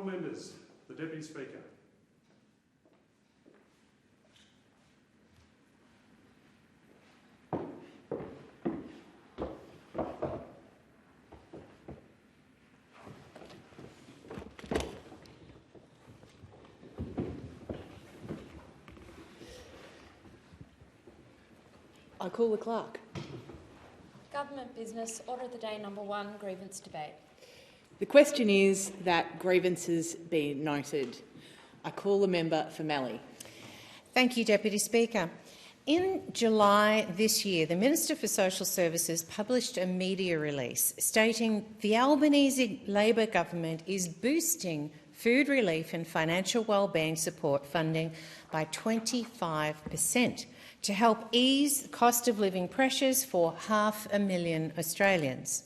Honourable members, the Deputy Speaker. I call the clerk. Government business, order of the day number 1, grievance debate. The question is that grievances be noted. I call the member for Mallee. Thank you, Deputy Speaker. In July this year, the Minister for Social Services published a media release stating the Albanese Labor government is boosting food relief and financial wellbeing support funding by 25% to help ease the cost of living pressures for 500,000 Australians.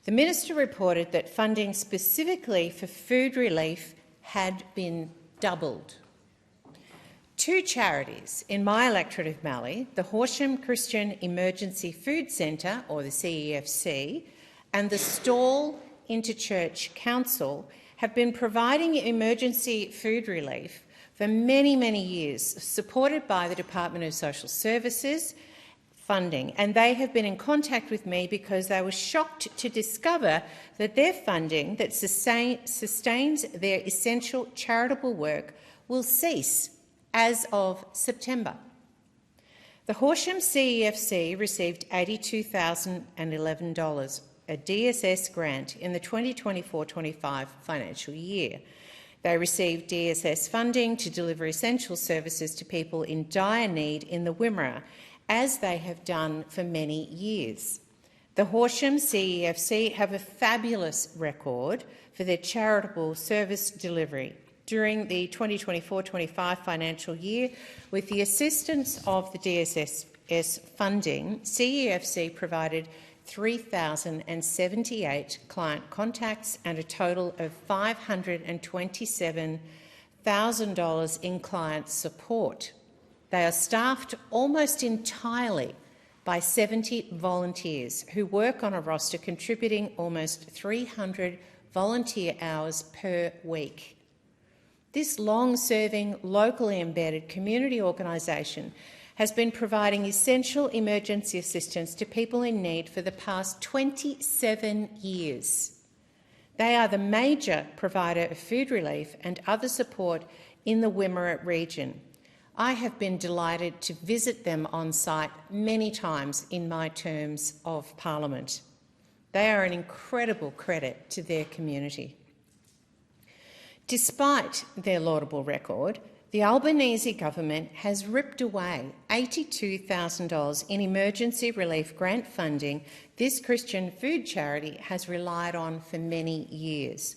The Minister reported that funding specifically for food relief had been doubled. 2 charities in my electorate of Mallee, the Horsham Christian Emergency Food Centre, or the CEFC, and the Stawell Interchurch Council, have been providing emergency food relief for many, many years, supported by the Department of Social Services funding, and they have been in contact with me because they were shocked to discover that their funding that sustains their essential charitable work will cease as of September. The Horsham CEFC received $82,011, a DSS grant, in the 2024-25 financial year. They received DSS funding to deliver essential services to people in dire need in the Wimmera, as they have done for many years. The Horsham CEFC have a fabulous record for their charitable service delivery. During the 2024-25 financial year, with the assistance of the DSS funding, CEFC provided 3,078 client contacts and a total of $527,000 in client support. They are staffed almost entirely by 70 volunteers who work on a roster contributing almost 300 volunteer hours per week. This long-serving, locally embedded community organisation has been providing essential emergency assistance to people in need for the past 27 years. They are the major provider of food relief and other support in the Wimmera region. I have been delighted to visit them on site many times in my terms of parliament. They are an incredible credit to their community. Despite their laudable record, the Albanese government has ripped away $82,000 in emergency relief grant funding this Christian food charity has relied on for many years.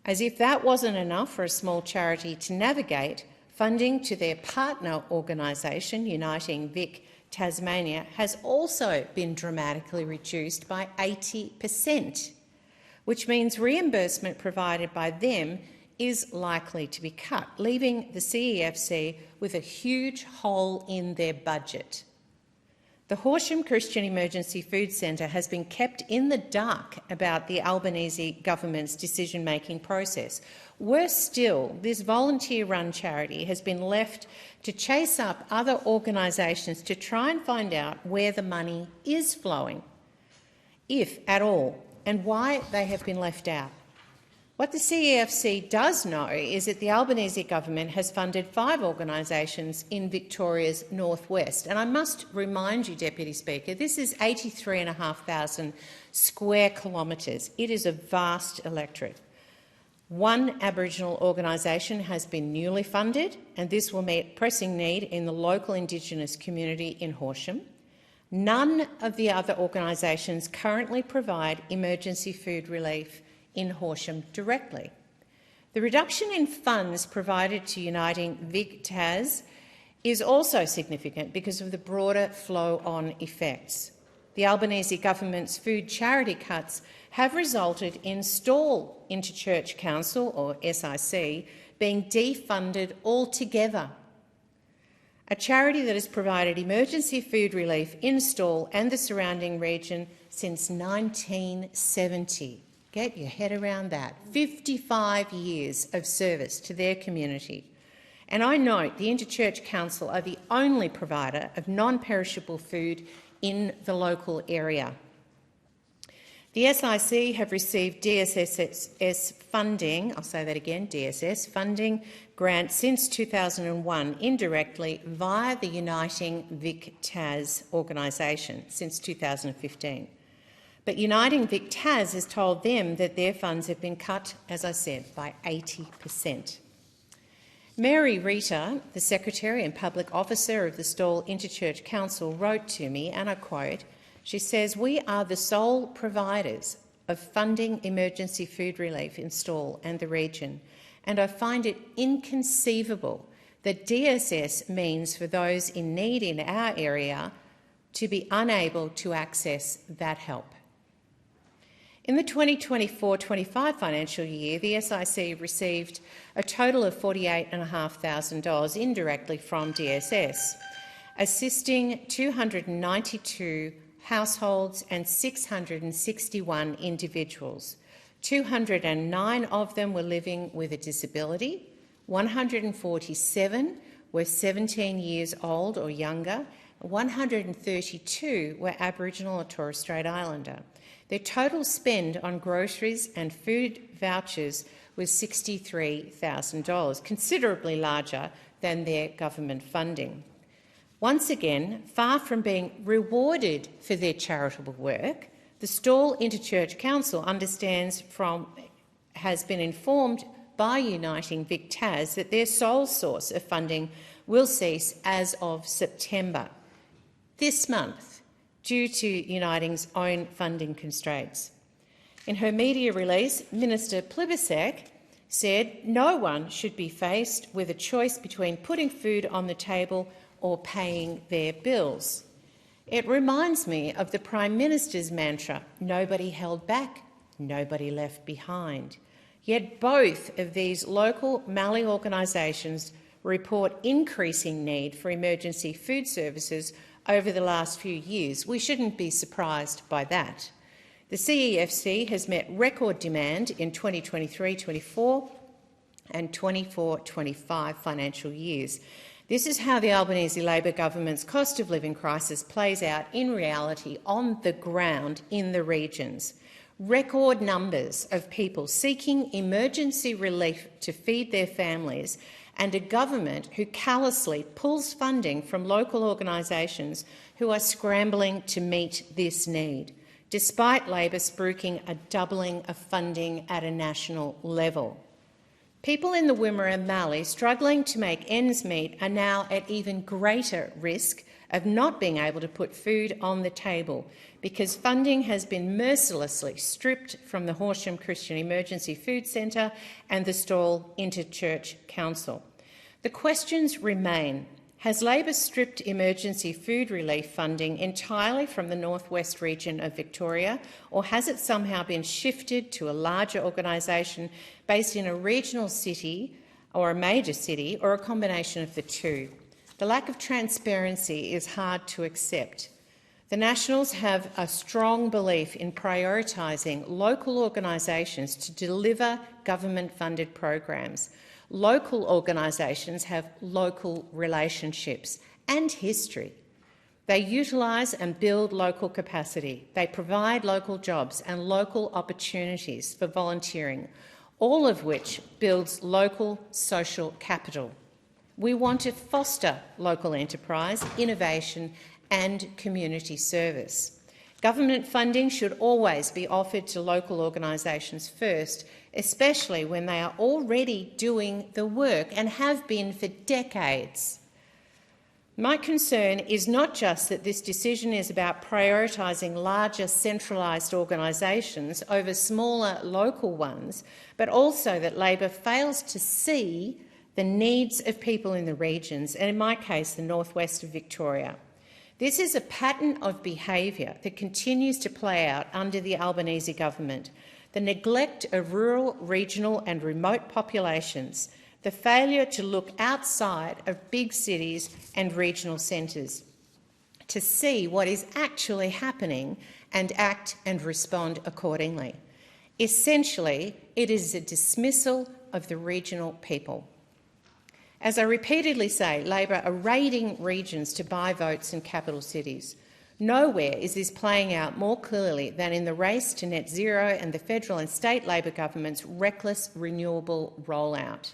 As if that wasn't enough for a small charity to navigate, funding to their partner organisation, Uniting Vic Tasmania, has also been dramatically reduced by 80%, which means reimbursement provided by them is likely to be cut, leaving the CEFC with a huge hole in their budget. The Horsham Christian Emergency Food Centre has been kept in the dark about the Albanese government's decision-making process. Worse still, this volunteer-run charity has been left to chase up other organisations to try and find out where the money is flowing, if at all, and why they have been left out. What the CEFC does know is that the Albanese government has funded 5 organisations in Victoria's northwest. And I must remind you, Deputy Speaker, this is 83,500 square kilometres. It is a vast electorate. One Aboriginal organisation has been newly funded, and this will meet pressing need in the local Indigenous community in Horsham. None of the other organisations currently provide emergency food relief in Horsham directly. The reduction in funds provided to Uniting Vic Tas is also significant because of the broader flow-on effects. The Albanese government's food charity cuts have resulted in Stawell Interchurch Council, or SIC, being defunded altogether. A charity that has provided emergency food relief in Stawell and the surrounding region since 1970. Get your head around that. 55 years of service to their community. And I note the Interchurch Council are the only provider of non-perishable food in the local area. The SIC have received DSS funding, I'll say that again, DSS funding grant since 2001 indirectly via the Uniting VicTaz organisation since 2015. But Uniting VicTaz has told them that their funds have been cut, as I said, by 80%. Mary Rita, the Secretary and Public Officer of the Stawell Interchurch Council, wrote to me, and I quote, she says, "We are the sole providers of funding emergency food relief in Stawell and the region, and I find it inconceivable that DSS means for those in need in our area to be unable to access that help." In the 2024-25 financial year, the SIC received a total of $48,500 indirectly from DSS, assisting 292 households and 661 individuals. 209 of them were living with a disability, 147 were 17 years old or younger, 132 were Aboriginal or Torres Strait Islander. Their total spend on groceries and food vouchers was $63,000, considerably larger than their government funding. Once again, far from being rewarded for their charitable work, the Stawell Interchurch Council has been informed by Uniting VicTaz that their sole source of funding will cease as of September this month due to Uniting's own funding constraints. In her media release, Minister Plibersek said no one should be faced with a choice between putting food on the table or paying their bills. It reminds me of the Prime Minister's mantra, nobody held back, nobody left behind. Yet both of these local Mallee organisations report increasing need for emergency food services over the last few years. We shouldn't be surprised by that. The CEFC has met record demand in 2023-24 and 24-25 financial years. This is how the Albanese Labor government's cost of living crisis plays out in reality on the ground in the regions. Record numbers of people seeking emergency relief to feed their families, and a government who callously pulls funding from local organisations who are scrambling to meet this need, despite Labor spruiking a doubling of funding at a national level. People in the Wimmera Mallee struggling to make ends meet are now at even greater risk of not being able to put food on the table because funding has been mercilessly stripped from the Horsham Christian Emergency Food Centre and the Stawell Interchurch Council. The questions remain. Has Labor stripped emergency food relief funding entirely from the northwest region of Victoria, or has it somehow been shifted to a larger organisation based in a regional city or a major city, or a combination of the two? The lack of transparency is hard to accept. The Nationals have a strong belief in prioritising local organisations to deliver government-funded programs. Local organisations have local relationships and history. They utilise and build local capacity. They provide local jobs and local opportunities for volunteering, all of which builds local social capital. We want to foster local enterprise, innovation and community service. Government funding should always be offered to local organisations first, especially when they are already doing the work and have been for decades. My concern is not just that this decision is about prioritising larger centralised organisations over smaller local ones, but also that Labor fails to see the needs of people in the regions, and in my case, the northwest of Victoria. This is a pattern of behaviour that continues to play out under the Albanese government. The neglect of rural, regional and remote populations, the failure to look outside of big cities and regional centres to see what is actually happening and act and respond accordingly. Essentially, it is a dismissal of the regional people. As I repeatedly say, Labor are raiding regions to buy votes in capital cities. Nowhere is this playing out more clearly than in the race to net zero and the federal and state Labor government's reckless renewable rollout.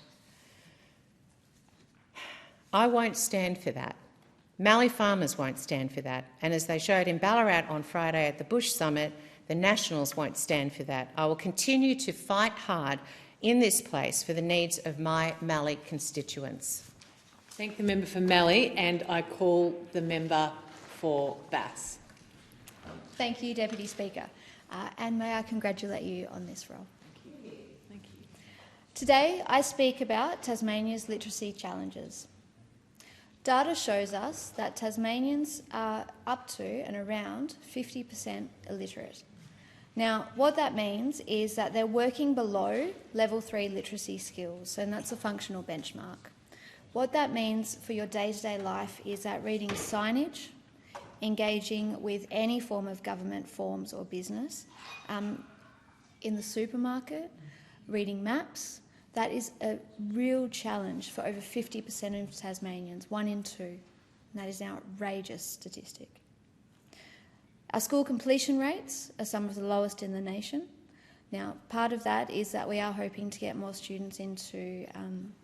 I won't stand for that. Mallee farmers won't stand for that. And as they showed in Ballarat on Friday at the Bush Summit, the Nationals won't stand for that. I will continue to fight hard in this place for the needs of my Mallee constituents. Thank the member for Mallee, and I call the member for Bass. Thank you, Deputy Speaker, and may I congratulate you on this role. Thank you. Today I speak about Tasmania's literacy challenges. Data shows us that Tasmanians are up to and around 50% illiterate. Now, what that means is that they're working below level 3 literacy skills, and that's a functional benchmark. What that means for your day-to-day life is that reading signage, engaging with any form of government forms or business, in the supermarket, reading maps, that is a real challenge for over 50% of Tasmanians, 1 in 2, and that is an outrageous statistic. Our school completion rates are some of the lowest in the nation. Now, part of that is that we are hoping to get more students into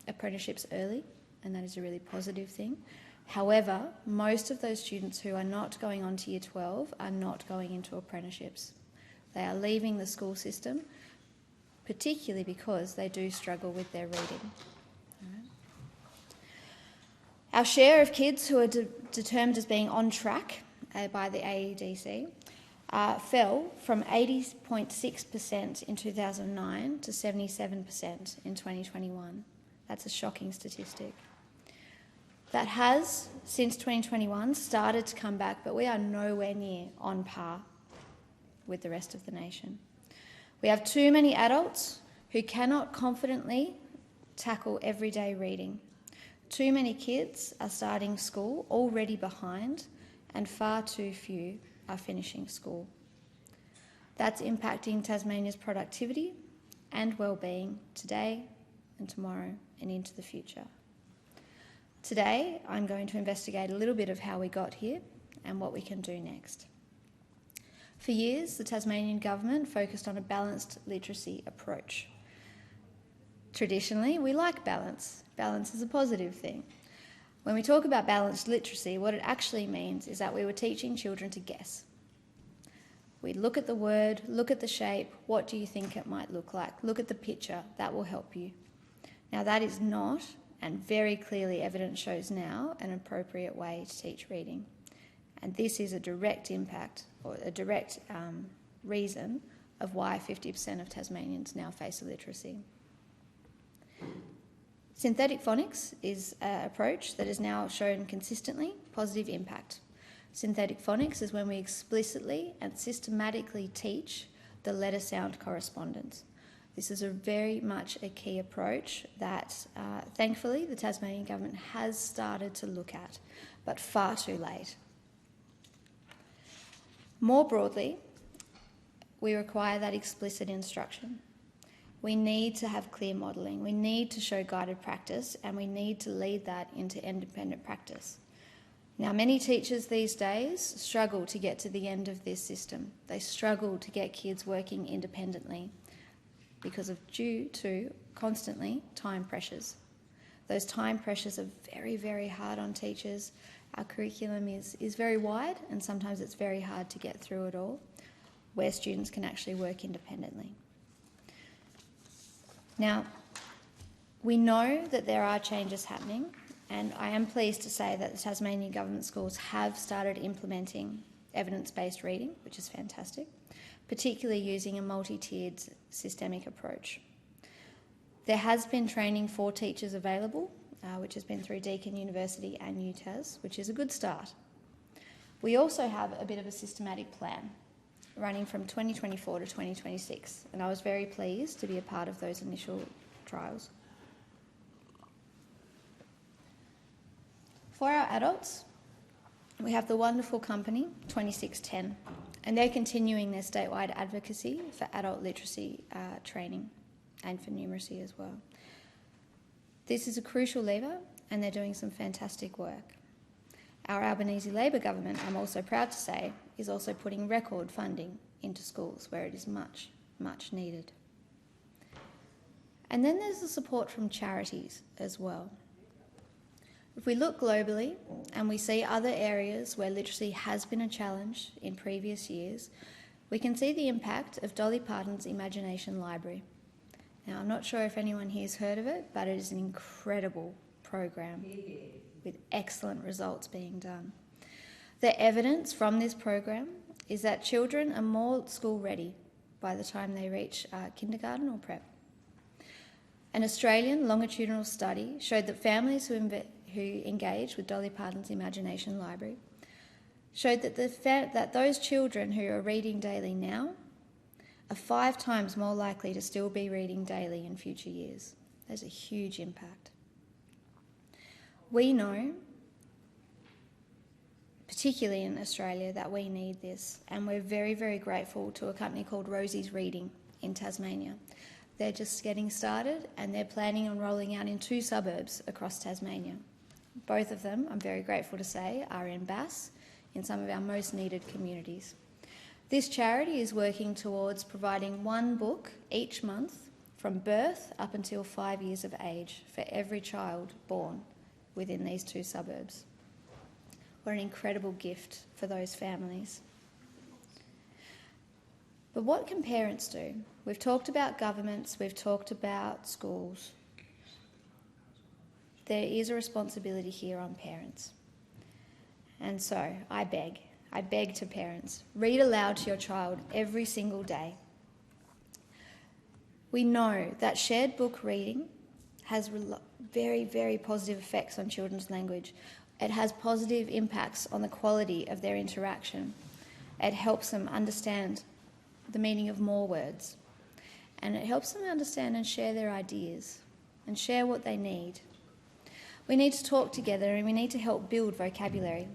apprenticeships early, and that is a really positive thing. However, most of those students who are not going on to Year 12 are not going into apprenticeships. They are leaving the school system, particularly because they do struggle with their reading. Right. Our share of kids who are determined as being on track by the AEDC fell from 80.6% in 2009 to 77% in 2021. That's a shocking statistic. That has, since 2021, started to come back, but we are nowhere near on par with the rest of the nation. We have too many adults who cannot confidently tackle everyday reading. Too many kids are starting school already behind, and far too few are finishing school. That's impacting Tasmania's productivity and well-being today and tomorrow and into the future. Today, I'm going to investigate a little bit of how we got here and what we can do next. For years, the Tasmanian government focused on a balanced literacy approach. Traditionally, we like balance. Balance is a positive thing. When we talk about balanced literacy, what it actually means is that we were teaching children to guess. We'd look at the word, look at the shape, what do you think it might look like? Look at the picture, that will help you. Now that is not, and very clearly evidence shows now, an appropriate way to teach reading. And this is a direct impact, or a direct reason of why 50% of Tasmanians now face illiteracy. Synthetic phonics is an approach that has now shown consistently positive impact. Synthetic phonics is when we explicitly and systematically teach the letter-sound correspondence. This is a very much a key approach that, thankfully, the Tasmanian government has started to look at, but far too late. More broadly, we require that explicit instruction. We need to have clear modelling, we need to show guided practice, and we need to lead that into independent practice. Now, many teachers these days struggle to get to the end of this system. They struggle to get kids working independently due to constantly time pressures. Those time pressures are very, very hard on teachers. Our curriculum is very wide, and sometimes it's very hard to get through it all, where students can actually work independently. Now, we know that there are changes happening, and I am pleased to say that the Tasmanian government schools have started implementing evidence-based reading, which is fantastic, particularly using a multi-tiered systemic approach. There has been training for teachers available, which has been through Deakin University and UTAS, which is a good start. We also have a bit of a systematic plan running from 2024 to 2026, and I was very pleased to be a part of those initial trials. For our adults, we have the wonderful company 2610, and they're continuing their statewide advocacy for adult literacy training and for numeracy as well. This is a crucial lever, and they're doing some fantastic work. Our Albanese Labor government, I'm also proud to say, is also putting record funding into schools where it is much, much needed. And then there's the support from charities as well. If we look globally and we see other areas where literacy has been a challenge in previous years, we can see the impact of Dolly Parton's Imagination Library. Now, I'm not sure if anyone here's heard of it, but it is an incredible program with excellent results being done. The evidence from this program is that children are more school ready by the time they reach kindergarten or prep. An Australian longitudinal study showed that families who engaged with Dolly Parton's Imagination Library showed that that those children who are reading daily now are 5 times more likely to still be reading daily in future years. There's a huge impact. We know, particularly in Australia, that we need this, and we're very, very grateful to a company called Rosie's Reading in Tasmania. They're just getting started, and they're planning on rolling out in 2 suburbs across Tasmania. Both of them, I'm very grateful to say, are in Bass, in some of our most needed communities. This charity is working towards providing 1 book each month from birth up until 5 years of age for every child born within these 2 suburbs. What an incredible gift for those families. But what can parents do? We've talked about governments, we've talked about schools. There is a responsibility here on parents. And so I beg to parents, read aloud to your child every single day. We know that shared book reading has very, very positive effects on children's language. It has positive impacts on the quality of their interaction. It helps them understand the meaning of more words. And it helps them understand and share their ideas and share what they need. We need to talk together, and we need to help build vocabulary.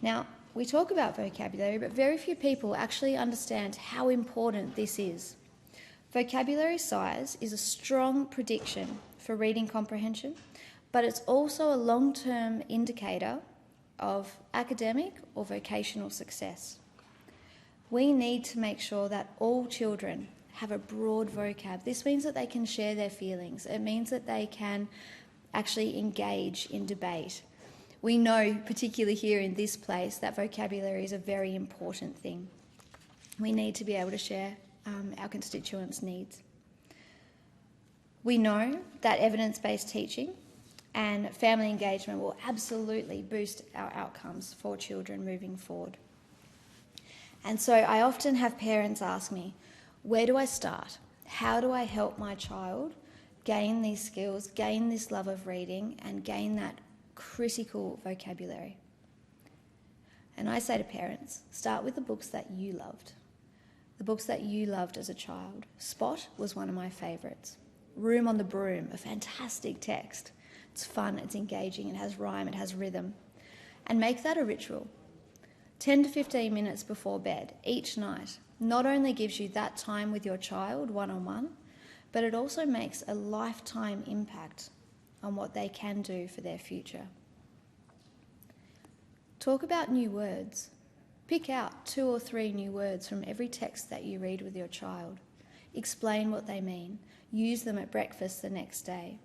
Now, we talk about vocabulary, but very few people actually understand how important this is. Vocabulary size is a strong prediction for reading comprehension, but it's also a long-term indicator of academic or vocational success. We need to make sure that all children have a broad vocab. This means that they can share their feelings. It means that they can actually engage in debate. We know, particularly here in this place, that vocabulary is a very important thing. We need to be able to share our constituents' needs. We know that evidence-based teaching and family engagement will absolutely boost our outcomes for children moving forward. And so I often have parents ask me, where do I start? How do I help my child gain these skills, gain this love of reading, and gain that critical vocabulary? And I say to parents, start with the books that you loved. The books that you loved as a child. Spot was one of my favourites. Room on the Broom, a fantastic text. It's fun, it's engaging, it has rhyme, it has rhythm. And make that a ritual. 10 to 15 minutes before bed each night not only gives you that time with your child one-on-one, but it also makes a lifetime impact on what they can do for their future. Talk about new words. Pick out 2 or 3 new words from every text that you read with your child. Explain what they mean. Use them at breakfast the next day.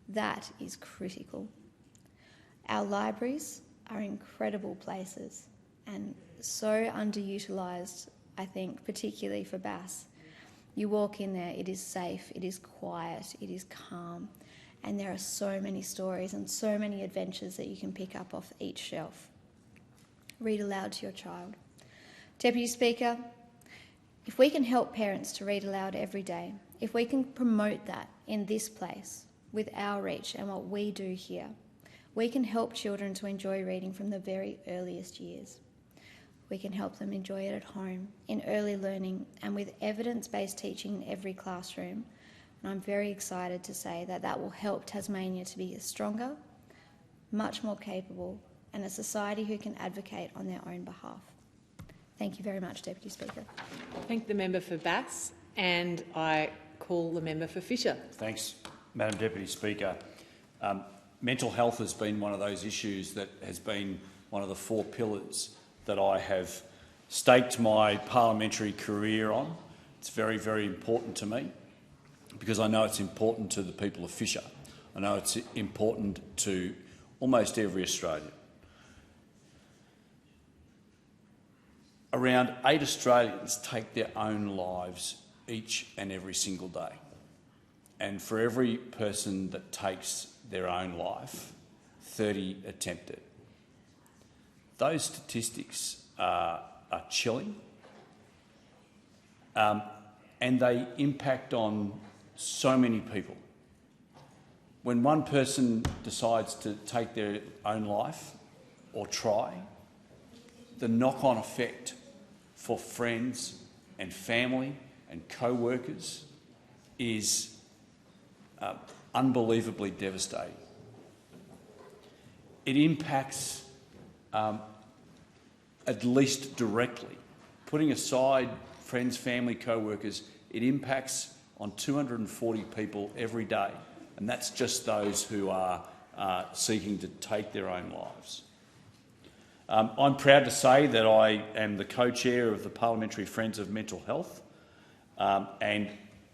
That is critical. Our libraries are incredible places and so underutilised, I think, particularly for Bass. You walk in there, it is safe, it is quiet, it is calm, and there are so many stories and so many adventures that you can pick up off each shelf. Read aloud to your child. Deputy Speaker, if we can help parents to read aloud every day, if we can promote that in this place with our reach and what we do here, we can help children to enjoy reading from the very earliest years. We can help them enjoy it at home, in early learning, and with evidence-based teaching in every classroom. And I'm very excited to say that that will help Tasmania to be a stronger, much more capable, and a society who can advocate on their own behalf. Thank you very much, Deputy Speaker. Thank the member for Bass, and I call the member for Fisher. Thanks, Madam Deputy Speaker. Mental health has been one of those issues that has been one of the 4 pillars that I have staked my parliamentary career on. It's very, very important to me because I know it's important to the people of Fisher. I know it's important to almost every Australian. Around 8 Australians take their own lives each and every single day. And for every person that takes their own life, 30 attempt it. Those statistics are chilling, and they impact on so many people. When one person decides to take their own life or try, the knock-on effect for friends and family and co-workers is unbelievably devastating. It impacts, at least directly, putting aside friends, family, co-workers, it impacts on 240 people every day, and that's just those who are seeking to take their own lives. I'm proud to say that I am the co-chair of the Parliamentary Friends of Mental Health, and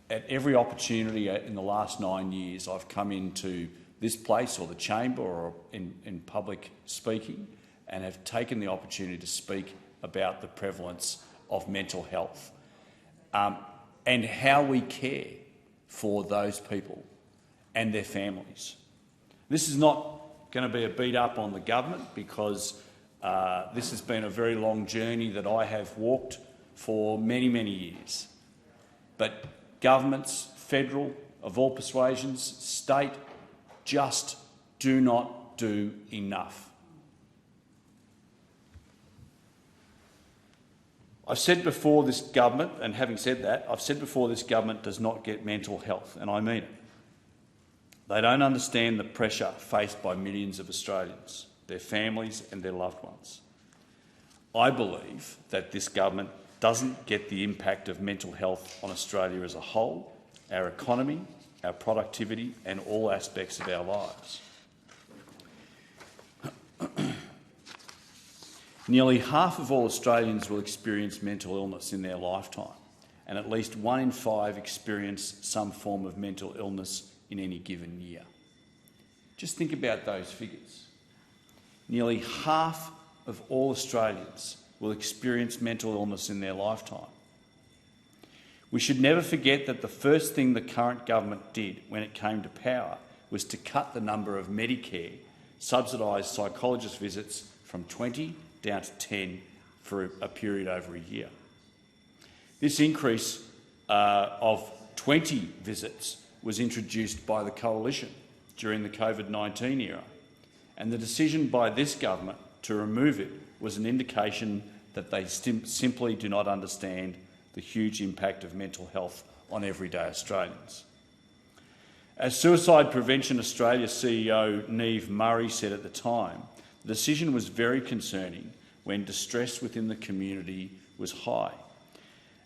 at every opportunity in the last 9 years I've come into this place or the chamber or in public speaking and have taken the opportunity to speak about the prevalence of mental health and how we care for those people and their families. This is not going to be a beat up on the government because this has been a very long journey that I have walked for many, many years. But governments, federal, of all persuasions, state, just do not do enough. I've said before this government, and having said that, I've said before this government does not get mental health, and I mean it. They don't understand the pressure faced by millions of Australians, their families and their loved ones. I believe that this government doesn't get the impact of mental health on Australia as a whole, our economy, our productivity and all aspects of our lives. Nearly half of all Australians will experience mental illness in their lifetime, and at least 1 in 5 experience some form of mental illness in any given year. Just think about those figures. Nearly half of all Australians will experience mental illness in their lifetime. We should never forget that the first thing the current government did when it came to power was to cut the number of Medicare subsidised psychologist visits from 20 down to 10 for a period over a year. This increase of 20 visits was introduced by the Coalition during the COVID-19 era, and the decision by this government to remove it was an indication that they simply do not understand the huge impact of mental health on everyday Australians. As Suicide Prevention Australia CEO Niamh Murray said at the time, the decision was very concerning when distress within the community was high.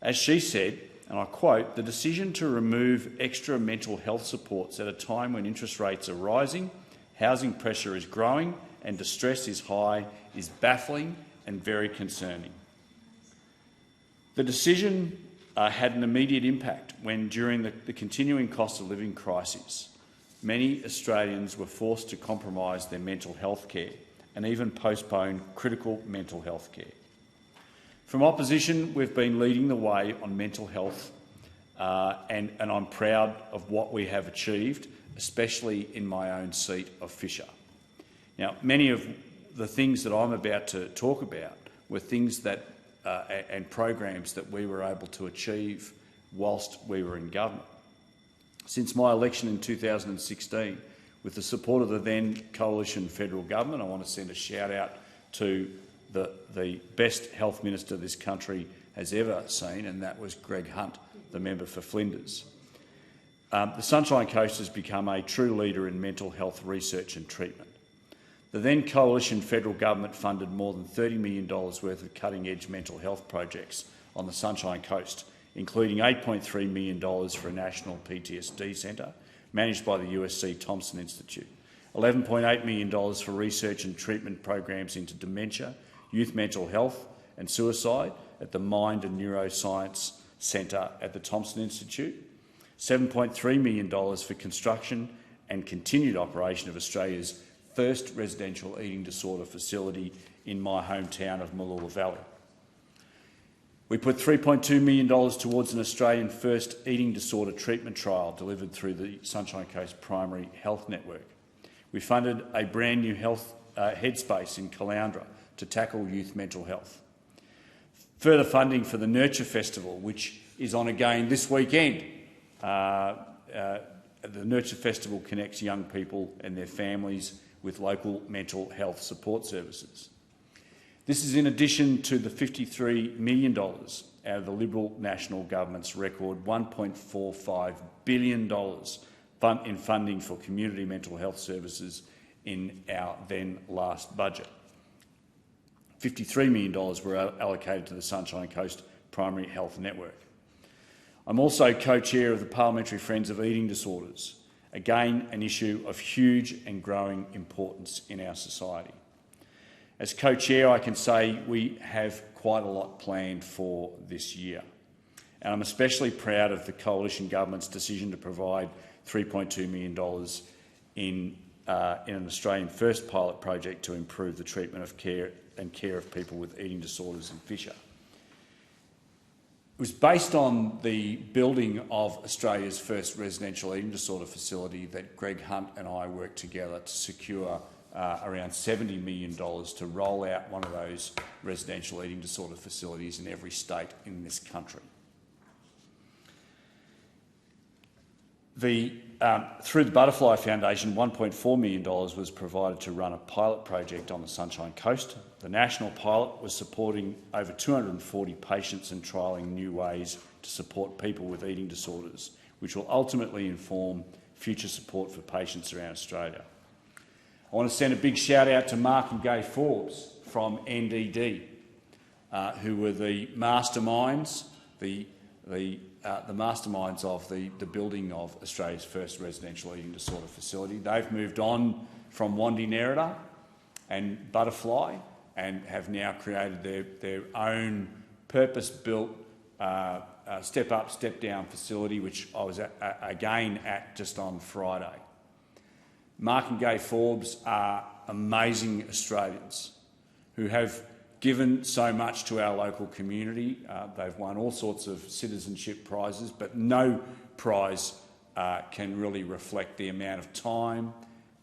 As she said, and I quote, "The decision to remove extra mental health supports at a time when interest rates are rising, housing pressure is growing and distress is high is baffling and very concerning." The decision had an immediate impact when, during the continuing cost of living crisis, many Australians were forced to compromise their mental health care and even postpone critical mental health care. From opposition, we've been leading the way on mental health, and I'm proud of what we have achieved, especially in my own seat of Fisher. Now, many of the things that I'm about to talk about were things that and programs that we were able to achieve whilst we were in government. Since my election in 2016, with the support of the then Coalition federal government, I want to send a shout out to the best health minister this country has ever seen, and that was Greg Hunt, the member for Flinders. The Sunshine Coast has become a true leader in mental health research and treatment. The then coalition federal government funded more than $30 million worth of cutting-edge mental health projects on the Sunshine Coast, including $8.3 million for a national PTSD centre managed by the USC Thompson Institute, $11.8 million for research and treatment programs into dementia, youth mental health and suicide at the Mind and Neuroscience Centre at the Thompson Institute, $7.3 million for construction and continued operation of Australia's first residential eating disorder facility in my hometown of Mooloolah Valley. We put $3.2 million towards an Australian first eating disorder treatment trial delivered through the Sunshine Coast Primary Health Network. We funded a brand new health headspace in Caloundra to tackle youth mental health. Further funding for the Nurture Festival, which is on again this weekend. The Nurture Festival connects young people and their families with local mental health support services. This is in addition to the $53 million out of the Liberal National Government's record $1.45 billion in funding for community mental health services in our then last budget. $53 million were allocated to the Sunshine Coast Primary Health Network. I'm also co-chair of the Parliamentary Friends of Eating Disorders, again an issue of huge and growing importance in our society. As co-chair, I can say we have quite a lot planned for this year, and I'm especially proud of the Coalition Government's decision to provide $3.2 million in an Australian first pilot project to improve the treatment of care of people with eating disorders in Fisher. It was based on the building of Australia's first residential eating disorder facility that Greg Hunt and I worked together to secure around $70 million to roll out one of those residential eating disorder facilities in every state in this country. Through the Butterfly Foundation, $1.4 million was provided to run a pilot project on the Sunshine Coast. The national pilot was supporting over 240 patients and trialling new ways to support people with eating disorders, which will ultimately inform future support for patients around Australia. I want to send a big shout out to Mark and Gai Forbes from NDD, who were the masterminds, the masterminds of the building of Australia's first residential eating disorder facility. They've moved on from Wandi Nerida and Butterfly and have now created their own purpose-built step up, step down facility, which I was again at just on Friday. Mark and Gai Forbes are amazing Australians who have given so much to our local community. They've won all sorts of citizenship prizes, but no prize can really reflect the amount of time,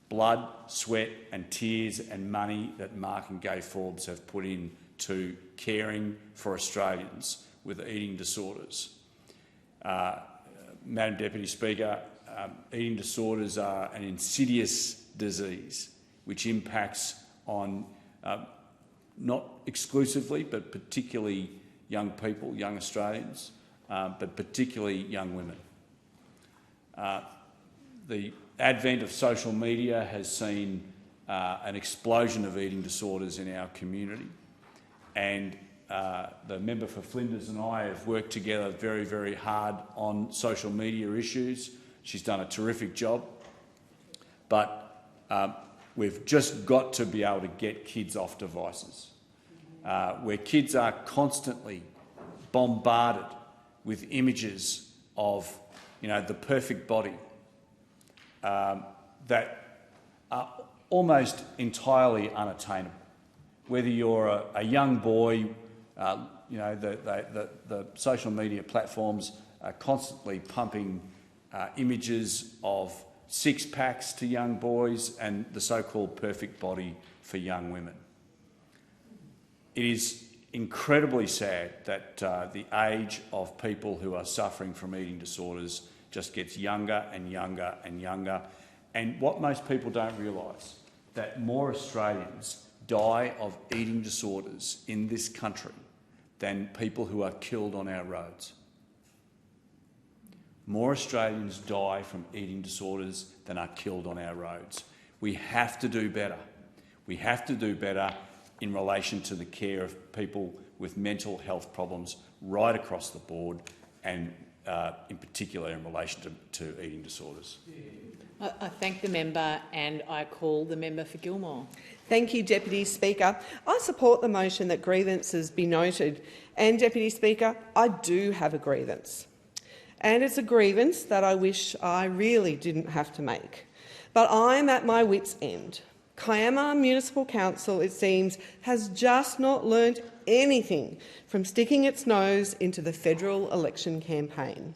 blood, sweat and tears and money that Mark and Gai Forbes have put into caring for Australians with eating disorders. Madam Deputy Speaker, eating disorders are an insidious disease which impacts on not exclusively, but particularly young people, young Australians, but particularly young women. The advent of social media has seen an explosion of eating disorders in our community, and the member for Flinders and I have worked together very, very hard on social media issues. She's done a terrific job, but we've just got to be able to get kids off devices, where kids are constantly bombarded with images of, the perfect body that are almost entirely unattainable. Whether you're a young boy, the social media platforms are constantly pumping images of six-packs to young boys and the so-called perfect body for young women. It is incredibly sad that the age of people who are suffering from eating disorders just gets younger and younger and younger. And what most people don't realise, that more Australians die of eating disorders in this country than people who are killed on our roads. More Australians die from eating disorders than are killed on our roads. We have to do better. We have to do better in relation to the care of people with mental health problems right across the board, and in particular in relation to eating disorders. I thank the member and I call the member for Gilmore. Thank you, Deputy Speaker. I support the motion that grievances be noted. And, Deputy Speaker, I do have a grievance. And it's a grievance that I wish I really didn't have to make. But I'm at my wit's end. Kiama Municipal Council, it seems, has just not learnt anything from sticking its nose into the federal election campaign.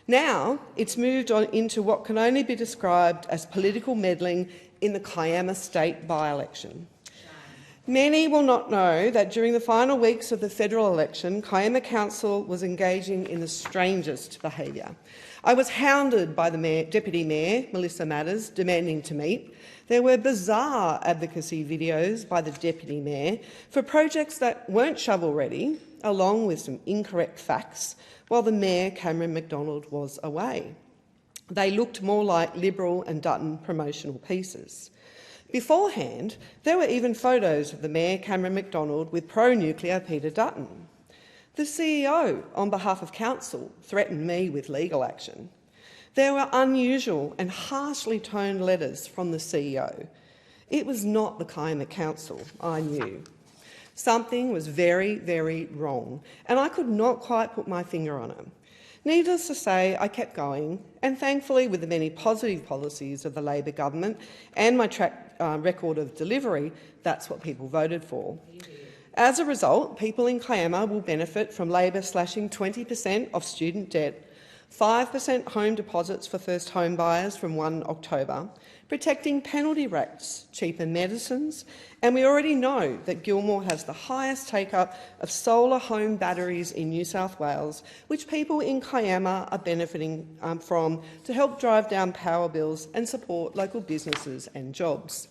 Now it's moved on into what can only be described as political meddling in the Kiama state by-election. Many will not know that during the final weeks of the federal election, Kiama Council was engaging in the strangest behaviour. I was hounded by the Deputy Mayor, Melissa Matters, demanding to meet. There were bizarre advocacy videos by the Deputy Mayor for projects that weren't shovel-ready, along with some incorrect facts, while the Mayor, Cameron McDonald, was away. They looked more like Liberal and Dutton promotional pieces. Beforehand, there were even photos of the Mayor, Cameron McDonald, with pro-nuclear Peter Dutton. The CEO, on behalf of Council, threatened me with legal action. There were unusual and harshly toned letters from the CEO. It was not the Kiama Council, I knew. Something was very, very wrong, and I could not quite put my finger on it. Needless to say, I kept going, and thankfully, with the many positive policies of the Labor government and my track record of delivery, that's what people voted for. As a result, people in Kiama will benefit from Labor slashing 20% of student debt, 5% home deposits for first home buyers from 1 October, protecting penalty rates, cheaper medicines, and we already know that Gilmore has the highest take-up of solar home batteries in New South Wales, which people in Kiama are benefiting from to help drive down power bills and support local businesses and jobs.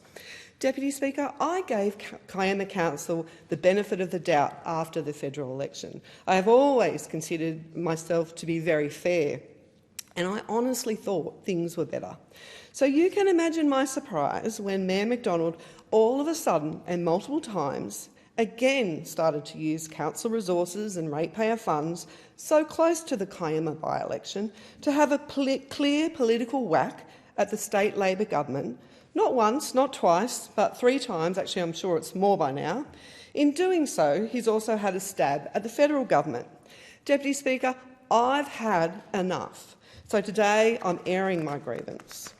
Deputy Speaker, I gave Kiama Council the benefit of the doubt after the federal election. I have always considered myself to be very fair, and I honestly thought things were better. So you can imagine my surprise when Mayor McDonald all of a sudden and multiple times again started to use council resources and ratepayer funds so close to the Kiama by-election to have a clear political whack at the state Labor government. Not once, not twice, but 3 times, actually I'm sure it's more by now. In doing so, he's also had a stab at the federal government. Deputy Speaker, I've had enough. So today I'm airing my grievance.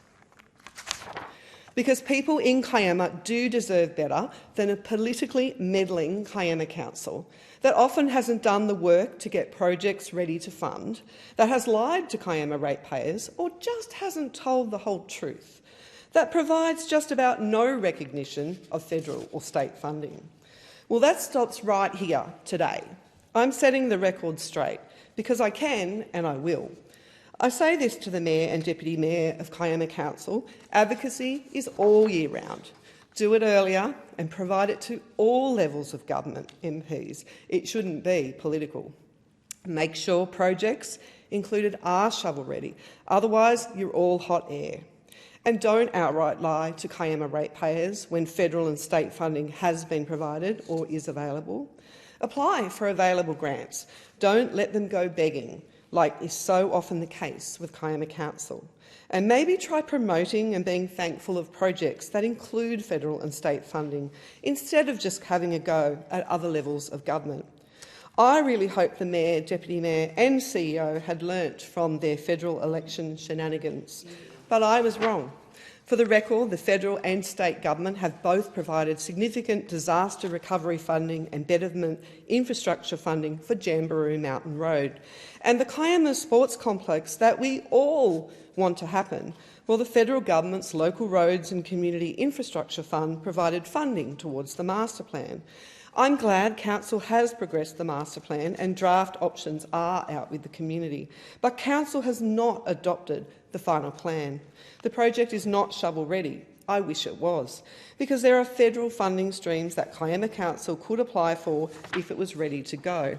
Because people in Kiama do deserve better than a politically meddling Kiama Council that often hasn't done the work to get projects ready to fund, that has lied to Kiama ratepayers or just hasn't told the whole truth, that provides just about no recognition of federal or state funding. Well, that stops right here today. I'm setting the record straight because I can and I will. I say this to the Mayor and Deputy Mayor of Kiama Council. Advocacy is all year round. Do it earlier and provide it to all levels of government MPs. It shouldn't be political. Make sure projects included are shovel-ready. Otherwise, you're all hot air. And don't outright lie to Kiama ratepayers when federal and state funding has been provided or is available. Apply for available grants. Don't let them go begging, like is so often the case with Kiama Council. And maybe try promoting and being thankful of projects that include federal and state funding, instead of just having a go at other levels of government. I really hope the Mayor, Deputy Mayor and CEO had learnt from their federal election shenanigans. But I was wrong. For the record, the federal and state government have both provided significant disaster recovery funding and betterment infrastructure funding for Jamberoo Mountain Road. And the Kiama Sports Complex that we all want to happen, well, the federal government's Local Roads and Community Infrastructure Fund provided funding towards the master plan. I'm glad Council has progressed the master plan and draft options are out with the community, but Council has not adopted the final plan. The project is not shovel-ready. I wish it was, because there are federal funding streams that Kiama Council could apply for if it was ready to go.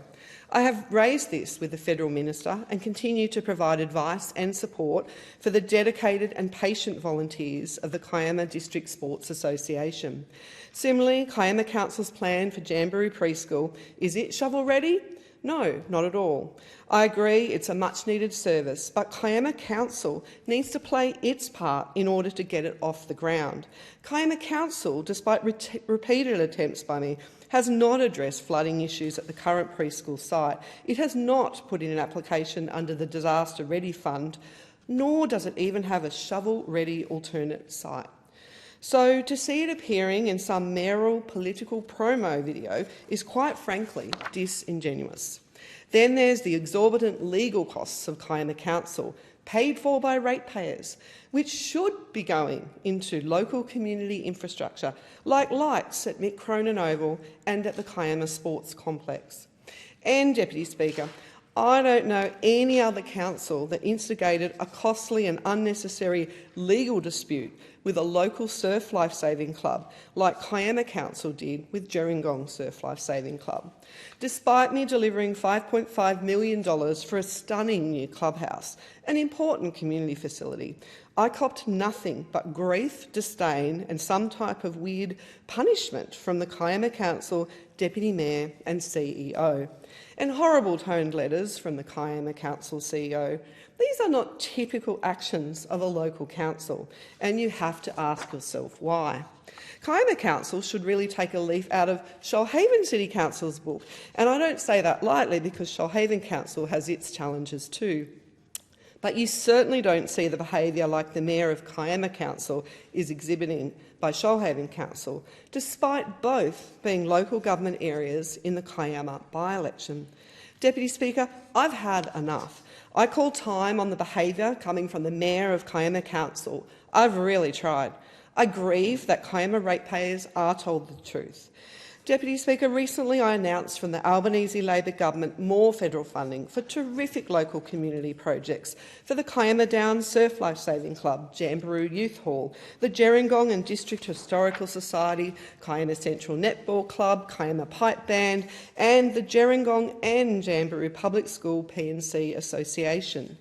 I have raised this with the Federal Minister and continue to provide advice and support for the dedicated and patient volunteers of the Kiama District Sports Association. Similarly, Kiama Council's plan for Jamberoo Preschool, is it shovel-ready? No, not at all. I agree it's a much-needed service, but Kiama Council needs to play its part in order to get it off the ground. Kiama Council, despite repeated attempts by me, has not addressed flooding issues at the current preschool site. It has not put in an application under the Disaster Ready Fund, nor does it even have a shovel-ready alternate site. So to see it appearing in some mayoral political promo video is quite frankly disingenuous. Then there's the exorbitant legal costs of Kiama Council, paid for by ratepayers, which should be going into local community infrastructure like lights at Mick Cronin Oval and at the Kiama Sports Complex. And, Deputy Speaker, I don't know any other council that instigated a costly and unnecessary legal dispute with a local surf lifesaving club like Kiama Council did with Gerringong Surf Lifesaving Club. Despite me delivering $5.5 million for a stunning new clubhouse, an important community facility, I copped nothing but grief, disdain and some type of weird punishment from the Kiama Council Deputy Mayor and CEO. And horrible toned letters from the Kiama Council CEO. These are not typical actions of a local council, and you have to ask yourself why. Kiama Council should really take a leaf out of Shoalhaven City Council's book, and I don't say that lightly because Shoalhaven Council has its challenges too. But you certainly don't see the behaviour like the Mayor of Kiama Council is exhibiting by Shoalhaven Council, despite both being local government areas in the Kiama by-election. Deputy Speaker, I've had enough. I call time on the behaviour coming from the Mayor of Kiama Council. I've really tried. I grieve that Kiama ratepayers are told the truth. Deputy Speaker, recently I announced from the Albanese Labor government more federal funding for terrific local community projects for the Kiama Downs Surf Lifesaving Club, Jamberoo Youth Hall, the Gerringong and District Historical Society, Kiama Central Netball Club, Kiama Pipe Band and the Gerringong and Jamberoo Public School P&C Association.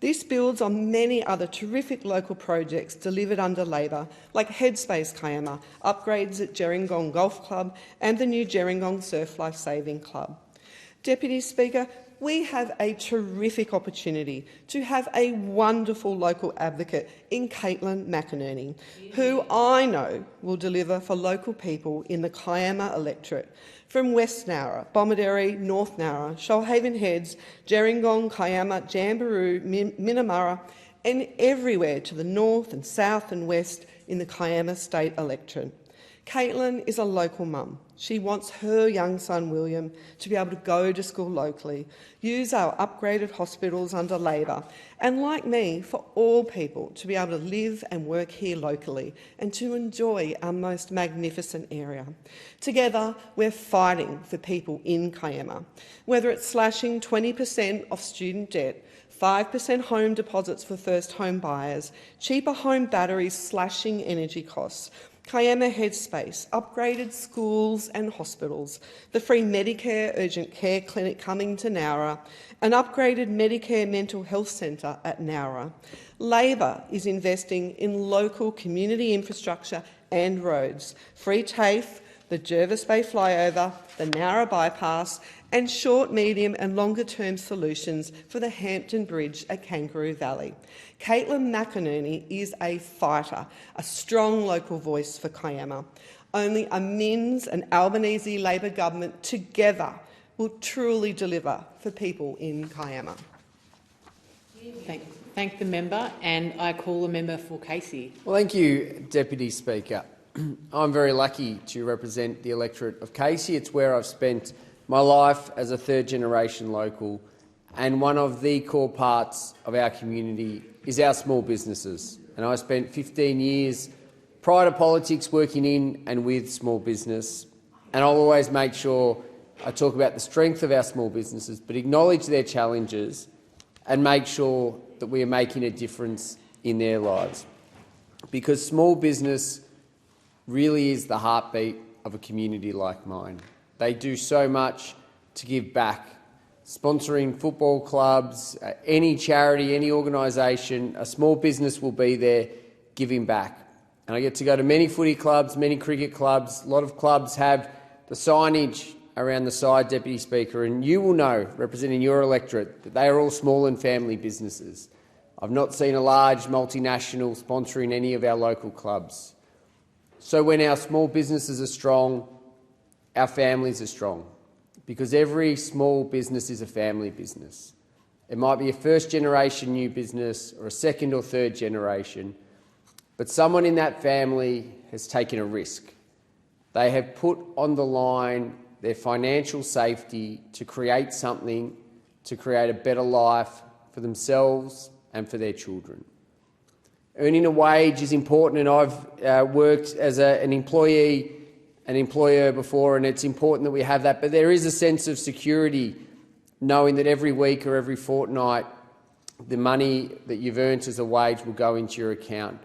This builds on many other terrific local projects delivered under Labor, like Headspace Kiama, upgrades at Gerringong Golf Club and the new Gerringong Surf Lifesaving Club. Deputy Speaker, we have a terrific opportunity to have a wonderful local advocate in Caitlin McInerney, who I know will deliver for local people in the Kiama electorate, from West Nowra, Bomaderry, North Nowra, Shoalhaven Heads, Gerringong, Kiama, Jamberoo, Minamurra, and everywhere to the north and south and west in the Kiama state electorate. Caitlin is a local mum. She wants her young son William to be able to go to school locally, use our upgraded hospitals under Labor, and like me, for all people to be able to live and work here locally and to enjoy our most magnificent area. Together, we're fighting for people in Kiama, whether it's slashing 20% off student debt, 5% home deposits for first home buyers, cheaper home batteries slashing energy costs, Kiama Headspace, upgraded schools and hospitals, the free Medicare urgent care clinic coming to Nowra, an upgraded Medicare mental health centre at Nowra. Labor is investing in local community infrastructure and roads, free TAFE, the Jervis Bay flyover, the Nowra bypass, and short, medium and longer-term solutions for the Hampton Bridge at Kangaroo Valley. Caitlin McInerney is a fighter, a strong local voice for Kiama. Only a Minns and Albanese Labor government together will truly deliver for people in Kiama. Thank the member, and I call the member for Casey. Well, thank you, Deputy Speaker. I'm very lucky to represent the electorate of Casey. It's where I've spent my life as a third-generation local, and one of the core parts of our community is our small businesses. And I spent 15 years prior to politics working in and with small business, and I'll always make sure I talk about the strength of our small businesses, but acknowledge their challenges and make sure that we are making a difference in their lives. Because small business really is the heartbeat of a community like mine. They do so much to give back sponsoring football clubs, any charity, any organisation, a small business will be there giving back. And I get to go to many footy clubs, many cricket clubs. A lot of clubs have the signage around the side, Deputy Speaker, and you will know, representing your electorate, that they are all small and family businesses. I've not seen a large multinational sponsoring any of our local clubs. So when our small businesses are strong, our families are strong, because every small business is a family business. It might be a first-generation new business or a second or third generation, but someone in that family has taken a risk. They have put on the line their financial safety to create something, to create a better life for themselves and for their children. Earning a wage is important, and I've worked as an employee and employer before, and it's important that we have that, but there is a sense of security knowing that every week or every fortnight the money that you've earned as a wage will go into your account.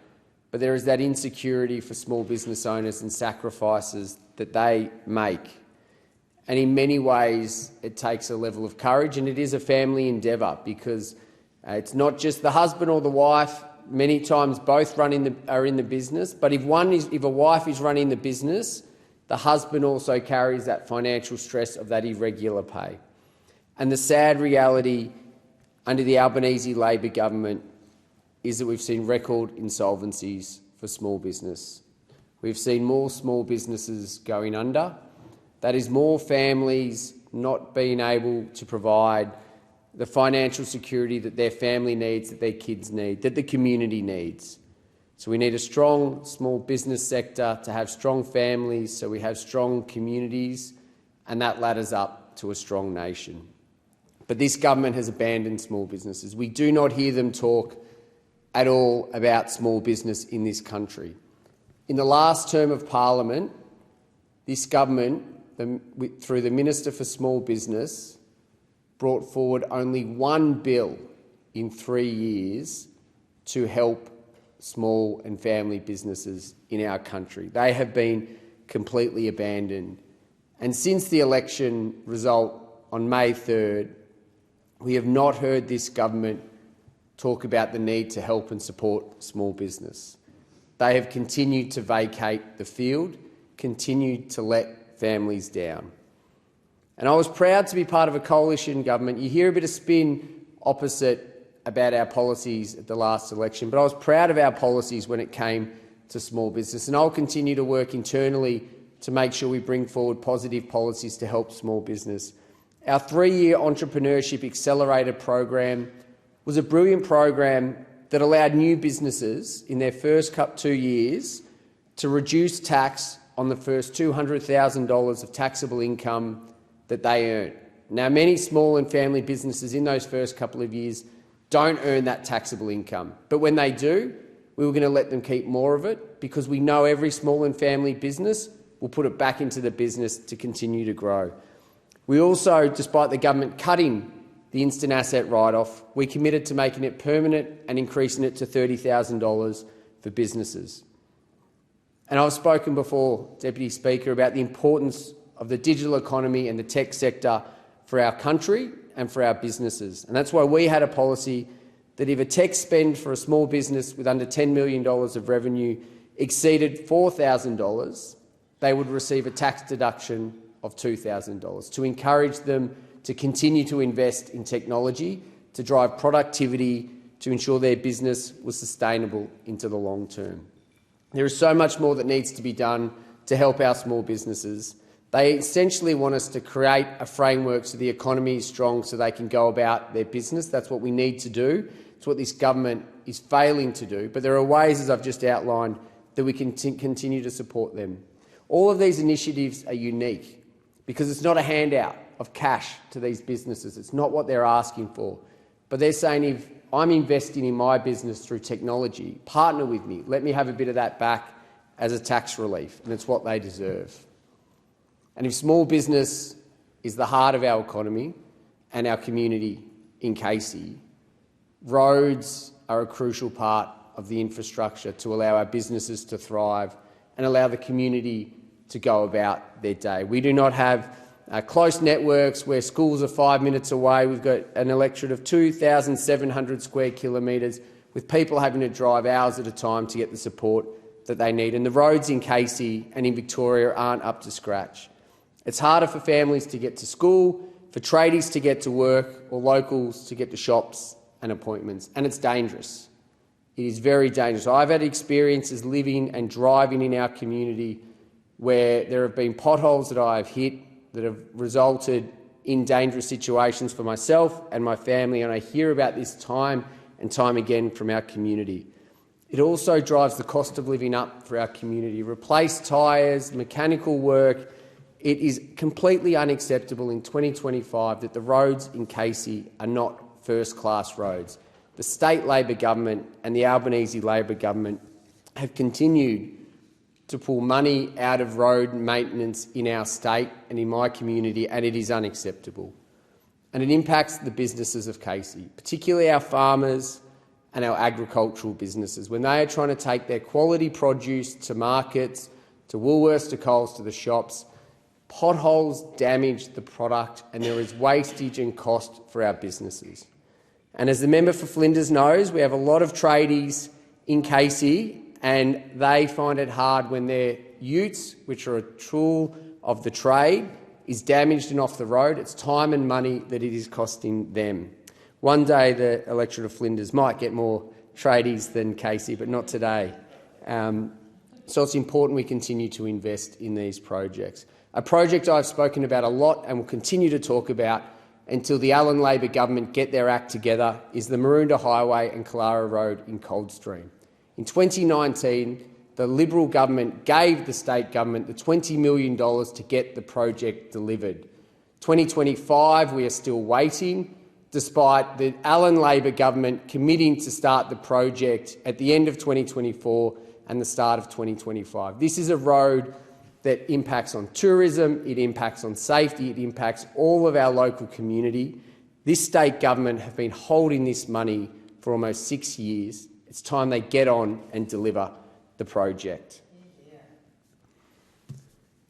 But there is that insecurity for small business owners and sacrifices that they make. And in many ways, it takes a level of courage, and it is a family endeavour, because it's not just the husband or the wife. Many times both are in the business, but if a wife is running the business, the husband also carries that financial stress of that irregular pay. And the sad reality under the Albanese Labor government is that we've seen record insolvencies for small business. We've seen more small businesses going under. That is more families not being able to provide the financial security that their family needs, that their kids need, that the community needs. So we need a strong small business sector to have strong families, so we have strong communities, and that ladders up to a strong nation. But this government has abandoned small businesses. We do not hear them talk at all about small business in this country. In the last term of Parliament, this government, through the Minister for Small Business, brought forward only one bill in 3 years to help small and family businesses in our country. They have been completely abandoned. And since the election result on May 3rd, we have not heard this government talk about the need to help and support small business. They have continued to vacate the field, continued to let families down. And I was proud to be part of a coalition government. You hear a bit of spin opposite about our policies at the last election, but I was proud of our policies when it came to small business, and I'll continue to work internally to make sure we bring forward positive policies to help small business. Our 3-year Entrepreneurship Accelerator program was a brilliant program that allowed new businesses in their first 2 years to reduce tax on the first $200,000 of taxable income that they earn. Now, many small and family businesses in those first couple of years don't earn that taxable income, but when they do, we were going to let them keep more of it, because we know every small and family business will put it back into the business to continue to grow. We also, despite the government cutting the instant asset write-off, we committed to making it permanent and increasing it to $30,000 for businesses. And I've spoken before, Deputy Speaker, about the importance of the digital economy and the tech sector for our country and for our businesses. And that's why we had a policy that if a tech spend for a small business with under $10 million of revenue exceeded $4,000, they would receive a tax deduction of $2,000 to encourage them to continue to invest in technology, to drive productivity, to ensure their business was sustainable into the long term. There is so much more that needs to be done to help our small businesses. They essentially want us to create a framework so the economy is strong so they can go about their business. That's what we need to do. It's what this government is failing to do. But there are ways, as I've just outlined, that we can continue to support them. All of these initiatives are unique because it's not a handout of cash to these businesses. It's not what they're asking for. But they're saying, if I'm investing in my business through technology, partner with me. Let me have a bit of that back as a tax relief, and it's what they deserve. And if small business is the heart of our economy and our community in Casey, roads are a crucial part of the infrastructure to allow our businesses to thrive and allow the community to go about their day. We do not have close networks where schools are 5 minutes away. We've got an electorate of 2,700 square kilometres with people having to drive hours at a time to get the support that they need. And the roads in Casey and in Victoria aren't up to scratch. It's harder for families to get to school, for tradies to get to work, or locals to get to shops and appointments. And it's dangerous. It is very dangerous. I've had experiences living and driving in our community where there have been potholes that I have hit that have resulted in dangerous situations for myself and my family, and I hear about this time and time again from our community. It also drives the cost of living up for our community. Replace tyres, mechanical work. It is completely unacceptable in 2025 that the roads in Casey are not first-class roads. The state Labor government and the Albanese Labor government have continued to pull money out of road maintenance in our state and in my community, and it is unacceptable. And it impacts the businesses of Casey, particularly our farmers and our agricultural businesses. When they are trying to take their quality produce to markets, to Woolworths, to Coles, to the shops, potholes damage the product and there is wastage and cost for our businesses. And as the member for Flinders knows, we have a lot of tradies in Casey and they find it hard when their utes, which are a tool of the trade, is damaged and off the road. It's time and money that it is costing them. One day the electorate of Flinders might get more tradies than Casey, but not today. So it's important we continue to invest in these projects. A project I've spoken about a lot and will continue to talk about until the Allan Labor government get their act together is the Maroondah Highway and Kalara Road in Coldstream. In 2019, the Liberal government gave the state government the $20 million to get the project delivered. 2025, we are still waiting, despite the Allan Labor government committing to start the project at the end of 2024 and the start of 2025. This is a road that impacts on tourism, it impacts on safety, it impacts all of our local community. This state government have been holding this money for almost 6 years. It's time they get on and deliver the project.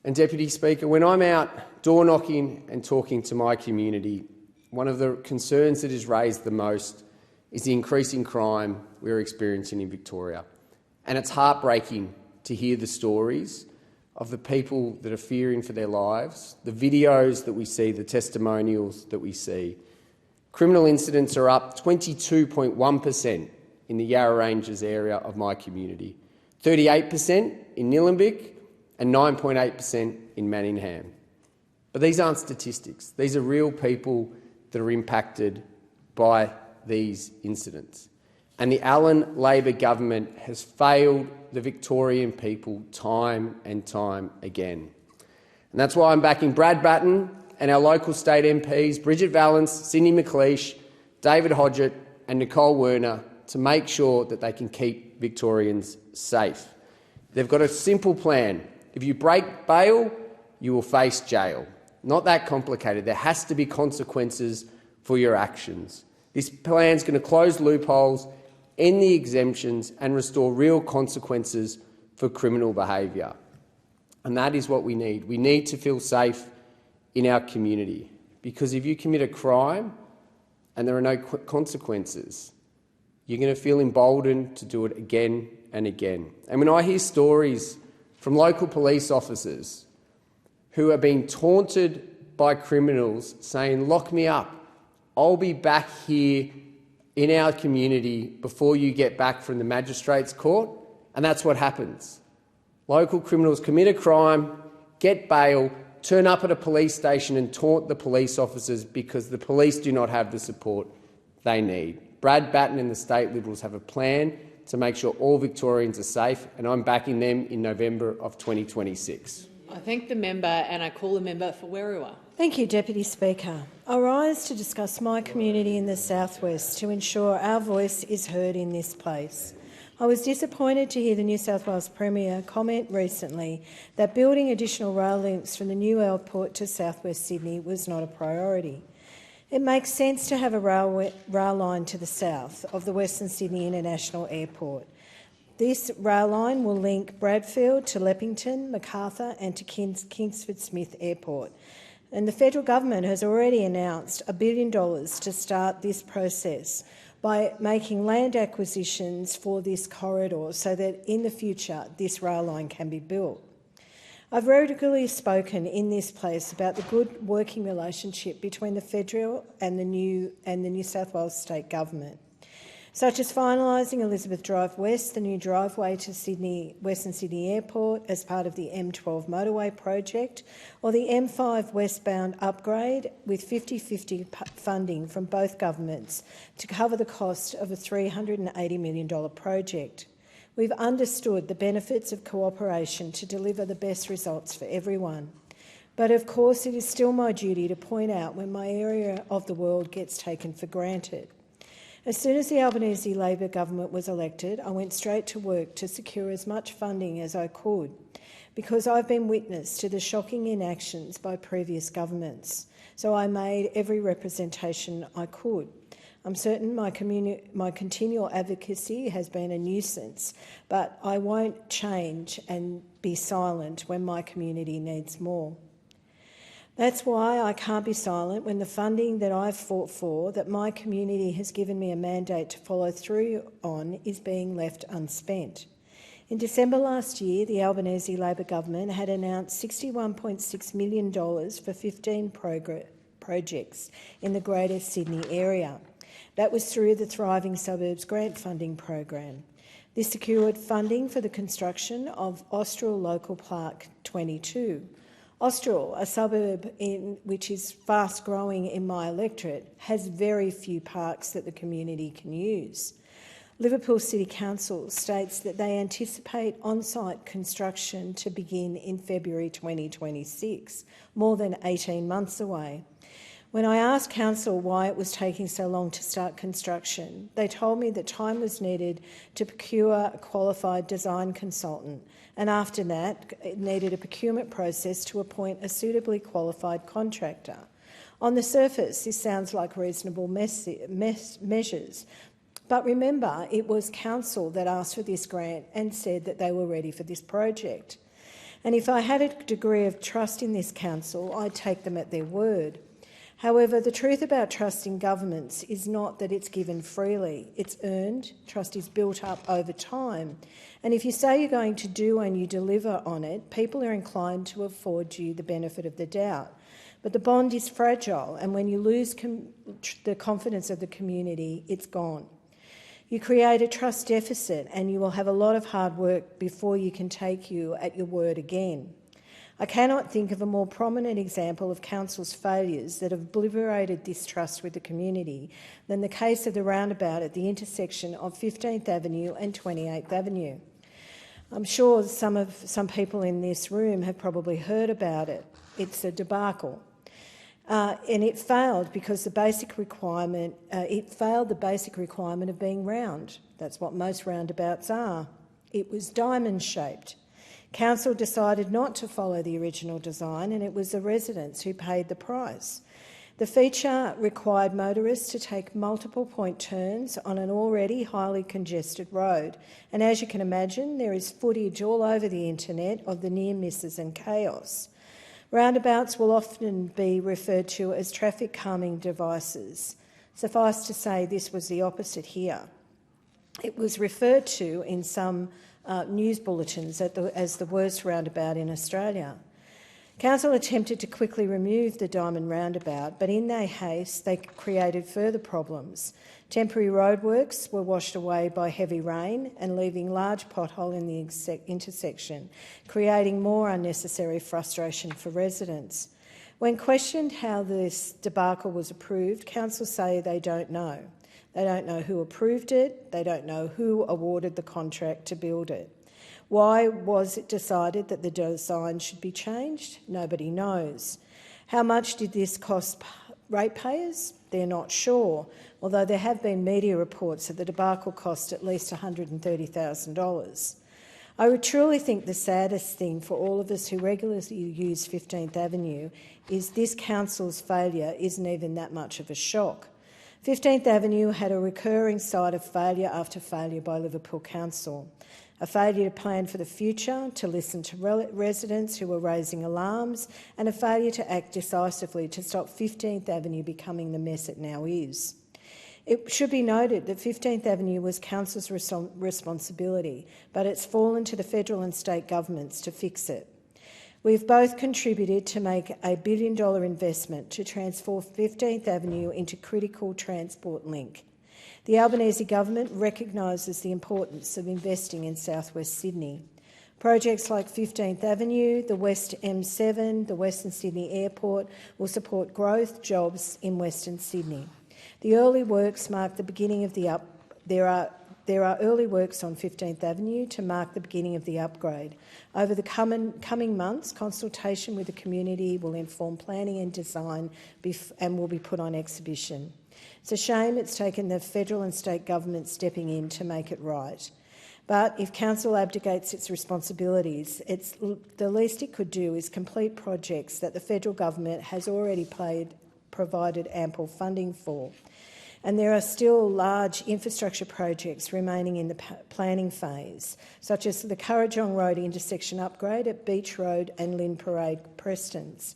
And Deputy Speaker, when I'm out door knocking and talking to my community, one of the concerns that is raised the most is the increasing crime we're experiencing in Victoria. And it's heartbreaking to hear the stories of the people that are fearing for their lives, the videos that we see, the testimonials that we see. Criminal incidents are up 22.1% in the Yarra Ranges area of my community, 38% in Nillumbik and 9.8% in Manningham. But these aren't statistics. These are real people that are impacted by these incidents. And the Allan Labor government has failed the Victorian people time and time again. And that's why I'm backing Brad Batten and our local state MPs, Bridget Valance, Cindy McLeish, David Hodgett and Nicole Werner, to make sure that they can keep Victorians safe. They've got a simple plan. If you break bail, you will face jail. Not that complicated. There has to be consequences for your actions. This plan is going to close loopholes, end the exemptions and restore real consequences for criminal behaviour. And that is what we need. We need to feel safe in our community, because if you commit a crime and there are no consequences, you're going to feel emboldened to do it again and again. And when I hear stories from local police officers who are being taunted by criminals saying, "Lock me up, I'll be back here in our community before you get back from the magistrate's court," and that's what happens. Local criminals commit a crime, get bail, turn up at a police station and taunt the police officers because the police do not have the support they need. Brad Batten and the State Liberals have a plan to make sure all Victorians are safe, and I'm backing them in November of 2026. I thank the member and I call the member for Werriwa. Thank you, Deputy Speaker. I rise to discuss my community in the southwest to ensure our voice is heard in this place. I was disappointed to hear the New South Wales Premier comment recently that building additional rail links from the new airport to southwest Sydney was not a priority. It makes sense to have a rail line to the south of the Western Sydney International Airport. This rail line will link Bradfield to Leppington, Macarthur and to Kingsford Smith Airport. And the federal government has already announced $1 billion to start this process by making land acquisitions for this corridor so that in the future this rail line can be built. I've regularly spoken in this place about the good working relationship between the federal and the New South Wales state government, such as finalising Elizabeth Drive West, the new driveway to Western Sydney Airport as part of the M12 motorway project, or the M5 westbound upgrade with 50-50 funding from both governments to cover the cost of a $380 million project. We've understood the benefits of cooperation to deliver the best results for everyone. But of course it is still my duty to point out when my area of the world gets taken for granted. As soon as the Albanese Labor government was elected, I went straight to work to secure as much funding as I could, because I've been witness to the shocking inactions by previous governments. So I made every representation I could. I'm certain my continual advocacy has been a nuisance, but I won't change and be silent when my community needs more. That's why I can't be silent when the funding that I've fought for, that my community has given me a mandate to follow through on, is being left unspent. In December last year, the Albanese Labor government had announced $61.6 million for 15 projects in the Greater Sydney area. That was through the Thriving Suburbs Grant Funding Program. This secured funding for the construction of Austral Local Park 22. Austral, a suburb which is fast growing in my electorate, has very few parks that the community can use. Liverpool City Council states that they anticipate on-site construction to begin in February 2026, more than 18 months away. When I asked Council why it was taking so long to start construction, they told me that time was needed to procure a qualified design consultant, and after that it needed a procurement process to appoint a suitably qualified contractor. On the surface, this sounds like reasonable measures, but remember, it was Council that asked for this grant and said that they were ready for this project. And if I had a degree of trust in this Council, I'd take them at their word. However, the truth about trust in governments is not that it's given freely. It's earned. Trust is built up over time. And if you say you're going to do and you deliver on it, people are inclined to afford you the benefit of the doubt. But the bond is fragile, and when you lose the confidence of the community, it's gone. You create a trust deficit, and you will have a lot of hard work before you can take you at your word again. I cannot think of a more prominent example of Council's failures that have obliterated this trust with the community than the case of the roundabout at the intersection of 15th Avenue and 28th Avenue. I'm sure some people in this room have probably heard about it. It's a debacle. And it failed because the basic requirement of being round. That's what most roundabouts are. It was diamond-shaped. Council decided not to follow the original design, and it was the residents who paid the price. The feature required motorists to take multiple point turns on an already highly congested road, and as you can imagine, there is footage all over the internet of the near misses and chaos. Roundabouts will often be referred to as traffic calming devices. Suffice to say, this was the opposite here. It was referred to in some news bulletins as the worst roundabout in Australia. Council attempted to quickly remove the diamond roundabout, but in their haste they created further problems. Temporary roadworks were washed away by heavy rain and leaving large pothole in the intersection, creating more unnecessary frustration for residents. When questioned how this debacle was approved, Council say they don't know. They don't know who approved it. They don't know who awarded the contract to build it. Why was it decided that the design should be changed? Nobody knows. How much did this cost ratepayers? They're not sure, although there have been media reports that the debacle cost at least $130,000. I would truly think the saddest thing for all of us who regularly use 15th Avenue is this Council's failure isn't even that much of a shock. 15th Avenue had a recurring site of failure after failure by Liverpool Council. A failure to plan for the future, to listen to residents who were raising alarms, and a failure to act decisively to stop 15th Avenue becoming the mess it now is. It should be noted that 15th Avenue was Council's responsibility, but it's fallen to the federal and state governments to fix it. We've both contributed to make a $1 billion investment to transform 15th Avenue into critical transport link. The Albanese government recognises the importance of investing in South West Sydney. Projects like 15th Avenue, the West M7, the Western Sydney Airport will support growth, jobs in Western Sydney. The early works mark the beginning of the There are early works on 15th Avenue to mark the beginning of the upgrade. Over the coming months, consultation with the community will inform planning and design and will be put on exhibition. It's a shame it's taken the federal and state government stepping in to make it right. But if Council abdicates its responsibilities, the least it could do is complete projects that the federal government has already provided ample funding for. And there are still large infrastructure projects remaining in the planning phase, such as the Currajong Road intersection upgrade at Beach Road and Lynn Parade Prestons.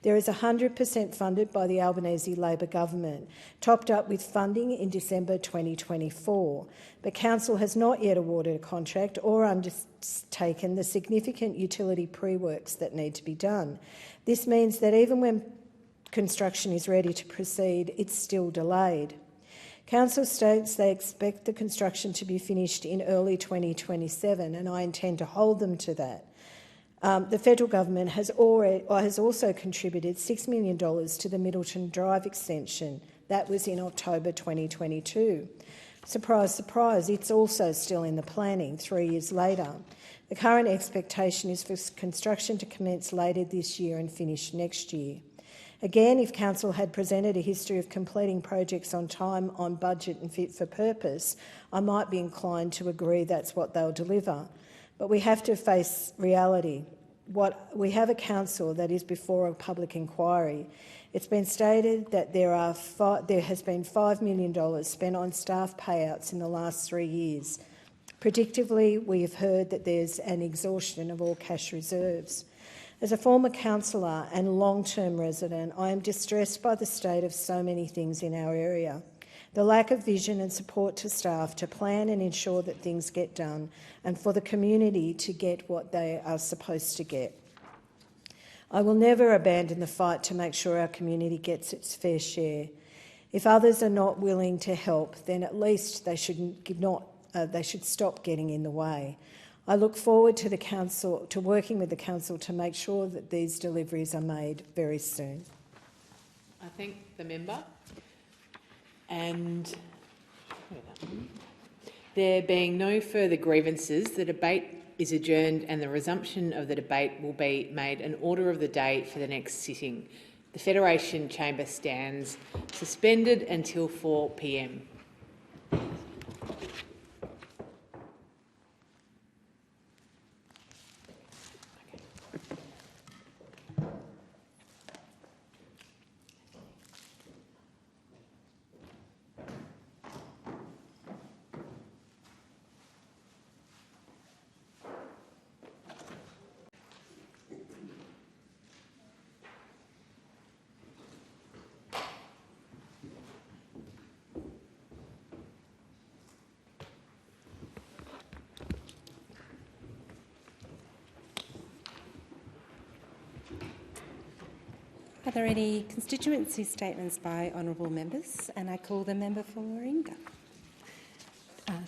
There is 100% funded by the Albanese Labor government, topped up with funding in December 2024. But Council has not yet awarded a contract or undertaken the significant utility pre-works that need to be done. This means that even when construction is ready to proceed, it's still delayed. Council states they expect the construction to be finished in early 2027, and I intend to hold them to that. The federal government has also contributed $6 million to the Middleton Drive extension. That was in October 2022. Surprise, surprise, it's also still in the planning 3 years later. The current expectation is for construction to commence later this year and finish next year. Again, if Council had presented a history of completing projects on time, on budget and fit for purpose, I might be inclined to agree that's what they'll deliver. But we have to face reality. We have a council that is before a public inquiry. It's been stated that there has been $5 million spent on staff payouts in the last 3 years. Predictably, we have heard that there's an exhaustion of all cash reserves. As a former councillor and long-term resident, I am distressed by the state of so many things in our area. The lack of vision and support to staff to plan and ensure that things get done, and for the community to get what they are supposed to get. I will never abandon the fight to make sure our community gets its fair share. If others are not willing to help, then at least they should stop getting in the way. I look forward to working with the council to make sure that these deliveries are made very soon. I thank the member. And there being no further grievances, the debate is adjourned and the resumption of the debate will be made an order of the day for the next sitting. The Federation Chamber stands suspended until 4 p.m. Are there any constituency statements by honourable members? And I call the member for Warringah.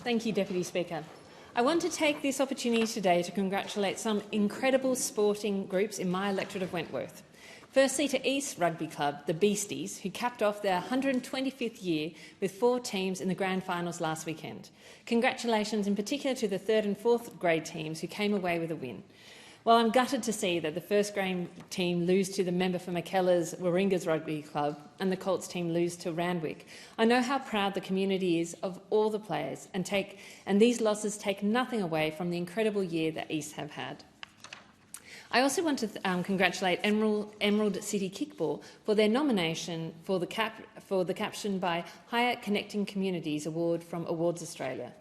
Thank you, Deputy Speaker. I want to take this opportunity today to congratulate some incredible sporting groups in my electorate of Wentworth. Firstly, to East Rugby Club, the Beasties, who capped off their 125th year with 4 teams in the grand finals last weekend. Congratulations in particular to the 3rd and 4th grade teams who came away with a win. While I'm gutted to see that the first grade team lose to the member for Makella's Warringah's Rugby Club and the Colts team lose to Randwick, I know how proud the community is of all the players, and these losses take nothing away from the incredible year that East have had. I also want to congratulate Emerald City Kickball for their nomination for the caption by Hyatt Connecting Communities Award from Awards Australia.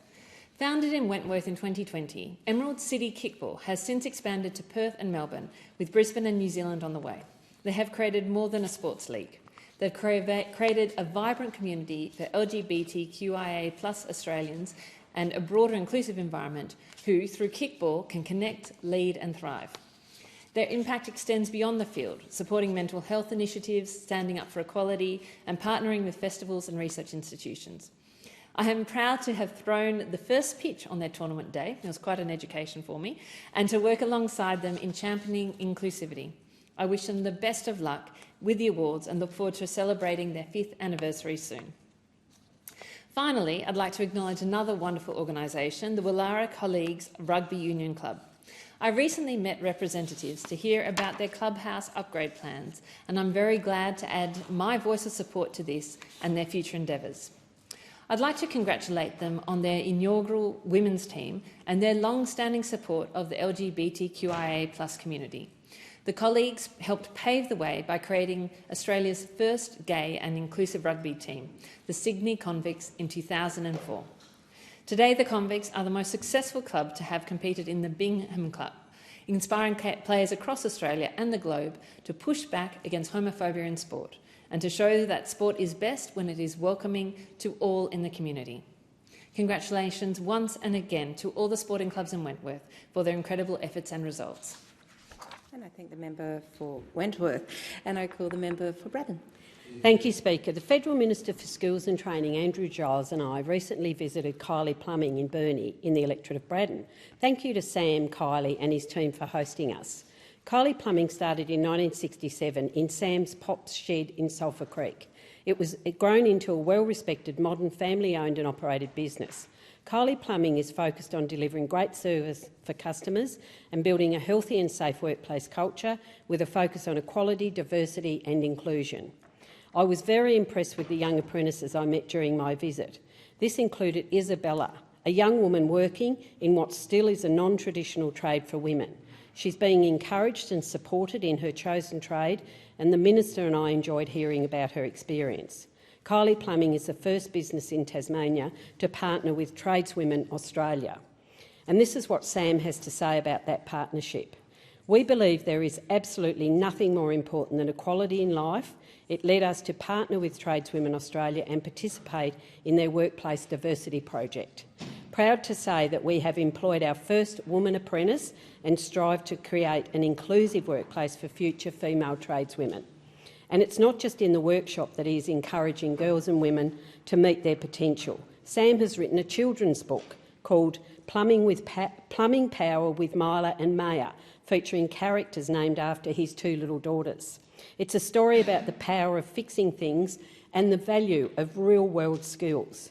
Founded in Wentworth in 2020, Emerald City Kickball has since expanded to Perth and Melbourne, with Brisbane and New Zealand on the way. They have created more than a sports league. They've created a vibrant community for LGBTQIA+ Australians and a broader inclusive environment who, through Kickball, can connect, lead and thrive. Their impact extends beyond the field, supporting mental health initiatives, standing up for equality and partnering with festivals and research institutions. I am proud to have thrown the first pitch on their tournament day, it was quite an education for me, and to work alongside them in championing inclusivity. I wish them the best of luck with the awards and look forward to celebrating their 5th anniversary soon. Finally, I'd like to acknowledge another wonderful organisation, the Woollahra Colleagues Rugby Union Club. I recently met representatives to hear about their clubhouse upgrade plans, and I'm very glad to add my voice of support to this and their future endeavours. I'd like to congratulate them on their inaugural women's team and their long-standing support of the LGBTQIA+ community. The colleagues helped pave the way by creating Australia's first gay and inclusive rugby team, the Sydney Convicts, in 2004. Today, the Convicts are the most successful club to have competed in the Bingham Club, inspiring players across Australia and the globe to push back against homophobia in sport and to show that sport is best when it is welcoming to all in the community. Congratulations once and again to all the sporting clubs in Wentworth for their incredible efforts and results. And I thank the member for Wentworth, and I call the member for Braddon. Thank you, Speaker. The Federal Minister for Skills and Training, Andrew Giles, and I recently visited Kylie Plumbing in Burnie in the electorate of Braddon. Thank you to Sam, Kylie and his team for hosting us. Kylie Plumbing started in 1967 in Sam's Pops shed in Sulphur Creek. It was grown into a well-respected, modern, family-owned and operated business. Kylie Plumbing is focused on delivering great service for customers and building a healthy and safe workplace culture with a focus on equality, diversity and inclusion. I was very impressed with the young apprentices I met during my visit. This included Isabella, a young woman working in what still is a non-traditional trade for women. She's being encouraged and supported in her chosen trade, and the Minister and I enjoyed hearing about her experience. Kylie Plumbing is the first business in Tasmania to partner with Tradeswomen Australia. And this is what Sam has to say about that partnership. We believe there is absolutely nothing more important than equality in life. It led us to partner with Tradeswomen Australia and participate in their workplace diversity project. Proud to say that we have employed our first woman apprentice and strive to create an inclusive workplace for future female tradeswomen. And it's not just in the workshop that he is encouraging girls and women to meet their potential. Sam has written a children's book called Plumbing Power with Myla and Maya, featuring characters named after his 2 little daughters. It's a story about the power of fixing things and the value of real-world skills.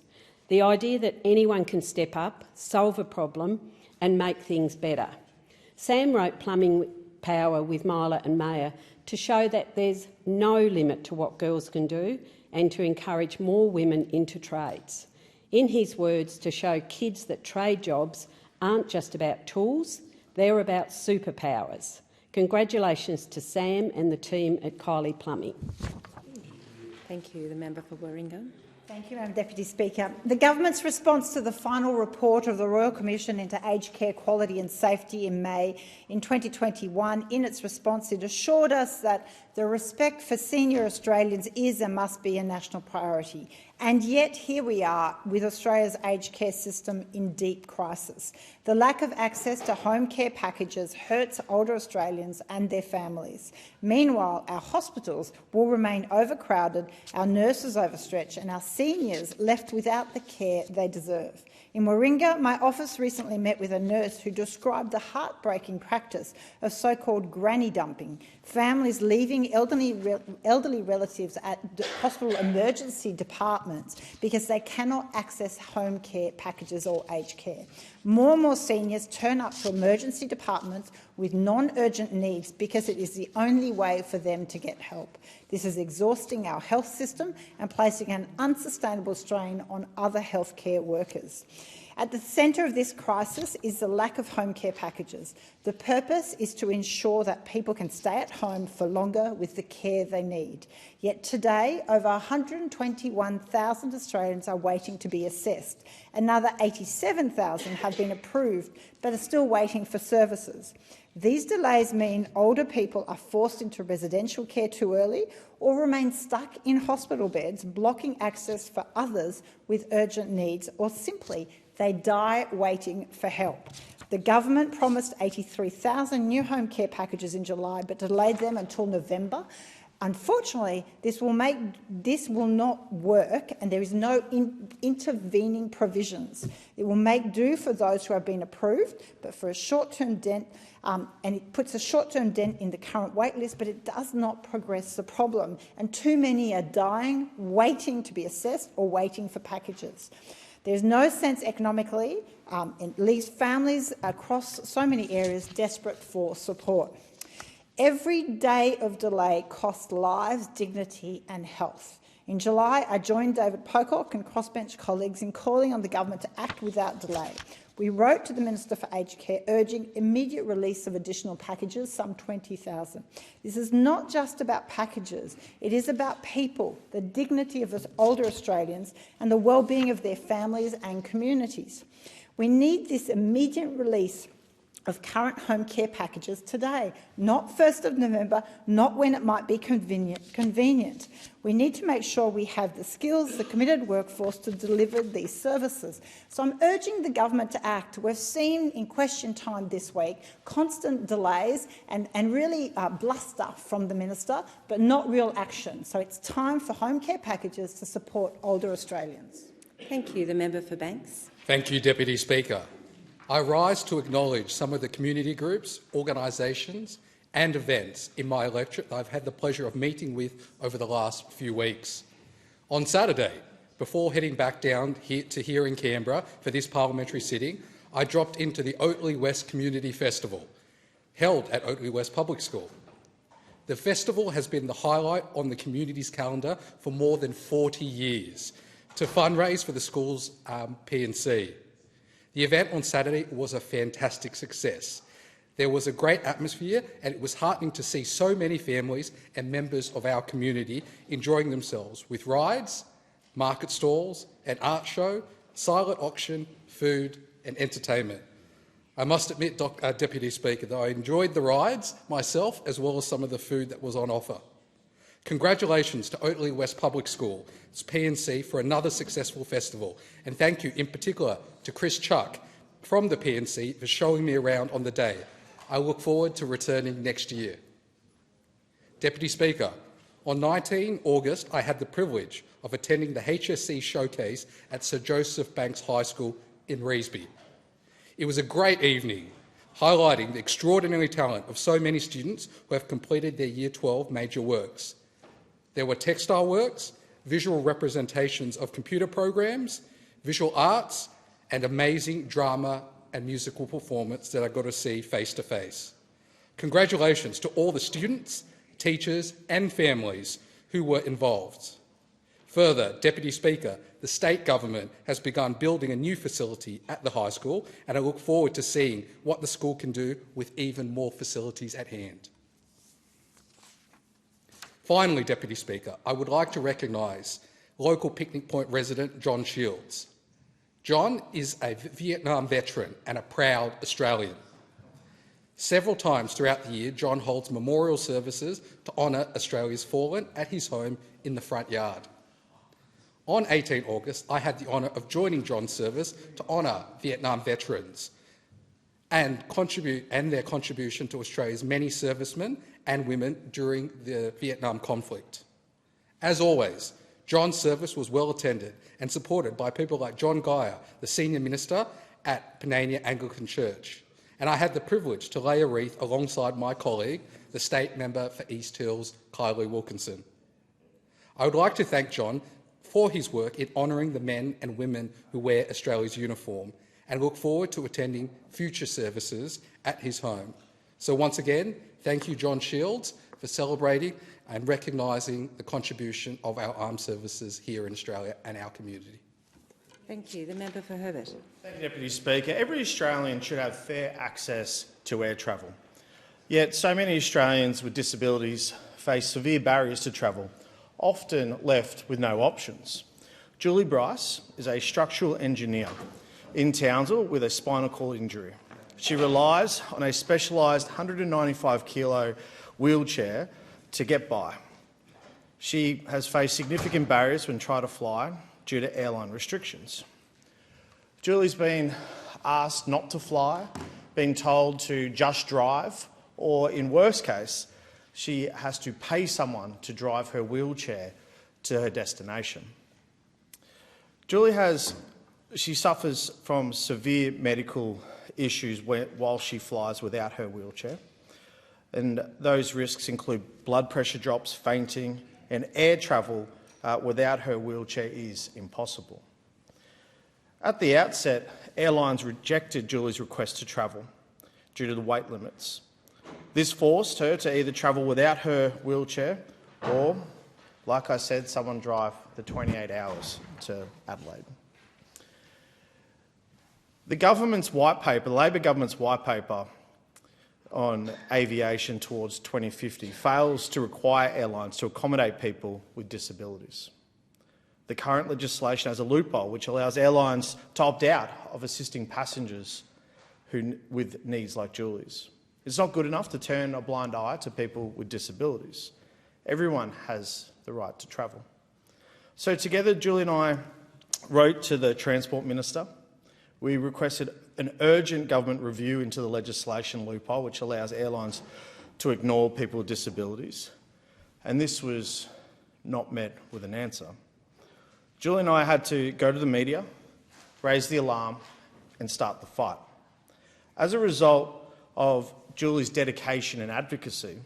The idea that anyone can step up, solve a problem and make things better. Sam wrote Plumbing Power with Myla and Maya to show that there's no limit to what girls can do and to encourage more women into trades. In his words, to show kids that trade jobs aren't just about tools, they're about superpowers. Congratulations to Sam and the team at Kylie Plumbing. Thank you. The member for Warringah. Thank you, Madam Deputy Speaker. The government's response to the final report of the Royal Commission into Aged Care Quality and Safety in May in 2021, in its response, it assured us that the respect for senior Australians is and must be a national priority. And yet here we are with Australia's aged care system in deep crisis. The lack of access to home care packages hurts older Australians and their families. Meanwhile, our hospitals will remain overcrowded, our nurses overstretched and our seniors left without the care they deserve. In Warringah, my office recently met with a nurse who described the heartbreaking practice of so-called granny dumping, families leaving elderly relatives at hospital emergency departments because they cannot access home care packages or aged care. More and more seniors turn up to emergency departments with non-urgent needs because it is the only way for them to get help. This is exhausting our health system and placing an unsustainable strain on other healthcare workers. At the centre of this crisis is the lack of home care packages. The purpose is to ensure that people can stay at home for longer with the care they need. Yet today, over 121,000 Australians are waiting to be assessed. Another 87,000 have been approved but are still waiting for services. These delays mean older people are forced into residential care too early or remain stuck in hospital beds, blocking access for others with urgent needs, or simply they die waiting for help. The government promised 83,000 new home care packages in July but delayed them until November. Unfortunately, this will not work, and there is no intervening provisions. It will make do for those who have been approved, but for a short-term dent, and it puts a short-term dent in the current wait list, but it does not progress the problem. And too many are dying, waiting to be assessed or waiting for packages. There's no sense economically. It leaves families across so many areas desperate for support. Every day of delay costs lives, dignity and health. In July, I joined David Pocock and crossbench colleagues in calling on the government to act without delay. We wrote to the Minister for Aged Care urging immediate release of additional packages, some 20,000. This is not just about packages, it is about people, the dignity of older Australians and the well-being of their families and communities. We need this immediate release of current home care packages today, not 1st of November, not when it might be convenient. We need to make sure we have the skills, the committed workforce to deliver these services. So I'm urging the government to act. We've seen in question time this week constant delays and really bluster from the minister, but not real action. So it's time for home care packages to support older Australians. Thank you. The member for Banks. Thank you, Deputy Speaker. I rise to acknowledge some of the community groups, organisations and events in my electorate that I've had the pleasure of meeting with over the last few weeks. On Saturday, before heading back down here in Canberra for this parliamentary sitting, I dropped into the Oatley West Community Festival, held at Oatley West Public School. The festival has been the highlight on the community's calendar for more than 40 years to fundraise for the school's P&C. The event on Saturday was a fantastic success. There was a great atmosphere, and it was heartening to see so many families and members of our community enjoying themselves with rides, market stalls, an art show, silent auction, food and entertainment. I must admit, Deputy Speaker, that I enjoyed the rides myself as well as some of the food that was on offer. Congratulations to Oatley West Public School, its P&C, for another successful festival, and thank you in particular to Chris Chuck from the P&C for showing me around on the day. I look forward to returning next year. Deputy Speaker, on 19 August I had the privilege of attending the HSC showcase at Sir Joseph Banks High School in Revesby. It was a great evening, highlighting the extraordinary talent of so many students who have completed their Year 12 major works. There were textile works, visual representations of computer programs, visual arts, and amazing drama and musical performance that I got to see face to face. Congratulations to all the students, teachers and families who were involved. Further, Deputy Speaker, the state government has begun building a new facility at the high school, and I look forward to seeing what the school can do with even more facilities at hand. Finally, Deputy Speaker, I would like to recognise local Picnic Point resident John Shields. John is a Vietnam veteran and a proud Australian. Several times throughout the year, John holds memorial services to honour Australia's fallen at his home in the front yard. On 18 August, I had the honour of joining John's service to honour Vietnam veterans and their contribution to Australia's many servicemen and women during the Vietnam conflict. As always, John's service was well attended and supported by people like John Geyer, the Senior Minister at Panania Anglican Church, and I had the privilege to lay a wreath alongside my colleague, the State Member for East Hills, Kylie Wilkinson. I would like to thank John for his work in honouring the men and women who wear Australia's uniform and look forward to attending future services at his home. So once again, thank you, John Shields, for celebrating and recognising the contribution of our armed services here in Australia and our community. Thank you. The member for Herbert. Thank you, Deputy Speaker. Every Australian should have fair access to air travel. Yet so many Australians with disabilities face severe barriers to travel, often left with no options. Julie Bryce is a structural engineer in Townsville with a spinal cord injury. She relies on a specialised 195-kilo wheelchair to get by. She has faced significant barriers when trying to fly due to airline restrictions. Julie's been asked not to fly, been told to just drive, or in worst case, she has to pay someone to drive her wheelchair to her destination. She suffers from severe medical issues while she flies without her wheelchair, and those risks include blood pressure drops, fainting, and air travel without her wheelchair is impossible. At the outset, airlines rejected Julie's request to travel due to the weight limits. This forced her to either travel without her wheelchair or, like I said, someone drive the 28 hours to Adelaide. The Labor government's white paper on aviation towards 2050 fails to require airlines to accommodate people with disabilities. The current legislation has a loophole which allows airlines to opt out of assisting passengers with needs like Julie's. It's not good enough to turn a blind eye to people with disabilities. Everyone has the right to travel. So together, Julie and I wrote to the Transport Minister. We requested an urgent government review into the legislation loophole which allows airlines to ignore people with disabilities, and this was not met with an answer. Julie and I had to go to the media, raise the alarm and start the fight. As a result of Julie's dedication and advocacy,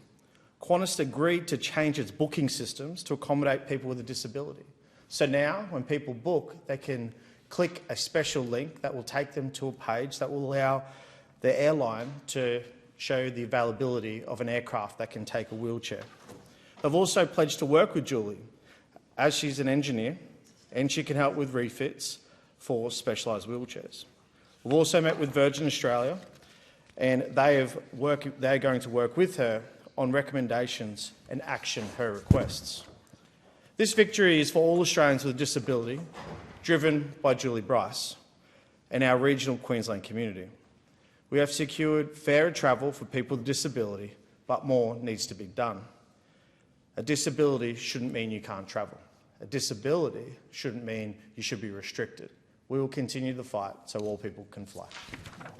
Qantas agreed to change its booking systems to accommodate people with a disability. So now, when people book, they can click a special link that will take them to a page that will allow the airline to show the availability of an aircraft that can take a wheelchair. I've also pledged to work with Julie, as she's an engineer, and she can help with refits for specialised wheelchairs. We've also met with Virgin Australia, and they are going to work with her on recommendations and action her requests. This victory is for all Australians with a disability, driven by Julie Bryce and our regional Queensland community. We have secured fairer travel for people with disability, but more needs to be done. A disability shouldn't mean you can't travel. A disability shouldn't mean you should be restricted. We will continue the fight so all people can fly.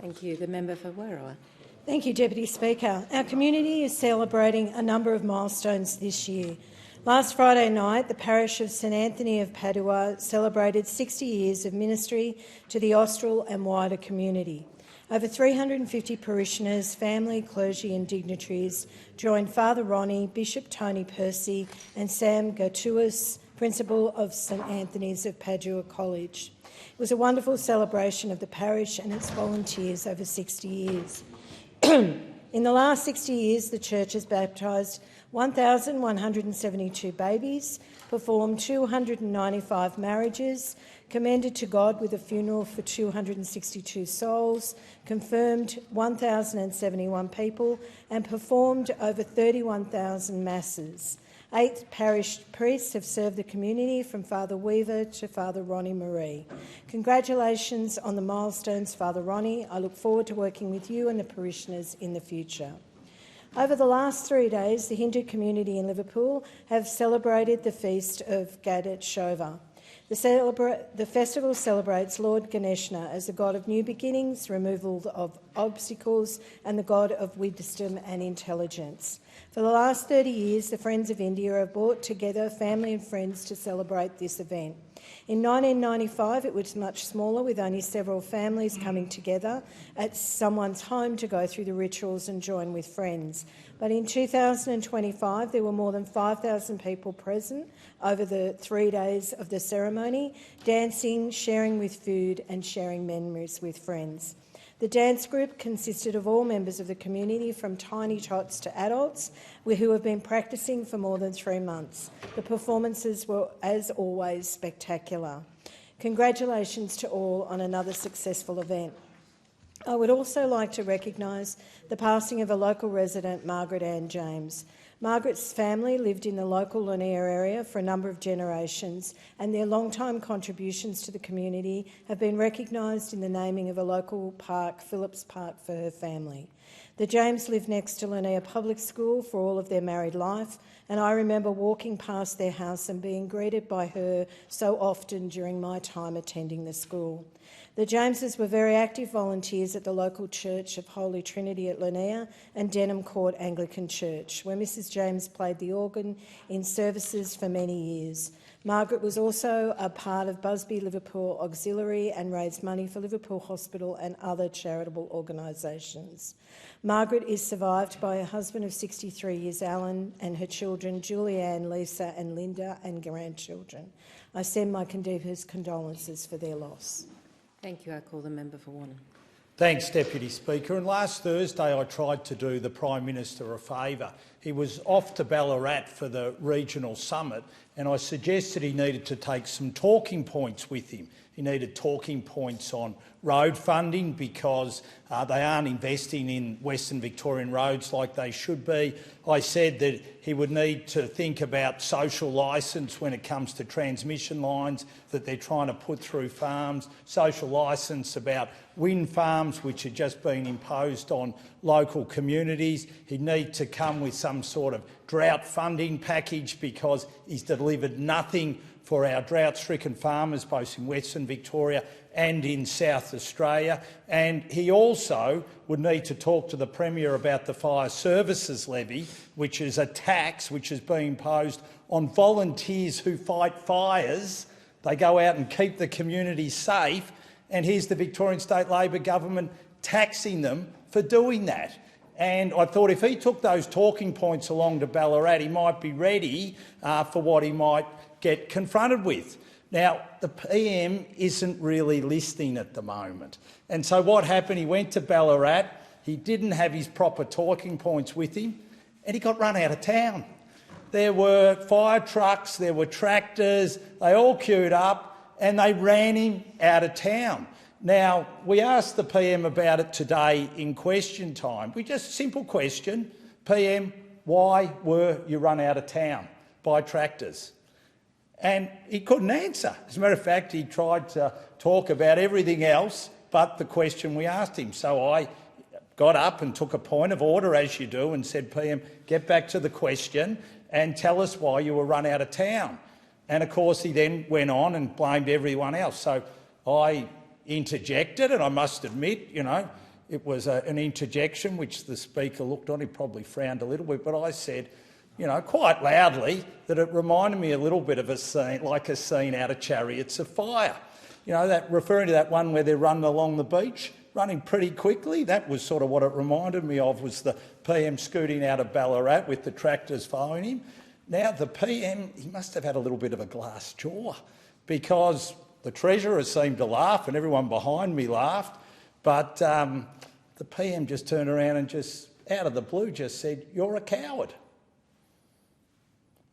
Thank you. The member for Werriwa. Thank you, Deputy Speaker. Our community is celebrating a number of milestones this year. Last Friday night, the parish of St Anthony of Padua celebrated 60 years of ministry to the Austral and wider community. Over 350 parishioners, family, clergy and dignitaries joined Father Ronnie, Bishop Tony Percy and Sam Gertuis, Principal of St Anthony's of Padua College. It was a wonderful celebration of the parish and its volunteers over 60 years. In the last 60 years, the church has baptised 1,172 babies, performed 295 marriages, commended to God with a funeral for 262 souls, confirmed 1,071 people and performed over 31,000 masses. 8 parish priests have served the community from Father Weaver to Father Ronnie Marie. Congratulations on the milestones, Father Ronnie. I look forward to working with you and the parishioners in the future. Over the last 3 days, the Hindu community in Liverpool have celebrated the feast of Gadet-Shova. The festival celebrates Lord Ganeshna as the god of new beginnings, removal of obstacles and the god of wisdom and intelligence. For the last 30 years, the Friends of India have brought together family and friends to celebrate this event. In 1995, it was much smaller, with only several families coming together at someone's home to go through the rituals and join with friends. But in 2025, there were more than 5,000 people present over the 3 days of the ceremony, dancing, sharing with food and sharing memories with friends. The dance group consisted of all members of the community, from tiny tots to adults, who have been practising for more than 3 months. The performances were, as always, spectacular. Congratulations to all on another successful event. I would also like to recognise the passing of a local resident, Margaret Ann James. Margaret's family lived in the local Lanier area for a number of generations, and their long-time contributions to the community have been recognised in the naming of a local park, Phillips Park, for her family. The James lived next to Lanier Public School for all of their married life, and I remember walking past their house and being greeted by her so often during my time attending the school. The Jameses were very active volunteers at the local Church of Holy Trinity at Lanier and Denham Court Anglican Church, where Mrs James played the organ in services for many years. Margaret was also a part of Busby Liverpool Auxiliary and raised money for Liverpool Hospital and other charitable organisations. Margaret is survived by her husband of 63 years, Alan, and her children, Julianne, Lisa and Linda, and grandchildren. I send my deepest condolences for their loss. Thank you. I call the member for Warner. Thanks, Deputy Speaker. And last Thursday I tried to do the Prime Minister a favour. He was off to Ballarat for the regional summit, and I suggested he needed to take some talking points with him. He needed talking points on road funding because they aren't investing in Western Victorian roads like they should be. I said that he would need to think about social licence when it comes to transmission lines that they're trying to put through farms, social licence about wind farms which are just being imposed on local communities. He'd need to come with some sort of drought funding package because he's delivered nothing for our drought-stricken farmers, both in Western Victoria and in South Australia. And he also would need to talk to the Premier about the fire services levy, which is a tax which is being imposed on volunteers who fight fires. They go out and keep the community safe, and here's the Victorian State Labor government taxing them for doing that. And I thought if he took those talking points along to Ballarat, he might be ready for what he might get confronted with. Now, the PM isn't really listening at the moment. And so what happened, he went to Ballarat, he didn't have his proper talking points with him, and he got run out of town. There were fire trucks, there were tractors, they all queued up, and they ran him out of town. Now, we asked the PM about it today in question time. We just, simple question, PM, why were you run out of town by tractors? And he couldn't answer. As a matter of fact, he tried to talk about everything else but the question we asked him. So I got up and took a point of order, as you do, and said, PM, get back to the question and tell us why you were run out of town. And of course, he then went on and blamed everyone else. So I interjected, and I must admit, it was an interjection which the Speaker looked on. He probably frowned a little bit, but I said, quite loudly, that it reminded me a little bit of a scene, like a scene out of Chariots of Fire. Referring to that one where they're running along the beach, running pretty quickly. That was sort of what it reminded me of, was the PM scooting out of Ballarat with the tractors following him. Now, the PM, he must have had a little bit of a glass jaw, because the Treasurer seemed to laugh and everyone behind me laughed, but the PM just turned around and just, out of the blue, just said, "You're a coward."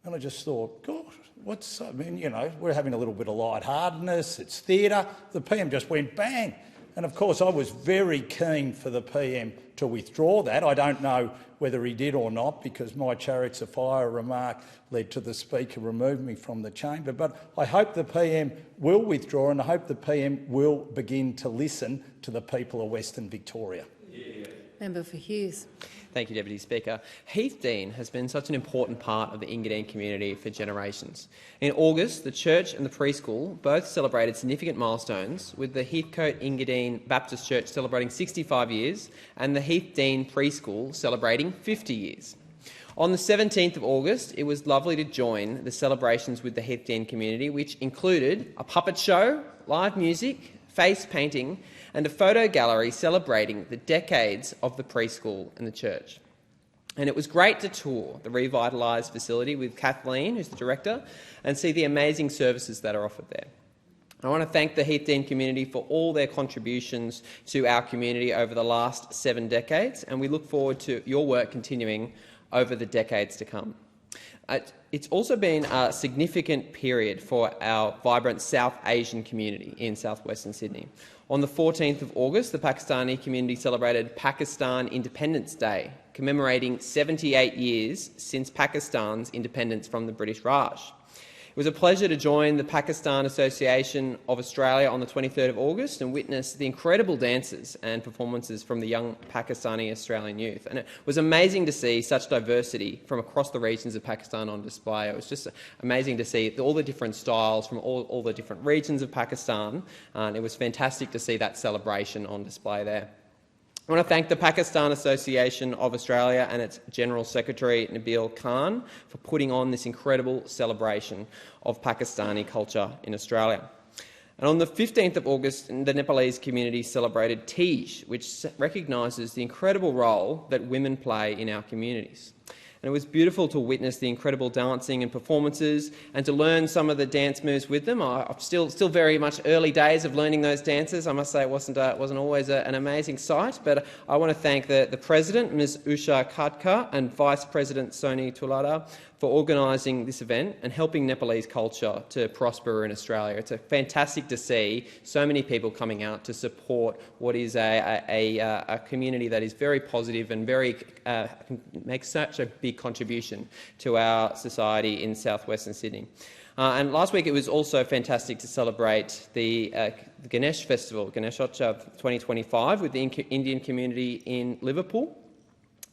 And I just thought, God, we're having a little bit of lightheartedness, it's theatre. The PM just went bang. And of course, I was very keen for the PM to withdraw that. I don't know whether he did or not, because my Chariots of Fire remark led to the Speaker removing me from the chamber. But I hope the PM will withdraw, and I hope the PM will begin to listen to the people of Western Victoria. Member for Hughes. Thank you, Deputy Speaker. Heathdean has been such an important part of the Engadine community for generations. In August, the church and the preschool both celebrated significant milestones, with the Heathcote Engadine Baptist Church celebrating 65 years and the Heathdean preschool celebrating 50 years. On the 17th of August, it was lovely to join the celebrations with the Heathdean community, which included a puppet show, live music, face painting and a photo gallery celebrating the decades of the preschool and the church. And it was great to tour the revitalised facility with Kathleen, who's the director, and see the amazing services that are offered there. I want to thank the Heathdean community for all their contributions to our community over the last 7 decades, and we look forward to your work continuing over the decades to come. It's also been a significant period for our vibrant South Asian community in southwestern Sydney. On the 14th of August, the Pakistani community celebrated Pakistan Independence Day, commemorating 78 years since Pakistan's independence from the British Raj. It was a pleasure to join the Pakistan Association of Australia on the 23rd of August and witness the incredible dances and performances from the young Pakistani Australian youth. And it was amazing to see such diversity from across the regions of Pakistan on display. It was just amazing to see all the different styles from all the different regions of Pakistan, and it was fantastic to see that celebration on display there. I want to thank the Pakistan Association of Australia and its General Secretary Nabil Khan for putting on this incredible celebration of Pakistani culture in Australia. And on the 15th of August, the Nepalese community celebrated Tej, which recognises the incredible role that women play in our communities. And it was beautiful to witness the incredible dancing and performances and to learn some of the dance moves with them. I'm still very much early days of learning those dances. I must say it wasn't always an amazing sight, but I want to thank the President, Ms Usha Khadka, and Vice President Soni Tulada for organising this event and helping Nepalese culture to prosper in Australia. It's fantastic to see so many people coming out to support what is a community that is very positive and makes such a big contribution to our society in southwestern Sydney. And last week it was also fantastic to celebrate the Ganesh Festival, Ganeshotsav 2025, with the Indian community in Liverpool.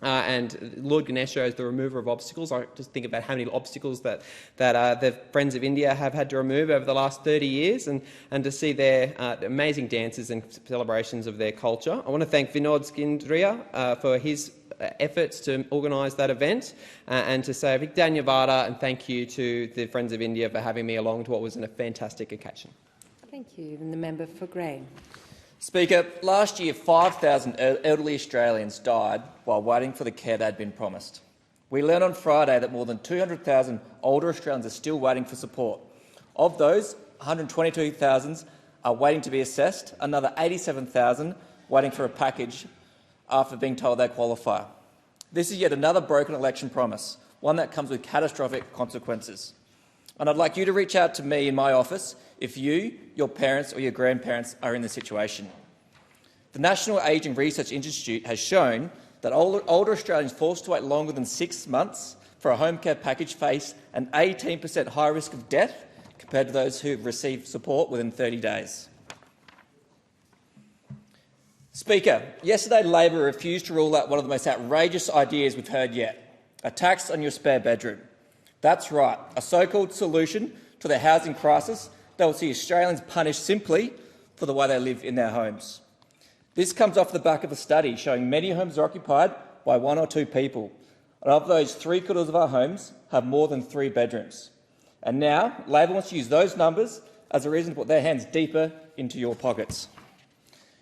And Lord Ganesha is the remover of obstacles. I just think about how many obstacles that the Friends of India have had to remove over the last 30 years, and to see their amazing dances and celebrations of their culture. I want to thank Vinod Skindria for his efforts to organise that event, and to say a big Dhanyavada and thank you to the Friends of India for having me along to what was a fantastic occasion. Thank you. And the member for Grey. Speaker, last year 5,000 elderly Australians died while waiting for the care they'd been promised. We learned on Friday that more than 200,000 older Australians are still waiting for support. Of those, 122,000 are waiting to be assessed, another 87,000 waiting for a package after being told they qualify. This is yet another broken election promise, one that comes with catastrophic consequences. And I'd like you to reach out to me in my office if you, your parents or your grandparents are in this situation. The National Ageing Research Institute has shown that older Australians forced to wait longer than 6 months for a home care package face an 18% higher risk of death compared to those who receive support within 30 days. Speaker, yesterday Labor refused to rule out one of the most outrageous ideas we've heard yet, a tax on your spare bedroom. That's right, a so-called solution to the housing crisis that will see Australians punished simply for the way they live in their homes. This comes off the back of a study showing many homes are occupied by 1 or 2 people, and of those, 3/4 of our homes have more than 3 bedrooms. And now Labor wants to use those numbers as a reason to put their hands deeper into your pockets.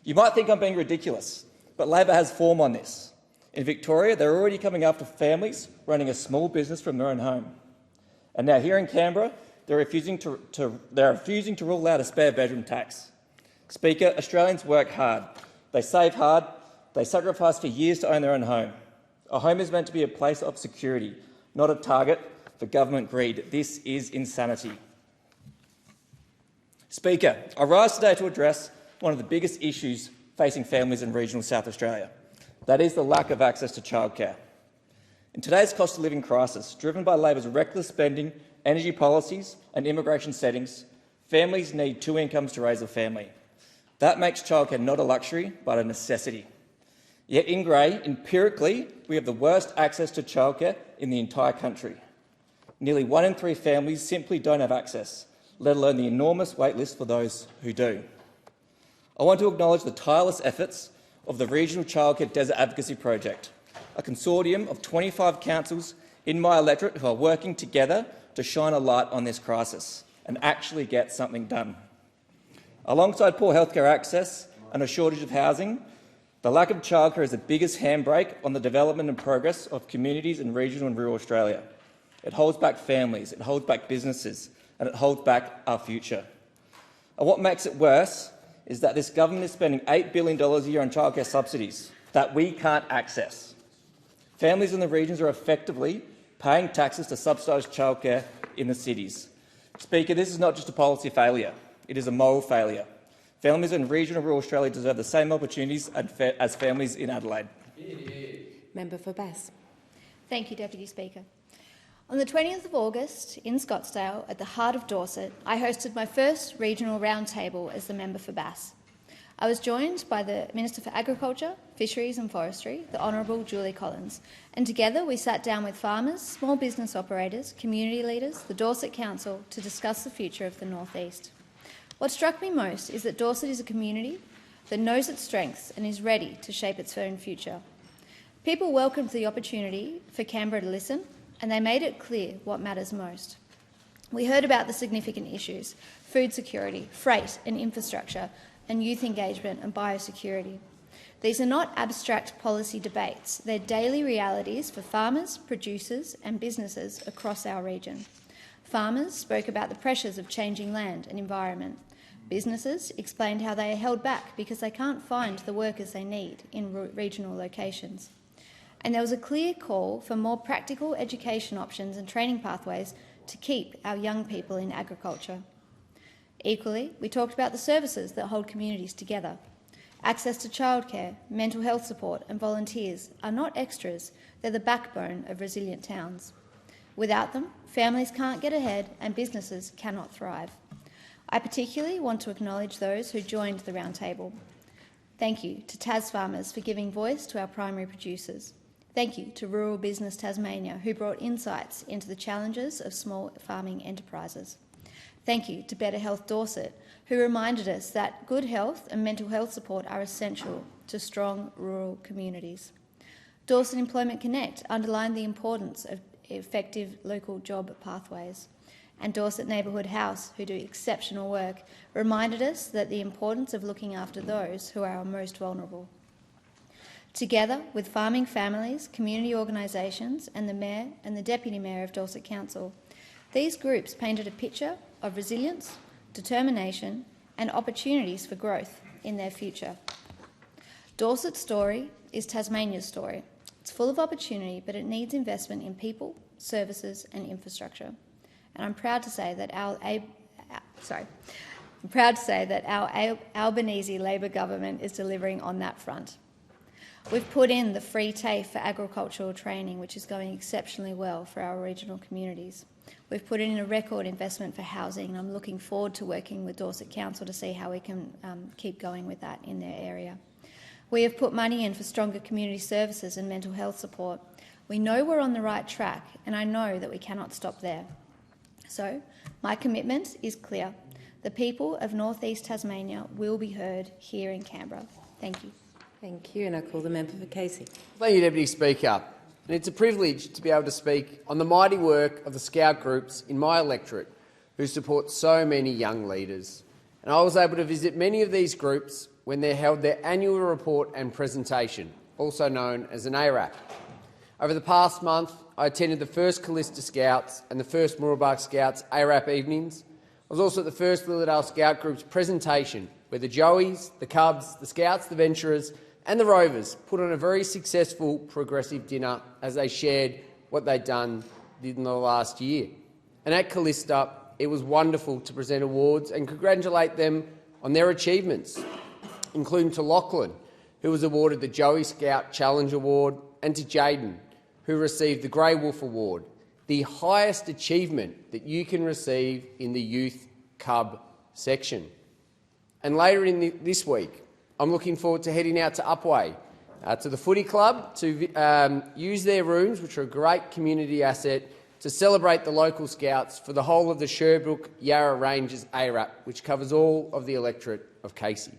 You might think I'm being ridiculous, but Labor has form on this. In Victoria, they're already coming after families running a small business from their own home. And now here in Canberra, they're refusing to rule out a spare bedroom tax. Speaker, Australians work hard. They save hard. They sacrifice for years to own their own home. A home is meant to be a place of security, not a target for government greed. This is insanity. Speaker, I rise today to address one of the biggest issues facing families in regional South Australia. That is the lack of access to childcare. In today's cost of living crisis, driven by Labor's reckless spending, energy policies and immigration settings, families need 2 incomes to raise a family. That makes childcare not a luxury, but a necessity. Yet in Grey, empirically, we have the worst access to childcare in the entire country. Nearly 1 in 3 families simply don't have access, let alone the enormous wait list for those who do. I want to acknowledge the tireless efforts of the Regional Childcare Desert Advocacy Project, a consortium of 25 councils in my electorate who are working together to shine a light on this crisis and actually get something done. Alongside poor healthcare access and a shortage of housing, the lack of childcare is the biggest handbrake on the development and progress of communities in regional and rural Australia. It holds back families, it holds back businesses, and it holds back our future. And what makes it worse is that this government is spending $8 billion a year on childcare subsidies that we can't access. Families in the regions are effectively paying taxes to subsidise childcare in the cities. Speaker, this is not just a policy failure, it is a moral failure. Families in regional rural Australia deserve the same opportunities as families in Adelaide. Member for Bass. Thank you, Deputy Speaker. On the 20th of August in Scottsdale, at the heart of Dorset, I hosted my first regional roundtable as the member for Bass. I was joined by the Minister for Agriculture, Fisheries and Forestry, the Honourable Julie Collins, and together we sat down with farmers, small business operators, community leaders, the Dorset Council to discuss the future of the North East. What struck me most is that Dorset is a community that knows its strengths and is ready to shape its own future. People welcomed the opportunity for Canberra to listen, and they made it clear what matters most. We heard about the significant issues: food security, freight and infrastructure, and youth engagement and biosecurity. These are not abstract policy debates. They're daily realities for farmers, producers and businesses across our region. Farmers spoke about the pressures of changing land and environment. Businesses explained how they are held back because they can't find the workers they need in regional locations. And there was a clear call for more practical education options and training pathways to keep our young people in agriculture. Equally, we talked about the services that hold communities together. Access to childcare, mental health support and volunteers are not extras, they're the backbone of resilient towns. Without them, families can't get ahead and businesses cannot thrive. I particularly want to acknowledge those who joined the roundtable. Thank you to Tas farmers for giving voice to our primary producers. Thank you to Rural Business Tasmania, who brought insights into the challenges of small farming enterprises. Thank you to Better Health Dorset, who reminded us that good health and mental health support are essential to strong rural communities. Dorset Employment Connect underlined the importance of effective local job pathways. And Dorset Neighbourhood House, who do exceptional work, reminded us that the importance of looking after those who are our most vulnerable. Together with farming families, community organisations and the Mayor and the Deputy Mayor of Dorset Council, these groups painted a picture of resilience, determination and opportunities for growth in their future. Dorset's story is Tasmania's story. It's full of opportunity, but it needs investment in people, services and infrastructure. And I'm proud to say that our Albanese Labor government is delivering on that front. We've put in the free TAFE for agricultural training, which is going exceptionally well for our regional communities. We've put in a record investment for housing, and I'm looking forward to working with Dorset Council to see how we can keep going with that in their area. We have put money in for stronger community services and mental health support. We know we're on the right track, and I know that we cannot stop there. So, my commitment is clear. The people of North East Tasmania will be heard here in Canberra. Thank you. Thank you, and I call the member for Casey. Thank you, Deputy Speaker. And it's a privilege to be able to speak on the mighty work of the Scout groups in my electorate who support so many young leaders. And I was able to visit many of these groups when they held their annual report and presentation, also known as an ARAP. Over the past month, I attended the first Callista Scouts and the first Mooroolbark Scouts ARAP evenings. I was also at the first Lilydale Scout Group's presentation, where the Joeys, the Cubs, the Scouts, the Venturers and the Rovers put on a very successful progressive dinner as they shared what they'd done in the last year. And at Callista, it was wonderful to present awards and congratulate them on their achievements, including to Lachlan, who was awarded the Joey Scout Challenge Award, and to Jaden, who received the Grey Wolf Award, the highest achievement that you can receive in the Youth Cub section. And later in this week, I'm looking forward to heading out to Upwey, to the footy club, to use their rooms, which are a great community asset, to celebrate the local Scouts for the whole of the Sherbrooke Yarra Ranges ARAP, which covers all of the electorate of Casey.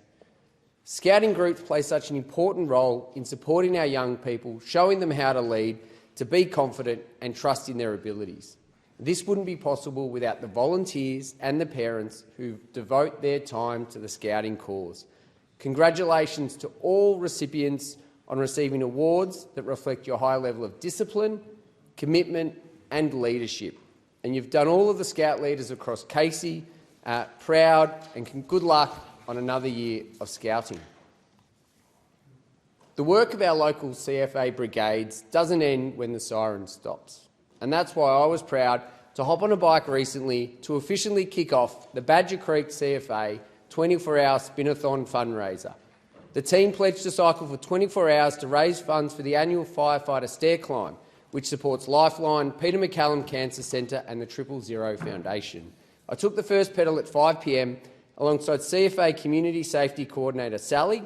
Scouting groups play such an important role in supporting our young people, showing them how to lead, to be confident and trust in their abilities. This wouldn't be possible without the volunteers and the parents who devote their time to the Scouting cause. Congratulations to all recipients on receiving awards that reflect your high level of discipline, commitment and leadership. And you've done all of the Scout leaders across Casey proud, and good luck on another year of Scouting. The work of our local CFA brigades doesn't end when the siren stops. and that's why I was proud to hop on a bike recently to officially kick off the Badger Creek CFA 24-hour Spinathon fundraiser. The team pledged to cycle for 24 hours to raise funds for the annual firefighter stair climb, which supports Lifeline, Peter MacCallum Cancer Centre and the 000 Foundation. I took the first pedal at 5 p.m. alongside CFA Community Safety Coordinator Sally,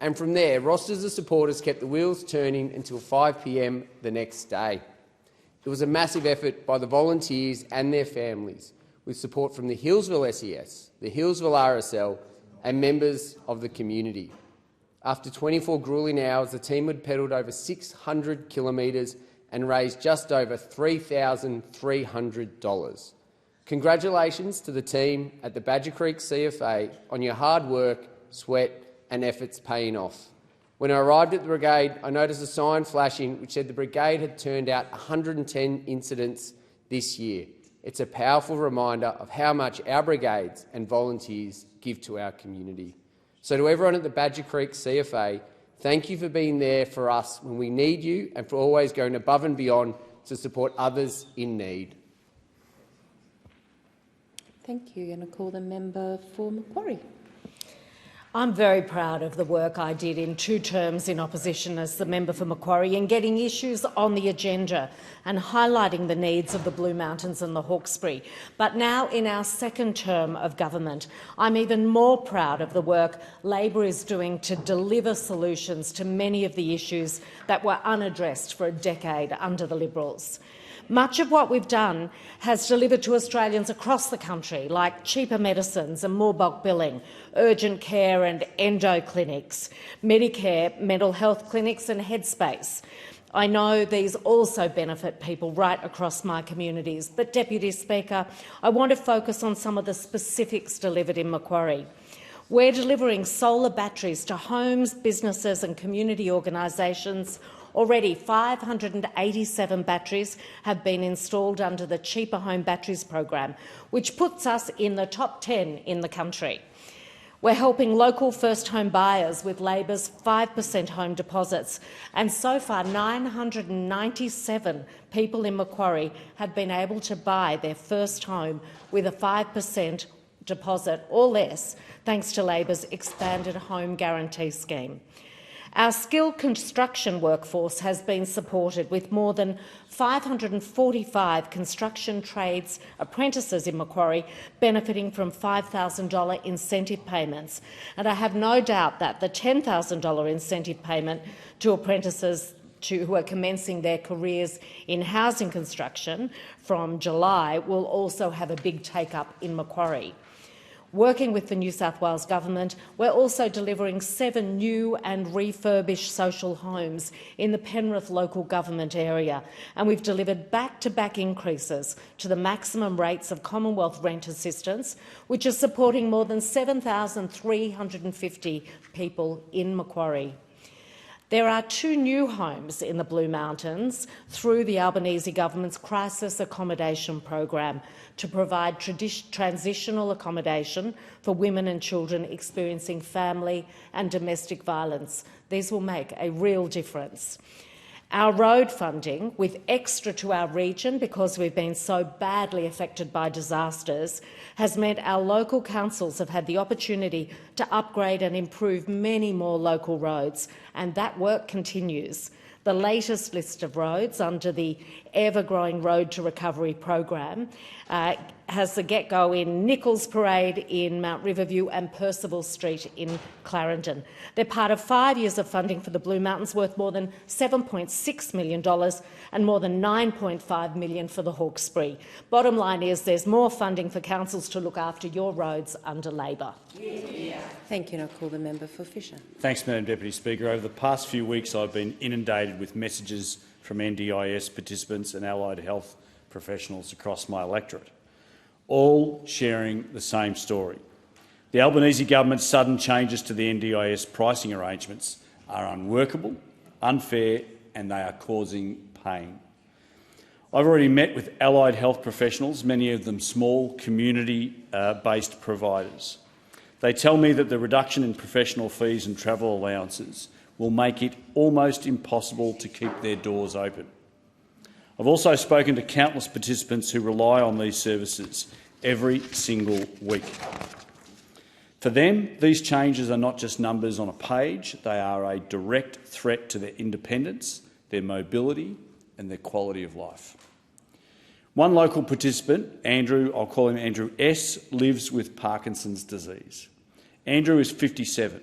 and from there, rosters of supporters kept the wheels turning until 5 p.m. the next day. It was a massive effort by the volunteers and their families, with support from the Hillsville SES, the Hillsville RSL and members of the community. After 24 gruelling hours, the team had pedalled over 600 kilometres and raised just over $3,300. Congratulations to the team at the Badger Creek CFA on your hard work, sweat and efforts paying off. When I arrived at the brigade, I noticed a sign flashing which said the brigade had turned out 110 incidents this year. It's a powerful reminder of how much our brigades and volunteers give to our community. So to everyone at the Badger Creek CFA, thank you for being there for us when we need you and for always going above and beyond to support others in need. Thank you. I'm going to call the member for Macquarie. I'm very proud of the work I did in 2 terms in opposition as the member for Macquarie in getting issues on the agenda and highlighting the needs of the Blue Mountains and the Hawkesbury. But now in our 2nd term of government, I'm even more proud of the work Labor is doing to deliver solutions to many of the issues that were unaddressed for a decade under the Liberals. Much of what we've done has delivered to Australians across the country, like cheaper medicines and more bulk billing, urgent care and endo clinics, Medicare, mental health clinics and Headspace. I know these also benefit people right across my communities, but, Deputy Speaker, I want to focus on some of the specifics delivered in Macquarie. We're delivering solar batteries to homes, businesses and community organisations. Already 587 batteries have been installed under the Cheaper Home Batteries program, which puts us in the top 10 in the country. We're helping local first home buyers with Labor's 5% home deposits, and so far 997 people in Macquarie have been able to buy their first home with a 5% deposit or less, thanks to Labor's expanded home guarantee scheme. Our skilled construction workforce has been supported with more than 545 construction trades apprentices in Macquarie benefiting from $5,000 incentive payments. And I have no doubt that the $10,000 incentive payment to apprentices who are commencing their careers in housing construction from July will also have a big take-up in Macquarie. Working with the New South Wales Government, we're also delivering 7 new and refurbished social homes in the Penrith local government area, and we've delivered back-to-back increases to the maximum rates of Commonwealth rent assistance, which is supporting more than 7,350 people in Macquarie. There are 2 new homes in the Blue Mountains through the Albanese Government's Crisis Accommodation Program to provide transitional accommodation for women and children experiencing family and domestic violence. These will make a real difference. Our road funding, with extra to our region because we've been so badly affected by disasters, has meant our local councils have had the opportunity to upgrade and improve many more local roads, and that work continues. The latest list of roads under the ever-growing Road to Recovery program has the get-go in Nichols Parade in Mount Riverview and Percival Street in Clarendon. They're part of 5 years of funding for the Blue Mountains worth more than $7.6 million and more than $9.5 million for the Hawkesbury. Bottom line is there's more funding for councils to look after your roads under Labor. Thank you. And I'll call the member for Fisher. Thanks, Madam Deputy Speaker. Over the past few weeks, I've been inundated with messages from NDIS participants and allied health professionals across my electorate, all sharing the same story. The Albanese government's sudden changes to the NDIS pricing arrangements are unworkable, unfair, and they are causing pain. I've already met with allied health professionals, many of them small, community-based providers. They tell me that the reduction in professional fees and travel allowances will make it almost impossible to keep their doors open. I've also spoken to countless participants who rely on these services every single week. For them, these changes are not just numbers on a page, they are a direct threat to their independence, their mobility and their quality of life. One local participant, Andrew, I'll call him Andrew S., lives with Parkinson's disease. Andrew is 57.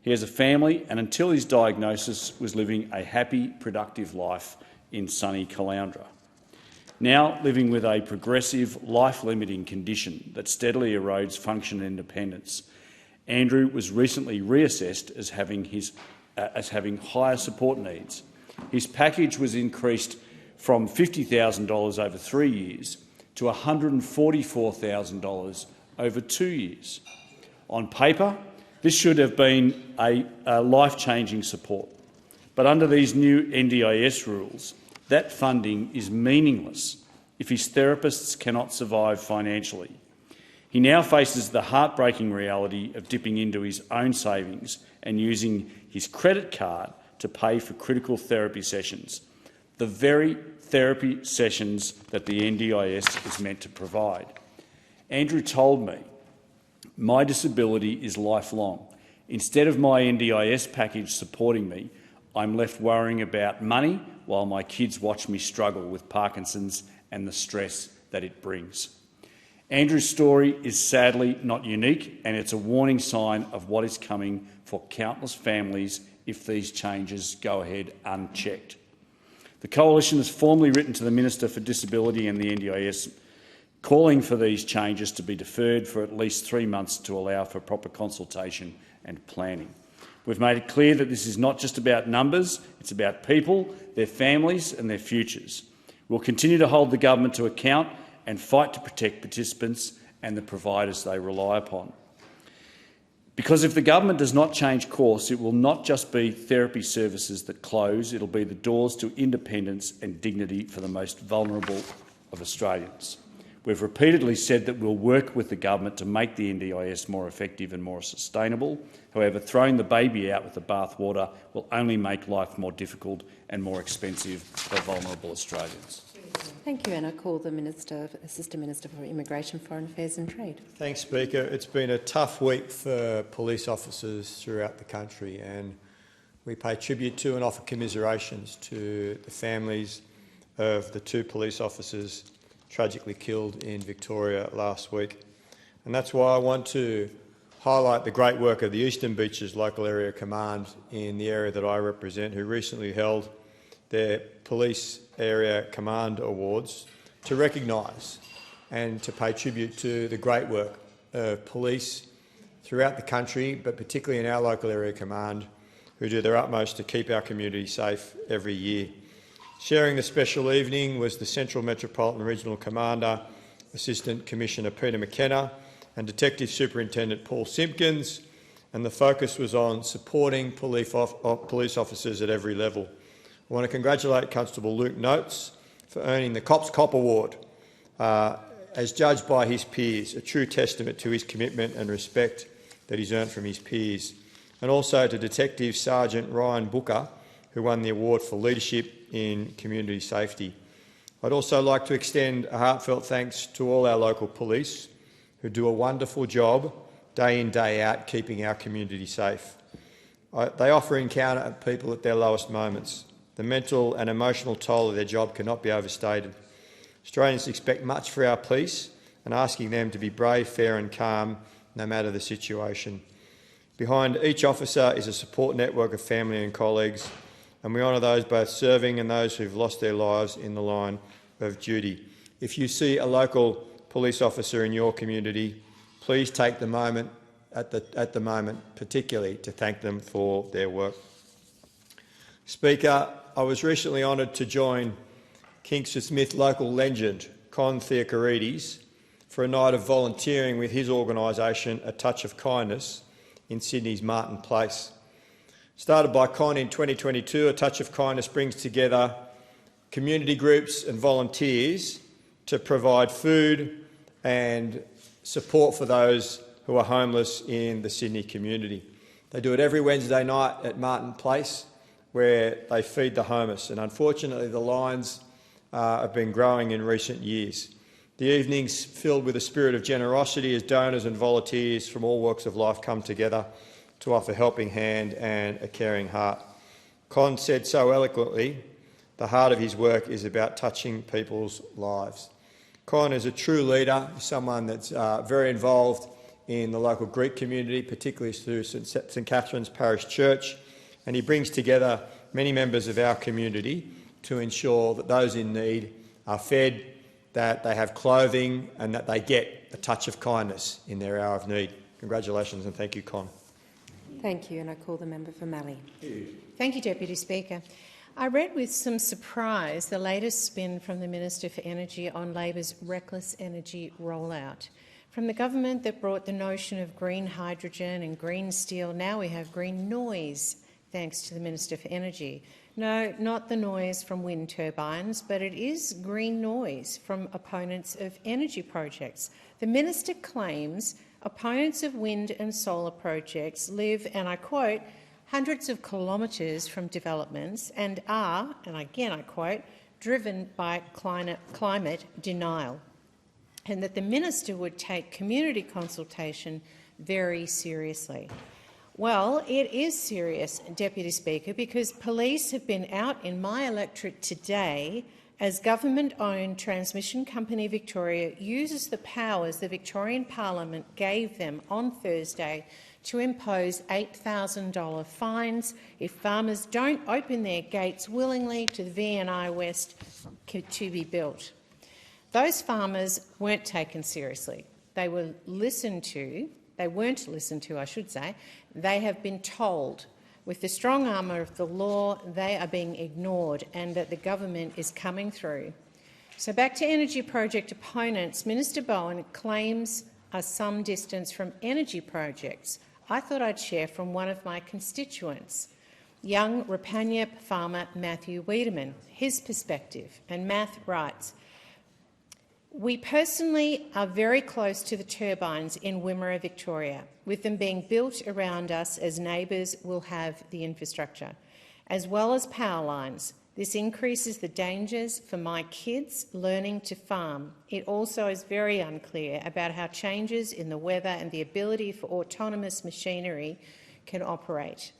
He has a family and until his diagnosis was living a happy, productive life in sunny Caloundra. Now living with a progressive, life-limiting condition that steadily erodes function and independence, Andrew was recently reassessed as having higher support needs. His package was increased from $50,000 over 3 years to $144,000 over 2 years. On paper, this should have been a life-changing support, but under these new NDIS rules, that funding is meaningless if his therapists cannot survive financially. He now faces the heartbreaking reality of dipping into his own savings and using his credit card to pay for critical therapy sessions, the very therapy sessions that the NDIS is meant to provide. Andrew told me, "My disability is lifelong. Instead of my NDIS package supporting me, I'm left worrying about money while my kids watch me struggle with Parkinson's and the stress that it brings." Andrew's story is sadly not unique, and it's a warning sign of what is coming for countless families if these changes go ahead unchecked. The Coalition has formally written to the Minister for Disability and the NDIS calling for these changes to be deferred for at least 3 months to allow for proper consultation and planning. We've made it clear that this is not just about numbers, it's about people, their families and their futures. We'll continue to hold the government to account and fight to protect participants and the providers they rely upon. Because if the government does not change course, it will not just be therapy services that close, it'll be the doors to independence and dignity for the most vulnerable of Australians. We've repeatedly said that we'll work with the government to make the NDIS more effective and more sustainable. However, throwing the baby out with the bathwater will only make life more difficult and more expensive for vulnerable Australians. Thank you, and I call the Assistant Minister for Immigration, Foreign Affairs and Trade. Thanks, Speaker. It's been a tough week for police officers throughout the country, and we pay tribute to and offer commiserations to the families of the 2 police officers tragically killed in Victoria last week. And that's why I want to highlight the great work of the Eastern Beaches Local Area Command in the area that I represent, who recently held their Police Area Command Awards to recognise and to pay tribute to the great work of police throughout the country, but particularly in our local area command, who do their utmost to keep our community safe every year. Sharing the special evening was the Central Metropolitan Regional Commander, Assistant Commissioner Peter McKenna and Detective Superintendent Paul Simpkins, and the focus was on supporting police officers at every level. I want to congratulate Constable Luke Notes for earning the Cops Cop Award as judged by his peers, a true testament to his commitment and respect that he's earned from his peers, and also to Detective Sergeant Ryan Booker, who won the award for leadership in community safety. I'd also like to extend a heartfelt thanks to all our local police who do a wonderful job day in, day out, keeping our community safe. They often encounter people at their lowest moments. The mental and emotional toll of their job cannot be overstated. Australians expect much for our police and asking them to be brave, fair and calm no matter the situation. Behind each officer is a support network of family and colleagues, and we honour those both serving and those who've lost their lives in the line of duty. If you see a local police officer in your community, please take the moment at the moment particularly to thank them for their work. Speaker, I was recently honoured to join Kingsford Smith local legend Con Theocharides for a night of volunteering with his organisation A Touch of Kindness in Sydney's Martin Place. Started by Con in 2022, A Touch of Kindness brings together community groups and volunteers to provide food and support for those who are homeless in the Sydney community. They do it every Wednesday night at Martin Place, where they feed the homeless. And unfortunately, the lines have been growing in recent years. The evenings filled with a spirit of generosity as donors and volunteers from all walks of life come together to offer a helping hand and a caring heart. Con said so eloquently, the heart of his work is about touching people's lives. Con is a true leader, someone that's very involved in the local Greek community, particularly through St Catherine's Parish Church, and he brings together many members of our community to ensure that those in need are fed, that they have clothing and that they get a touch of kindness in their hour of need. Congratulations and thank you, Con. Thank you, and I call the member for Mallee. Thank you, Deputy Speaker. I read with some surprise the latest spin from the Minister for Energy on Labor's reckless energy rollout. From the government that brought the notion of green hydrogen and green steel, now we have green noise, thanks to the Minister for Energy. No, not the noise from wind turbines, but it is green noise from opponents of energy projects. The Minister claims opponents of wind and solar projects live, and I quote, hundreds of kilometres from developments and are, and again I quote, driven by climate denial, and that the Minister would take community consultation very seriously. Well, it is serious, Deputy Speaker, because police have been out in my electorate today as government-owned Transmission Company Victoria uses the powers the Victorian Parliament gave them on Thursday to impose $8,000 fines if farmers don't open their gates willingly to the VNI West to be built. Those farmers weren't taken seriously. They were listened to. They weren't listened to, I should say. They have been told, with the strong armour of the law, they are being ignored and that the government is coming through. So back to energy project opponents, Minister Bowen claims are some distance from energy projects. I thought I'd share from one of my constituents, young Rapanyap farmer Matthew Wiedemann, his perspective. And Matt writes, we personally are very close to the turbines in Wimmera, Victoria. With them being built around us as neighbours will have the infrastructure, as well as power lines. This increases the dangers for my kids learning to farm. It also is very unclear about how changes in the weather and the ability for autonomous machinery can operate.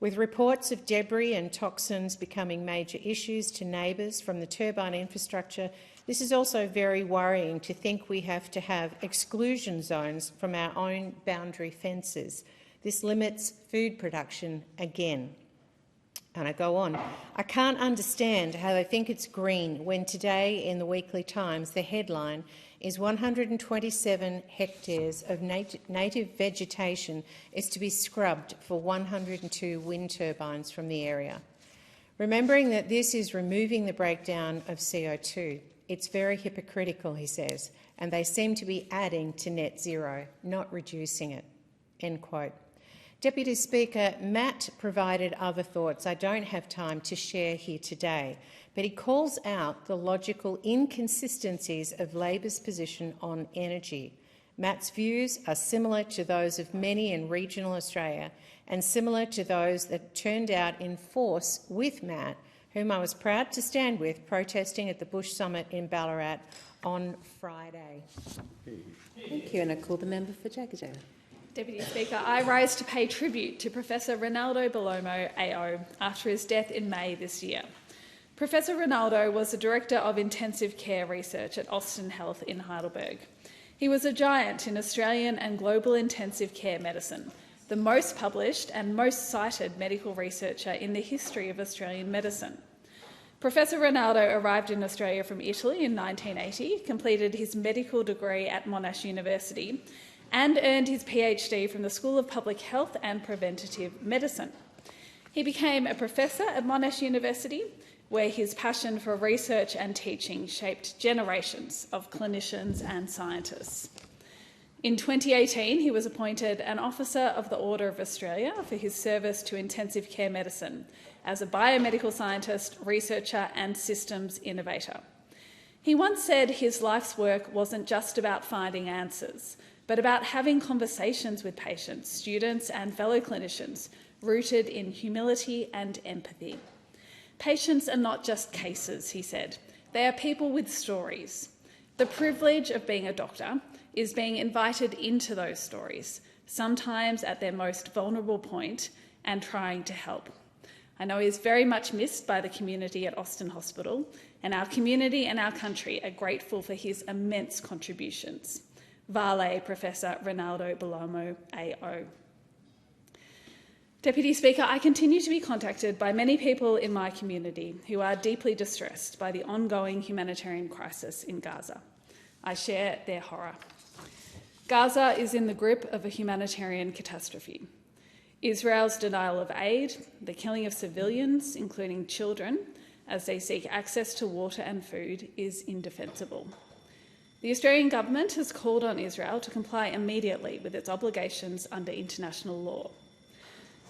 With reports of debris and toxins becoming major issues to neighbours from the turbine infrastructure, this is also very worrying to think we have to have exclusion zones from our own boundary fences. This limits food production again. And I go on. I can't understand how they think it's green when today in the Weekly Times the headline is 127 hectares of native vegetation is to be scrubbed for 102 wind turbines from the area. Remembering that this is removing the breakdown of CO2. It's very hypocritical, he says, and they seem to be adding to net zero, not reducing it." End quote. Deputy Speaker, Matt provided other thoughts I don't have time to share here today, but he calls out the logical inconsistencies of Labor's position on energy. Matt's views are similar to those of many in regional Australia and similar to those that turned out in force with Matt, whom I was proud to stand with protesting at the Bush Summit in Ballarat on Friday. Thank you, and I call the member for Jagaja. Deputy Speaker, I rise to pay tribute to Professor Ronaldo Bellomo AO after his death in May this year. Professor Ronaldo was the Director of Intensive Care Research at Austin Health in Heidelberg. He was a giant in Australian and global intensive care medicine, the most published and most cited medical researcher in the history of Australian medicine. Professor Ronaldo arrived in Australia from Italy in 1980, completed his medical degree at Monash University and earned his PhD from the School of Public Health and Preventative Medicine. He became a professor at Monash University, where his passion for research and teaching shaped generations of clinicians and scientists. In 2018, he was appointed an Officer of the Order of Australia for his service to intensive care medicine as a biomedical scientist, researcher and systems innovator. He once said his life's work wasn't just about finding answers, but about having conversations with patients, students and fellow clinicians rooted in humility and empathy. Patients are not just cases, he said. They are people with stories. The privilege of being a doctor is being invited into those stories, sometimes at their most vulnerable point, and trying to help. I know he is very much missed by the community at Austin Hospital, and our community and our country are grateful for his immense contributions. Vale, Professor Ronaldo Bellomo, AO. Deputy Speaker, I continue to be contacted by many people in my community who are deeply distressed by the ongoing humanitarian crisis in Gaza. I share their horror. Gaza is in the grip of a humanitarian catastrophe. Israel's denial of aid, the killing of civilians, including children, as they seek access to water and food, is indefensible. The Australian government has called on Israel to comply immediately with its obligations under international law.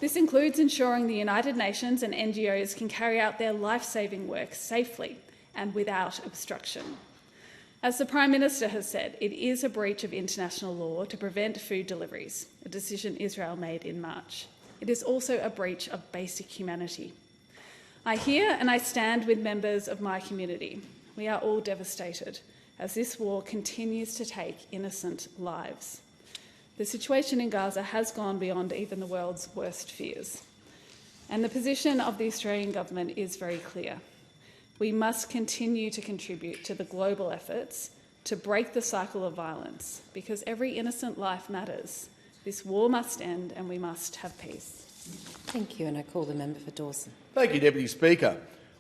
This includes ensuring the United Nations and NGOs can carry out their life-saving work safely and without obstruction. As the Prime Minister has said, it is a breach of international law to prevent food deliveries, a decision Israel made in March. It is also a breach of basic humanity. I hear and I stand with members of my community. We are all devastated as this war continues to take innocent lives. The situation in Gaza has gone beyond even the world's worst fears. And the position of the Australian government is very clear. We must continue to contribute to the global efforts to break the cycle of violence, because every innocent life matters. This war must end and we must have peace. Thank you, and I call the member for Dawson. Thank you, Deputy Speaker.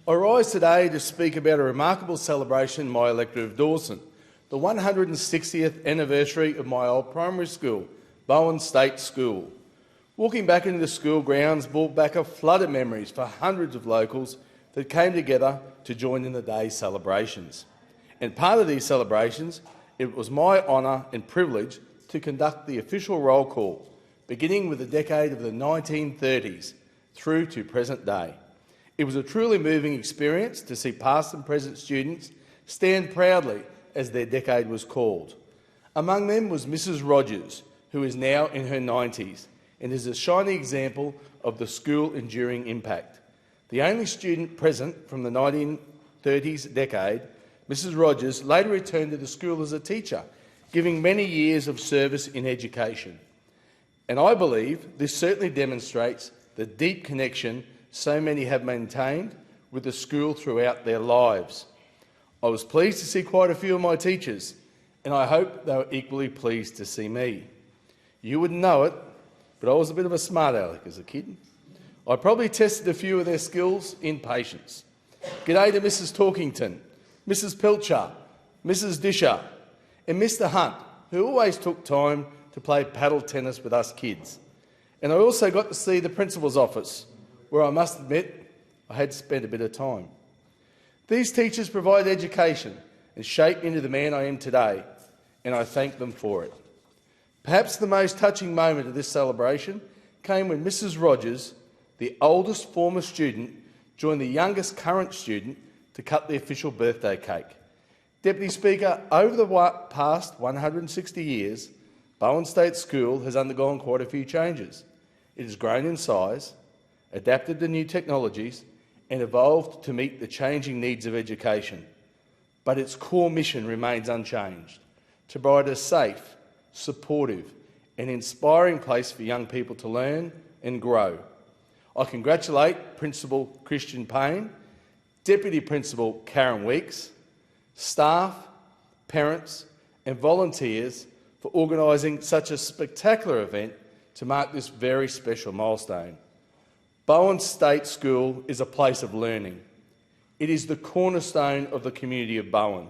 I rise today to speak about a remarkable celebration in my electorate of Dawson, the 160th anniversary of my old primary school, Bowen State School. Walking back into the school grounds brought back a flood of memories for hundreds of locals that came together to join in the day's celebrations. And part of these celebrations, it was my honour and privilege to conduct the official roll call, beginning with the decade of the 1930s through to present day. It was a truly moving experience to see past and present students stand proudly as their decade was called. Among them was Mrs. Rogers, who is now in her 90s and is a shining example of the school enduring impact. The only student present from the 1930s decade, Mrs. Rogers later returned to the school as a teacher, giving many years of service in education. And I believe this certainly demonstrates the deep connection so many have maintained with the school throughout their lives. I was pleased to see quite a few of my teachers, and I hope they were equally pleased to see me. You wouldn't know it, but I was a bit of a smart aleck as a kid. I probably tested a few of their skills in patience. G'day to Mrs. Talkington, Mrs. Pilcher, Mrs. Disher, and Mr. Hunt, who always took time to play paddle tennis with us kids. And I also got to see the principal's office, where I must admit I had spent a bit of time. These teachers provide education and shape me into the man I am today, and I thank them for it. Perhaps the most touching moment of this celebration came when Mrs. Rogers, the oldest former student, joined the youngest current student to cut the official birthday cake. Deputy Speaker, over the past 160 years, Bowen State School has undergone quite a few changes. It has grown in size, adapted to new technologies, and evolved to meet the changing needs of education. But its core mission remains unchanged: to provide a safe, supportive and inspiring place for young people to learn and grow. I congratulate Principal Christian Payne, Deputy Principal Karen Weeks, staff, parents and volunteers for organising such a spectacular event to mark this very special milestone. Bowen State School is a place of learning. It is the cornerstone of the community of Bowen.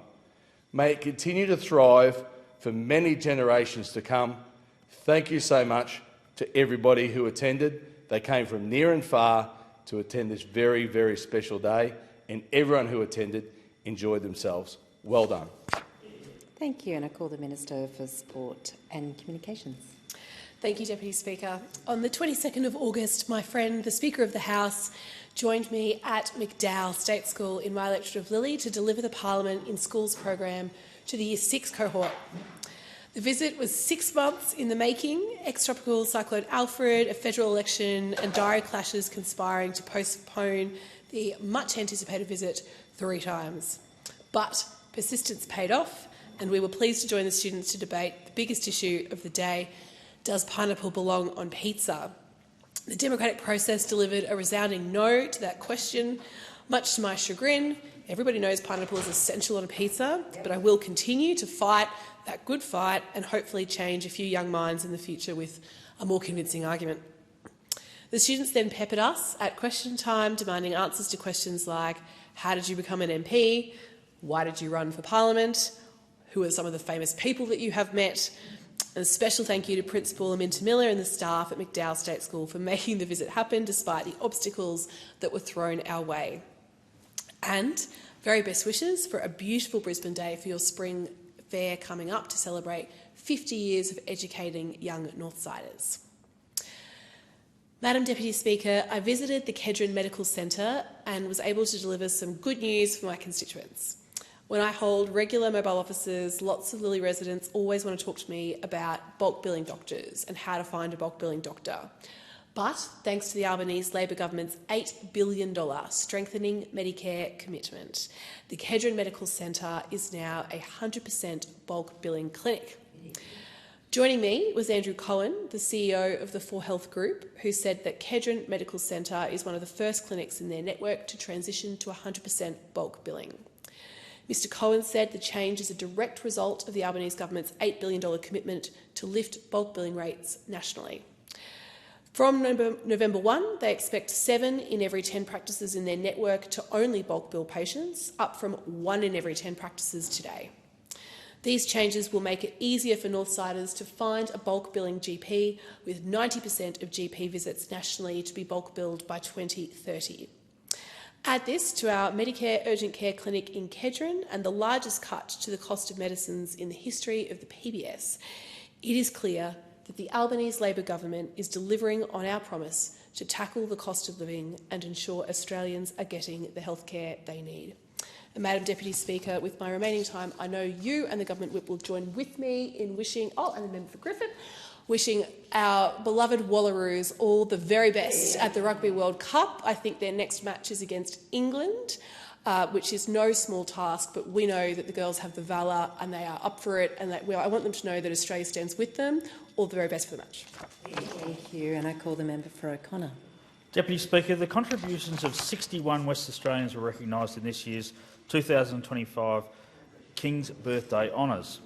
May it continue to thrive for many generations to come. Thank you so much to everybody who attended. They came from near and far to attend this very, very special day, and everyone who attended enjoyed themselves. Well done. Thank you, and I call the Minister for Sport and Communications. Thank you, Deputy Speaker. On the 22nd of August, my friend, the Speaker of the House, joined me at McDowell State School in my electorate of Lilley to deliver the Parliament in Schools program to the Year 6 cohort. The visit was 6 months in the making: ex-tropical cyclone Alfred, a federal election and diary clashes conspiring to postpone the much-anticipated visit 3 times. But persistence paid off, and we were pleased to join the students to debate the biggest issue of the day: does pineapple belong on pizza? The democratic process delivered a resounding no to that question. Much to my chagrin, everybody knows pineapple is essential on a pizza, but I will continue to fight that good fight and hopefully change a few young minds in the future with a more convincing argument. The students then peppered us at question time, demanding answers to questions like: how did you become an MP? Why did you run for Parliament? Who are some of the famous people that you have met? And a special thank you to Principal Aminta Miller and the staff at McDowell State School for making the visit happen despite the obstacles that were thrown our way. And very best wishes for a beautiful Brisbane Day for your spring fair coming up to celebrate 50 years of educating young Northsiders. Madam Deputy Speaker, I visited the Kedron Medical Centre and was able to deliver some good news for my constituents. When I hold regular mobile offices, lots of Lilly residents always want to talk to me about bulk billing doctors and how to find a bulk billing doctor. But thanks to the Albanese Labor government's $8 billion strengthening Medicare commitment, the Kedron Medical Centre is now a 100% bulk billing clinic. Joining me was Andrew Cohen, the CEO of the 4Health Group, who said that Kedron Medical Centre is one of the first clinics in their network to transition to 100% bulk billing. Mr Cohen said the change is a direct result of the Albanese government's $8 billion commitment to lift bulk billing rates nationally. From November 1, they expect 7 in every 10 practices in their network to only bulk bill patients, up from 1 in every 10 practices today. These changes will make it easier for Northsiders to find a bulk billing GP, with 90% of GP visits nationally to be bulk billed by 2030. Add this to our Medicare urgent care clinic in Kedron and the largest cut to the cost of medicines in the history of the PBS. It is clear that the Albanese Labor government is delivering on our promise to tackle the cost of living and ensure Australians are getting the health care they need. And Madam Deputy Speaker, with my remaining time, I know you and the Government Whip will join with me in wishing, and the member for Griffin, wishing our beloved Wallaroos all the very best at the Rugby World Cup. I think their next match is against England, which is no small task, but we know that the girls have the valour and they are up for it, and that I want them to know that Australia stands with them. All the very best for the match. Thank you, and I call the member for O'Connor. Deputy Speaker, the contributions of 61 West Australians were recognised in this year's 2025 King's Birthday Honours.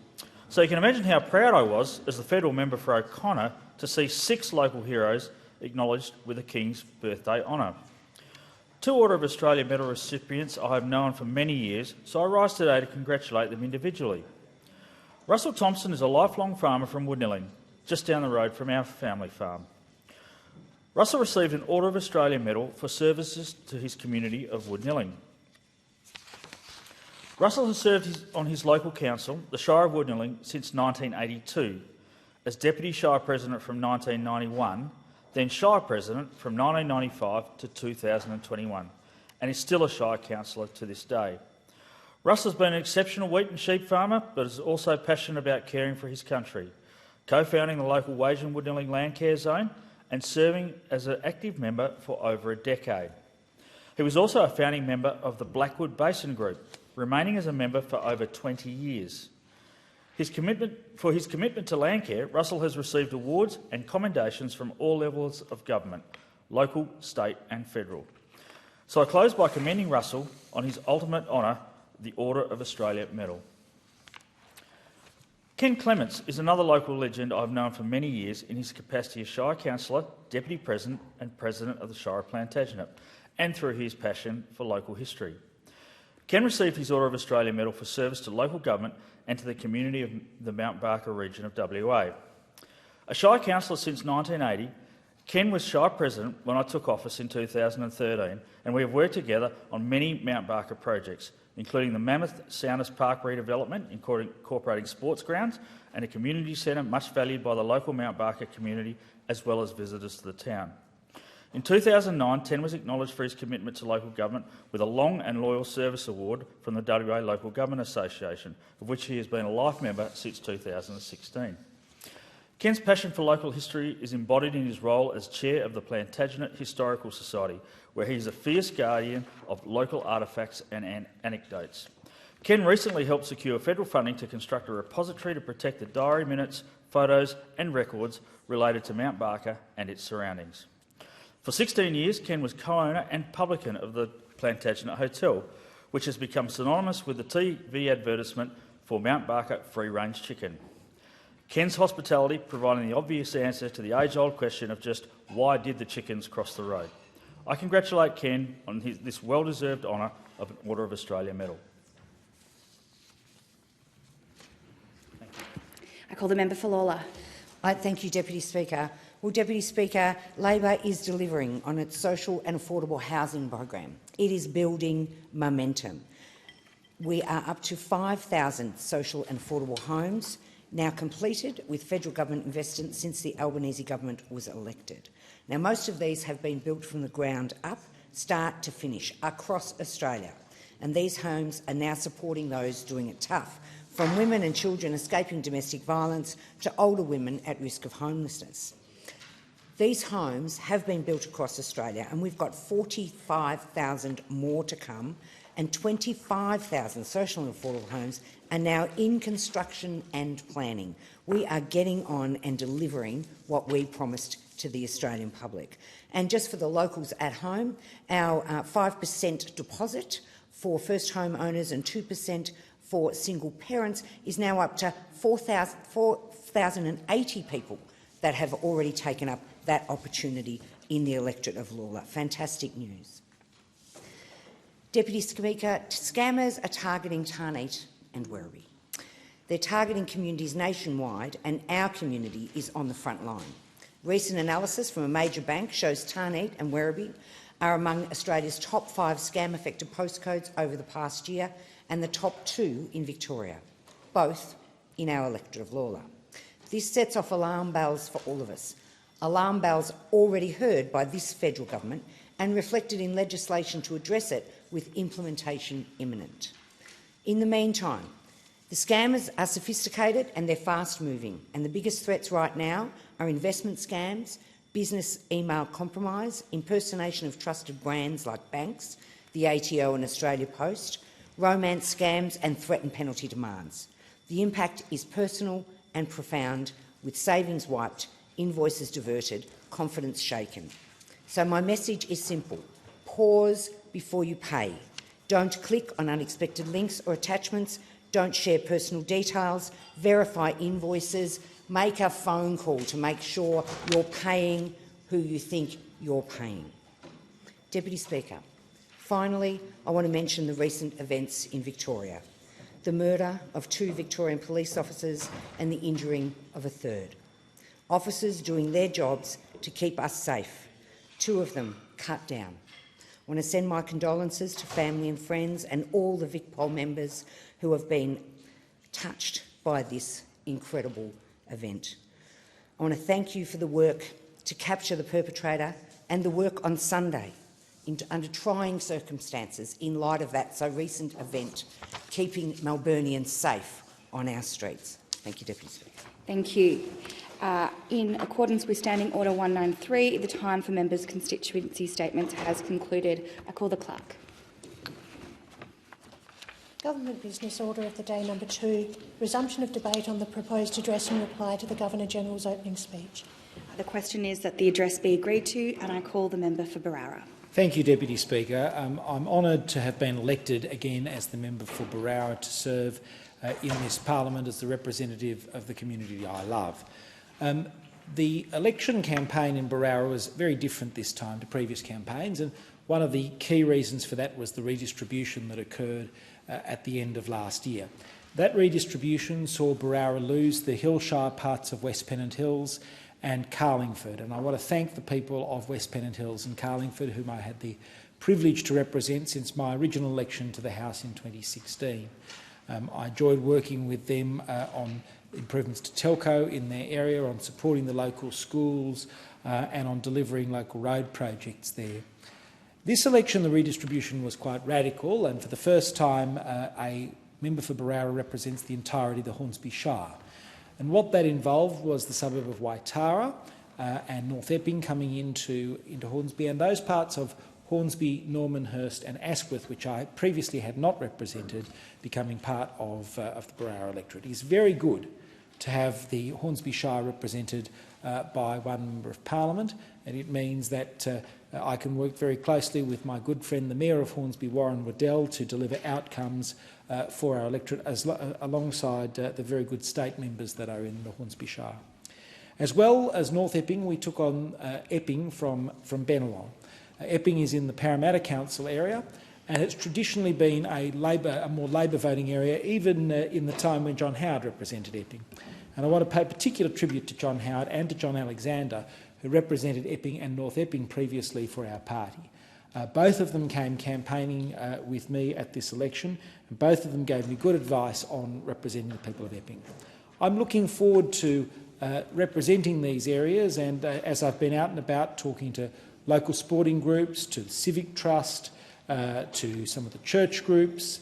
So you can imagine how proud I was as the federal member for O'Connor to see 6 local heroes acknowledged with a King's Birthday Honour. 2 Order of Australia medal recipients I have known for many years, so I rise today to congratulate them individually. Russell Thompson is a lifelong farmer from Woodnilling, just down the road from our family farm. Russell received an Order of Australia medal for services to his community of Woodnilling. Russell has served on his local council, the Shire of Woodnilling, since 1982, as Deputy Shire President from 1991, then Shire President from 1995 to 2021, and is still a Shire Councillor to this day. Russell has been an exceptional wheat and sheep farmer, but is also passionate about caring for his country, co-founding the local Wage and Woodnilling Land Care Zone and serving as an active member for over a decade. He was also a founding member of the Blackwood Basin Group, remaining as a member for over 20 years. For his commitment to land care, Russell has received awards and commendations from all levels of government, local, state and federal. So I close by commending Russell on his ultimate honour, the Order of Australia Medal. Ken Clements is another local legend I've known for many years in his capacity as Shire Councillor, Deputy President and President of the Shire of Plantagenet, and through his passion for local history. Ken received his Order of Australia Medal for service to local government and to the community of the Mount Barker region of WA. A Shire Councillor since 1980, Ken was Shire President when I took office in 2013, and we have worked together on many Mount Barker projects, including the Mammoth Sounders Park redevelopment, incorporating sports grounds and a community centre much valued by the local Mount Barker community as well as visitors to the town. In 2009, Ken was acknowledged for his commitment to local government with a Long and Loyal Service Award from the WA Local Government Association, of which he has been a life member since 2016. Ken's passion for local history is embodied in his role as Chair of the Plantagenet Historical Society, where he is a fierce guardian of local artefacts and anecdotes. Ken recently helped secure federal funding to construct a repository to protect the diary minutes, photos and records related to Mount Barker and its surroundings. For 16 years, Ken was co-owner and publican of the Plantagenet Hotel, which has become synonymous with the TV advertisement for Mount Barker free-range chicken. Ken's hospitality providing the obvious answer to the age-old question of just why did the chickens cross the road. I congratulate Ken on this well-deserved honour of an Order of Australia medal. I call the member for Lalor. Thank you, Deputy Speaker. Well, Deputy Speaker, Labor is delivering on its social and affordable housing program. It is building momentum. We are up to 5,000 social and affordable homes now completed with federal government investment since the Albanese government was elected. Now, most of these have been built from the ground up, start to finish, across Australia, and these homes are now supporting those doing it tough, from women and children escaping domestic violence to older women at risk of homelessness. These homes have been built across Australia, and we've got 45,000 more to come, and 25,000 social and affordable homes are now in construction and planning. We are getting on and delivering what we promised to the Australian public. And just for the locals at home, our 5% deposit for first home owners and 2% for single parents is now up to 4,080 people that have already taken up that opportunity in the electorate of Lalor. Fantastic news. Deputy Speaker, scammers are targeting Tarneit and Werribee. They're targeting communities nationwide, and our community is on the front line. Recent analysis from a major bank shows Tarneit and Werribee are among Australia's top 5 scam-affected postcodes over the past year and the top 2 in Victoria, both in our electorate of Lalor. This sets off alarm bells for all of us, alarm bells already heard by this federal government and reflected in legislation to address it, with implementation imminent. In the meantime, the scammers are sophisticated and they're fast-moving, and the biggest threats right now are investment scams, business email compromise, impersonation of trusted brands like banks, the ATO and Australia Post, romance scams and threat and penalty demands. The impact is personal and profound, with savings wiped, invoices diverted, confidence shaken. So my message is simple. Pause before you pay. Don't click on unexpected links or attachments. Don't share personal details. Verify invoices. Make a phone call to make sure you're paying who you think you're paying. Deputy Speaker, finally, I want to mention the recent events in Victoria. The murder of 2 Victorian police officers and the injuring of a 3rd. Officers doing their jobs to keep us safe. 2 of them cut down. I want to send my condolences to family and friends and all the VicPol members who have been touched by this incredible event. I want to thank you for the work to capture the perpetrator and the work on Sunday under trying circumstances in light of that so recent event, keeping Melburnians safe on our streets. Thank you, Deputy Speaker. Thank you. In accordance with Standing Order 193, the time for members' constituency statements has concluded. I call the clerk. Government Business Order of the Day number 2, resumption of debate on the proposed address in reply to the Governor-General's opening speech. The question is that the address be agreed to, and I call the member for Berowra. Thank you, Deputy Speaker. I'm honoured to have been elected again as the member for Berowra to serve in this parliament as the representative of the community I love. The election campaign in Berowra was very different this time to previous campaigns, and one of the key reasons for that was the redistribution that occurred at the end of last year. That redistribution saw Berowra lose the Hillshire parts of West Pennant Hills and Carlingford, and I want to thank the people of West Pennant Hills and Carlingford, whom I had the privilege to represent since my original election to the House in 2016. I enjoyed working with them on improvements to telco in their area, on supporting the local schools and on delivering local road projects there. This election, the redistribution was quite radical, and for the first time a member for Berowra represents the entirety of the Hornsby Shire. And what that involved was the suburb of Waitara and North Epping coming into Hornsby, and those parts of Hornsby, Normanhurst and Asquith, which I previously had not represented, becoming part of the Berowra electorate. It is very good to have the Hornsby Shire represented by one Member of Parliament, and it means that I can work very closely with my good friend the Mayor of Hornsby, Warren Waddell, to deliver outcomes for our electorate alongside the very good state members that are in the Hornsby Shire. As well as North Epping, we took on Epping from Bennelong. Epping is in the Parramatta Council area, and it's traditionally been a more Labor voting area, even in the time when John Howard represented Epping. And I want to pay particular tribute to John Howard and to John Alexander, who represented Epping and North Epping previously for our party. Both of them came campaigning with me at this election, and both of them gave me good advice on representing the people of Epping. I'm looking forward to representing these areas, and as I've been out and about talking to local sporting groups, to the Civic Trust, to some of the church groups,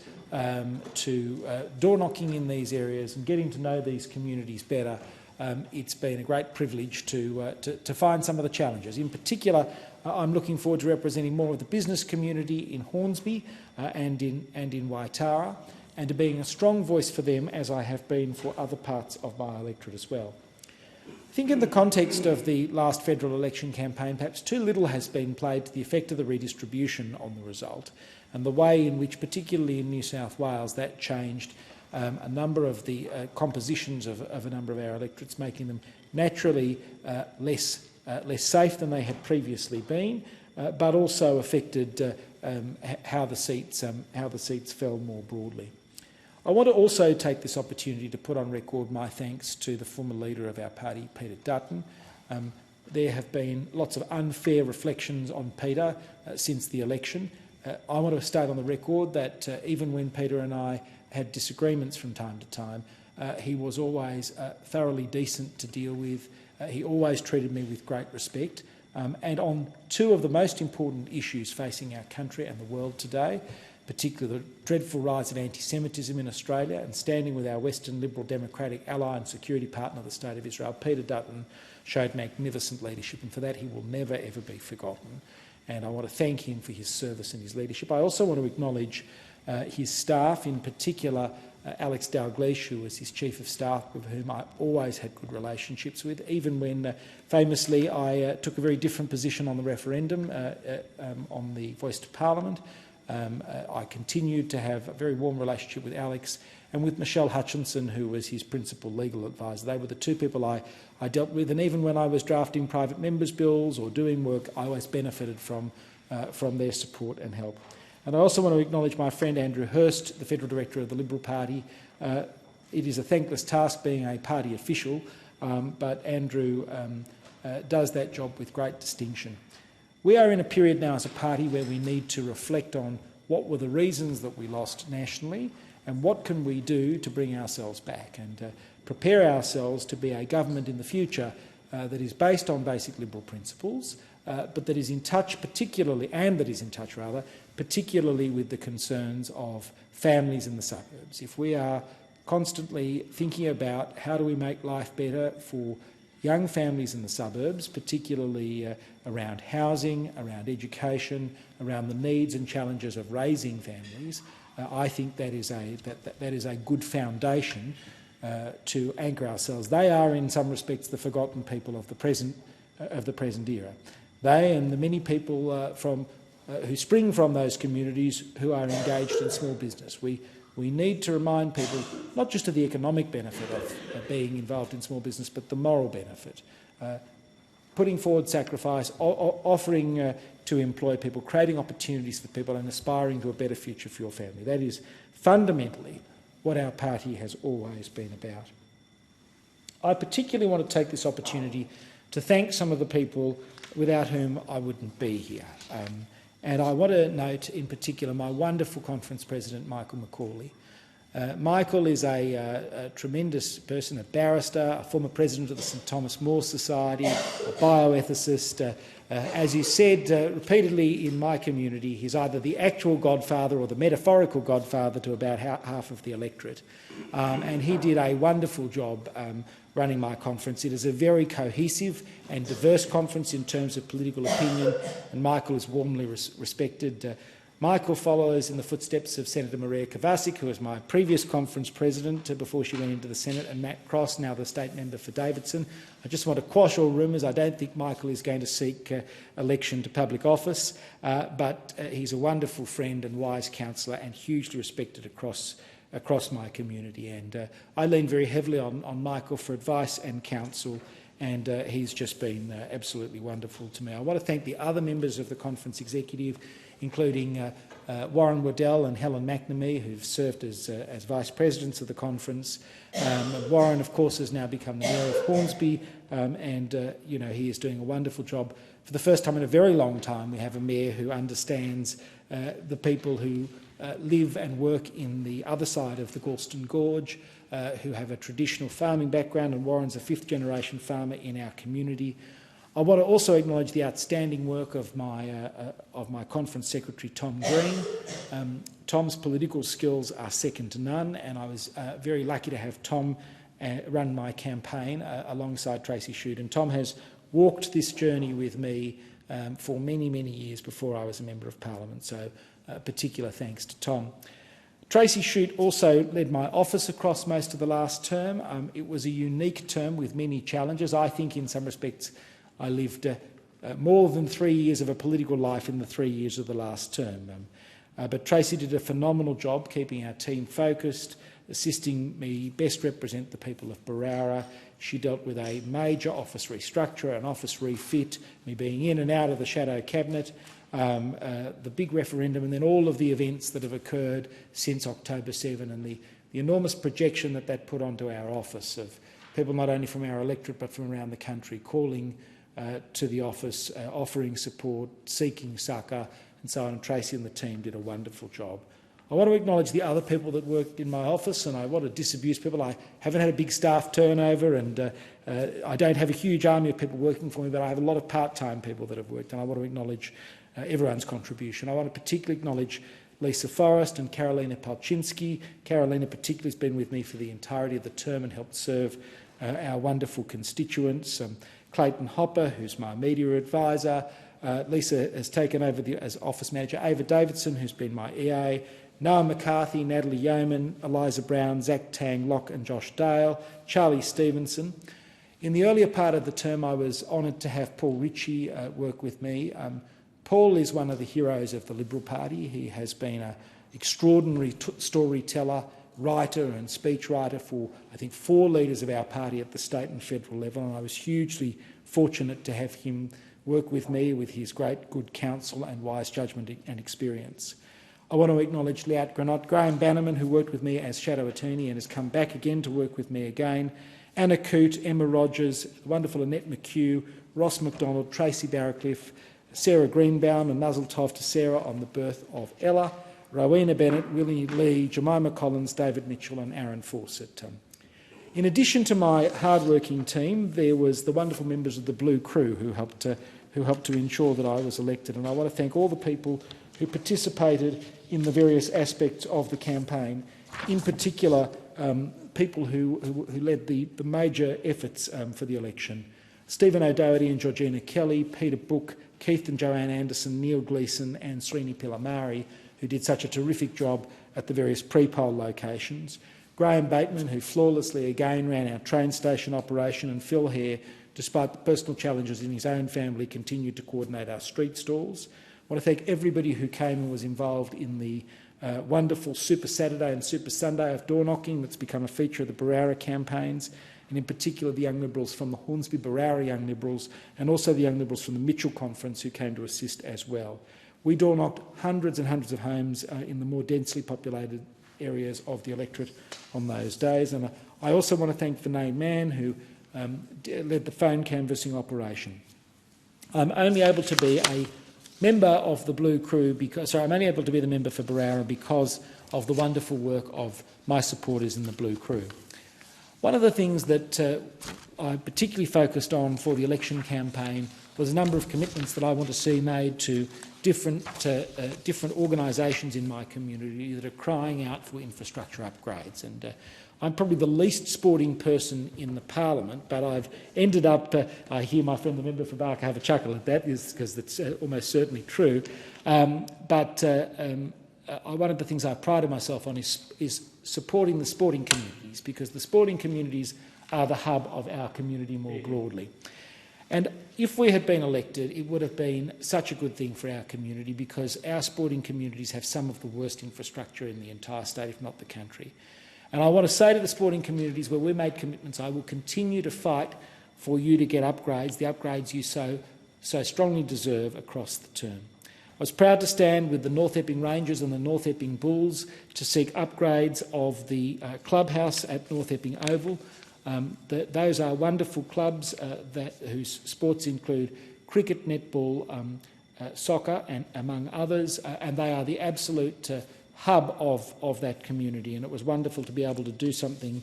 to door-knocking in these areas and getting to know these communities better, it's been a great privilege to find some of the challenges. In particular, I'm looking forward to representing more of the business community in Hornsby and in Waitara, and to being a strong voice for them as I have been for other parts of my electorate as well. I think in the context of the last federal election campaign, perhaps too little has been played to the effect of the redistribution on the result and the way in which, particularly in New South Wales, that changed a number of the compositions of a number of our electorates, making them naturally less safe than they had previously been, but also affected how the seats fell more broadly. I want to also take this opportunity to put on record my thanks to the former leader of our party, Peter Dutton. There have been lots of unfair reflections on Peter since the election. I want to state on the record that even when Peter and I had disagreements from time to time, he was always thoroughly decent to deal with. He always treated me with great respect. And on two of the most important issues facing our country and the world today, particularly the dreadful rise of anti-Semitism in Australia and standing with our Western Liberal Democratic ally and security partner, the State of Israel, Peter Dutton showed magnificent leadership, and for that he will never, ever be forgotten. And I want to thank him for his service and his leadership. I also want to acknowledge his staff, in particular Alex Dalgleish, who was his Chief of Staff, with whom I always had good relationships with, even when famously I took a very different position on the referendum on the Voice to Parliament. I continued to have a very warm relationship with Alex and with Michelle Hutchinson, who was his principal legal advisor. They were the two people I dealt with, and even when I was drafting private members' bills or doing work, I always benefited from their support and help. And I also want to acknowledge my friend Andrew Hurst, the Federal Director of the Liberal Party. It is a thankless task being a party official, but Andrew does that job with great distinction. We are in a period now as a party where we need to reflect on what were the reasons that we lost nationally and what can we do to bring ourselves back and prepare ourselves to be a government in the future that is based on basic liberal principles, but that is in touch particularly with the concerns of families in the suburbs. If we are constantly thinking about how do we make life better for young families in the suburbs, particularly around housing, around education, around the needs and challenges of raising families, I think that is a good foundation to anchor ourselves. They are, in some respects, the forgotten people of the present era. They and the many people who spring from those communities who are engaged in small business. We need to remind people not just of the economic benefit of being involved in small business, but the moral benefit. Putting forward sacrifice, offering to employ people, creating opportunities for people and aspiring to a better future for your family. That is fundamentally what our party has always been about. I particularly want to take this opportunity to thank some of the people without whom I wouldn't be here. And I want to note in particular my wonderful conference president, Michael McCauley. Michael is a tremendous person, a barrister, a former president of the St Thomas More Society, a bioethicist, As is said repeatedly in my community, he's either the actual godfather or the metaphorical godfather to about half of the electorate. And he did a wonderful job running my conference. It is a very cohesive and diverse conference in terms of political opinion, and Michael is warmly respected. Michael follows in the footsteps of Senator Maria Kovacic, who was my previous conference president before she went into the Senate, and Matt Cross, now the state member for Davidson. I just want to quash all rumours. I don't think Michael is going to seek election to public office, but he's a wonderful friend and wise counsellor and hugely respected across my community. And I lean very heavily on Michael for advice and counsel, and he's just been absolutely wonderful to me. I want to thank the other members of the conference executive, including Warren Waddell and Helen McNamee, who've served as vice presidents of the conference. Warren, of course, has now become the Mayor of Hornsby, and he is doing a wonderful job. For the first time in a very long time, we have a mayor who understands the people who live and work in the other side of the Galston Gorge, who have a traditional farming background, and Warren's a fifth-generation farmer in our community. I want to also acknowledge the outstanding work of my conference secretary, Tom Green. Tom's political skills are second to none, and I was very lucky to have Tom run my campaign alongside Tracy Shute. And Tom has walked this journey with me for many, many years before I was a Member of Parliament, so particular thanks to Tom. Tracy Shute also led my office across most of the last term. It was a unique term with many challenges. I think in some respects I lived more than 3 years of a political life in the 3 years of the last term. But Tracy did a phenomenal job keeping our team focused, assisting me best represent the people of Berowra. She dealt with a major office restructure, an office refit, me being in and out of the shadow cabinet, the big referendum, and then all of the events that have occurred since October 7 and the enormous projection that put onto our office of people not only from our electorate but from around the country calling to the office, offering support, seeking succour, and so on. And Tracy and the team did a wonderful job. I want to acknowledge the other people that worked in my office, and I want to disabuse people. I haven't had a big staff turnover, and I don't have a huge army of people working for me, but I have a lot of part-time people that have worked, and I want to acknowledge everyone's contribution. I want to particularly acknowledge Lisa Forrest and Carolina Palczynski. Carolina particularly has been with me for the entirety of the term and helped serve our wonderful constituents. Clayton Hopper, who's my media advisor. Lisa has taken over as office manager. Ava Davidson, who's been my EA. Noah McCarthy, Natalie Yeoman, Eliza Brown, Zach Tang, Locke and Josh Dale. Charlie Stevenson. In the earlier part of the term, I was honoured to have Paul Ritchie work with me. Paul is one of the heroes of the Liberal Party. He has been an extraordinary storyteller, writer and speechwriter for, I think, 4 leaders of our party at the state and federal level, and I was hugely fortunate to have him work with me with his great good counsel and wise judgment and experience. I want to acknowledge Liat Granot, Graham Bannerman, who worked with me as shadow attorney and has come back again to work with me again, Anna Coote, Emma Rogers, the wonderful Annette McHugh, Ross McDonald, Tracy Barracliff, Sarah Greenbaum and Nuzzle Tov to Sarah on the birth of Ella, Rowena Bennett, Willie Lee, Jemima Collins, David Mitchell and Aaron Fawcett. In addition to my hard-working team, there was the wonderful members of the Blue Crew who helped to ensure that I was elected, and I want to thank all the people who participated in the various aspects of the campaign, in particular people who led the major efforts for the election. Stephen O'Doherty and Georgina Kelly, Peter Book, Keith and Joanne Anderson, Neil Gleeson and Srini Pilamari, who did such a terrific job at the various pre-poll locations. Graham Bateman, who flawlessly again ran our train station operation, and Phil Hare, despite the personal challenges in his own family, continued to coordinate our street stalls. I want to thank everybody who came and was involved in the wonderful Super Saturday and Super Sunday of door knocking that's become a feature of the Berowra campaigns, and in particular the Young Liberals from the Hornsby Berowra Young Liberals, and also the Young Liberals from the Mitchell Conference who came to assist as well. We door knocked hundreds and hundreds of homes in the more densely populated areas of the electorate on those days. And I also want to thank Vinay Mann, who led the phone canvassing operation. I'm only able to be a member of the Blue Crew I'm only able to be the member for Berowra because of the wonderful work of my supporters in the Blue Crew. One of the things that I particularly focused on for the election campaign there's a number of commitments that I want to see made to different organisations in my community that are crying out for infrastructure upgrades. And I'm probably the least sporting person in the parliament, but I've ended up, I hear my friend the member for Barker have a chuckle at that, because that's almost certainly true. One of the things I pride myself on is supporting the sporting communities, because the sporting communities are the hub of our community more broadly. And if we had been elected, it would have been such a good thing for our community, because our sporting communities have some of the worst infrastructure in the entire state, if not the country. And I want to say to the sporting communities where we made commitments, I will continue to fight for you to get upgrades, the upgrades you so strongly deserve across the term. I was proud to stand with the North Epping Rangers and the North Epping Bulls to seek upgrades of the clubhouse at North Epping Oval. Those are wonderful clubs whose sports include cricket, netball, soccer, and among others, and they are the absolute hub of that community. And it was wonderful to be able to do something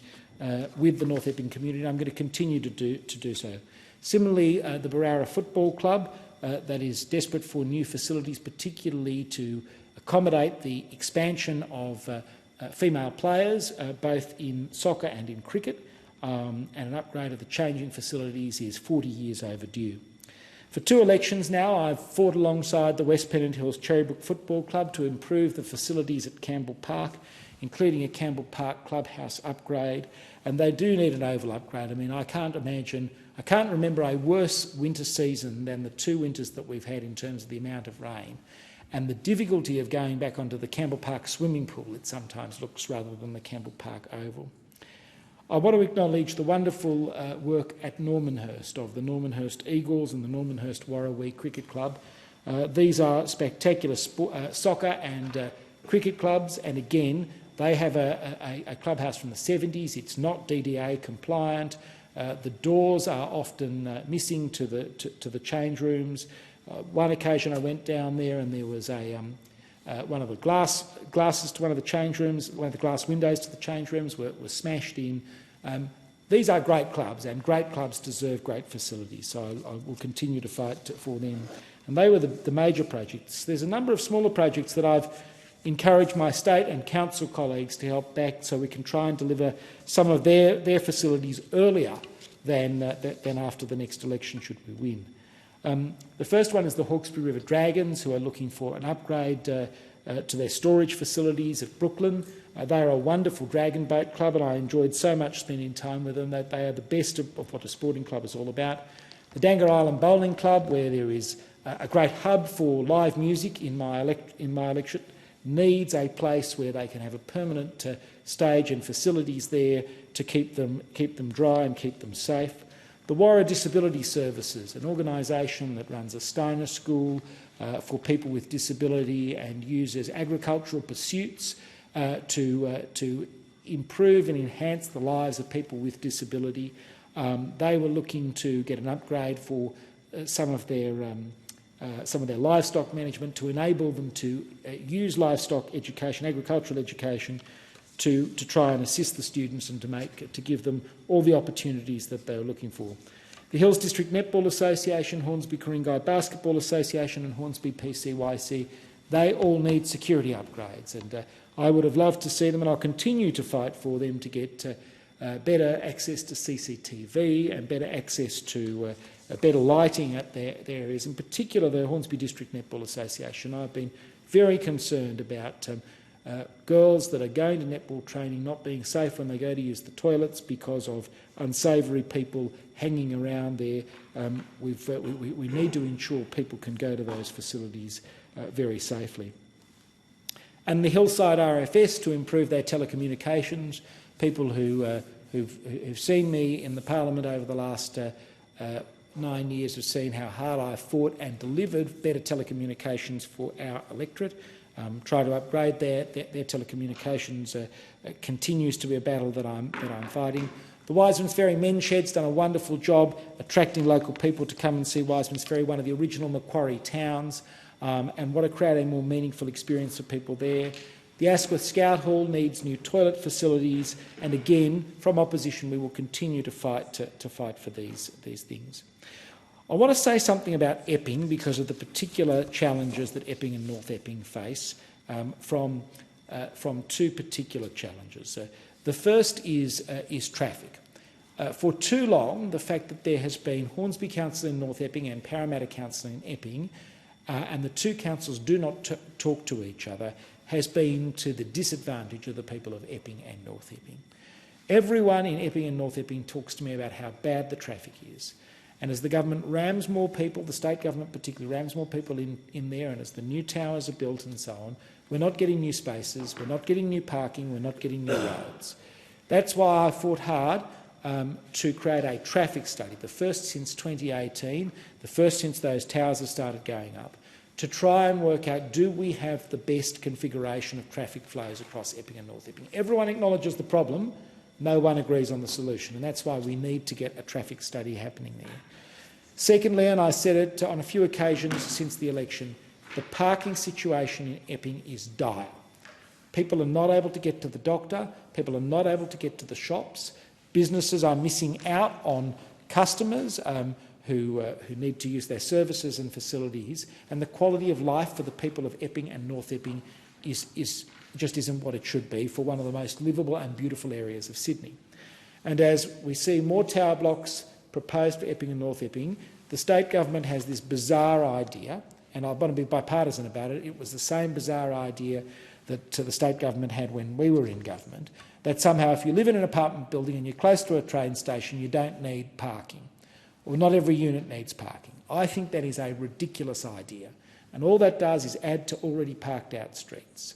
with the North Epping community, and I'm going to continue to do so. Similarly, the Barara Football Club that is desperate for new facilities, particularly to accommodate the expansion of female players, both in soccer and in cricket. And an upgrade of the changing facilities is 40 years overdue. For 2 elections now, I've fought alongside the West Pennant Hills Cherrybrook Football Club to improve the facilities at Campbell Park, including a Campbell Park clubhouse upgrade, and they do need an oval upgrade. I mean, I can't remember a worse winter season than the 2 winters that we've had in terms of the amount of rain, and the difficulty of going back onto the Campbell Park swimming pool, it sometimes looks, rather than the Campbell Park Oval. I want to acknowledge the wonderful work at Normanhurst of the Normanhurst Eagles and the Normanhurst Warrawee Cricket Club. These are spectacular soccer and cricket clubs, and again, they have a clubhouse from the 70s. It's not DDA compliant. The doors are often missing to the change rooms. One occasion I went down there and there was one of the glasses to one of the change rooms, one of the glass windows to the change rooms were smashed in. These are great clubs, and great clubs deserve great facilities, so I will continue to fight for them. And they were the major projects. There's a number of smaller projects that I've encouraged my state and council colleagues to help back, so we can try and deliver some of their facilities earlier than after the next election, should we win. The first one is the Hawkesbury River Dragons, who are looking for an upgrade to their storage facilities at Brooklyn. They are a wonderful dragon boat club, and I enjoyed so much spending time with them. That they are the best of what a sporting club is all about. The Dangar Island Bowling Club, where there is a great hub for live music in my electorate, needs a place where they can have a permanent stage and facilities there to keep them dry and keep them safe. The Warra Disability Services, an organisation that runs a Steiner school for people with disability and uses agricultural pursuits to improve and enhance the lives of people with disability. They were looking to get an upgrade for some of their livestock management, to enable them to use livestock education, agricultural education, to try and assist the students and to give them all the opportunities that they were looking for. The Hills District Netball Association, Hornsby Ku-ring-gai Basketball Association and Hornsby PCYC, they all need security upgrades, and I would have loved to see them, and I'll continue to fight for them to get better access to CCTV and better access to better lighting at their areas, in particular the Hornsby District Netball Association. I've been very concerned about girls that are going to netball training not being safe when they go to use the toilets because of unsavoury people hanging around there. We need to ensure people can go to those facilities very safely. And the Hillside RFS to improve their telecommunications. People who've seen me in the Parliament over the last 9 years have seen how hard I've fought and delivered better telecommunications for our electorate. Try to upgrade their telecommunications continues to be a battle that I'm fighting. The Wisemans Ferry Men's Shed's done a wonderful job attracting local people to come and see Wisemans Ferry, one of the original Macquarie towns, and what a create a more meaningful experience for people there. The Asquith Scout Hall needs new toilet facilities, and again, from opposition, we will continue to fight for these things. I want to say something about Epping because of the particular challenges that Epping and North Epping face from two particular challenges. The first is traffic. For too long, the fact that there has been Hornsby Council in North Epping and Parramatta Council in Epping, and the two councils do not talk to each other, has been to the disadvantage of the people of Epping and North Epping. Everyone in Epping and North Epping talks to me about how bad the traffic is. And as the government rams more people, the state government particularly rams more people in there, and as the new towers are built and so on, we're not getting new spaces, we're not getting new parking, we're not getting new roads. That's why I fought hard to create a traffic study, the first since 2018, the first since those towers have started going up, to try and work out, do we have the best configuration of traffic flows across Epping and North Epping? Everyone acknowledges the problem, no one agrees on the solution, and that's why we need to get a traffic study happening there. Secondly, and I said it on a few occasions since the election, the parking situation in Epping is dire. People are not able to get to the doctor, people are not able to get to the shops, businesses are missing out on customers who need to use their services and facilities, and the quality of life for the people of Epping and North Epping just isn't what it should be for one of the most livable and beautiful areas of Sydney. And as we see more tower blocks proposed for Epping and North Epping, the state government has this bizarre idea, and I want to be bipartisan about it. It was the same bizarre idea that the state government had when we were in government, that somehow if you live in an apartment building and you're close to a train station, you don't need parking. Or not every unit needs parking. I think that is a ridiculous idea, and all that does is add to already parked out streets.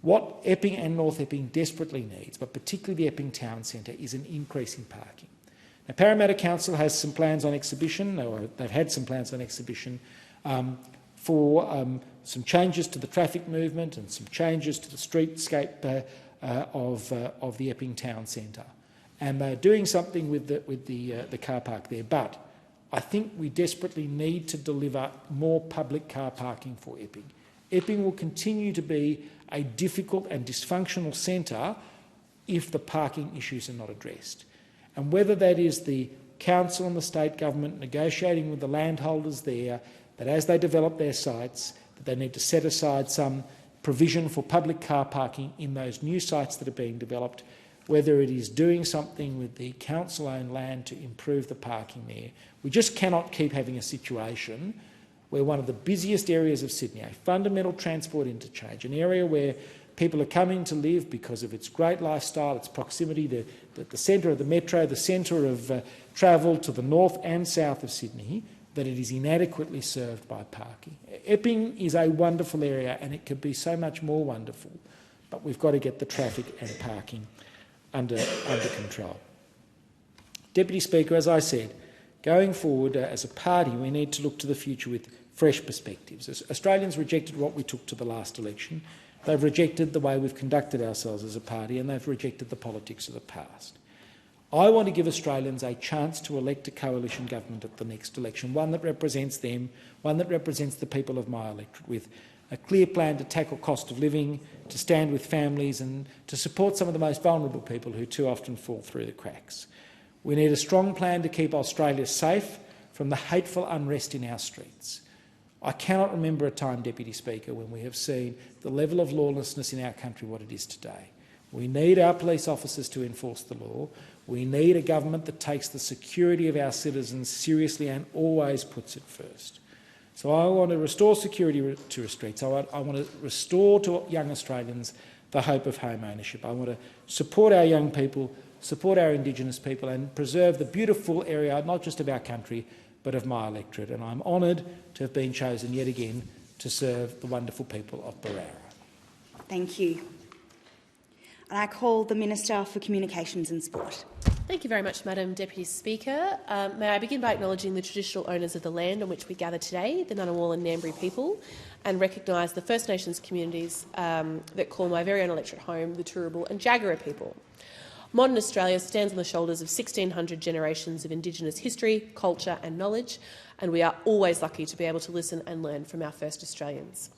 What Epping and North Epping desperately needs, but particularly the Epping Town Centre, is an increase in parking. Now, Parramatta Council has some plans on exhibition, or they've had some plans on exhibition, for some changes to the traffic movement and some changes to the streetscape of the Epping Town Centre. And they're doing something with the car park there. But I think we desperately need to deliver more public car parking for Epping. Epping will continue to be a difficult and dysfunctional centre if the parking issues are not addressed. And whether that is the council and the state government negotiating with the landholders there, that as they develop their sites, that they need to set aside some provision for public car parking in those new sites that are being developed, whether it is doing something with the council-owned land to improve the parking there. We just cannot keep having a situation where one of the busiest areas of Sydney, a fundamental transport interchange, an area where people are coming to live because of its great lifestyle, its proximity to the centre of the metro, the centre of travel to the north and south of Sydney, that it is inadequately served by parking. Epping is a wonderful area and it could be so much more wonderful, but we've got to get the traffic and parking under control. Deputy Speaker, as I said, going forward as a party, we need to look to the future with fresh perspectives. As Australians rejected what we took to the last election. They've rejected the way we've conducted ourselves as a party, and they've rejected the politics of the past. I want to give Australians a chance to elect a coalition government at the next election, one that represents them, one that represents the people of my electorate, with a clear plan to tackle cost of living, to stand with families and to support some of the most vulnerable people who too often fall through the cracks. We need a strong plan to keep Australia safe from the hateful unrest in our streets. I cannot remember a time, Deputy Speaker, when we have seen the level of lawlessness in our country what it is today. We need our police officers to enforce the law. We need a government that takes the security of our citizens seriously and always puts it first. So I want to restore security to our streets. I want to restore to young Australians the hope of home ownership. I want to support our young people, support our Indigenous people and preserve the beautiful area, not just of our country, but of my electorate. And I'm honoured to have been chosen yet again to serve the wonderful people of Barara. Thank you. And I call the Minister for Communications and Sport. Thank you very much, Madam Deputy Speaker. May I begin by acknowledging the traditional owners of the land on which we gather today, the Ngunnawal and Ngambri people, and recognise the First Nations communities that call my very own electorate home, the Turrbal and Jagera people. Modern Australia stands on the shoulders of 1,600 generations of Indigenous history, culture and knowledge, and we are always lucky to be able to listen and learn from our first Australians.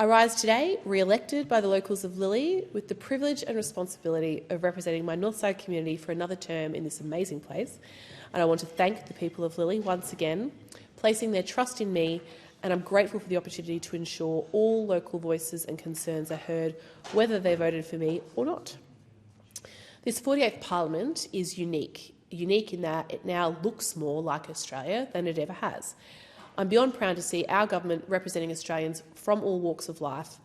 I rise today, re-elected by the locals of Lilly, with the privilege and responsibility of representing my Northside community for another term in this amazing place. And I want to thank the people of Lilly once again, placing their trust in me, and I'm grateful for the opportunity to ensure all local voices and concerns are heard, whether they voted for me or not. This 48th Parliament is unique in that it now looks more like Australia than it ever has. I'm beyond proud to see our government representing Australians from all walks of life.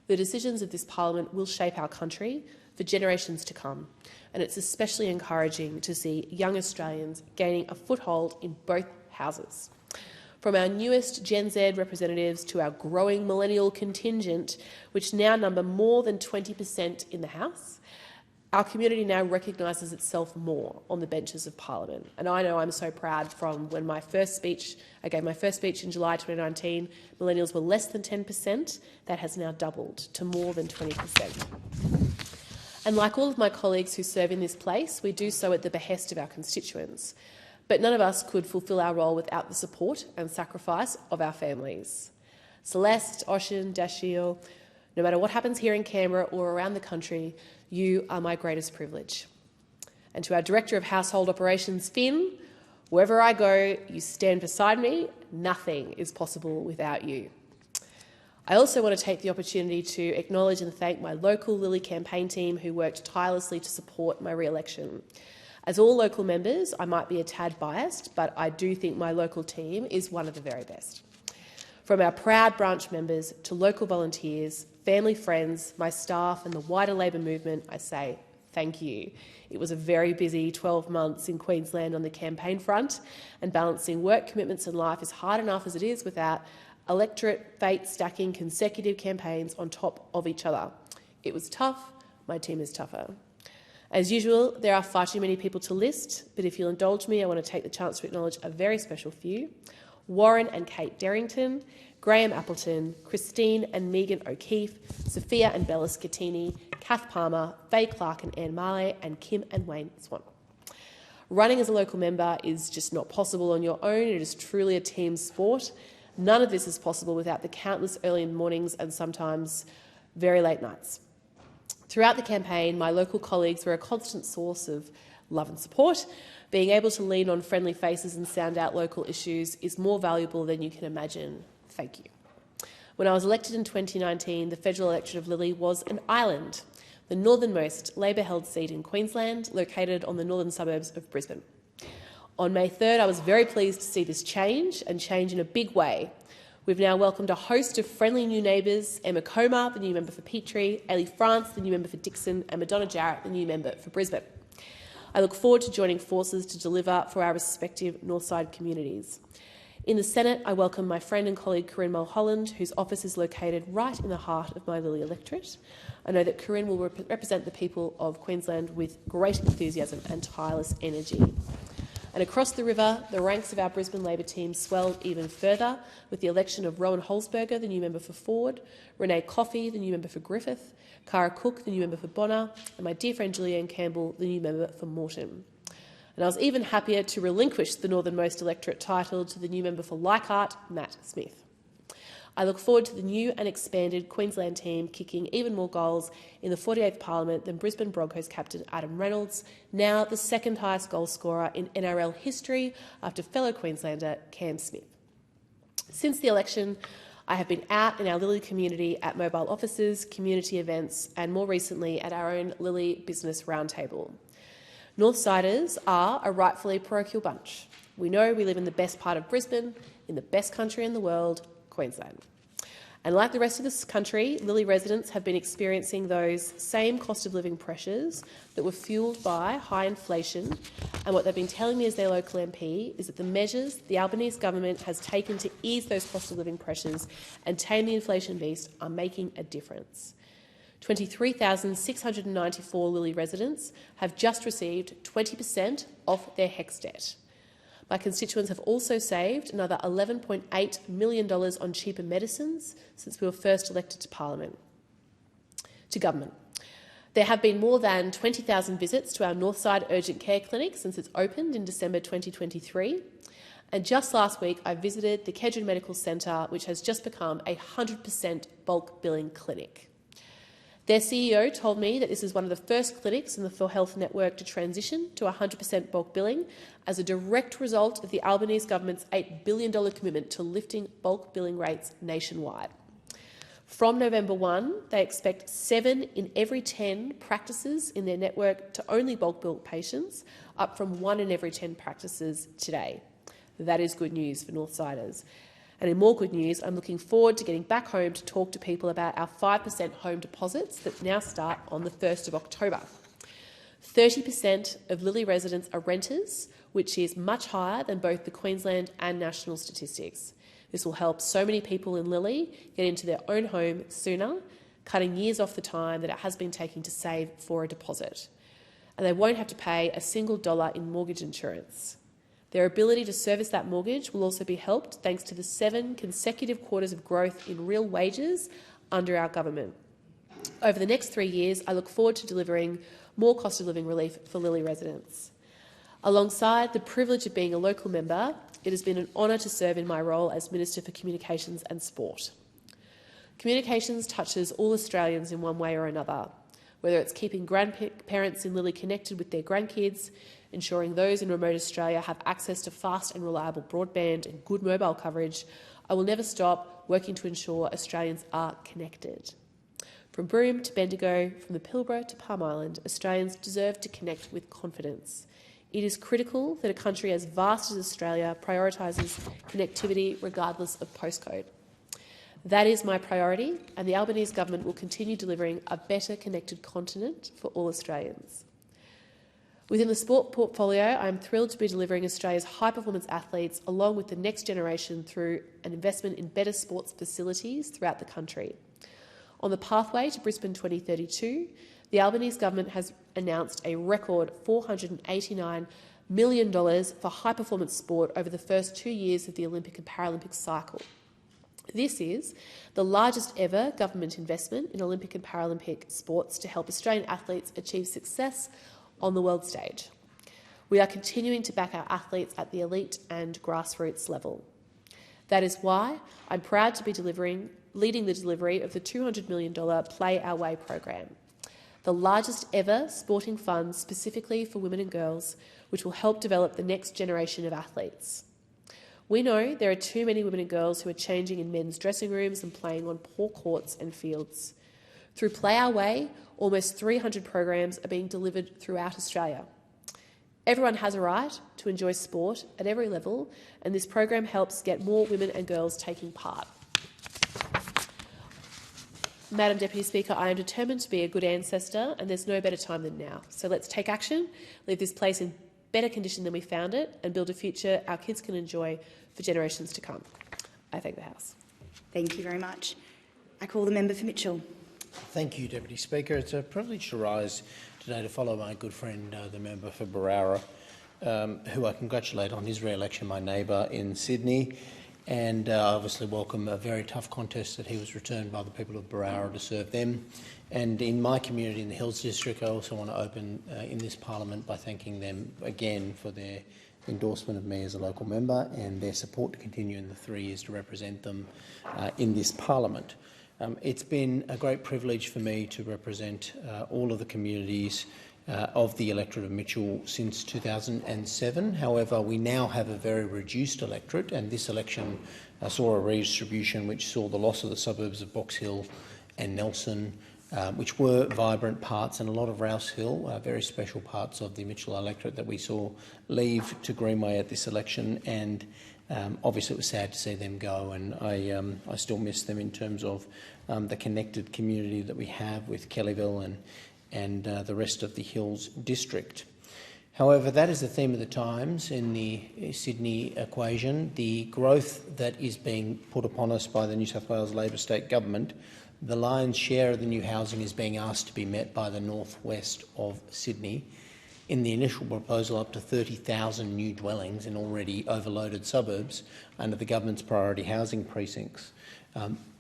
The decisions of this Parliament will shape our country for generations to come, and it's especially encouraging to see young Australians gaining a foothold in both houses. From our newest Gen Z representatives to our growing millennial contingent, which now number more than 20% in the House, our community now recognises itself more on the benches of Parliament. And I know I'm so proud from when I gave my first speech in July 2019, millennials were less than 10%. That has now doubled to more than 20%. And like all of my colleagues who serve in this place, we do so at the behest of our constituents. But none of us could fulfil our role without the support and sacrifice of our families. Celeste, Oshin, Dashiell, no matter what happens here in Canberra or around the country, you are my greatest privilege. And to our Director of Household Operations, Finn, wherever I go, you stand beside me. Nothing is possible without you. I also want to take the opportunity to acknowledge and thank my local Lilly campaign team who worked tirelessly to support my re-election. As all local members, I might be a tad biased, but I do think my local team is one of the very best. From our proud branch members to local volunteers, family, friends, my staff and the wider Labor movement, I say thank you. It was a very busy 12 months in Queensland on the campaign front, and balancing work commitments and life is hard enough as it is without electorate fate stacking consecutive campaigns on top of each other. It was tough. My team is tougher. As usual, there are far too many people to list, but if you'll indulge me, I want to take the chance to acknowledge a very special few. Warren and Kate Derrington, Graham Appleton, Christine and Megan O'Keefe, Sophia and Bella Scattini, Kath Palmer, Faye Clark and Anne Marley, and Kim and Wayne Swan. Running as a local member is just not possible on your own. It is truly a team sport. None of this is possible without the countless early mornings and sometimes very late nights. Throughout the campaign, my local colleagues were a constant source of love and support. Being able to lean on friendly faces and sound out local issues is more valuable than you can imagine. Thank you. When I was elected in 2019, the federal electorate of Lilly was an island, the northernmost Labor-held seat in Queensland, located on the northern suburbs of Brisbane. On May 3rd, I was very pleased to see this change, and change in a big way. We've now welcomed a host of friendly new neighbours: Emma Comer, the new member for Petrie, Ailey France, the new member for Dixon, and Madonna Jarrett, the new member for Brisbane. I look forward to joining forces to deliver for our respective Northside communities. In the Senate, I welcome my friend and colleague Corinne Mulholland, whose office is located right in the heart of my Lilly electorate. I know that Corinne will represent the people of Queensland with great enthusiasm and tireless energy. And across the river, the ranks of our Brisbane Labor team swelled even further with the election of Rowan Holzberger, the new member for Ford, Renee Coffey, the new member for Griffith, Cara Cook, the new member for Bonner, and my dear friend Julianne Campbell, the new member for Moreton. And I was even happier to relinquish the northernmost electorate title to the new member for Leichhardt, Matt Smith. I look forward to the new and expanded Queensland team kicking even more goals in the 48th Parliament than Brisbane Broncos captain Adam Reynolds, now the second highest goal scorer in NRL history after fellow Queenslander Cam Smith. Since the election, I have been out in our Lilly community at mobile offices, community events, and more recently at our own Lilly Business Roundtable. Northsiders are a rightfully parochial bunch. We know we live in the best part of Brisbane, in the best country in the world, Queensland. And like the rest of this country, Lilly residents have been experiencing those same cost of living pressures that were fuelled by high inflation. And what they've been telling me as their local MP is that the measures the Albanese government has taken to ease those cost of living pressures and tame the inflation beast are making a difference. 23,694 Lilly residents have just received 20% off their HECS debt. My constituents have also saved another $11.8 million on cheaper medicines since we were first elected to government. There have been more than 20,000 visits to our Northside urgent care clinic since it's opened in December 2023, And just last week, I visited the Kedron Medical Centre, which has just become a 100% bulk billing clinic. Their CEO told me that this is one of the first clinics in the 4Health network to transition to 100% bulk billing as a direct result of the Albanese government's $8 billion commitment to lifting bulk billing rates nationwide. From November 1, they expect 7 in every 10 practices in their network to only bulk bill patients, up from 1 in every 10 practices today. That is good news for Northsiders. And in more good news, I'm looking forward to getting back home to talk to people about our 5% home deposits that now start on the 1st of October. 30% of Lilly residents are renters, which is much higher than both the Queensland and national statistics. This will help so many people in Lilly get into their own home sooner, cutting years off the time that it has been taking to save for a deposit. And they won't have to pay a single dollar in mortgage insurance. Their ability to service that mortgage will also be helped thanks to the 7 consecutive quarters of growth in real wages under our government. Over the next 3 years, I look forward to delivering more cost of living relief for Lilly residents. Alongside the privilege of being a local member, it has been an honour to serve in my role as Minister for Communications and Sport. Communications touches all Australians in one way or another, whether it's keeping grandparents in Lilly connected with their grandkids, ensuring those in remote Australia have access to fast and reliable broadband and good mobile coverage. I will never stop working to ensure Australians are connected. From Broome to Bendigo, from the Pilbara to Palm Island, Australians deserve to connect with confidence. It is critical that a country as vast as Australia prioritises connectivity regardless of postcode. That is my priority, and the Albanese government will continue delivering a better connected continent for all Australians. Within the sport portfolio, I am thrilled to be delivering Australia's high-performance athletes along with the next generation through an investment in better sports facilities throughout the country. On the pathway to Brisbane 2032, the Albanese government has announced a record $489 million for high-performance sport over the first 2 years of the Olympic and Paralympic cycle. This is the largest ever government investment in Olympic and Paralympic sports to help Australian athletes achieve success on the world stage. We are continuing to back our athletes at the elite and grassroots level. That is why I'm proud to be leading the delivery of the $200 million Play Our Way program, the largest ever sporting fund specifically for women and girls, which will help develop the next generation of athletes. We know there are too many women and girls who are changing in men's dressing rooms and playing on poor courts and fields. Through Play Our Way, almost 300 programs are being delivered throughout Australia. Everyone has a right to enjoy sport at every level, and this program helps get more women and girls taking part. Madam Deputy Speaker, I am determined to be a good ancestor, and there's no better time than now. So let's take action, leave this place in better condition than we found it, and build a future our kids can enjoy for generations to come. I thank the House. Thank you very much. I call the member for Mitchell. Thank you, Deputy Speaker. It's a privilege to rise today to follow my good friend, the member for Berowra, who I congratulate on his re-election, my neighbour in Sydney, and obviously welcome a very tough contest that he was returned by the people of Berowra to serve them. And in my community in the Hills District, I also want to open in this parliament by thanking them again for their endorsement of me as a local member and their support to continue in the 3 years to represent them in this parliament. It's been a great privilege for me to represent all of the communities of the electorate of Mitchell since 2007. However, we now have a very reduced electorate, and this election saw a redistribution which saw the loss of the suburbs of Box Hill and Nelson, which were vibrant parts, and a lot of Rouse Hill, very special parts of the Mitchell electorate that we saw leave to Greenway at this election. And obviously it was sad to see them go, and I still miss them in terms of the connected community that we have with Kellyville and the rest of the Hills District. However, that is the theme of the times in the Sydney equation. The growth that is being put upon us by the New South Wales Labor State Government, the lion's share of the new housing is being asked to be met by the northwest of Sydney. In the initial proposal, up to 30,000 new dwellings in already overloaded suburbs under the government's priority housing precincts.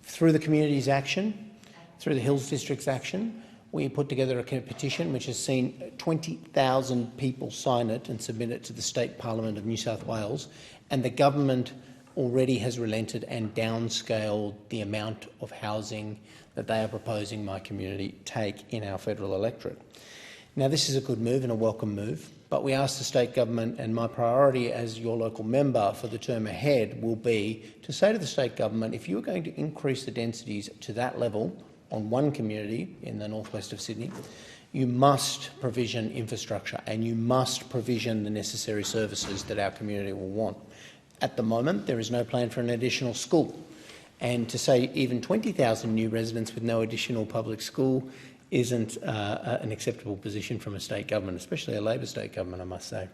Through the community's action, through the Hills District's action, We put together a petition which has seen 20,000 people sign it and submit it to the State Parliament of New South Wales, and the government already has relented and downscaled the amount of housing that they are proposing my community take in our federal electorate. Now, this is a good move and a welcome move, but we ask the state government, and my priority as your local member for the term ahead will be to say to the state government, if you are going to increase the densities to that level on one community in the northwest of Sydney, you must provision infrastructure and you must provision the necessary services that our community will want. At the moment, there is no plan for an additional school. And to say even 20,000 new residents with no additional public school isn't an acceptable position from a state government, especially a Labor state government, I must say.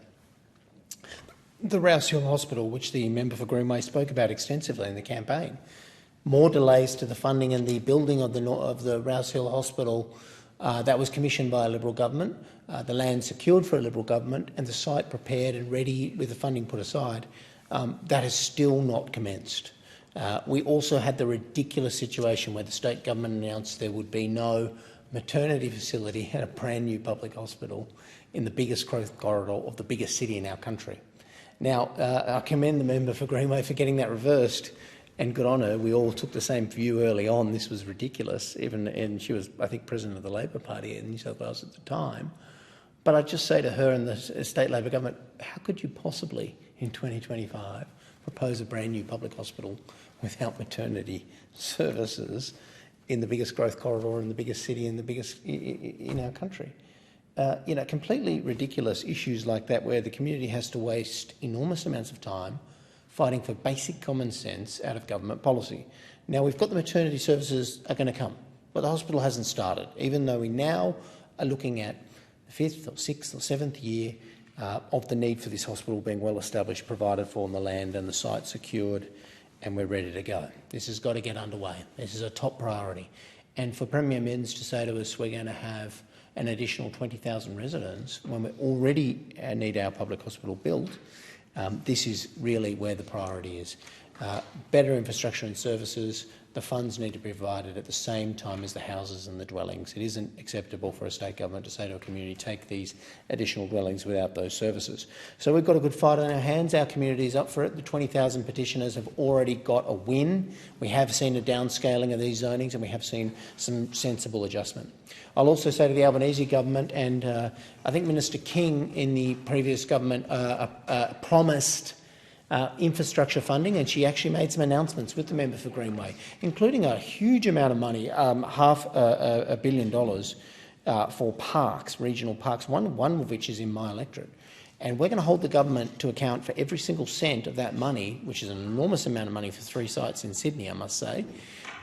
The Rouse Hill Hospital, which the member for Greenway spoke about extensively in the campaign, more delays to the funding and the building of the Rouse Hill Hospital that was commissioned by a Liberal government, the land secured for a Liberal government, and the site prepared and ready with the funding put aside, that has still not commenced. We also had the ridiculous situation where the state government announced there would be no maternity facility at a brand new public hospital in the biggest growth corridor of the biggest city in our country. Now, I commend the member for Greenway for getting that reversed, and good on her. We all took the same view early on. This was ridiculous, and she was, I think, president of the Labor Party in New South Wales at the time. But I'd just say to her and the state Labor government, how could you possibly, in 2025, propose a brand new public hospital without maternity services in the biggest growth corridor in the biggest city in the biggest in our country? Completely ridiculous issues like that, where the community has to waste enormous amounts of time fighting for basic common sense out of government policy. Now, we've got the maternity services are going to come, but the hospital hasn't started, even though we now are looking at the 5th or 6th or 7th year of the need for this hospital being well established, provided for on the land and the site secured, and we're ready to go. This has got to get underway. This is a top priority. And for Premier Minns to say to us we're going to have an additional 20,000 residents when we already need our public hospital built, this is really where the priority is. Better infrastructure and services. The funds need to be provided at the same time as the houses and the dwellings. It isn't acceptable for a state government to say to a community, take these additional dwellings without those services. So we've got a good fight on our hands. Our community is up for it. The 20,000 petitioners have already got a win. We have seen a downscaling of these zonings, and we have seen some sensible adjustment. I'll also say to the Albanese government, and I think Minister King in the previous government promised infrastructure funding, and she actually made some announcements with the member for Greenway, including a huge amount of money, $500 million for parks, regional parks, one of which is in my electorate. And we're going to hold the government to account for every single cent of that money, which is an enormous amount of money for 3 sites in Sydney, I must say,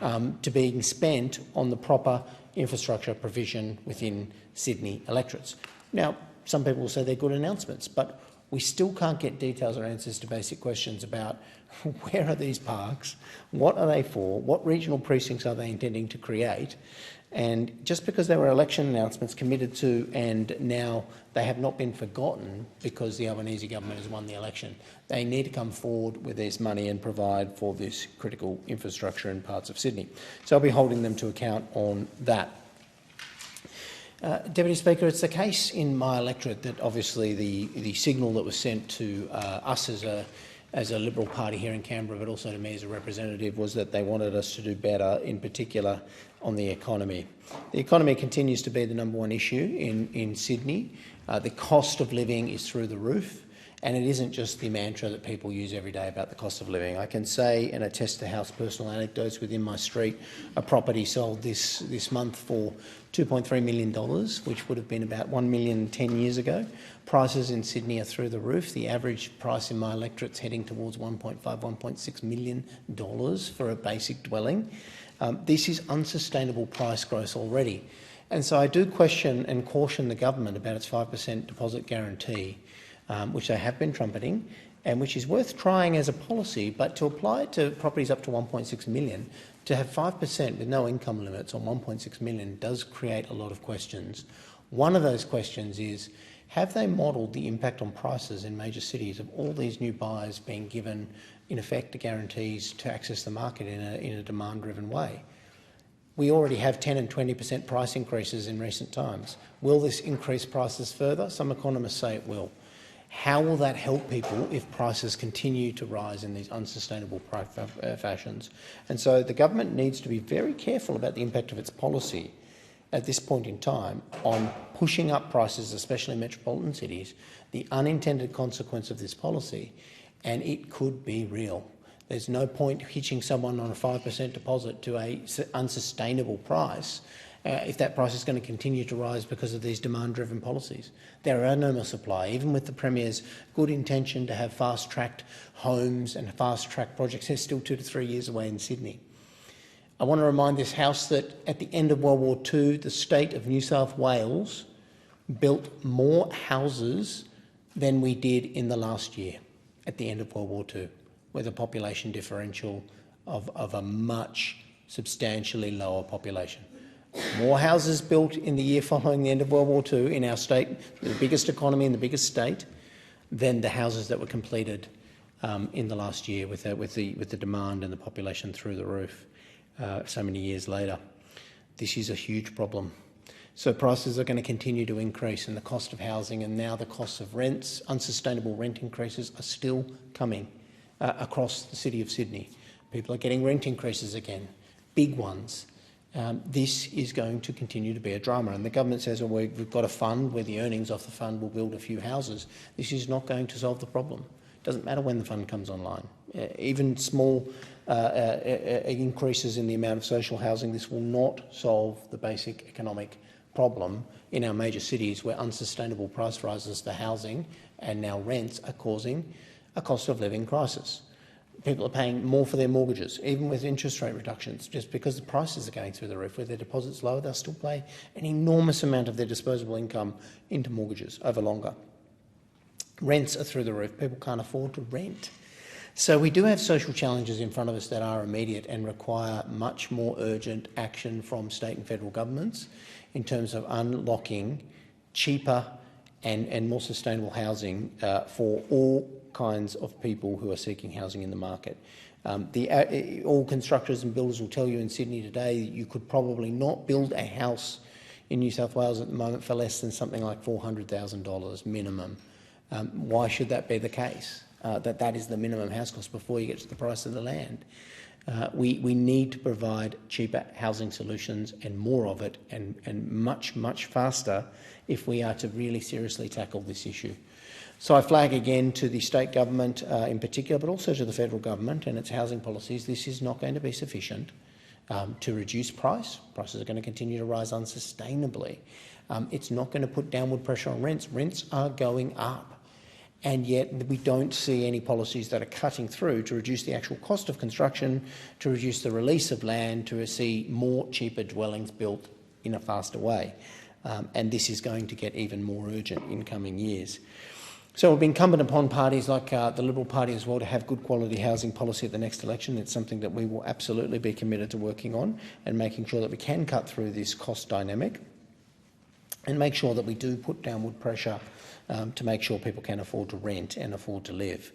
to being spent on the proper infrastructure provision within Sydney electorates. Now, some people will say they're good announcements, but we still can't get details or answers to basic questions about where are these parks, what are they for, what regional precincts are they intending to create, and just because there were election announcements committed to and now they have not been forgotten because the Albanese government has won the election, they need to come forward with this money and provide for this critical infrastructure in parts of Sydney. So I'll be holding them to account on that. Deputy Speaker, it's the case in my electorate that obviously the signal that was sent to us as a Liberal Party here in Canberra, but also to me as a representative, was that they wanted us to do better, in particular on the economy. The economy continues to be the #1 issue in Sydney. The cost of living is through the roof, and it isn't just the mantra that people use every day about the cost of living. I can say and attest to house personal anecdotes within my street. A property sold this month for $2.3 million, which would have been about $1 million 10 years ago. Prices in Sydney are through the roof. The average price in my electorate's heading towards $1.5, $1.6 million for a basic dwelling. This is unsustainable price growth already. And so I do question and caution the government about its 5% deposit guarantee, which they have been trumpeting, and which is worth trying as a policy, but to apply it to properties up to $1.6 million, to have 5% with no income limits on $1.6 million does create a lot of questions. One of those questions is, have they modelled the impact on prices in major cities of all these new buyers being given, in effect, guarantees to access the market in a demand-driven way? We already have 10 and 20% price increases in recent times. Will this increase prices further? Some economists say it will. How will that help people if prices continue to rise in these unsustainable fashions? And so the government needs to be very careful about the impact of its policy at this point in time on pushing up prices, especially in metropolitan cities, the unintended consequence of this policy, and it could be real. There's no point hitching someone on a 5% deposit to an unsustainable price if that price is going to continue to rise because of these demand-driven policies. There are no more supply. Even with the Premier's good intention to have fast-tracked homes and fast-track projects, they're still 2 to 3 years away in Sydney. I want to remind this House that at the end of World War II, the state of New South Wales built more houses than we did in the last year at the end of World War II, with a population differential of a much substantially lower population. More houses built in the year following the end of World War II in our state, the biggest economy in the biggest state, than the houses that were completed in the last year with the demand and the population through the roof so many years later. This is a huge problem. So prices are going to continue to increase, and the cost of housing and now the cost of rents, unsustainable rent increases are still coming across the city of Sydney. People are getting rent increases again, big ones. This is going to continue to be a drama, and the government says, well, we've got a fund where the earnings off the fund will build a few houses. This is not going to solve the problem. It doesn't matter when the fund comes online. Even small increases in the amount of social housing, this will not solve the basic economic problem in our major cities where unsustainable price rises to housing and now rents are causing a cost of living crisis. People are paying more for their mortgages, even with interest rate reductions, just because the prices are going through the roof. With their deposits lower, they'll still pay an enormous amount of their disposable income into mortgages over longer. Rents are through the roof. People can't afford to rent. So we do have social challenges in front of us that are immediate and require much more urgent action from state and federal governments in terms of unlocking cheaper and more sustainable housing for all kinds of people who are seeking housing in the market. All constructors and builders will tell you in Sydney today that you could probably not build a house in New South Wales at the moment for less than something like $400,000 minimum. Why should that be the case? That is the minimum house cost before you get to the price of the land. We need to provide cheaper housing solutions and more of it and much, much faster if we are to really seriously tackle this issue. So I flag again to the state government in particular, but also to the federal government and its housing policies, this is not going to be sufficient to reduce price. Prices are going to continue to rise unsustainably. It's not going to put downward pressure on rents. Rents are going up. And yet we don't see any policies that are cutting through to reduce the actual cost of construction, to reduce the release of land, to see more cheaper dwellings built in a faster way. And this is going to get even more urgent in coming years. So it will be incumbent upon parties like the Liberal Party as well to have good quality housing policy at the next election. It's something that we will absolutely be committed to working on and making sure that we can cut through this cost dynamic and make sure that we do put downward pressure to make sure people can afford to rent and afford to live.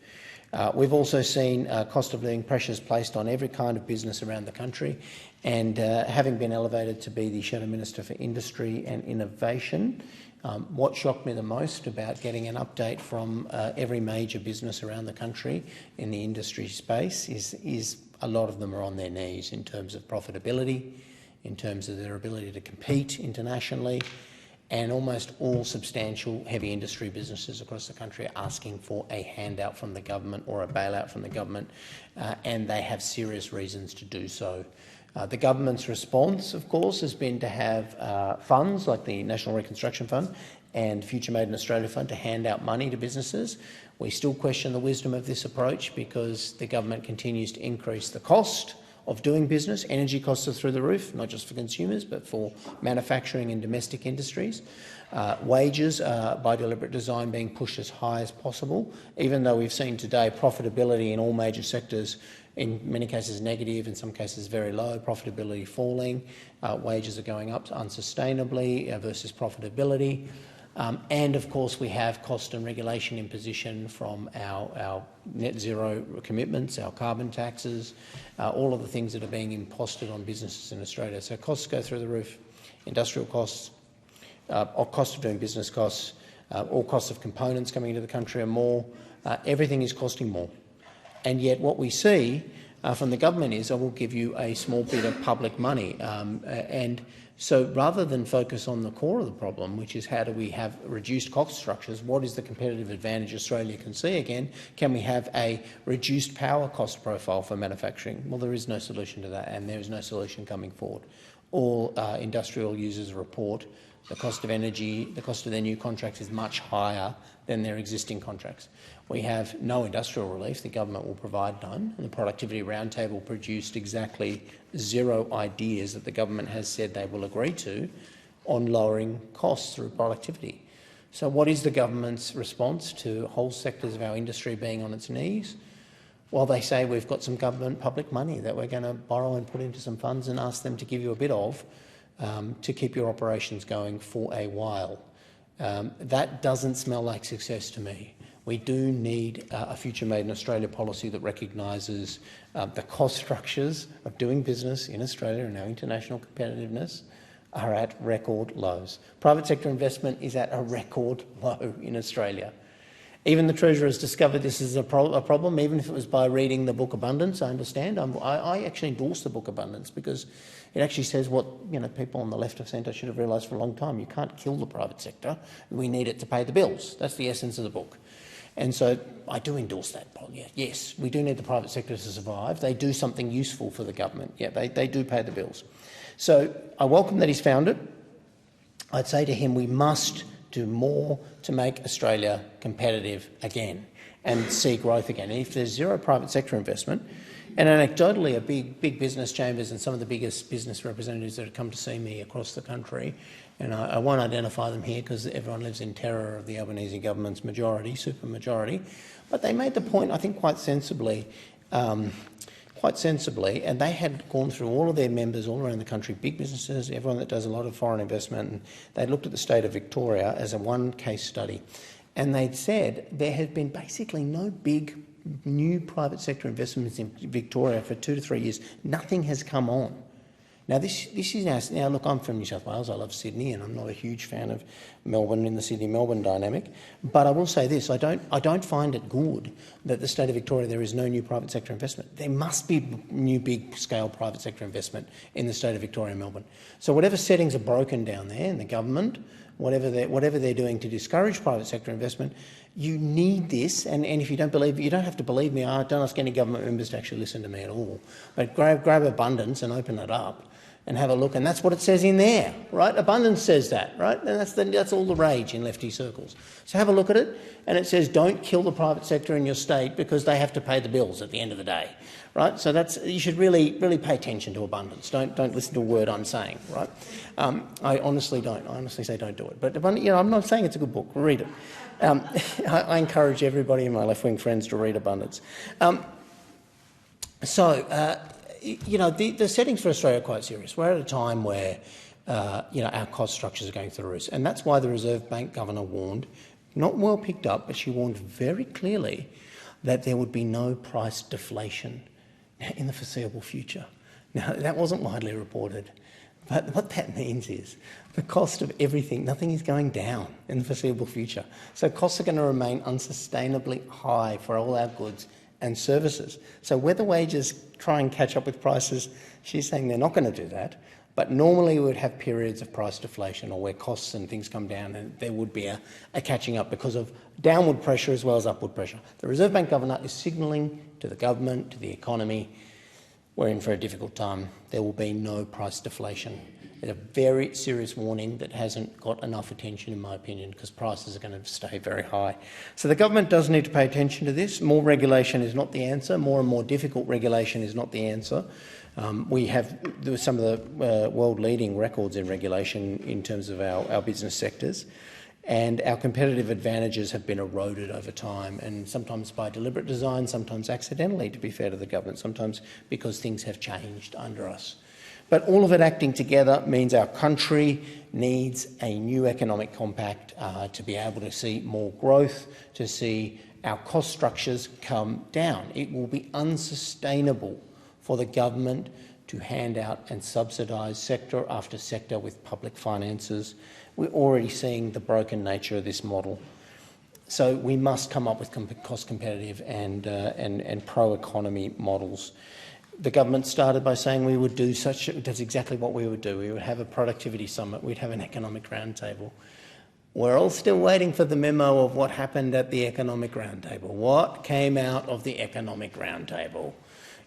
We've also seen cost of living pressures placed on every kind of business around the country, and having been elevated to be the Shadow Minister for Industry and Innovation, what shocked me the most about getting an update from every major business around the country in the industry space is a lot of them are on their knees in terms of profitability, in terms of their ability to compete internationally, and almost all substantial heavy industry businesses across the country are asking for a handout from the government or a bailout from the government, and they have serious reasons to do so. The government's response, of course, has been to have funds like the National Reconstruction Fund and Future Made in Australia Fund to hand out money to businesses. We still question the wisdom of this approach because the government continues to increase the cost of doing business. Energy costs are through the roof, not just for consumers, but for manufacturing and domestic industries. Wages are, by deliberate design, being pushed as high as possible, even though we've seen today profitability in all major sectors, in many cases negative, in some cases very low, profitability falling. Wages are going up unsustainably versus profitability. And of course we have cost and regulation imposition from our net zero commitments, our carbon taxes, all of the things that are being imposted on businesses in Australia. So costs go through the roof, industrial costs, or cost of doing business costs, all costs of components coming into the country are more. Everything is costing more. And yet what we see from the government is, I will give you a small bit of public money. And so rather than focus on the core of the problem, which is how do we have reduced cost structures, what is the competitive advantage Australia can see again? Can we have a reduced power cost profile for manufacturing? Well, there is no solution to that, and there is no solution coming forward. All industrial users report the cost of energy, the cost of their new contracts is much higher than their existing contracts. We have no industrial relief. The government will provide none. And the Productivity Roundtable produced exactly 0 ideas that the government has said they will agree to on lowering costs through productivity. So what is the government's response to whole sectors of our industry being on its knees? Well, they say we've got some government public money that we're going to borrow and put into some funds and ask them to give you a bit of to keep your operations going for a while. That doesn't smell like success to me. We do need a Future Made in Australia policy that recognises the cost structures of doing business in Australia and our international competitiveness are at record lows. Private sector investment is at a record low in Australia. Even the Treasurer has discovered this is a problem, even if it was by reading the book Abundance. I understand. I actually endorse the book Abundance because it actually says what people on the left of centre should have realised for a long time. You can't kill the private sector. We need it to pay the bills. That's the essence of the book. And so I do endorse that. Yes, we do need the private sector to survive. They do something useful for the government. Yeah, they do pay the bills. So I welcome that he's found it. I'd say to him we must do more to make Australia competitive again and see growth again. And if there's zero private sector investment, and anecdotally, big business chambers and some of the biggest business representatives that have come to see me across the country, and I won't identify them here because everyone lives in terror of the Albanese government's majority, supermajority, but they made the point, I think, quite sensibly, and they had gone through all of their members all around the country, big businesses, everyone that does a lot of foreign investment, and they looked at the state of Victoria as a one case study, and they'd said there had been basically no big new private sector investments in Victoria for 2 to 3 years. Nothing has come on. Now, this is now. Look, I'm from New South Wales. I love Sydney, and I'm not a huge fan of Melbourne in the Sydney-Melbourne dynamic. But I will say this: I don't find it good that the state of Victoria there is no new private sector investment. There must be new big-scale private sector investment in the state of Victoria and Melbourne. So whatever settings are broken down there in the government, whatever they're doing to discourage private sector investment, you need this. And if you don't believe, you don't have to believe me. I don't ask any government members to actually listen to me at all. But grab Abundance and open it up and have a look, and that's what it says in there, right? Abundance says that, right? And that's all the rage in lefty circles. So have a look at it, and it says don't kill the private sector in your state because they have to pay the bills at the end of the day, right? So you should really pay attention to Abundance. Don't listen to a word I'm saying, right? I honestly don't. I honestly say don't do it. But I'm not saying it's a good book. Read it. I encourage everybody and my left-wing friends to read Abundance. The settings for Australia are quite serious. We're at a time where, our cost structures are going through the roof, and that's why the Reserve Bank Governor warned, not well picked up, but she warned very clearly that there would be no price deflation in the foreseeable future. Now, that wasn't widely reported, but what that means is the cost of everything, nothing is going down in the foreseeable future. So costs are going to remain unsustainably high for all our goods and services. So whether wages try and catch up with prices, she's saying they're not going to do that. But normally we would have periods of price deflation or where costs and things come down, and there would be a catching up because of downward pressure as well as upward pressure. The Reserve Bank Governor is signalling to the government, to the economy, we're in for a difficult time. There will be no price deflation. It's a very serious warning that hasn't got enough attention, in my opinion, because prices are going to stay very high. So the government does need to pay attention to this. More regulation is not the answer. More and more difficult regulation is not the answer. There were some of the world-leading records in regulation in terms of our business sectors, and our competitive advantages have been eroded over time, and sometimes by deliberate design, sometimes accidentally, to be fair to the government, sometimes because things have changed under us. But all of it acting together means our country needs a new economic compact to be able to see more growth, to see our cost structures come down. It will be unsustainable for the government to hand out and subsidise sector after sector with public finances. We're already seeing the broken nature of this model. So we must come up with cost competitive and pro-economy models. The government started by saying we would do such. That's exactly what we would do. We would have a productivity summit. We'd have an economic roundtable. We're all still waiting for the memo of what happened at the economic roundtable. What came out of the economic roundtable?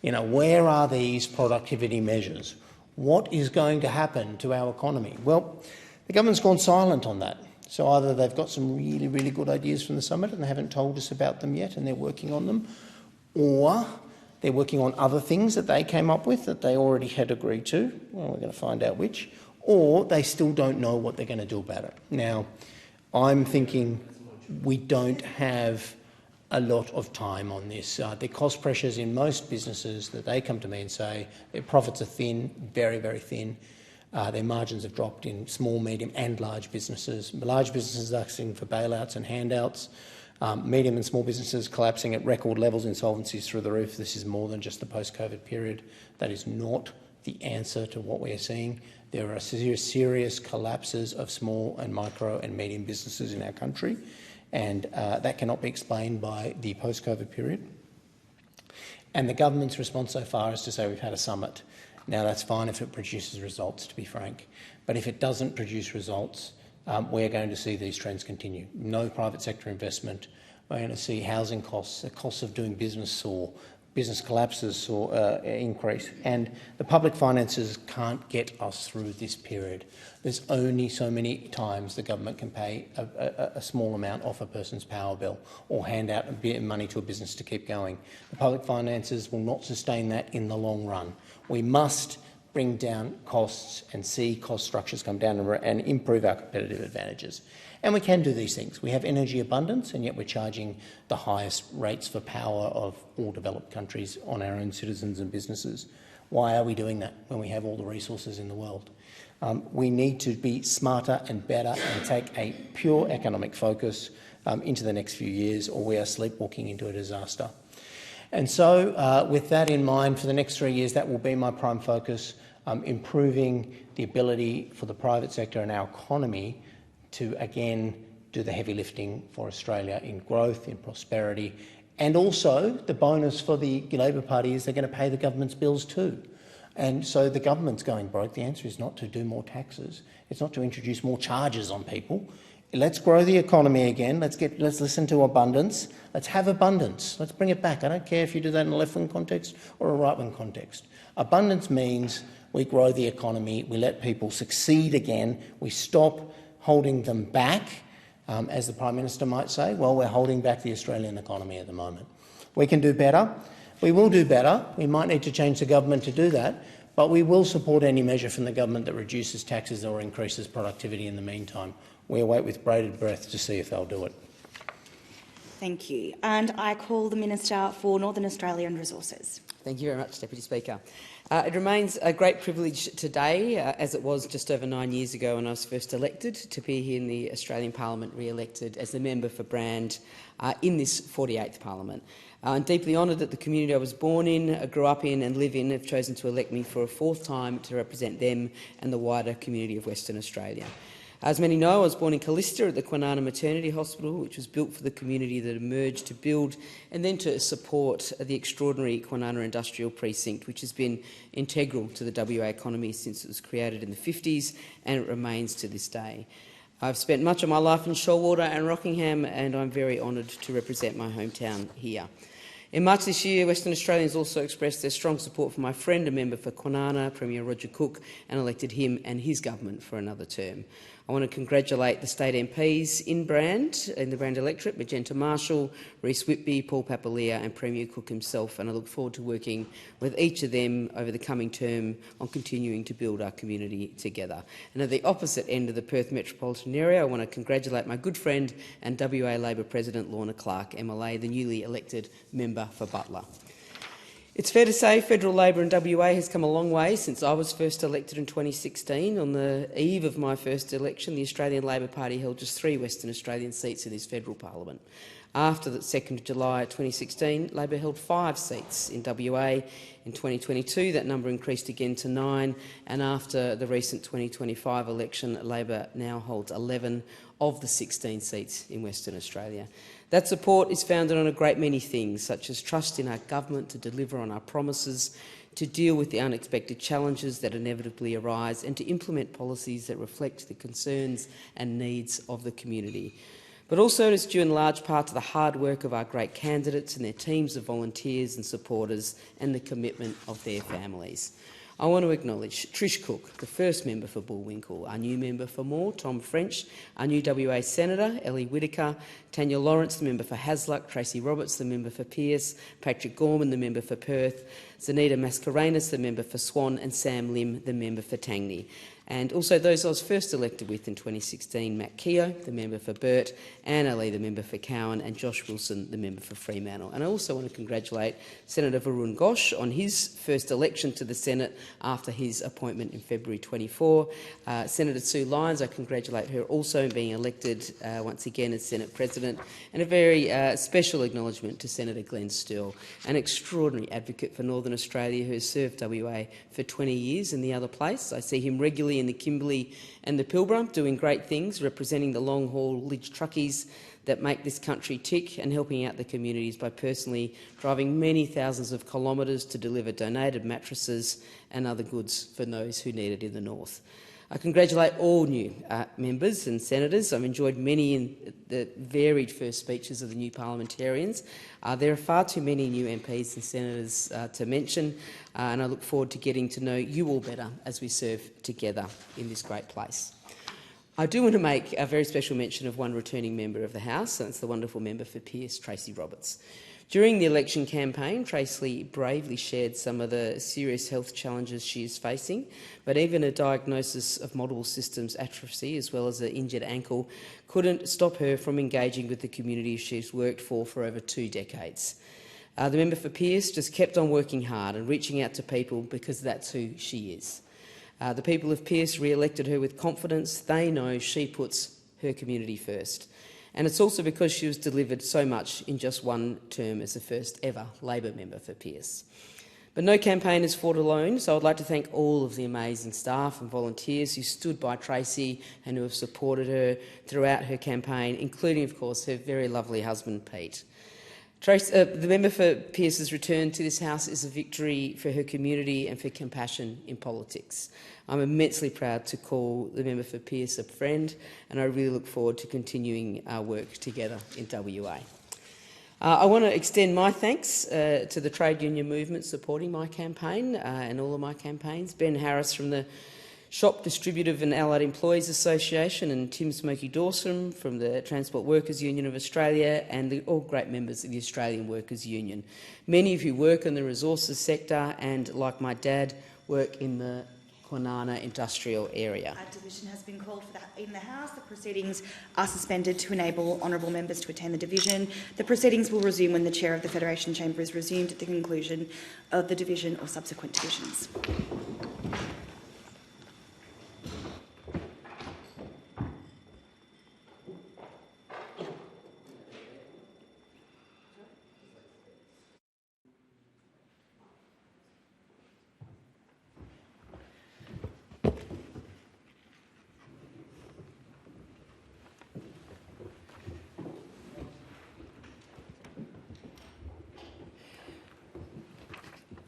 You know, where are these productivity measures? What is going to happen to our economy? Well, the government's gone silent on that. So either they've got some really, really good ideas from the summit and they haven't told us about them yet and they're working on them, or they're working on other things that they came up with that they already had agreed to. Well, we're going to find out which. Or they still don't know what they're going to do about it. Now, I'm thinking we don't have a lot of time on this. The cost pressures in most businesses that they come to me and say their profits are thin, very, very thin. Their margins have dropped in small, medium and large businesses. Large businesses asking for bailouts and handouts. Medium and small businesses collapsing at record levels, insolvencies through the roof. This is more than just the post-COVID period. That is not the answer to what we are seeing. There are serious collapses of small and micro and medium businesses in our country, and that cannot be explained by the post-COVID period. And the government's response so far is to say we've had a summit. Now, that's fine if it produces results, to be frank, but if it doesn't produce results, we're going to see these trends continue. No private sector investment. We're going to see housing costs, the costs of doing business soar, business collapses or increase, and the public finances can't get us through this period. There's only so many times the government can pay a small amount off a person's power bill or hand out a bit of money to a business to keep going. The public finances will not sustain that in the long run. We must bring down costs and see cost structures come down and improve our competitive advantages. And we can do these things. We have energy abundance, and yet we're charging the highest rates for power of all developed countries on our own citizens and businesses. Why are we doing that when we have all the resources in the world? We need to be smarter and better and take a pure economic focus into the next few years, or we are sleepwalking into a disaster. And so, with that in mind, for the next 3 years, that will be my prime focus, improving the ability for the private sector and our economy to, again, do the heavy lifting for Australia in growth, in prosperity, and also the bonus for the Labor Party is they're going to pay the government's bills too. And so the government's going broke. The answer is not to do more taxes. It's not to introduce more charges on people. Let's grow the economy again. Let's listen to abundance. Let's have abundance. Let's bring it back. I don't care if you do that in a left-wing context or a right-wing context. Abundance means we grow the economy, we let people succeed again, we stop holding them back, as the Prime Minister might say. Well, we're holding back the Australian economy at the moment. We can do better. We will do better. We might need to change the government to do that, but we will support any measure from the government that reduces taxes or increases productivity in the meantime. We await with bated breath to see if they'll do it. Thank you. And I call the Minister for Northern Australia and Resources. Thank you very much, Deputy Speaker. It remains a great privilege today, as it was just over 9 years ago when I was first elected, to be here in the Australian Parliament re-elected as the member for Brand in this 48th Parliament. I'm deeply honoured that the community I was born in, grew up in and live in have chosen to elect me for a fourth time to represent them and the wider community of Western Australia. As many know, I was born in Callista at the Kwinana Maternity Hospital, which was built for the community that emerged to build and then to support the extraordinary Kwinana Industrial Precinct, which has been integral to the WA economy since it was created in the 50s, and it remains to this day. I've spent much of my life in Shoalwater and Rockingham, and I'm very honoured to represent my hometown here. In March this year, Western Australians also expressed their strong support for my friend, a member for Kwinana, Premier Roger Cook, and elected him and his government for another term. I want to congratulate the state MPs in the Brand electorate, Magenta Marshall, Rhys Whitby, Paul Papalia and Premier Cook himself, and I look forward to working with each of them over the coming term on continuing to build our community together. And at the opposite end of the Perth metropolitan area, I want to congratulate my good friend and WA Labor President Lorna Clark, MLA, the newly elected member for Butler. It's fair to say federal Labor in WA has come a long way since I was first elected in 2016. On the eve of my first election, the Australian Labor Party held just 3 Western Australian seats in this federal parliament. After the 2nd of July 2016, Labor held 5 seats in WA. In 2022, that number increased again to 9, and after the recent 2025 election, Labor now holds 11 of the 16 seats in Western Australia. That support is founded on a great many things, such as trust in our government to deliver on our promises, to deal with the unexpected challenges that inevitably arise, and to implement policies that reflect the concerns and needs of the community. But also it is due in large part to the hard work of our great candidates and their teams of volunteers and supporters and the commitment of their families. I want to acknowledge Trish Cook, the first member for Bullwinkle, our new member for Moore, Tom French, our new WA Senator, Ellie Whittaker, Tanya Lawrence, the member for Hasluck, Tracy Roberts, the member for Pearce, Patrick Gorman, the member for Perth, Zanita Mascarenas, the member for Swan, and Sam Lim, the member for Tangney. And also those I was first elected with in 2016, Matt Keogh, the member for Burt, Anna Lee, the member for Cowan, and Josh Wilson, the member for Fremantle. And I also want to congratulate Senator Varun Ghosh on his first election to the Senate after his appointment in February 24. Senator Sue Lyons, I congratulate her also in being elected once again as Senate President. And a very special acknowledgement to Senator Glenn Stirl, an extraordinary advocate for Northern Australia who has served WA for 20 years in the other place. I see him regularly in the Kimberley and the Pilbara, doing great things, representing the long-haulage truckies that make this country tick and helping out the communities by personally driving many thousands of kilometres to deliver donated mattresses and other goods for those who need it in the north. I congratulate all new members and senators. I've enjoyed many in the varied first speeches of the new parliamentarians. There are far too many new MPs and senators to mention, and I look forward to getting to know you all better as we serve together in this great place. I do want to make a very special mention of one returning member of the House, and it's the wonderful member for Pearce, Tracy Roberts. During the election campaign, Tracy bravely shared some of the serious health challenges she is facing, but even a diagnosis of multiple systems atrophy as well as an injured ankle couldn't stop her from engaging with the community she's worked for over 2 decades. The member for Pearce just kept on working hard and reaching out to people because that's who she is. The people of Pearce re-elected her with confidence. They know she puts her community first. And it's also because she was delivered so much in just one term as the first ever Labor member for Pearce. But no campaign is fought alone, so I'd like to thank all of the amazing staff and volunteers who stood by Tracy and who have supported her throughout her campaign, including, of course, her very lovely husband, Pete. The member for Pearce's return to this House is a victory for her community and for compassion in politics. I'm immensely proud to call the member for Pearce a friend, and I really look forward to continuing our work together in WA. I want to extend my thanks to the trade union movement supporting my campaign and all of my campaigns. Ben Harris from the Shop Distributive and Allied Employees Association, and Tim Smokey Dawson from the Transport Workers Union of Australia, and all great members of the Australian Workers Union. Many of you work in the resources sector and, like my dad, work in the Kwinana industrial area. A division has been called for that in the House. The proceedings are suspended to enable honourable members to attend the division. The proceedings will resume when the Chair of the Federation Chamber is resumed at the conclusion of the division or subsequent divisions.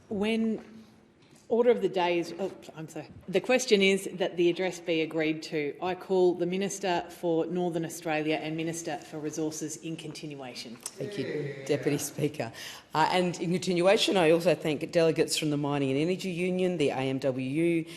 When order of the day is, the question is that the address be agreed to. I call the Minister for Northern Australia and Minister for Resources in continuation. Thank you, Deputy Speaker. And in continuation, I also thank delegates from the Mining and Energy Union, the AMWU,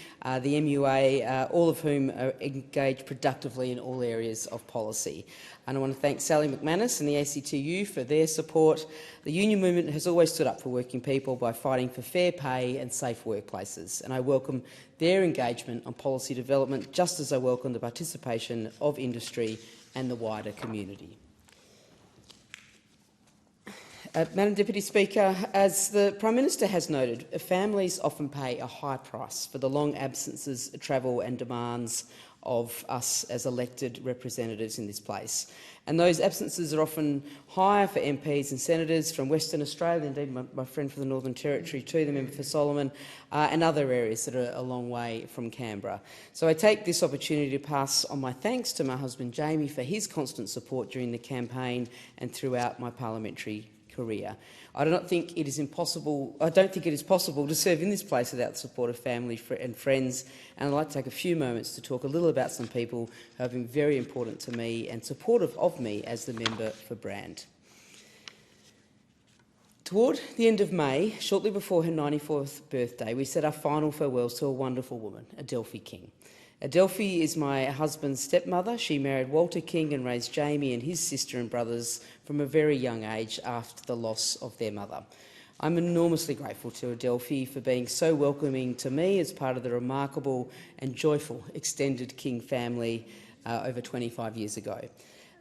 the MUA, all of whom are engaged productively in all areas of policy. And I want to thank Sally McManus and the ACTU for their support. The union movement has always stood up for working people by fighting for fair pay and safe workplaces, and I welcome their engagement on policy development, just as I welcome the participation of industry and the wider community. Madam Deputy Speaker, as the Prime Minister has noted, families often pay a high price for the long absences, travel and demands of us as elected representatives in this place. And those absences are often higher for MPs and senators from Western Australia, indeed my friend from the Northern Territory too, the member for Solomon, and other areas that are a long way from Canberra. So I take this opportunity to pass on my thanks to my husband Jamie for his constant support during the campaign and throughout my parliamentary career. I don't think it is possible to serve in this place without the support of family and friends, and I'd like to take a few moments to talk a little about some people who have been very important to me and supportive of me as the member for Brand. Toward the end of May, shortly before her 94th birthday, we said our final farewells to a wonderful woman, Adelphi King. Adelphi is my husband's stepmother. She married Walter King and raised Jamie and his sister and brothers from a very young age after the loss of their mother. I'm enormously grateful to Adelphi for being so welcoming to me as part of the remarkable and joyful extended King family over 25 years ago.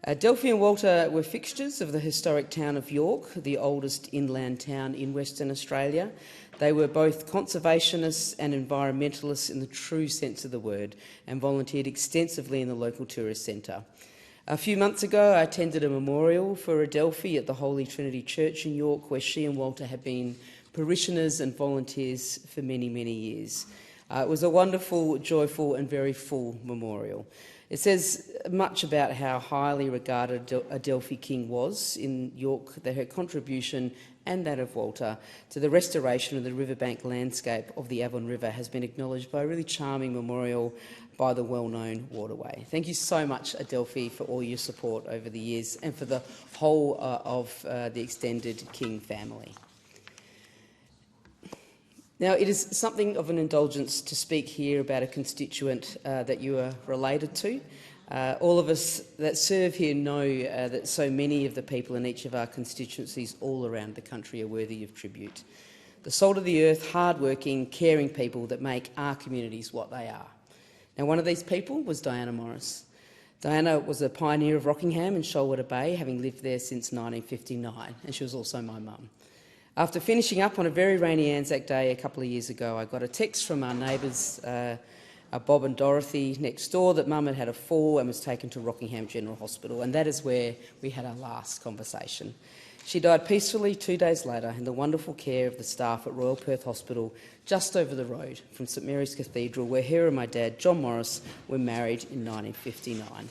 Adelphi and Walter were fixtures of the historic town of York, the oldest inland town in Western Australia. They were both conservationists and environmentalists in the true sense of the word and volunteered extensively in the local tourist centre. A few months ago, I attended a memorial for Adelphi at the Holy Trinity Church in York, where she and Walter have been parishioners and volunteers for many, many years. It was a wonderful, joyful and very full memorial. It says much about how highly regarded Adelphi King was in York, that her contribution and that of Walter to the restoration of the riverbank landscape of the Avon River has been acknowledged by a really charming memorial by the well-known waterway. Thank you so much, Adelphi, for all your support over the years and for the whole of the extended King family. Now, it is something of an indulgence to speak here about a constituent that you are related to. All of us that serve here know that so many of the people in each of our constituencies all around the country are worthy of tribute. The salt of the earth, hard-working, caring people that make our communities what they are. Now, one of these people was Diana Morris. Diana was a pioneer of Rockingham and Shoalwater Bay, having lived there since 1959, and she was also my mum. After finishing up on a very rainy Anzac Day a couple of years ago, I got a text from our neighbours, Bob and Dorothy, next door, that Mum had had a fall and was taken to Rockingham General Hospital, and that is where we had our last conversation. She died peacefully 2 days later in the wonderful care of the staff at Royal Perth Hospital, just over the road from St Mary's Cathedral, where her and my dad, John Morris, were married in 1959.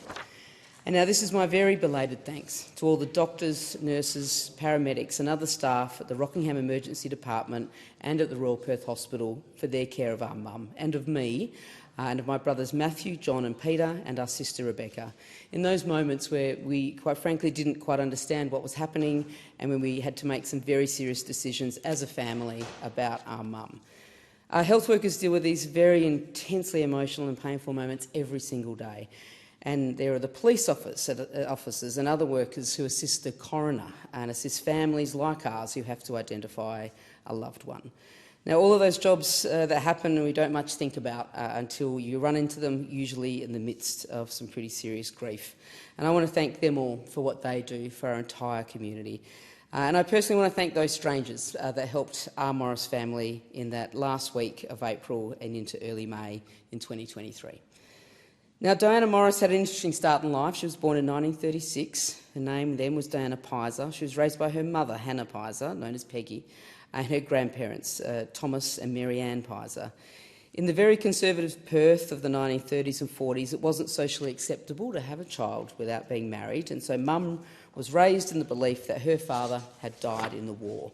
And now this is my very belated thanks to all the doctors, nurses, paramedics and other staff at the Rockingham Emergency Department and at the Royal Perth Hospital for their care of our mum and of me and of my brothers Matthew, John and Peter and our sister Rebecca, in those moments where we, quite frankly, didn't quite understand what was happening and when we had to make some very serious decisions as a family about our mum. Our health workers deal with these very intensely emotional and painful moments every single day. And there are the police officers and other workers who assist the coroner and assist families like ours who have to identify a loved one. Now, all of those jobs that happen we don't much think about until you run into them, usually in the midst of some pretty serious grief. And I want to thank them all for what they do for our entire community. And I personally want to thank those strangers that helped our Morris family in that last week of April and into early May in 2023. Now, Diana Morris had an interesting start in life. She was born in 1936. Her name then was Diana Pizer. She was raised by her mother, Hannah Pizer, known as Peggy, and her grandparents, Thomas and Mary Ann Pizer. In the very conservative Perth of the 1930s and 40s, it wasn't socially acceptable to have a child without being married, and so Mum was raised in the belief that her father had died in the war.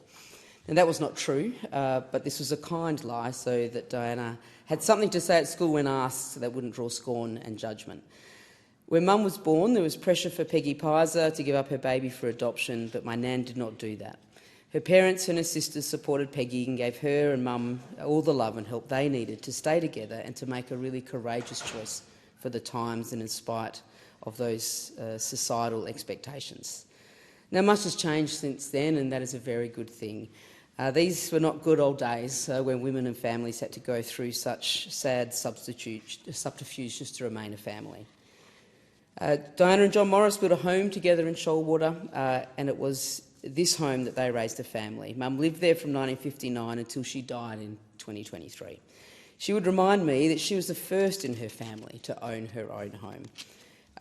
And that was not true, but this was a kind lie so that Diana had something to say at school when asked so that wouldn't draw scorn and judgment. When Mum was born, there was pressure for Peggy Pizer to give up her baby for adoption, but my nan did not do that. Her parents and her sisters supported Peggy and gave her and Mum all the love and help they needed to stay together and to make a really courageous choice for the times and in spite of those societal expectations. Now, much has changed since then, and that is a very good thing. These were not good old days when women and families had to go through such sad subterfuges to remain a family. Diana and John Morris built a home together in Shoalwater, and it was this home that they raised a family. Mum lived there from 1959 until she died in 2023. She would remind me that she was the first in her family to own her own home.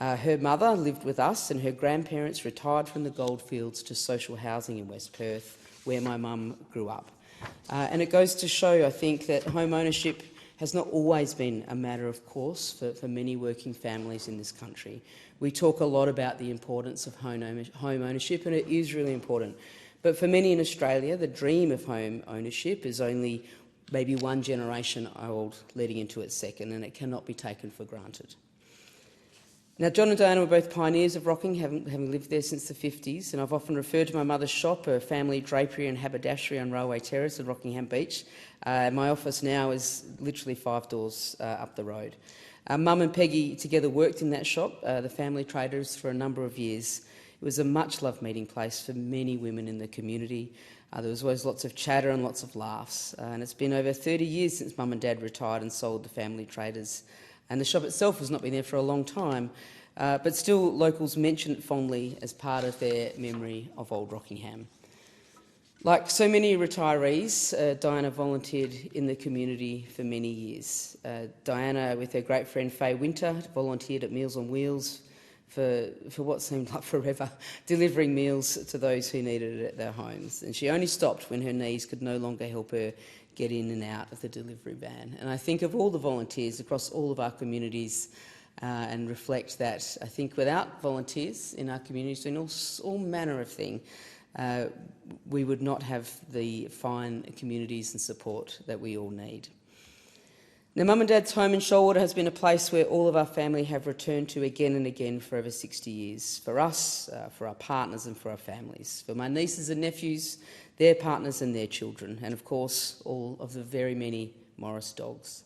Her mother lived with us, and her grandparents retired from the goldfields to social housing in West Perth, where my mum grew up. And it goes to show, I think, that home ownership has not always been a matter of course for many working families in this country. We talk a lot about the importance of home ownership, and it is really important. But for many in Australia, the dream of home ownership is only maybe one generation old, leading into its second, and it cannot be taken for granted. Now, John and Diana were both pioneers of rocking, having lived there since the 50s, and I've often referred to my mother's shop, a family drapery and haberdashery on Railway Terrace at Rockingham Beach. My office now is literally 5 doors up the road. Mum and Peggy together worked in that shop, the family traders, for a number of years. It was a much-loved meeting place for many women in the community. There was always lots of chatter and lots of laughs. And it's been over 30 years since Mum and Dad retired and sold the family traders. And the shop itself has not been there for a long time, but still locals mention it fondly as part of their memory of old Rockingham. Like so many retirees, Diana volunteered in the community for many years. Diana, with her great friend Faye Winter, volunteered at Meals on Wheels for what seemed like forever, delivering meals to those who needed it at their homes. And she only stopped when her knees could no longer help her get in and out of the delivery van. And I think of all the volunteers across all of our communities and reflect that I think without volunteers in our communities doing all manner of things, we would not have the fine communities and support that we all need. Now, Mum and Dad's home in Shoalwater has been a place where all of our family have returned to again and again for over 60 years, for us, for our partners and for our families, for my nieces and nephews, their partners and their children, and of course all of the very many Morris dogs.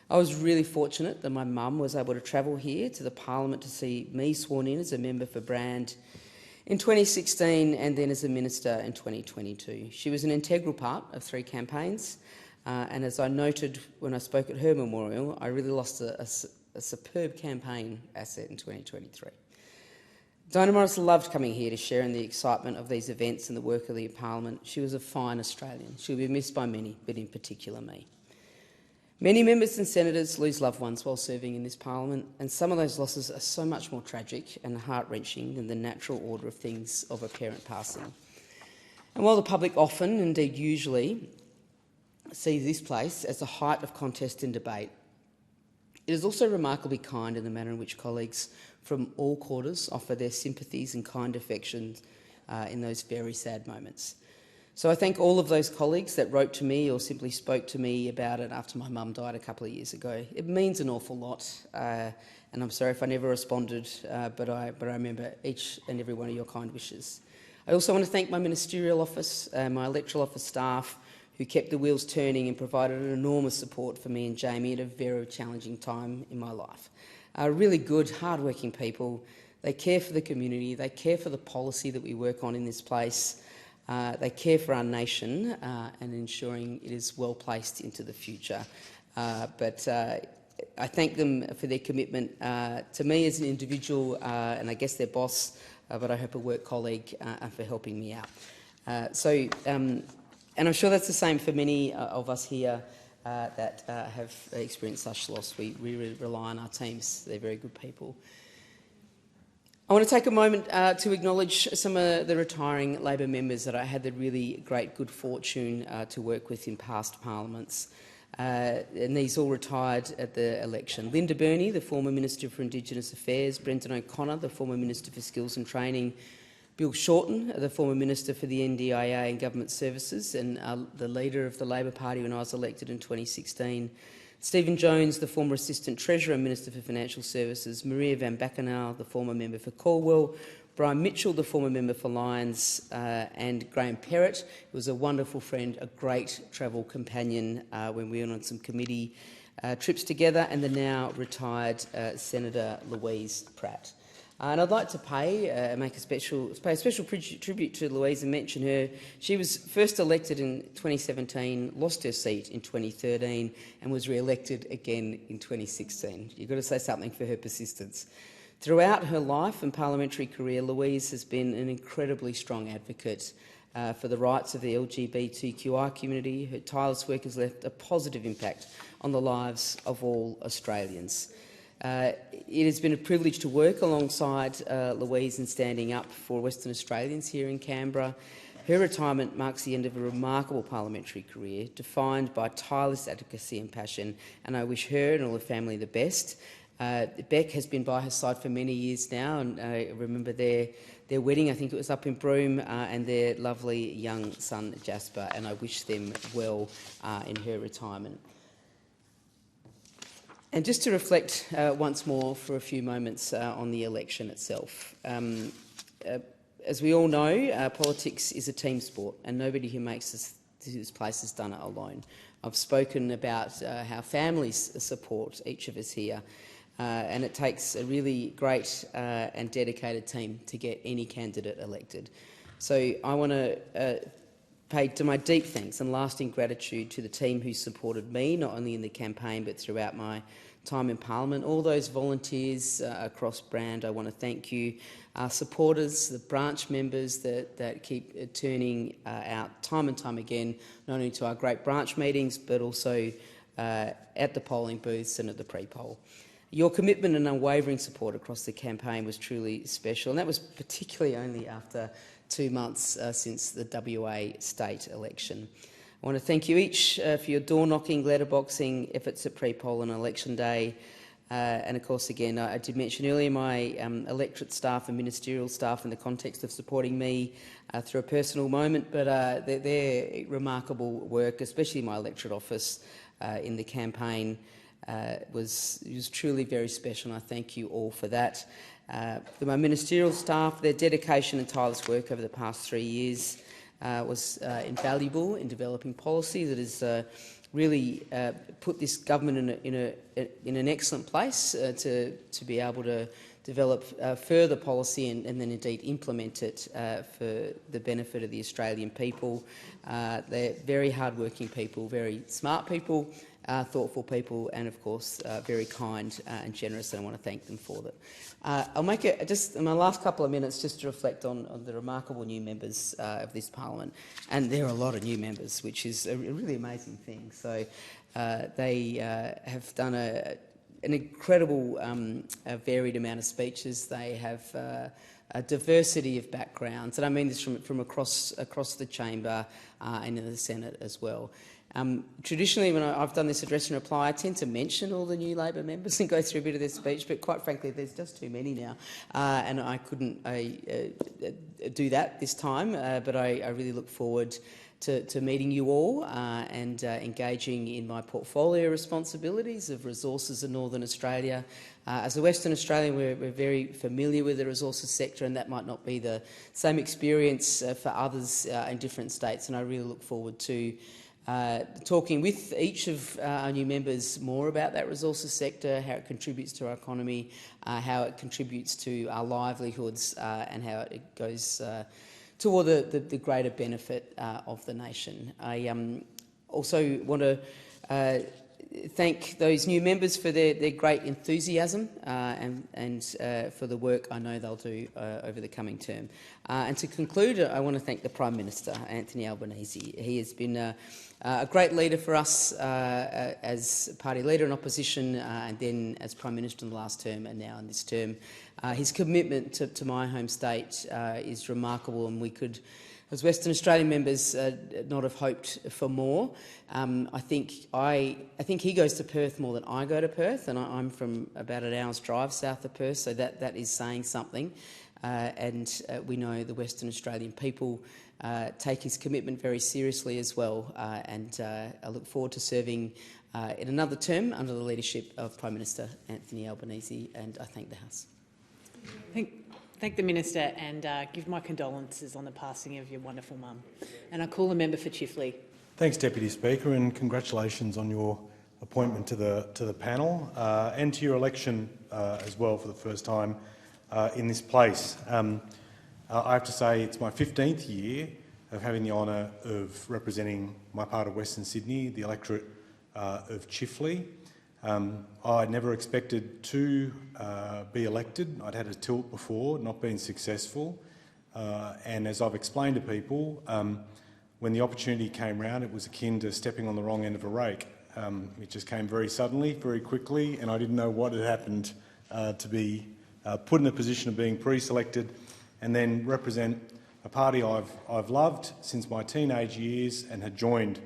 I was really fortunate that my mum was able to travel here to the Parliament to see me sworn in as a member for Brand in 2016 and then as a minister in 2022. She was an integral part of 3 campaigns, and as I noted when I spoke at her memorial, I really lost a superb campaign asset in 2023. Diana Morris loved coming here to share in the excitement of these events and the work of the Parliament. She was a fine Australian. She'll be missed by many, but in particular me. Many members and senators lose loved ones while serving in this Parliament, and some of those losses are so much more tragic and heart-wrenching than the natural order of things of a parent passing. And while the public often, indeed usually, see this place as the height of contest and debate, it is also remarkably kind in the manner in which colleagues from all quarters offer their sympathies and kind affections in those very sad moments. So I thank all of those colleagues that wrote to me or simply spoke to me about it after my mum died a couple of years ago. It means an awful lot, and I'm sorry if I never responded, but I remember each and every one of your kind wishes. I also want to thank my ministerial office, my electoral office staff, who kept the wheels turning and provided an enormous support for me and Jamie at a very challenging time in my life. Really good, hard-working people. They care for the community, they care for the policy that we work on in this place, they care for our nation and ensuring it is well placed into the future. But I thank them for their commitment to me as an individual and I guess their boss, but I hope a work colleague for helping me out. And I'm sure that's the same for many of us here that have experienced such loss. We really rely on our teams. They're very good people. I want to take a moment to acknowledge some of the retiring Labor members that I had the really great good fortune to work with in past parliaments. And these all retired at the election. Linda Burney, the former Minister for Indigenous Affairs, Brendan O'Connor, the former Minister for Skills and Training, Bill Shorten, the former Minister for the NDIA and Government Services and the leader of the Labor Party when I was elected in 2016, Stephen Jones, the former Assistant Treasurer and Minister for Financial Services, Maria Van Backenau, the former member for Caldwell, Brian Mitchell, the former member for Lyons, and Graham Perrott, who was a wonderful friend, a great travel companion when we went on some committee trips together, and the now retired Senator Louise Pratt. And I'd like to pay a special tribute to Louise and mention her. She was first elected in 2017, lost her seat in 2013 and was re-elected again in 2016. You've got to say something for her persistence. Throughout her life and parliamentary career, Louise has been an incredibly strong advocate for the rights of the LGBTQI community. Her tireless work has left a positive impact on the lives of all Australians. It has been a privilege to work alongside Louise in standing up for Western Australians here in Canberra. Her retirement marks the end of a remarkable parliamentary career, defined by tireless advocacy and passion, and I wish her and all her family the best. Beck has been by her side for many years now, and I remember their wedding, I think it was up in Broome, and their lovely young son Jasper, and I wish them well in her retirement. And just to reflect once more for a few moments on the election itself. As we all know, politics is a team sport, and nobody who makes this to this place has done it alone. I've spoken about how families support each of us here, and it takes a really great and dedicated team to get any candidate elected. So I want to pay my deep thanks and lasting gratitude to the team who supported me, not only in the campaign but throughout my time in Parliament. All those volunteers across Brand, I want to thank you. Our supporters, the branch members that keep turning out time and time again, not only to our great branch meetings but also at the polling booths and at the pre-poll. Your commitment and unwavering support across the campaign was truly special, and that was particularly only after 2 months since the WA state election. I want to thank you each for your door-knocking, letterboxing efforts at pre-poll and election day. And of course, again, I did mention earlier my electorate staff and ministerial staff in the context of supporting me through a personal moment, but their remarkable work, especially my electorate office in the campaign, was truly very special, and I thank you all for that. For my ministerial staff, their dedication and tireless work over the past 3 years was invaluable in developing policy that has really put this government in an excellent place to be able to develop further policy and then indeed implement it for the benefit of the Australian people. They're very hard-working people, very smart people, thoughtful people, and of course very kind and generous, and I want to thank them for that. I'll make it just in my last couple of minutes just to reflect on the remarkable new members of this parliament, and there are a lot of new members, which is a really amazing thing. So they have done an incredible varied amount of speeches. They have a diversity of backgrounds, and I mean this from across the chamber and in the Senate as well. Traditionally, when I've done this address and reply, I tend to mention all the new Labor members and go through a bit of their speech, but quite frankly, there's just too many now, and I couldn't do that this time, but I really look forward to meeting you all and engaging in my portfolio responsibilities of resources in Northern Australia. As a Western Australian, we're very familiar with the resources sector, and that might not be the same experience for others in different states, and I really look forward to talking with each of our new members more about that resources sector, how it contributes to our economy, how it contributes to our livelihoods, and how it goes toward the greater benefit of the nation. I also want to thank those new members for their great enthusiasm and for the work I know they'll do over the coming term. And to conclude, I want to thank the Prime Minister, Anthony Albanese. He has been a great leader for us as party leader in opposition and then as Prime Minister in the last term and now in this term. His commitment to my home state is remarkable, and we could, as Western Australian members, not have hoped for more. I think he goes to Perth more than I go to Perth, and I'm from about an hour's drive south of Perth, so that is saying something. And we know the Western Australian people take his commitment very seriously as well, and I look forward to serving in another term under the leadership of Prime Minister Anthony Albanese, and I thank the House. Thank the Minister and give my condolences on the passing of your wonderful mum. And I call the member for Chifley. Thanks, Deputy Speaker, and congratulations on your appointment to the panel and to your election as well for the first time in this place. I have to say it's my 15th year of having the honour of representing my part of Western Sydney, the electorate of Chifley. I never expected to be elected. I'd had a tilt before, not been successful. And as I've explained to people, when the opportunity came round, it was akin to stepping on the wrong end of a rake. It just came very suddenly, very quickly, and I didn't know what had happened to be put in a position of being pre-selected and then represent a party I've loved since my teenage years and had joined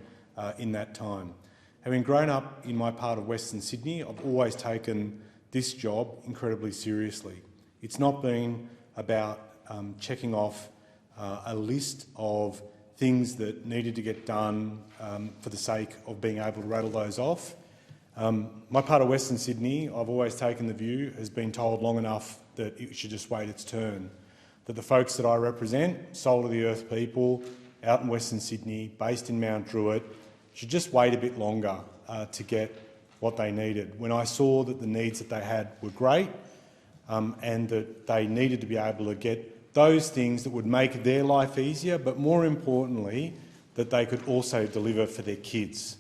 in that time. Having grown up in my part of Western Sydney, I've always taken this job incredibly seriously. It's not been about checking off a list of things that needed to get done for the sake of being able to rattle those off. My part of Western Sydney, I've always taken the view, has been told long enough that it should just wait its turn. That the folks that I represent, soul of the earth people, out in Western Sydney, based in Mount Druitt, should just wait a bit longer to get what they needed. When I saw that the needs that they had were great and that they needed to be able to get those things that would make their life easier, but more importantly, that they could also deliver for their kids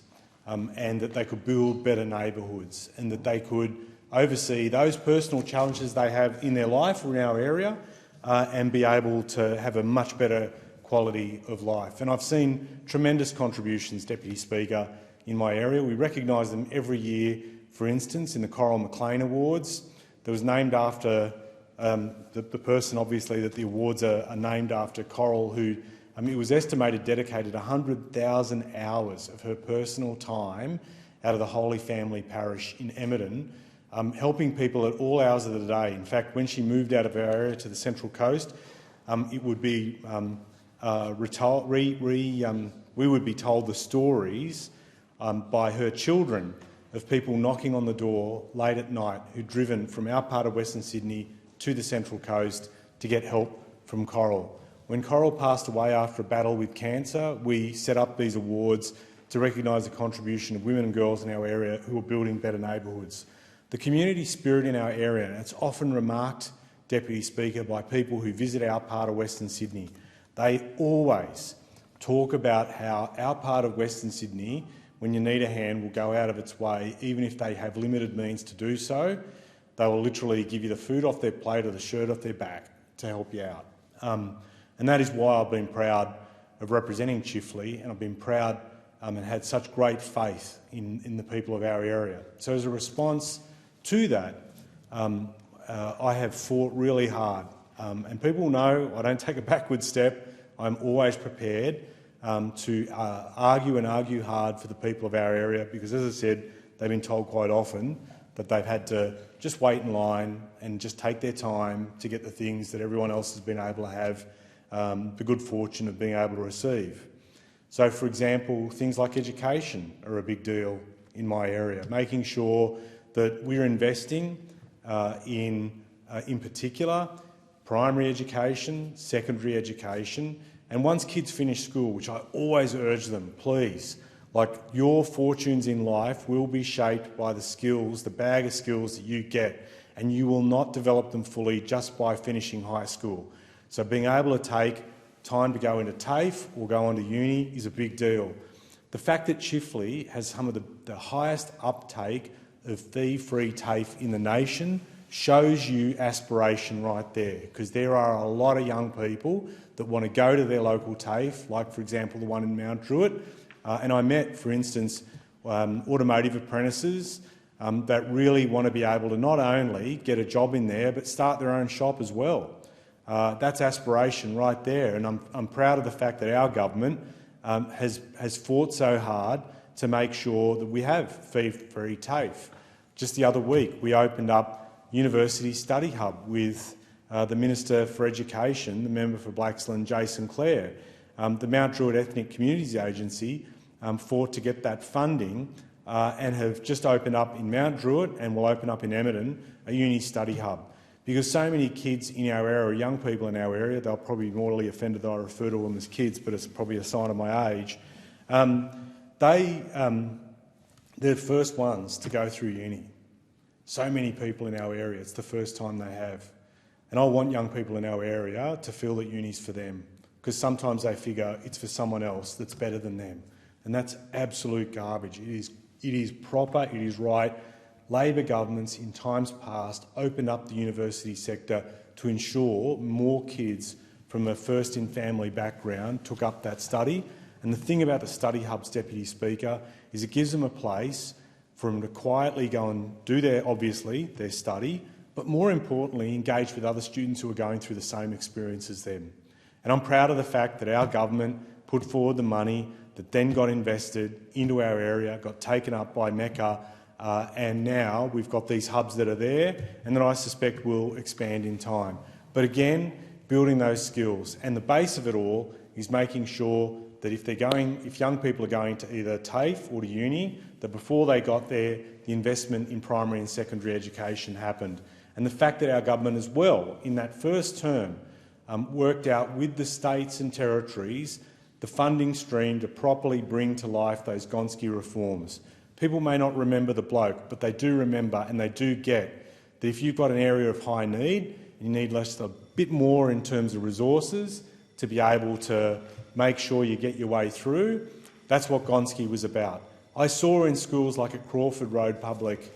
and that they could build better neighbourhoods and that they could oversee those personal challenges they have in their life or in our area and be able to have a much better quality of life. And I've seen tremendous contributions, Deputy Speaker, in my area. We recognise them every year, for instance, in the Coral McLean Awards. That was named after the person, obviously, that the awards are named after, Coral, who it was estimated dedicated 100,000 hours of her personal time out of the Holy Family Parish in Emerton, helping people at all hours of the day. In fact, when she moved out of our area to the Central Coast, it would be we would be told the stories by her children of people knocking on the door late at night who'd driven from our part of Western Sydney to the Central Coast to get help from Coral. When Coral passed away after a battle with cancer, we set up these awards to recognise the contribution of women and girls in our area who are building better neighbourhoods. The community spirit in our area, and it's often remarked, Deputy Speaker, by people who visit our part of Western Sydney, they always talk about how our part of Western Sydney, when you need a hand, will go out of its way, even if they have limited means to do so. They will literally give you the food off their plate or the shirt off their back to help you out. And that is why I've been proud of representing Chifley, and I've been proud and had such great faith in the people of our area. So as a response to that, I have fought really hard. And people know I don't take a backward step. I'm always prepared to argue and argue hard for the people of our area because, as I said, they've been told quite often that they've had to just wait in line and just take their time to get the things that everyone else has been able to have the good fortune of being able to receive. So, for example, things like education are a big deal in my area, making sure that we're investing in particular, primary education, secondary education, and once kids finish school, which I always urge them, please, like your fortunes in life will be shaped by the skills, the bag of skills that you get, and you will not develop them fully just by finishing high school. So being able to take time to go into TAFE or go on to uni is a big deal. The fact that Chifley has some of the highest uptake of fee-free TAFE in the nation shows you aspiration right there, because there are a lot of young people that want to go to their local TAFE, like, for example, the one in Mount Druitt. And I met, for instance, automotive apprentices that really want to be able to not only get a job in there, but start their own shop as well. That's aspiration right there, and I'm proud of the fact that our government has fought so hard to make sure that we have fee-free TAFE. Just the other week, we opened up University Study Hub with the Minister for Education, the member for Blaxland, Jason Clare. The Mount Druitt Ethnic Communities Agency fought to get that funding and have just opened up in Mount Druitt and will open up in Emerton a uni study hub. Because so many kids in our area, or young people in our area, they'll probably be mortally offended that I refer to them as kids, but it's probably a sign of my age, they're the first ones to go through uni. So many people in our area, it's the first time they have. And I want young people in our area to feel that uni's for them, because sometimes they figure it's for someone else that's better than them. And that's absolute garbage. It is proper, it is right Labor governments in times past opened up the university sector to ensure more kids from a first-in-family background took up that study. And the thing about the study hubs, Deputy Speaker, is it gives them a place for them to quietly go and do their study, but more importantly, engage with other students who are going through the same experience as them. And I'm proud of the fact that our government put forward the money that then got invested into our area, got taken up by Mecca, and now we've got these hubs that are there and that I suspect will expand in time. But again, building those skills. And the base of it all is making sure that if young people are going to either TAFE or to uni, that before they got there, the investment in primary and secondary education happened. And the fact that our government as well, in that first term, worked out with the states and territories the funding stream to properly bring to life those Gonski reforms. People may not remember the bloke, but they do remember and they do get that if you've got an area of high need, you need a bit more in terms of resources to be able to make sure you get your way through. That's what Gonski was about. I saw in schools like at Crawford Public,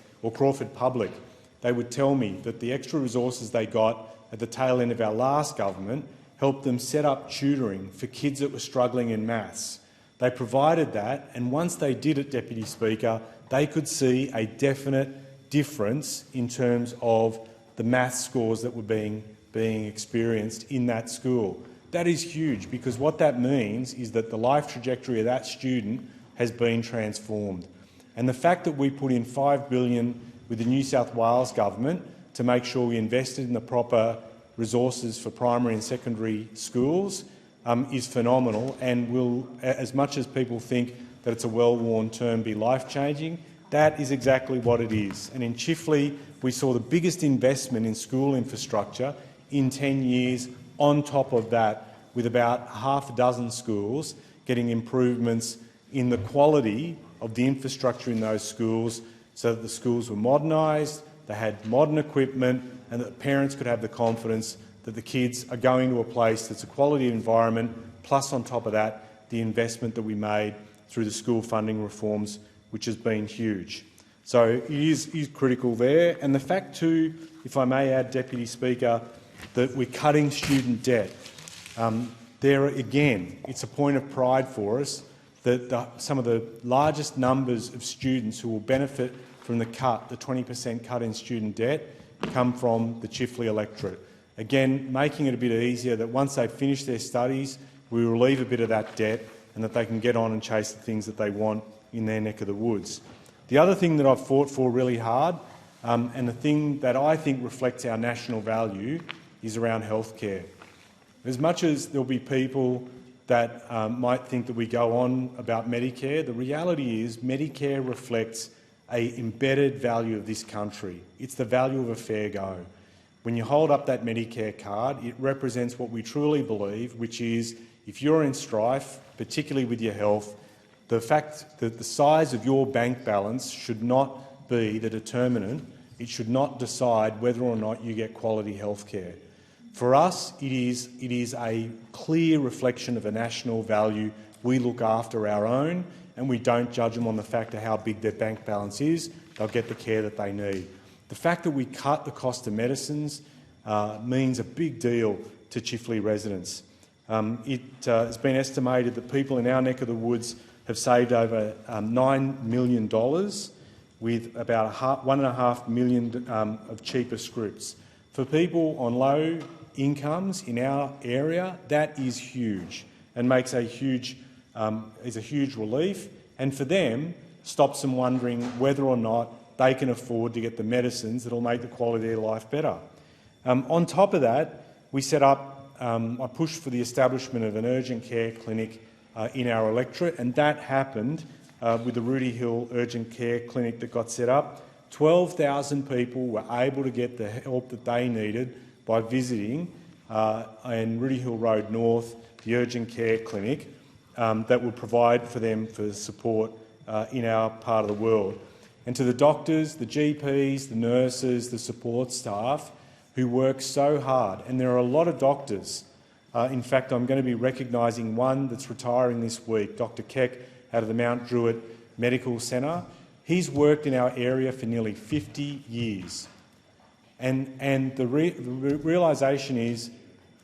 they would tell me that the extra resources they got at the tail end of our last government helped them set up tutoring for kids that were struggling in maths. They provided that, and once they did it, Deputy Speaker, they could see a definite difference in terms of the maths scores that were being experienced in that school. That is huge, because what that means is that the life trajectory of that student has been transformed. And the fact that we put in $5 billion with the New South Wales government to make sure we invested in the proper resources for primary and secondary schools is phenomenal, and will, as much as people think that it's a well-worn term, be life-changing. That is exactly what it is. And in Chifley, we saw the biggest investment in school infrastructure in 10 years on top of that, with about half a dozen schools getting improvements in the quality of the infrastructure in those schools, so that the schools were modernised, they had modern equipment, and that parents could have the confidence that the kids are going to a place that's a quality environment, plus on top of that, the investment that we made through the school funding reforms, which has been huge. So it is critical there. And the fact too, if I may add, Deputy Speaker, that we're cutting student debt. There again, it's a point of pride for us that some of the largest numbers of students who will benefit from the 20% cut in student debt, come from the Chifley electorate. Again, making it a bit easier that once they've finished their studies, we relieve a bit of that debt and that they can get on and chase the things that they want in their neck of the woods. The other thing that I've fought for really hard, and the thing that I think reflects our national value, is around healthcare. As much as there'll be people that might think that we go on about Medicare, the reality is Medicare reflects an embedded value of this country. It's the value of a fair go. When you hold up that Medicare card, it represents what we truly believe, which is if you're in strife, particularly with your health, the fact that the size of your bank balance should not be the determinant. It should not decide whether or not you get quality health care. For us, it is a clear reflection of a national value. We look after our own, and we don't judge them on the fact of how big their bank balance is. They'll get the care that they need. The fact that we cut the cost of medicines means a big deal to Chifley residents. It has been estimated that people in our neck of the woods have saved over $9 million with about $1.5 million of cheaper scripts. For people on low incomes in our area, that is huge and makes is a huge relief, and for them stops them wondering whether or not they can afford to get the medicines that will make the quality of their life better. On top of that, we set up, I pushed for the establishment of an urgent care clinic in our electorate, and that happened with the Rooty Hill Urgent Care Clinic that got set up. 12,000 people were able to get the help that they needed by visiting in Rooty Hill Road North, the urgent care clinic that would provide for them for support in our part of the world. And to the doctors, the GPs, the nurses, the support staff who work so hard, and there are a lot of doctors. In fact, I'm going to be recognising one that's retiring this week, Dr Keck out of the Mount Druitt Medical Centre. He's worked in our area for nearly 50 years. And the realisation is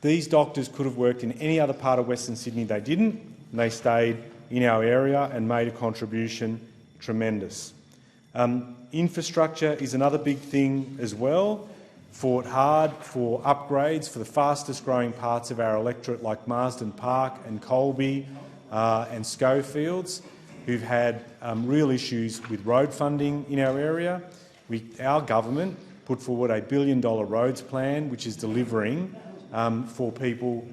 these doctors could have worked in any other part of Western Sydney. They didn't, and they stayed in our area and made a contribution. Tremendous. Infrastructure is another big thing as well. Fought hard for upgrades for the fastest growing parts of our electorate like Marsden Park and Colby and Schofields, who've had real issues with road funding in our area. Our government put forward a $1 billion roads plan which is delivering for people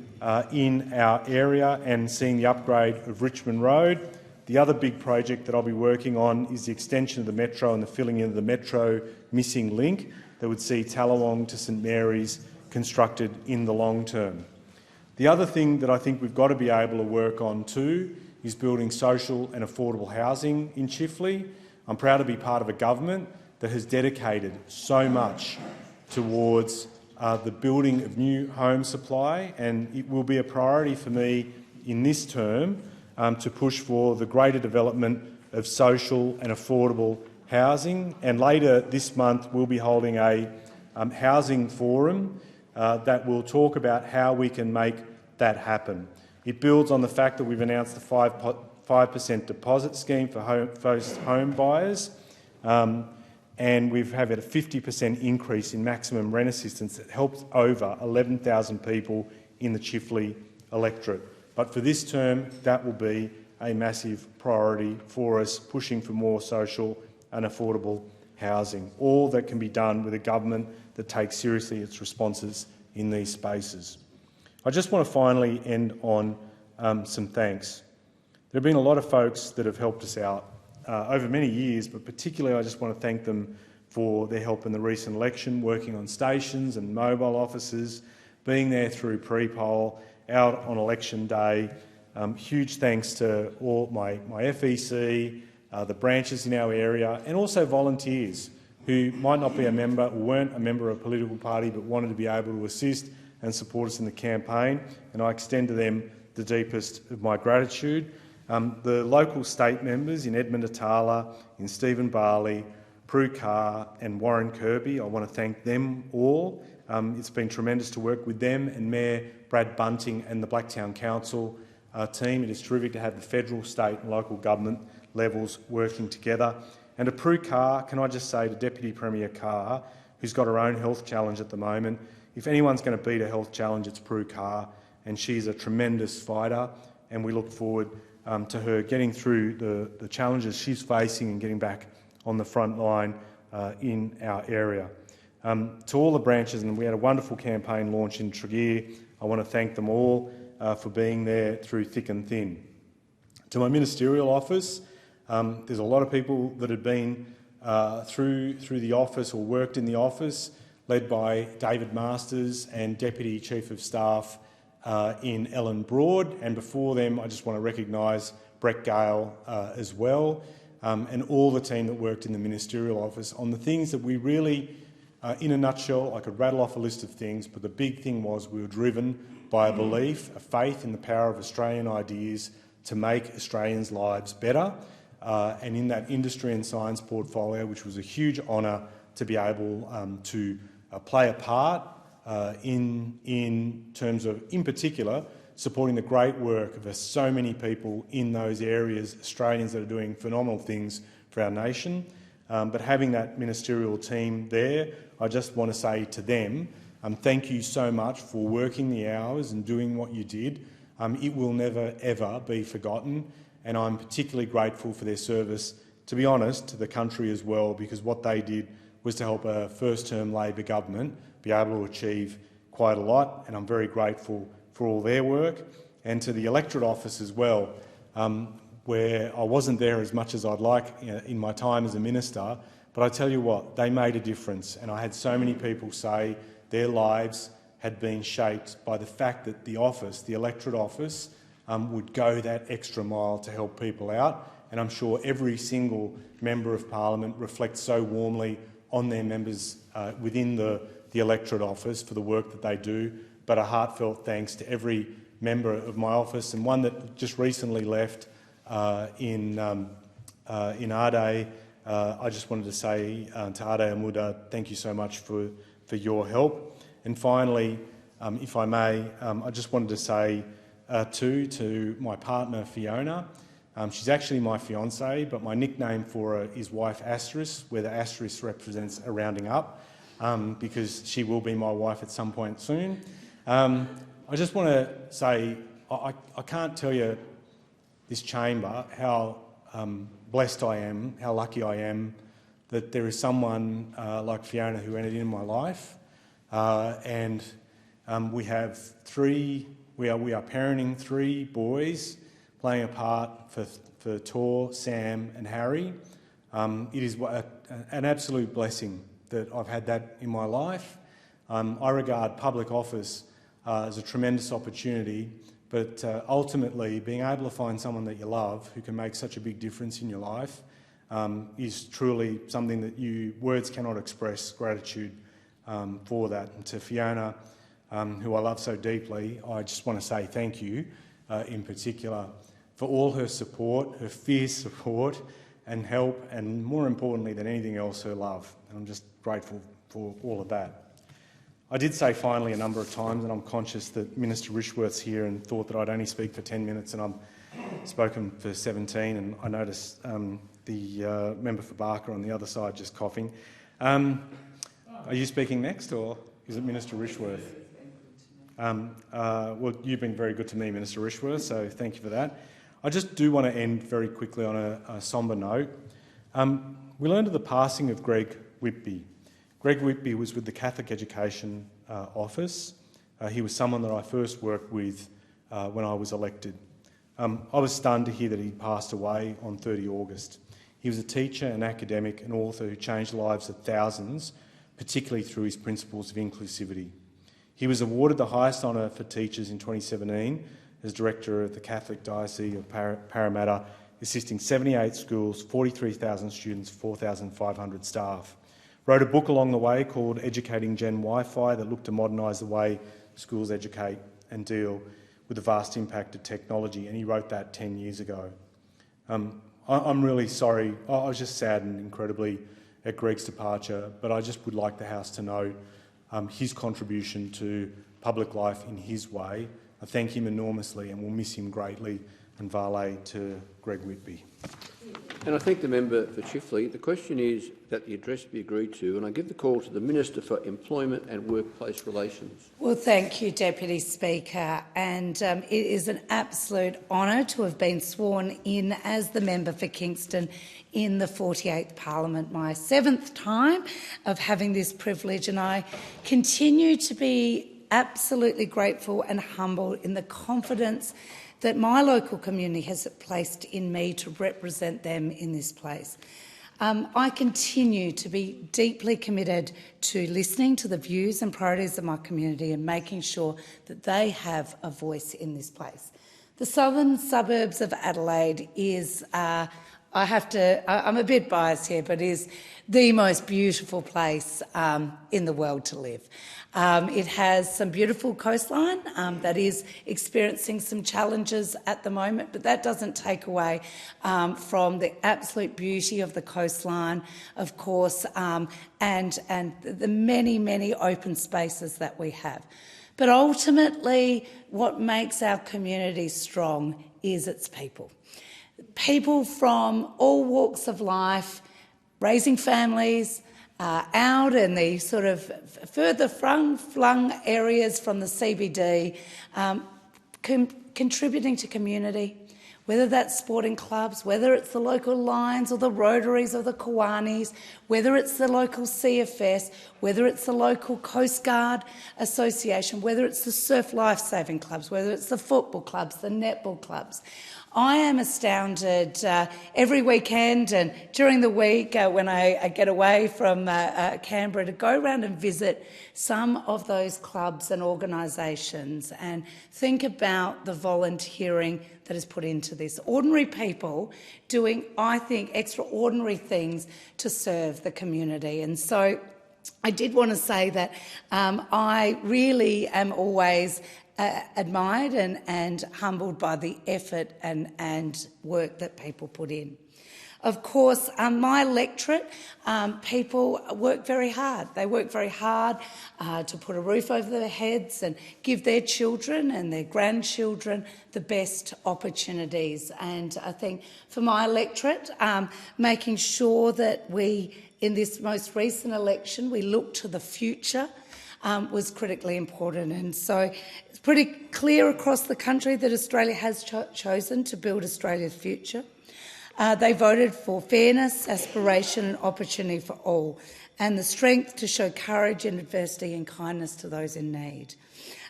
in our area and seeing the upgrade of Richmond Road. The other big project that I'll be working on is the extension of the metro and the filling in of the metro missing link that would see Tallawong to St Mary's constructed in the long term. The other thing that I think we've got to be able to work on too is building social and affordable housing in Chifley. I'm proud to be part of a government that has dedicated so much towards the building of new home supply, and it will be a priority for me in this term to push for the greater development of social and affordable housing. And later this month we'll be holding a housing forum that will talk about how we can make that happen. It builds on the fact that we've announced a 5% deposit scheme for first home buyers, and we've had a 50% increase in maximum rent assistance that helps over 11,000 people in the Chifley electorate. But for this term, that will be a massive priority for us, pushing for more social and affordable housing, all that can be done with a government that takes seriously its responses in these spaces. I just want to finally end on some thanks. There have been a lot of folks that have helped us out over many years, but particularly I just want to thank them for their help in the recent election, working on stations and mobile offices, being there through pre-poll, out on election day. Huge thanks to all my FEC, the branches in our area, and also volunteers who might not be a member or weren't a member of a political party but wanted to be able to assist and support us in the campaign, and I extend to them the deepest of my gratitude. The local state members in Edmund Atala, in Stephen Barley, Prue Carr and Warren Kirby, I want to thank them all. It's been tremendous to work with them and Mayor Brad Bunting and the Blacktown Council team. It is terrific to have the federal, state and local government levels working together. And to Prue Carr, can I just say to Deputy Premier Carr, who's got her own health challenge at the moment, if anyone's going to beat a health challenge, it's Prue Carr, and she's a tremendous fighter, and we look forward to her getting through the challenges she's facing and getting back on the front line in our area. To all the branches, and we had a wonderful campaign launch in Tregear, I want to thank them all for being there through thick and thin. To my ministerial office, there's a lot of people that have been through the office or worked in the office, led by David Masters and Deputy Chief of Staff in Ellen Broad, and before them I just want to recognise Brett Gale as well, and all the team that worked in the ministerial office on the things that we really, in a nutshell, I could rattle off a list of things, but the big thing was we were driven by a belief, a faith in the power of Australian ideas to make Australians' lives better, and in that industry and science portfolio, which was a huge honour to be able to play a part in terms of, in particular, supporting the great work of so many people in those areas, Australians that are doing phenomenal things for our nation. But having that ministerial team there, I just want to say to them, thank you so much for working the hours and doing what you did. It will never, ever be forgotten, and I'm particularly grateful for their service, to be honest, to the country as well, because what they did was to help a first-term Labor government be able to achieve quite a lot, and I'm very grateful for all their work. And to the electorate office as well, where I wasn't there as much as I'd like in my time as a minister, but I tell you what, they made a difference, and I had so many people say their lives had been shaped by the fact that the office, the electorate office, would go that extra mile to help people out, and I'm sure every single member of parliament reflects so warmly on their members within the electorate office for the work that they do, but a heartfelt thanks to every member of my office, and one that just recently left in Ade, I just wanted to say to Ade Amuda, thank you so much for your help. And finally, if I may, I just wanted to say to my partner Fiona. She's actually my fiancée, but my nickname for her is Wife Asterisk, where the asterisk represents a rounding up, because she will be my wife at some point soon. I just want to say I can't tell you, this chamber, how blessed I am, how lucky I am that there is someone like Fiona who entered in my life, and we have we are parenting 3 boys, playing a part for Tor, Sam and Harry. It is an absolute blessing that I've had that in my life. I regard public office as a tremendous opportunity, but ultimately being able to find someone that you love who can make such a big difference in your life is truly something that words cannot express gratitude for that. And to Fiona, who I love so deeply, I just want to say thank you in particular for all her support, her fierce support and help, and more importantly than anything else, her love. And I'm just grateful for all of that. I did say finally a number of times, and I'm conscious that Minister Rishworth's here and thought that I'd only speak for 10 minutes, and I've spoken for 17, and I noticed the member for Barker on the other side just coughing. Are you speaking next, or is it Minister Rishworth? Well, you've been very good to me, Minister Rishworth, so thank you for that. I just do want to end very quickly on a sombre note. We learned of the passing of Greg Whitby. Greg Whitby was with the Catholic Education Office. He was someone that I first worked with when I was elected. I was stunned to hear that he passed away on 30 August. He was a teacher, an academic, an author who changed the lives of thousands, particularly through his principles of inclusivity. He was awarded the highest honour for teachers in 2017 as Director of the Catholic Diocese of Parramatta, assisting 78 schools, 43,000 students, 4,500 staff. Wrote a book along the way called Educating Gen Wi-Fi that looked to modernise the way schools educate and deal with the vast impact of technology, and he wrote that 10 years ago. I'm really sorry. I was just saddened incredibly at Greg's departure, but I just would like the House to know his contribution to public life in his way. I thank him enormously and will miss him greatly, and valet to Greg Whitby. And I thank the member for Chifley. The question is that the address be agreed to, and I give the call to the Minister for Employment and Workplace Relations. Well, thank you, Deputy Speaker, and it is an absolute honour to have been sworn in as the member for Kingston in the 48th Parliament, my 7th time of having this privilege, and I continue to be absolutely grateful and humbled in the confidence that my local community has placed in me to represent them in this place. I continue to be deeply committed to listening to the views and priorities of my community and making sure that they have a voice in this place. The southern suburbs of Adelaide is, I'm a bit biased here, but is the most beautiful place in the world to live. It has some beautiful coastline that is experiencing some challenges at the moment, but that doesn't take away from the absolute beauty of the coastline, of course, and the many, many open spaces that we have. But ultimately, what makes our community strong is its people. People from all walks of life, raising families, out in the sort of further flung areas from the CBD, contributing to community, whether that's sporting clubs, whether it's the local Lions or the Rotaries or the Kiwanis, whether it's the local CFS, whether it's the local Coast Guard Association, whether it's the Surf Lifesaving Clubs, whether it's the football clubs, the netball clubs. I am astounded every weekend and during the week when I get away from Canberra to go around and visit some of those clubs and organisations and think about the volunteering that is put into this. Ordinary people doing, I think, extraordinary things to serve the community. And so I did want to say that I really am always admired and humbled by the effort and work that people put in. Of course, my electorate, people work very hard. They work very hard to put a roof over their heads and give their children and their grandchildren the best opportunities. And I think for my electorate, making sure that we, in this most recent election, we look to the future was critically important. And so it's pretty clear across the country that Australia has chosen to build Australia's future. They voted for fairness, aspiration and opportunity for all, and the strength to show courage in adversity and kindness to those in need.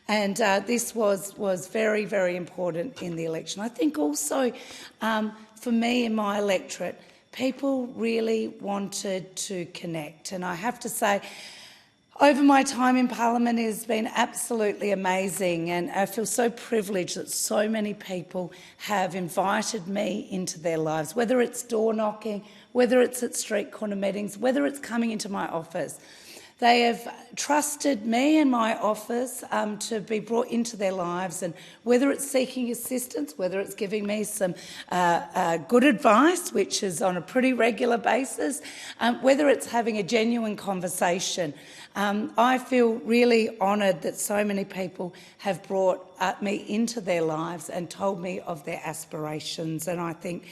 And this was very, very important in the election. I think also for me and my electorate, people really wanted to connect. And I have to say, over my time in Parliament, it has been absolutely amazing, and I feel so privileged that so many people have invited me into their lives, whether it's door knocking, whether it's at street corner meetings, whether it's coming into my office. They have trusted me and my office to be brought into their lives, and whether it's seeking assistance, whether it's giving me some good advice, which is on a pretty regular basis, whether it's having a genuine conversation. I feel really honoured that so many people have brought me into their lives and told me of their aspirations, and I think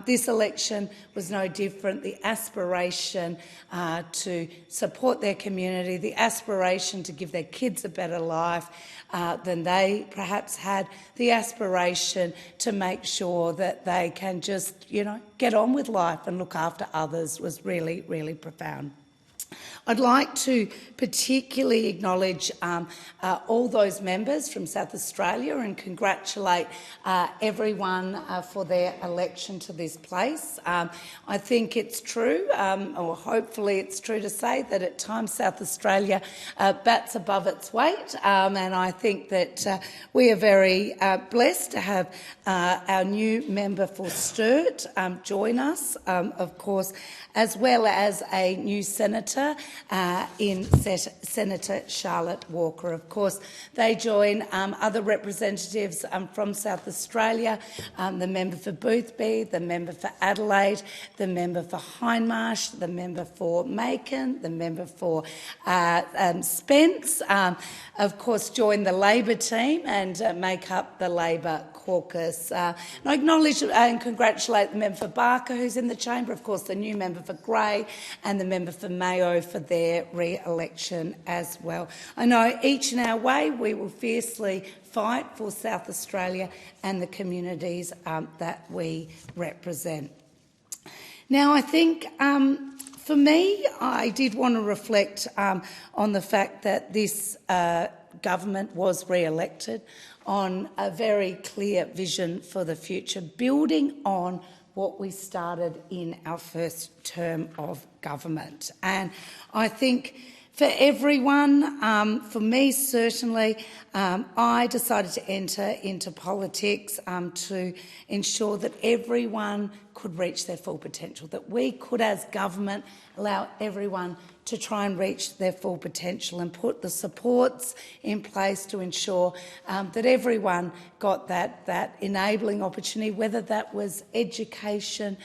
this election was no different. The aspiration to support their community, the aspiration to give their kids a better life than they perhaps had, the aspiration to make sure that they can just, get on with life and look after others was really, really profound. I'd like to particularly acknowledge all those members from South Australia and congratulate everyone for their election to this place. I think it's true, or hopefully it's true to say, that at times South Australia bats above its weight, and I think that we are very blessed to have our new member for Sturt join us, of course, as well as a new senator in Senator Charlotte Walker. Of course, they join other representatives from South Australia, the member for Boothby, the member for Adelaide, the member for Hindmarsh, the member for Macon, the member for Spence, of course join the Labor team and make up the Labor caucus. And I acknowledge and congratulate the member for Barker, who's in the chamber, of course the new member for Grey and the member for Mayo for their re-election as well. I know each in our way we will fiercely fight for South Australia and the communities that we represent. Now, I think for me, I did want to reflect on the fact that this government was re-elected on a very clear vision for the future, building on what we started in our first term of government. And I think for everyone, for me certainly, I decided to enter into politics to ensure that everyone could reach their full potential, that we could as government allow everyone to try and reach their full potential and put the supports in place to ensure that everyone got that enabling opportunity, whether that was education,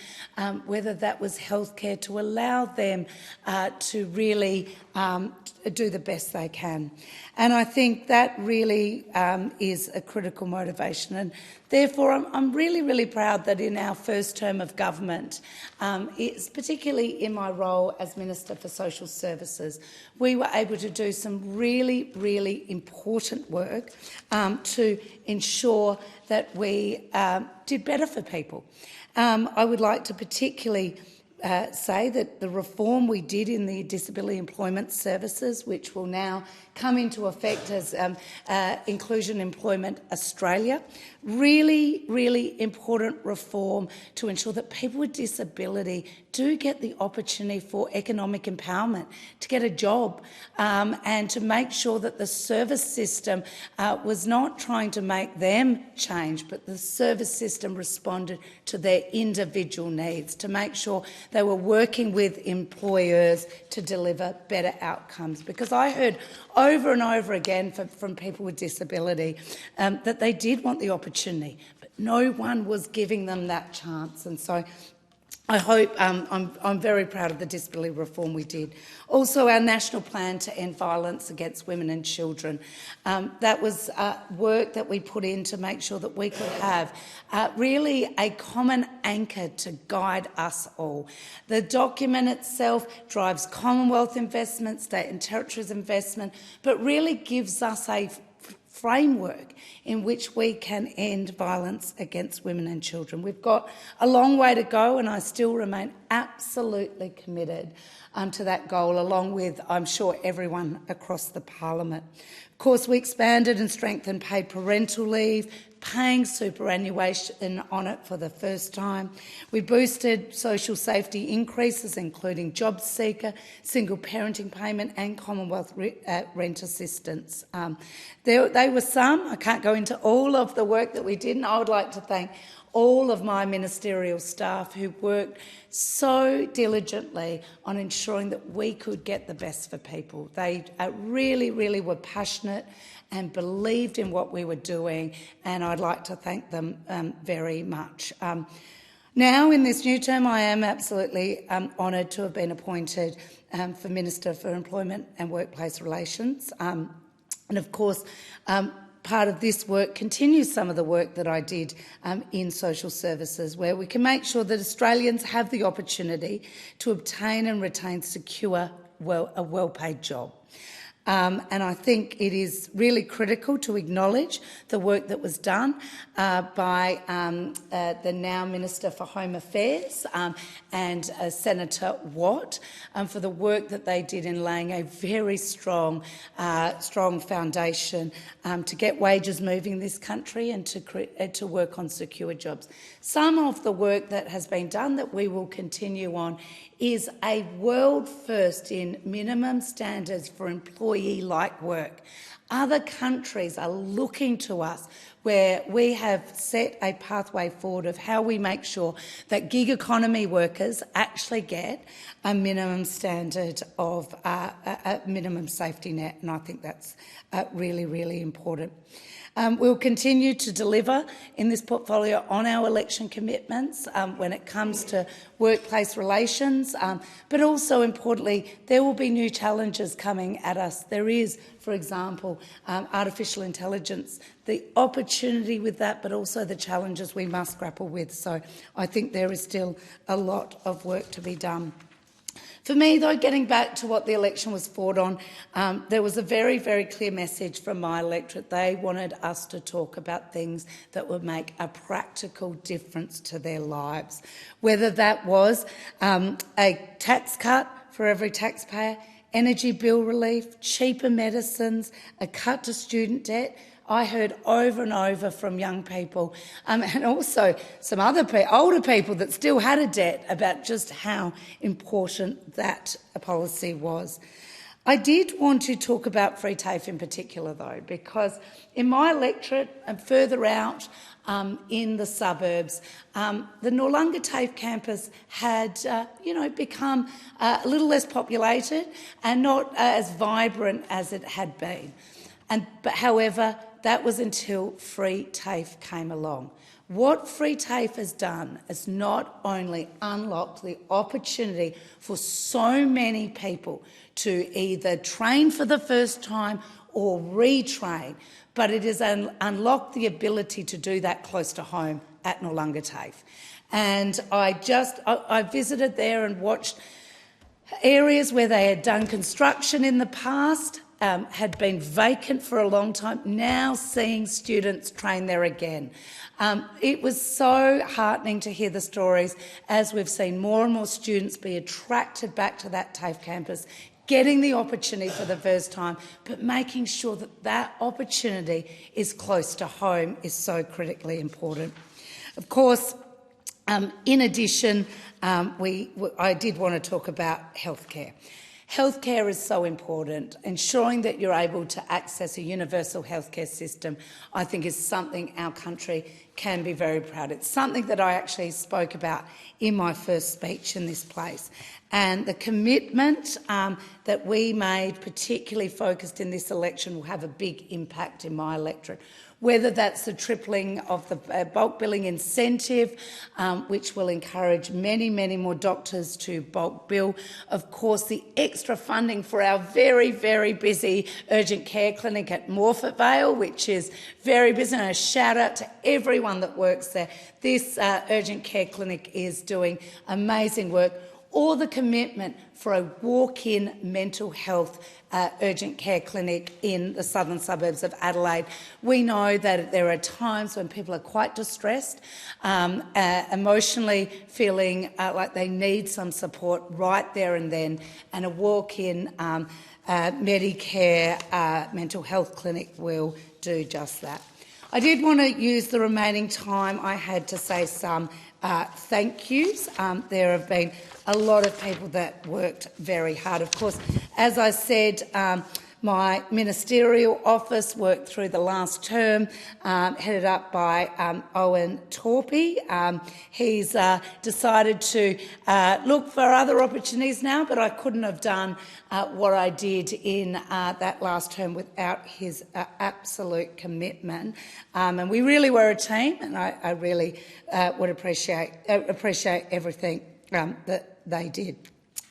whether that was healthcare, to allow them to really do the best they can. And I think that really is a critical motivation. And therefore, I'm really, really proud that in our first term of government, it's particularly in my role as Minister for Social Services, we were able to do some really, really important work to ensure that we did better for people. I would like to particularly say that the reform we did in the Disability Employment Services, which will now come into effect as Inclusion Employment Australia, really, really important reform to ensure that people with disability do get the opportunity for economic empowerment, to get a job, and to make sure that the service system was not trying to make them change, but the service system responded to their individual needs, to make sure they were working with employers to deliver better outcomes. Because I heard over and over again from people with disability that they did want the opportunity, but no one was giving them that chance. And so I hope I'm very proud of the disability reform we did. Also, our national plan to end violence against women and children. That was work that we put in to make sure that we could have really a common anchor to guide us all. The document itself drives Commonwealth investment, state and territories investment, but really gives us a framework in which we can end violence against women and children. We've got a long way to go, and I still remain absolutely committed to that goal, along with, I'm sure, everyone across the parliament. Of course, we expanded and strengthened paid parental leave, paying superannuation on it for the first time. We boosted social safety increases, including job seeker, single parenting payment and Commonwealth rent assistance. They were some. I can't go into all of the work that we did, and I would like to thank all of my ministerial staff who worked so diligently on ensuring that we could get the best for people. They really, really were passionate and believed in what we were doing, and I'd like to thank them very much. Now, in this new term, I am absolutely honoured to have been appointed for Minister for Employment and Workplace Relations. And of course, part of this work continues some of the work that I did in social services, where we can make sure that Australians have the opportunity to obtain and retain secure, a well-paid job. And I think it is really critical to acknowledge the work that was done by the now Minister for Home Affairs and Senator Watt for the work that they did in laying a very strong foundation to get wages moving in this country and to work on secure jobs. Some of the work that has been done that we will continue on is a world first in minimum standards for employee-like work. Other countries are looking to us where we have set a pathway forward of how we make sure that gig economy workers actually get a minimum standard of a minimum safety net, and I think that's really, really important. We'll continue to deliver in this portfolio on our election commitments when it comes to workplace relations, but also importantly, there will be new challenges coming at us. There is, for example, artificial intelligence, the opportunity with that, but also the challenges we must grapple with. So I think there is still a lot of work to be done. For me, though, getting back to what the election was fought on, there was a very, very clear message from my electorate. They wanted us to talk about things that would make a practical difference to their lives, whether that was a tax cut for every taxpayer, energy bill relief, cheaper medicines, a cut to student debt. I heard over and over from young people and also some other older people that still had a debt about just how important that policy was. I did want to talk about free TAFE in particular, though, because in my electorate and further out in the suburbs, the Noarlunga TAFE campus had, become a little less populated and not as vibrant as it had been. However, that was until free TAFE came along. What free TAFE has done is not only unlocked the opportunity for so many people to either train for the first time or retrain, but it has unlocked the ability to do that close to home at Noarlunga TAFE. And I visited there and watched areas where they had done construction in the past, had been vacant for a long time, now seeing students train there again. It was so heartening to hear the stories as we've seen more and more students be attracted back to that TAFE campus, getting the opportunity for the first time, but making sure that that opportunity is close to home is so critically important. Of course, in addition, I did want to talk about healthcare. Healthcare is so important. Ensuring that you're able to access a universal healthcare system, I think, is something our country can be very proud of. It's something that I actually spoke about in my first speech in this place. And the commitment that we made, particularly focused in this election, will have a big impact in my electorate. whether that's the tripling of the bulk billing incentive, which will encourage many, many more doctors to bulk bill. Of course, the extra funding for our very, very busy urgent care clinic at Morphett Vale, which is very busy, and a shout out to everyone that works there. This urgent care clinic is doing amazing work. Or the commitment for a walk-in mental health urgent care clinic in the southern suburbs of Adelaide. We know that there are times when people are quite distressed, emotionally feeling like they need some support right there and then, and a walk-in Medicare mental health clinic will do just that. I did want to use the remaining time I had to say some thank yous. There have been a lot of people that worked very hard. Of course, as I said, my ministerial office worked through the last term, headed up by Owen Torpey. He's decided to look for other opportunities now, but I couldn't have done what I did in that last term without his absolute commitment. And we really were a team, and I really would appreciate everything that they did.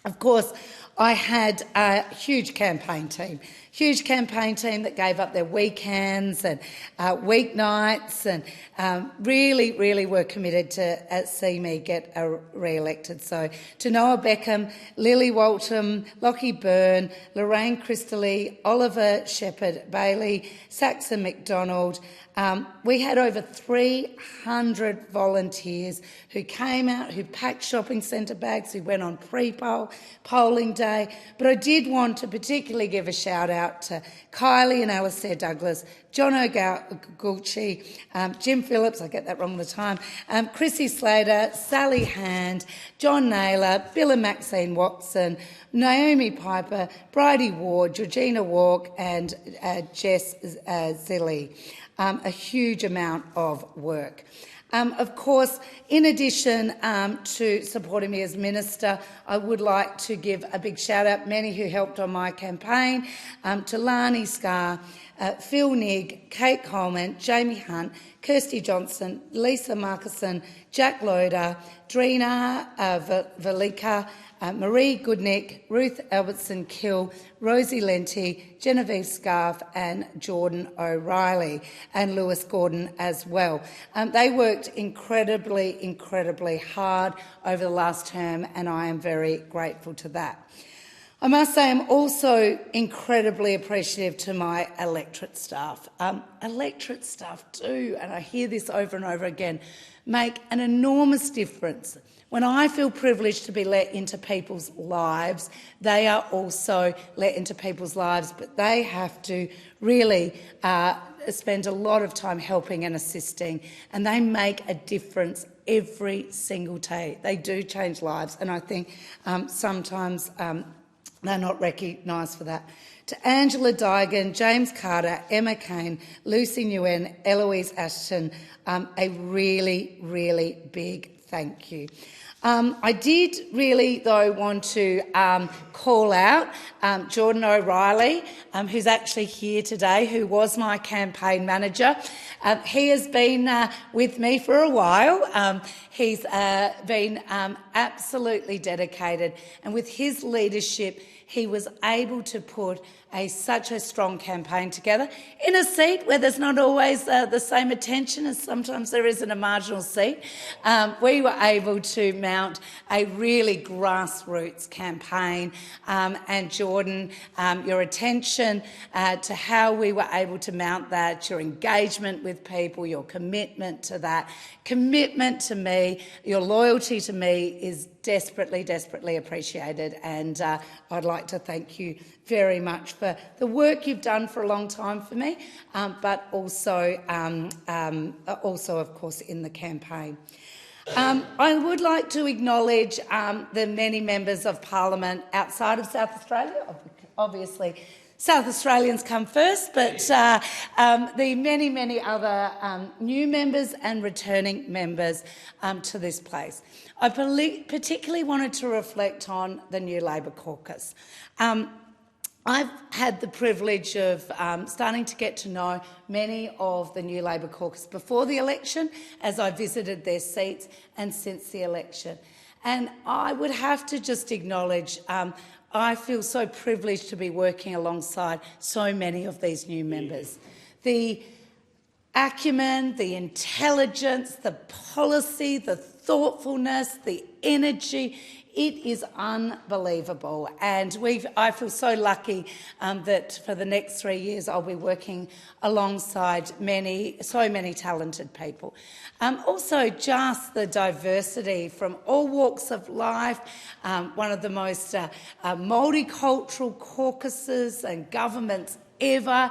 Of course, I had a huge campaign team that gave up their weekends and weeknights and really were committed to see me get re-elected. So to Noah Beckham, Lily Waltham, Lockie Byrne, Lorraine Christoley, Oliver Shepherd-Bailey, Saxon McDonald, we had over 300 volunteers who came out, who packed shopping centre bags, who went on polling day. But I did want to particularly give a shout out to Kylie and Alistair Douglas, John O'Gulchi, Jim Phillips, I get that wrong all the time, Chrissy Slater, Sally Hand, John Naylor, Bill and Maxine Watson, Naomi Piper, Bridie Ward, Georgina Walk and Jess Zilly. A huge amount of work. Of course, in addition to supporting me as Minister, I would like to give a big shout out, many who helped on my campaign, to Lani Scarr, Phil Nigg, Kate Coleman, Jamie Hunt, Kirsty Johnson, Lisa Markison, Jack Loader, Drina Velika, Marie Goodnick, Ruth Albertson-Kill, Rosie Lenti, Genevieve Scarf and Jordan O'Reilly, and Lewis Gordon as well. They worked incredibly hard over the last term, and I am very grateful to that. I must say I'm also incredibly appreciative to my electorate staff. Electorate staff do, and I hear this over and over again, make an enormous difference. When I feel privileged to be let into people's lives, they are also let into people's lives, but they have to really spend a lot of time helping and assisting, and they make a difference every single day. They do change lives, and I think sometimes they're not recognised for that. To Angela Digan, James Carter, Emma Kane, Lucy Nguyen, Eloise Ashton, a really big thank you. I did really, though, want to call out Jordan O'Reilly, who's actually here today, who was my campaign manager. He has been with me for a while. He's been absolutely dedicated, and with his leadership, he was able to put such a strong campaign together in a seat where there's not always the same attention as sometimes there is in a marginal seat. We were able to mount a really grassroots campaign, and Jordan, your attention to how we were able to mount that, your engagement with people, your commitment to that, commitment to me, your loyalty to me is desperately appreciated, and I'd like to thank you very much for the work you've done for a long time for me, but also of course, in the campaign. I would like to acknowledge the many members of Parliament outside of South Australia. Obviously, South Australians come first, but the many other new members and returning members to this place. I particularly wanted to reflect on the new Labor caucus. I've had the privilege of starting to get to know many of the New Labor caucus before the election, as I visited their seats, and since the election. And I would have to just acknowledge I feel so privileged to be working alongside so many of these new members. The acumen, the intelligence, the policy, the thoughtfulness, the energy, it is unbelievable. And I feel so lucky that for the next 3 years I'll be working alongside so many talented people. Also, just the diversity from all walks of life, one of the most multicultural caucuses and governments ever,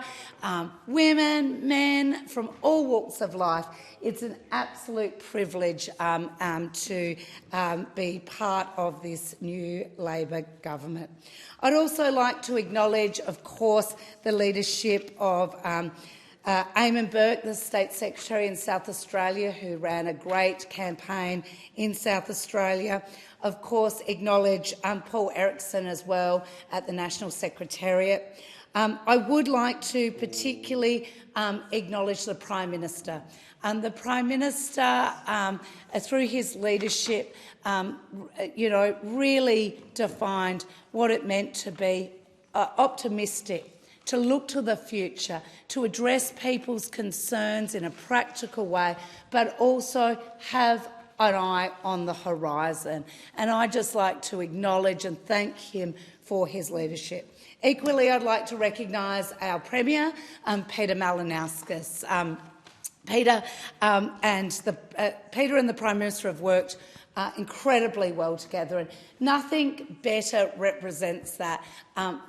women, men from all walks of life. It's an absolute privilege to be part of this new Labor government. I'd also like to acknowledge, of course, the leadership of Eamon Burke, the State Secretary in South Australia, who ran a great campaign in South Australia. Of course, acknowledge Paul Erickson as well at the National Secretariat. I would like to particularly acknowledge the Prime Minister. The Prime Minister, through his leadership, really defined what it meant to be optimistic, to look to the future, to address people's concerns in a practical way, but also have an eye on the horizon. And I'd just like to acknowledge and thank him for his leadership. Equally, I'd like to recognise our Premier, Peter Malinauskas. Peter and the Prime Minister have worked incredibly well together, and nothing better represents that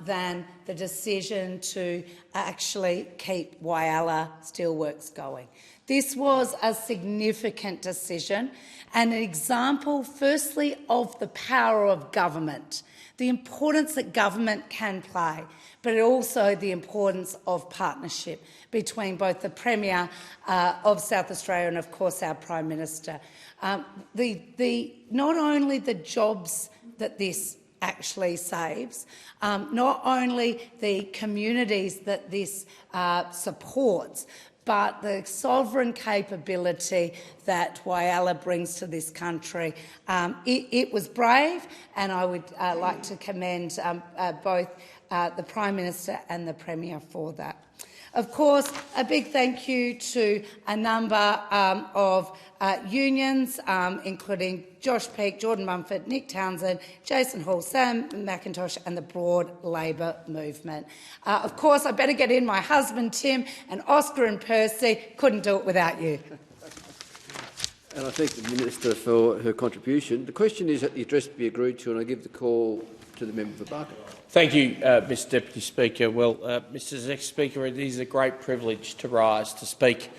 than the decision to actually keep Whyalla Steelworks going. This was a significant decision and an example, firstly, of the power of government, the importance that government can play, but also the importance of partnership between both the Premier of South Australia and, of course, our Prime Minister. Not only the jobs that this actually saves, not only the communities that this supports, but the sovereign capability that Whyalla brings to this country. It was brave, and I would like to commend both the Prime Minister and the Premier for that. Of course, a big thank you to a number of unions, including Josh Peake, Jordan Mumford, Nick Townsend, Jason Hall, Sam McIntosh and the broad Labor movement. Of course, I better get in my husband Tim and Oscar and Percy. Couldn't do it without you. And I thank the Minister for her contribution. The question is that the address be agreed to, and I give the call to the member for Barker. Thank you, Mr Deputy Speaker. Well, Mr Speaker, it is a great privilege to rise to speak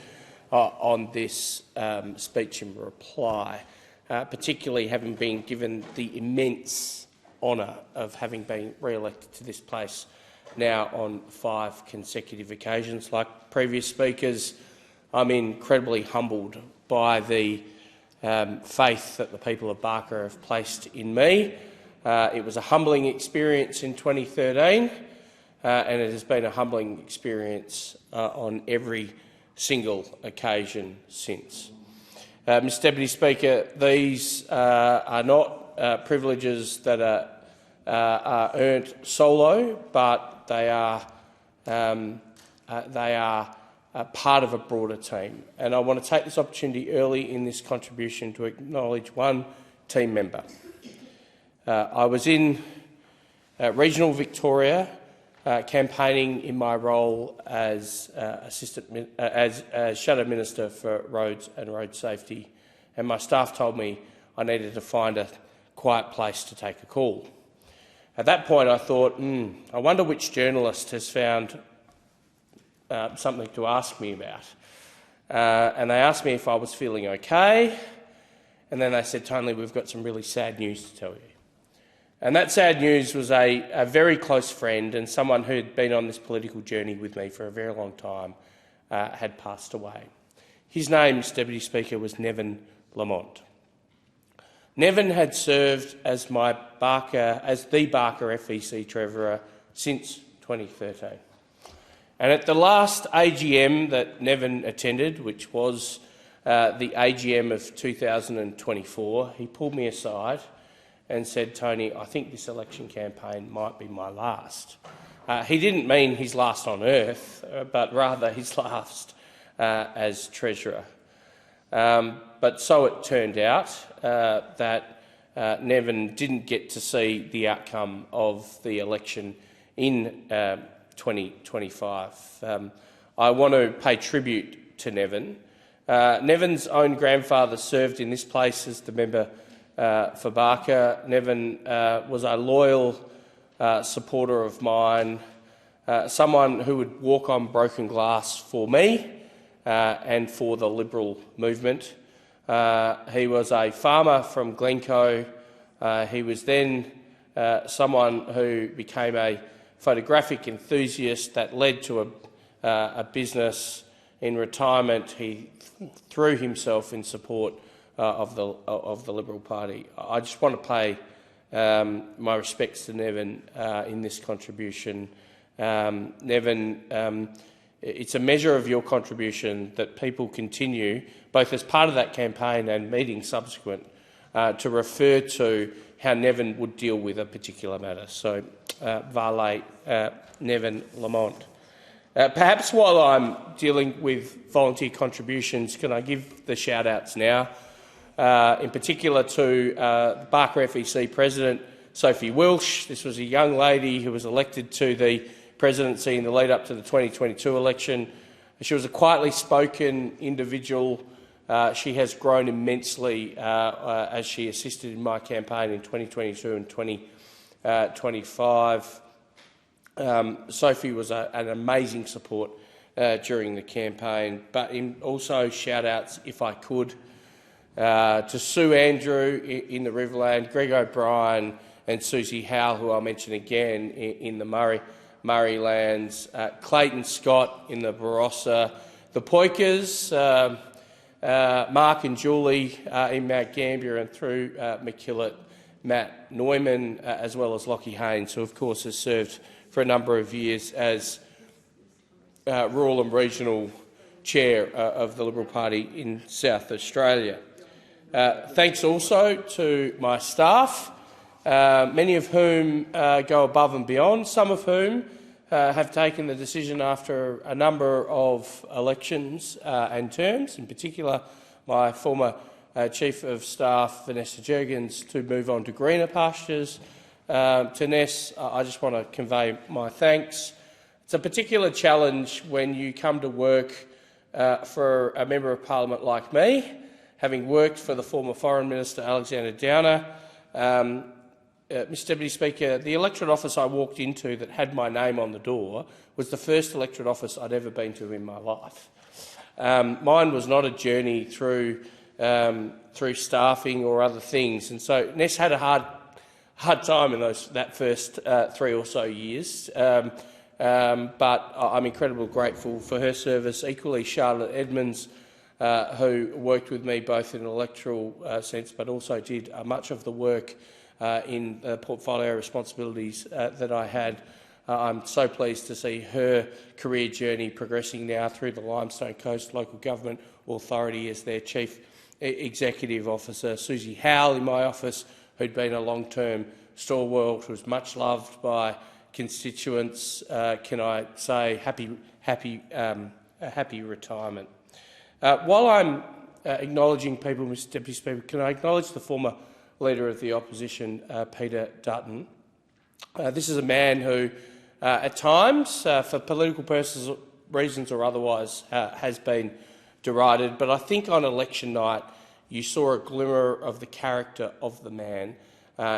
on this speech and reply, particularly having been given the immense honour of having been re-elected to this place now on 5 consecutive occasions. Like previous speakers, I'm incredibly humbled by the faith that the people of Barker have placed in me. It was a humbling experience in 2013, and it has been a humbling experience on every single occasion since. Mr Deputy Speaker, these are not privileges that are earned solo, but they are part of a broader team. And I want to take this opportunity early in this contribution to acknowledge one team member. I was in regional Victoria campaigning in my role as Shadow Minister for Roads and Road Safety, and my staff told me I needed to find a quiet place to take a call. At that point I thought, I wonder which journalist has found something to ask me about. And they asked me if I was feeling okay, and then they said, Tony, we've got some really sad news to tell you. And that sad news was a very close friend and someone who had been on this political journey with me for a very long time had passed away. His name, Mr Deputy Speaker, was Nevin Lamont. Nevin had served as the Barker FEC Treasurer since 2013. And at the last AGM that Nevin attended, which was the AGM of 2024, he pulled me aside and said, "Tony, I think this election campaign might be my last." He didn't mean his last on earth, but rather his last as Treasurer. But so it turned out that Nevin didn't get to see the outcome of the election in 2025. I want to pay tribute to Nevin. Nevin's own grandfather served in this place as the member for Barker. Nevin was a loyal supporter of mine, someone who would walk on broken glass for me and for the Liberal movement. He was a farmer from Glencoe. He was then someone who became a photographic enthusiast that led to a business. In retirement, he threw himself in support of the Liberal Party. I just want to pay my respects to Nevin in this contribution. Nevin, it's a measure of your contribution that people continue, both as part of that campaign and meetings subsequent, to refer to how Nevin would deal with a particular matter. So, Vale, Nevin Lamont. Perhaps while I'm dealing with volunteer contributions, can I give the shout-outs now, in particular to Barker FEC President Sophie Wilsh. This was a young lady who was elected to the presidency in the lead-up to the 2022 election. She was a quietly spoken individual. She has grown immensely as she assisted in my campaign in 2022 and 2025. Sophie was an amazing support during the campaign, but also shout-outs, if I could, to Sue Andrew in the Riverland, Greg O'Brien and Susie Howell, who I'll mention again in the Murray Lands, Clayton Scott in the Barossa, the Poikers, Mark and Julie in Mount Gambier, and through McKillop, Matt Neumann, as well as Lockie Haynes, who of course has served for a number of years as Rural and Regional Chair of the Liberal Party in South Australia. Thanks also to my staff, many of whom go above and beyond, some of whom have taken the decision after a number of elections and terms, in particular my former Chief of Staff, Vanessa Juergens, to move on to greener pastures. To Ness, I just want to convey my thanks. It's a particular challenge when you come to work for a Member of Parliament like me, having worked for the former Foreign Minister Alexander Downer. Mr Deputy Speaker, the electorate office I walked into that had my name on the door was the first electorate office I'd ever been to in my life. Mine was not a journey through staffing or other things, and so Ness had a hard time in that first 3 or so years, but I'm incredibly grateful for her service. Equally, Charlotte Edmonds, who worked with me both in an electoral sense but also did much of the work in the portfolio responsibilities that I had. I'm so pleased to see her career journey progressing now through the Limestone Coast Local Government Authority as their Chief Executive Officer. Susie Howell in my office, who'd been a long-term stalwart, who was much loved by constituents. Can I say happy retirement? While I'm acknowledging people, Mr Deputy Speaker, can I acknowledge the former Leader of the Opposition, Peter Dutton? This is a man who, at times, for political reasons or otherwise, has been derided, but I think on election night you saw a glimmer of the character of the man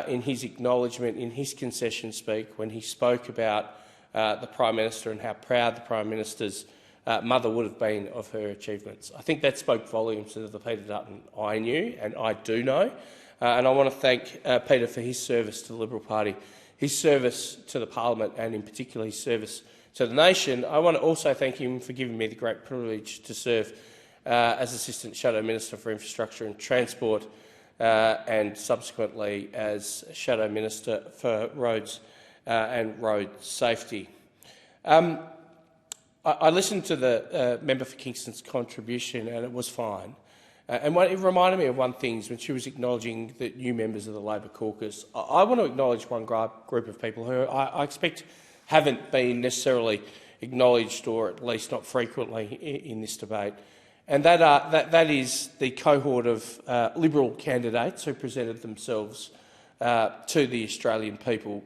in his acknowledgement, in his concession speak, when he spoke about the Prime Minister and how proud the Prime Minister's mother would have been of her achievements. I think that spoke volumes to the Peter Dutton I knew and I do know, and I want to thank Peter for his service to the Liberal Party, his service to the Parliament and in particular his service to the nation. I want to also thank him for giving me the great privilege to serve as Assistant Shadow Minister for Infrastructure and Transport and subsequently as Shadow Minister for Roads and Road Safety. I listened to the member for Kingston's contribution, and it was fine. It reminded me of one thing when she was acknowledging the new members of the Labor caucus. I want to acknowledge one group of people who I expect haven't been necessarily acknowledged, or at least not frequently, in this debate. And that is the cohort of Liberal candidates who presented themselves to the Australian people.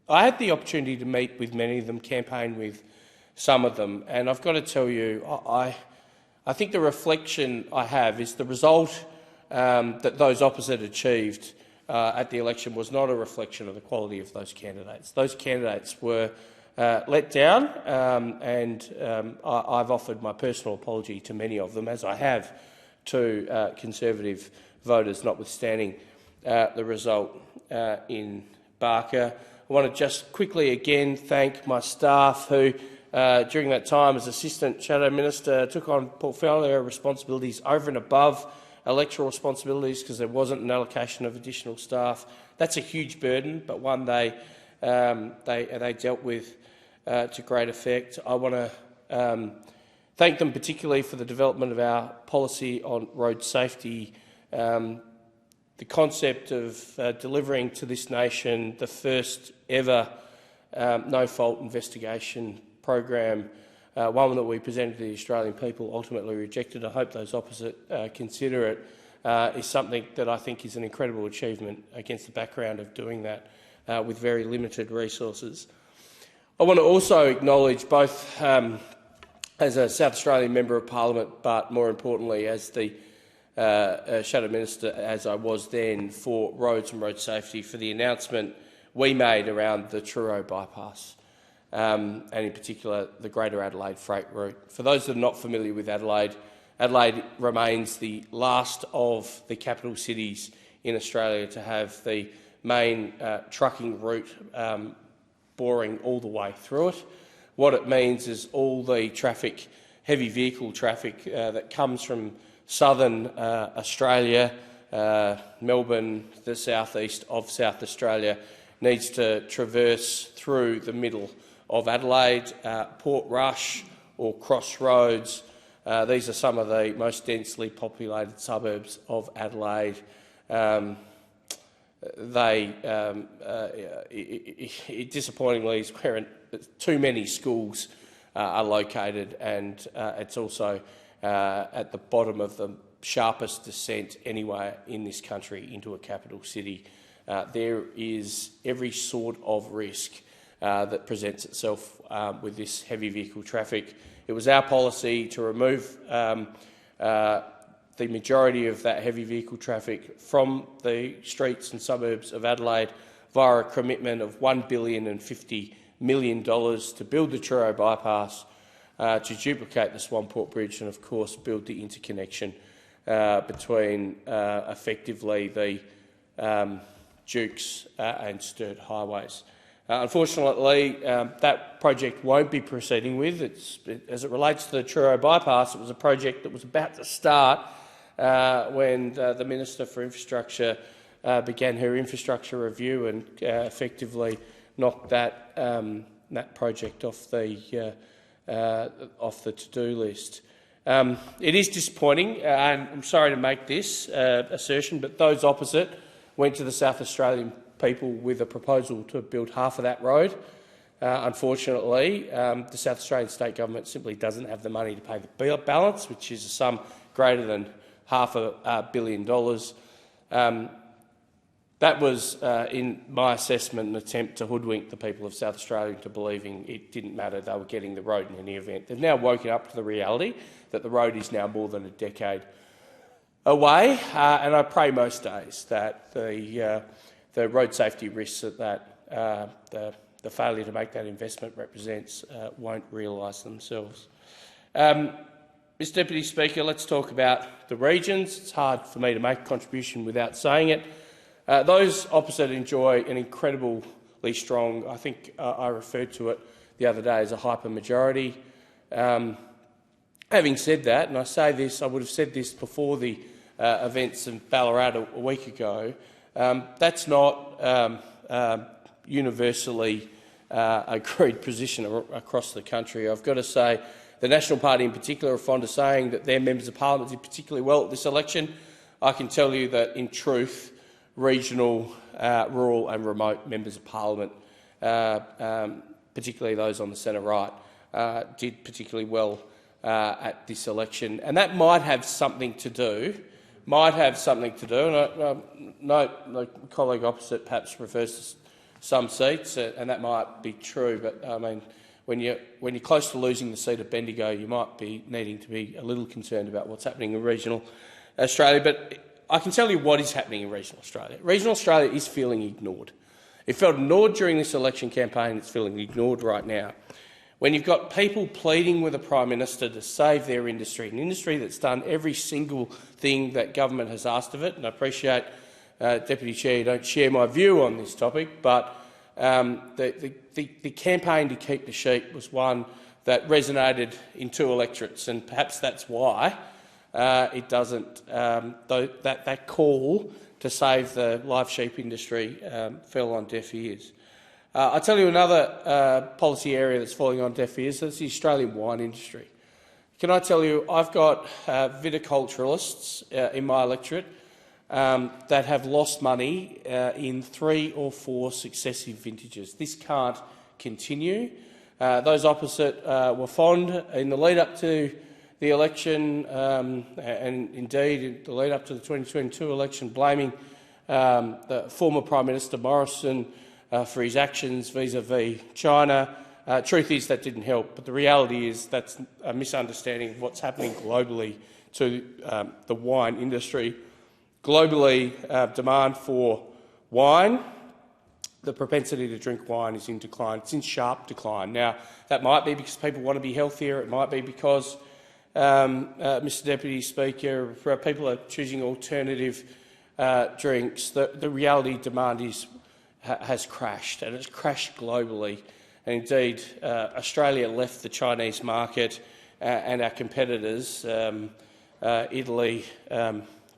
I had the opportunity to meet with many of them, campaign with some of them, and I've got to tell you, I think the reflection I have is the result that those opposite achieved at the election was not a reflection of the quality of those candidates. Those candidates were let down, and I've offered my personal apology to many of them, as I have to Conservative voters, notwithstanding the result in Barker. I want to just quickly again thank my staff who, during that time as Assistant Shadow Minister, took on portfolio responsibilities over and above electoral responsibilities because there wasn't an allocation of additional staff. That's a huge burden, but one they dealt with to great effect. I want to thank them particularly for the development of our policy on road safety, the concept of delivering to this nation the first ever no-fault investigation program, one that we presented to the Australian people, ultimately rejected. I hope those opposite consider it, is something that I think is an incredible achievement against the background of doing that with very limited resources. I want to also acknowledge both as a South Australian Member of Parliament, but more importantly as the Shadow Minister, as I was then, for roads and road safety, for the announcement we made around the Truro bypass, and in particular the Greater Adelaide freight route. For those that are not familiar with Adelaide, Adelaide remains the last of the capital cities in Australia to have the main trucking route boring all the way through it. What it means is all the traffic, heavy vehicle traffic that comes from southern Australia, Melbourne, the southeast of South Australia, needs to traverse through the middle of Adelaide, Portrush or Crossroads. These are some of the most densely populated suburbs of Adelaide. It disappointingly is where too many schools are located, and it's also at the bottom of the sharpest descent anywhere in this country into a capital city. There is every sort of risk that presents itself with this heavy vehicle traffic. It was our policy to remove the majority of that heavy vehicle traffic from the streets and suburbs of Adelaide via a commitment of $1.05 billion to build the Truro bypass, to duplicate the Swanport Bridge and, of course, build the interconnection between effectively the Dukes and Sturt highways. Unfortunately, that project won't be proceeding with. As it relates to the Truro bypass, it was a project that was about to start when the Minister for Infrastructure began her infrastructure review and effectively knocked that project off the to-do list. It is disappointing, and I'm sorry to make this assertion, but those opposite went to the South Australian people with a proposal to build half of that road. Unfortunately, the South Australian state government simply doesn't have the money to pay the balance, which is a sum greater than $500 million. That was, in my assessment, an attempt to hoodwink the people of South Australia into believing it didn't matter, they were getting the road in any event. They've now woken up to the reality that the road is now more than a decade away, and I pray most days that the road safety risks that the failure to make that investment represents won't realise themselves. Mr Deputy Speaker, let's talk about the regions. It's hard for me to make a contribution without saying it. Those opposite enjoy an incredibly strong, I think I referred to it the other day as a hyper-majority. Having said that, and I say this, I would have said this before the events in Ballarat a week ago, that's not universally agreed position across the country. I've got to say the National Party in particular are fond of saying that their members of parliament did particularly well at this election. I can tell you that, in truth, regional, rural and remote members of parliament, particularly those on the centre-right, did particularly well at this election. And that might have something to do, and I note the colleague opposite perhaps refers to some seats, and that might be true, but I mean, when you're close to losing the seat at Bendigo, you might be needing to be a little concerned about what's happening in regional Australia. But I can tell you what is happening in regional Australia. Regional Australia is feeling ignored. It felt ignored during this election campaign. It's feeling ignored right now. When you've got people pleading with the Prime Minister to save their industry, an industry that's done every single thing that government has asked of it, and I appreciate, Deputy Chair, you don't share my view on this topic, but the campaign to keep the sheep was one that resonated in two electorates, and perhaps that's why it doesn't. That call to save the live sheep industry fell on deaf ears. I'll tell you another policy area that's falling on deaf ears. That's the Australian wine industry. Can I tell you, I've got viticulturalists in my electorate that have lost money in 3 or 4 successive vintages. This can't continue. Those opposite were fond in the lead-up to the election, and indeed in the lead-up to the 2022 election, blaming the former Prime Minister Morrison for his actions vis-a-vis China. Truth is that didn't help, but the reality is that's a misunderstanding of what's happening globally to the wine industry. Globally, demand for wine, the propensity to drink wine is in decline. It's in sharp decline. Now, that might be because people want to be healthier. It might be because, Mr Deputy Speaker, people are choosing alternative drinks. The reality demand has crashed, and it's crashed globally. And indeed, Australia left the Chinese market, and our competitors, Italy,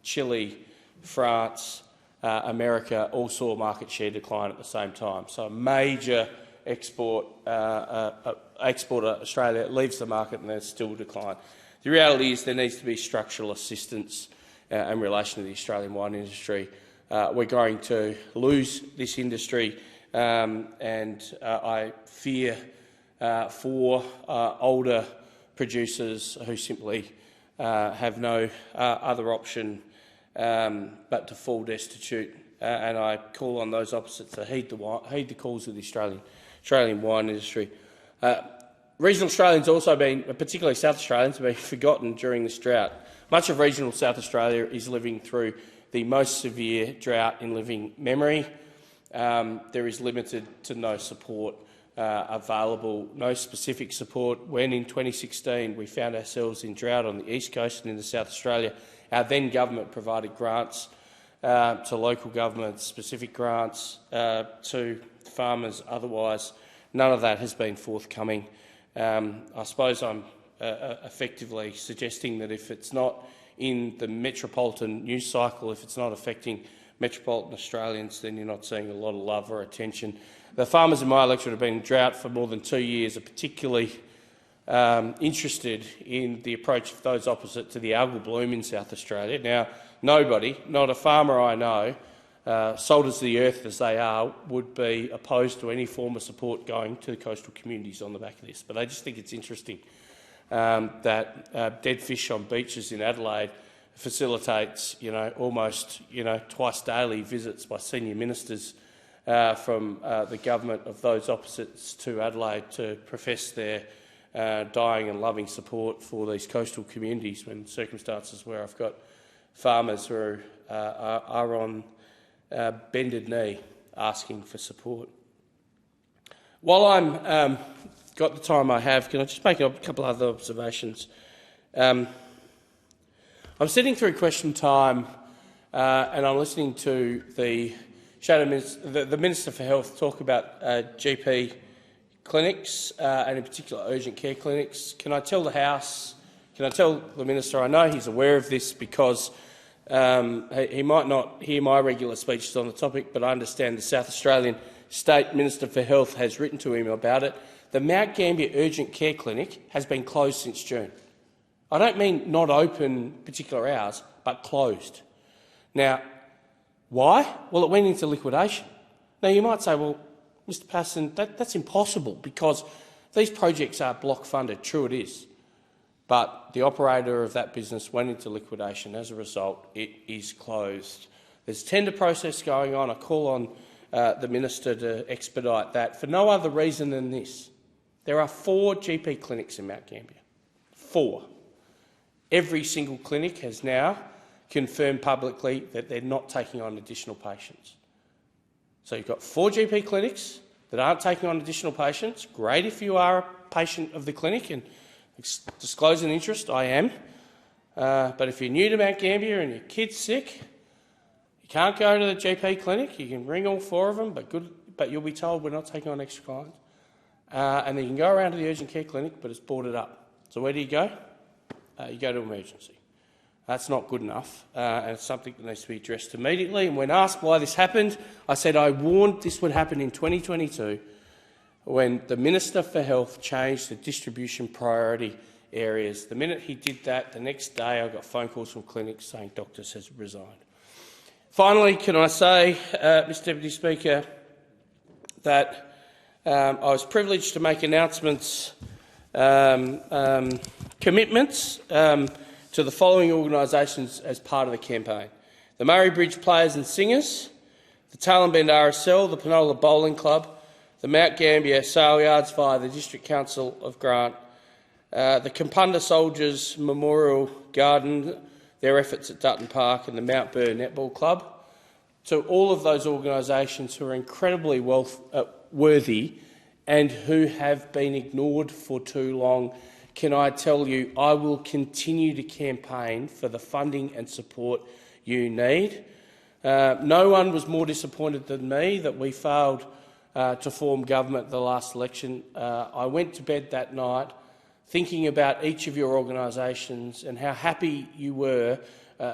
Chile, France, America, all saw market share decline at the same time. So a major exporter, Australia, leaves the market and there's still decline. The reality is there needs to be structural assistance in relation to the Australian wine industry. We're going to lose this industry, and I fear for older producers who simply have no other option but to fall destitute, and I call on those opposites to heed the calls of the Australian wine industry. Regional Australians also been, particularly South Australians, have been forgotten during this drought. Much of regional South Australia is living through the most severe drought in living memory. There is limited to no support available, no specific support. When in 2016 we found ourselves in drought on the East Coast and in the South Australia, our then government provided grants to local governments, specific grants to farmers. Otherwise, none of that has been forthcoming. I suppose I'm effectively suggesting that if it's not in the metropolitan news cycle, if it's not affecting metropolitan Australians, then you're not seeing a lot of love or attention. The farmers in my electorate have been in drought for more than 2 years, are particularly interested in the approach of those opposite to the algal bloom in South Australia. Now, nobody, not a farmer I know, soldiers of the earth as they are, would be opposed to any form of support going to the coastal communities on the back of this. But I just think it's interesting that dead fish on beaches in Adelaide facilitates, almost, twice daily visits by senior ministers from the government of those opposites to Adelaide to profess their dying and loving support for these coastal communities, when circumstances where I've got farmers who are on bended knee asking for support. While I'm got the time I have, can I just make a couple of other observations? I'm sitting through question time and I'm listening to the Shadow Minister, the Minister for Health, talk about GP clinics and in particular urgent care clinics. Can I tell the House, can I tell the Minister, I know he's aware of this because he might not hear my regular speeches on the topic, but I understand the South Australian State Minister for Health has written to him about it. The Mount Gambier Urgent Care Clinic has been closed since June. I don't mean not open particular hours, but closed. Now, why? Well, it went into liquidation. Now, you might say, well, Mr Passon, that's impossible because these projects are block funded. True, it is. But the operator of that business went into liquidation. As a result, it is closed. There's a tender process going on. I call on the Minister to expedite that for no other reason than this. There are 4 GP clinics in Mount Gambier. 4. Every single clinic has now confirmed publicly that they're not taking on additional patients. So you've got 4 GP clinics that aren't taking on additional patients. Great if you are a patient of the clinic and disclose an interest. I am. But if you're new to Mount Gambier and your kid's sick, you can't go to the GP clinic. You can ring all 4 of them, but you'll be told we're not taking on extra clients. And then you can go around to the urgent care clinic, but it's boarded up. So where do you go? You go to emergency. That's not good enough, and it's something that needs to be addressed immediately. And when asked why this happened, I said I warned this would happen in 2022 when the Minister for Health changed the distribution priority areas. The minute he did that, the next day I got phone calls from clinics saying doctors has resigned. Finally, can I say, Mr Deputy Speaker, that I was privileged to make announcements, commitments to the following organisations as part of the campaign: the Murray Bridge Players and Singers, the Tailem Bend RSL, the Penola Bowling Club, the Mount Gambier Sale Yards via the District Council of Grant, the Kapunda Soldiers Memorial Garden, their efforts at Dutton Park, and the Mount Burr Netball Club. To all of those organisations who are incredibly worthy and who have been ignored for too long, can I tell you I will continue to campaign for the funding and support you need. No one was more disappointed than me that we failed to form government at the last election. I went to bed that night thinking about each of your organisations and how happy you were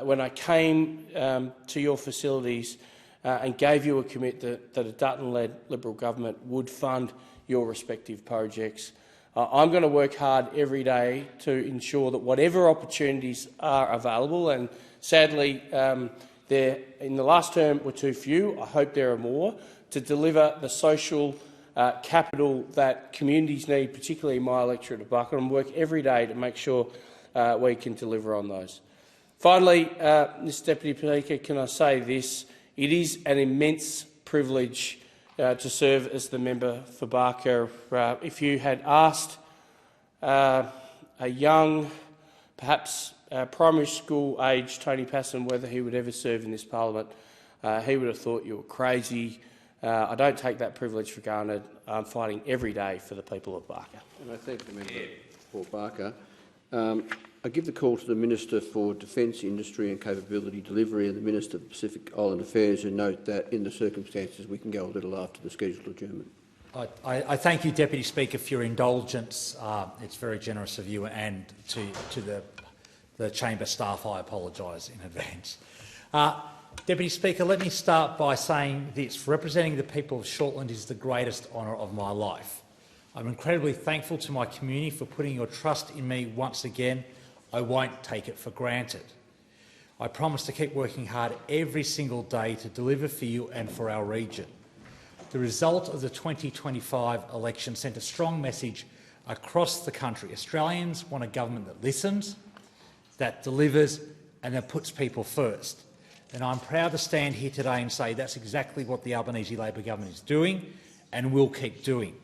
when I came to your facilities and gave you a commitment that a Dutton-led Liberal government would fund your respective projects. I'm going to work hard every day to ensure that whatever opportunities are available, and sadly there in the last term were too few, I hope there are more, to deliver the social capital that communities need, particularly in my electorate of Barker, and work every day to make sure we can deliver on those. Finally, Mr Deputy Speaker, can I say this? It is an immense privilege to serve as the member for Barker. If you had asked a young, perhaps primary school-aged Tony Passon whether he would ever serve in this parliament, he would have thought you were crazy. I don't take that privilege for granted. I'm fighting every day for the people of Barker. And I thank the member for Barker. I give the call to the Minister for Defence, Industry and Capability Delivery and the Minister for Pacific Island Affairs, and note that in the circumstances we can go a little after the scheduled adjournment. I thank you, Deputy Speaker, for your indulgence. It's very generous of you, and to the chamber staff I apologise in advance. Deputy Speaker, let me start by saying this. Representing the people of Shortland is the greatest honour of my life. I'm incredibly thankful to my community for putting your trust in me once again. I won't take it for granted. I promise to keep working hard every single day to deliver for you and for our region. The result of the 2025 election sent a strong message across the country. Australians want a government that listens, that delivers and that puts people first. And I'm proud to stand here today and say that's exactly what the Albanese Labor government is doing and will keep doing.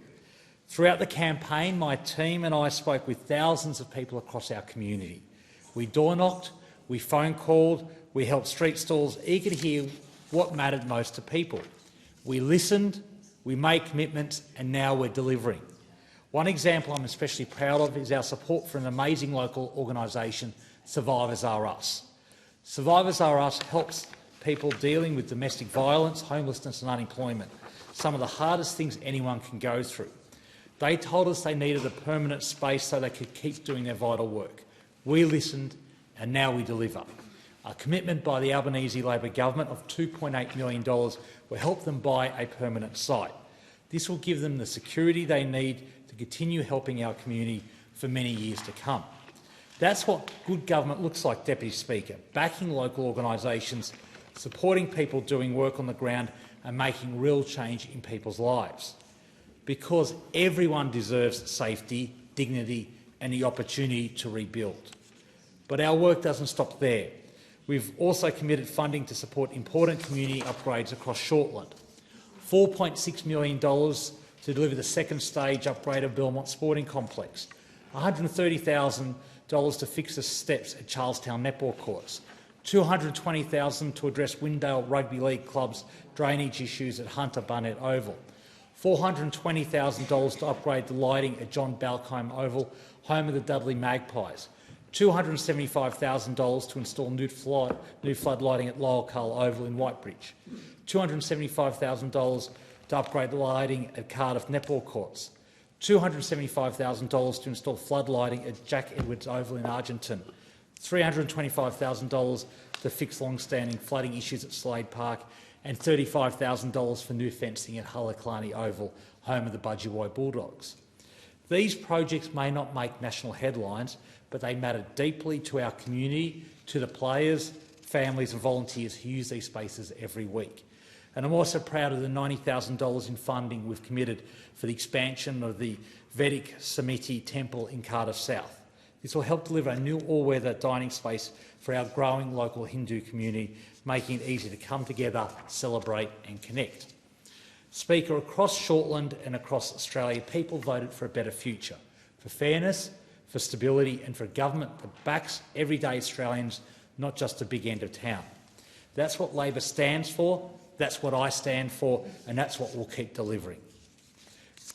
Throughout the campaign, my team and I spoke with thousands of people across our community. We door-knocked, we phone-called, we held street stalls, eager to hear what mattered most to people. We listened, we made commitments, and now we're delivering. One example I'm especially proud of is our support for an amazing local organisation, Survivors Are Us. Survivors Are Us helps people dealing with domestic violence, homelessness and unemployment, some of the hardest things anyone can go through. They told us they needed a permanent space so they could keep doing their vital work. We listened and now we deliver. A commitment by the Albanese Labor government of $2.8 million will help them buy a permanent site. This will give them the security they need to continue helping our community for many years to come. That's what good government looks like, Deputy Speaker, backing local organisations, supporting people doing work on the ground and making real change in people's lives. Because everyone deserves safety, dignity and the opportunity to rebuild. But our work doesn't stop there. We've also committed funding to support important community upgrades across Shortland. $4.6 million to deliver the second stage upgrade of Belmont Sporting Complex, $130,000 to fix the steps at Charlestown netball courts, $220,000 to address Windale Rugby League Club's drainage issues at Hunter Barnett Oval, $420,000 to upgrade the lighting at John Balcombe Oval, home of the Dudley Magpies, $275,000 to install new flood lighting at Lowell Cull Oval in Whitebridge, $275,000 to upgrade the lighting at Cardiff netball courts, $275,000 to install flood lighting at Jack Edwards Oval in Argenton, $325,000 to fix long-standing flooding issues at Slade Park, and $35,000 for new fencing at Halaklani Oval, home of the Budgewoi Bulldogs. These projects may not make national headlines, but they matter deeply to our community, to the players, families and volunteers who use these spaces every week. And I'm also proud of the $90,000 in funding we've committed for the expansion of the Vedic Samiti Temple in Cardiff South. This will help deliver a new all-weather dining space for our growing local Hindu community, making it easy to come together, celebrate and connect. Speaker, across Shortland and across Australia, people voted for a better future, for fairness, for stability and for a government that backs everyday Australians, not just the big end of town. That's what Labor stands for, that's what I stand for, and that's what we'll keep delivering.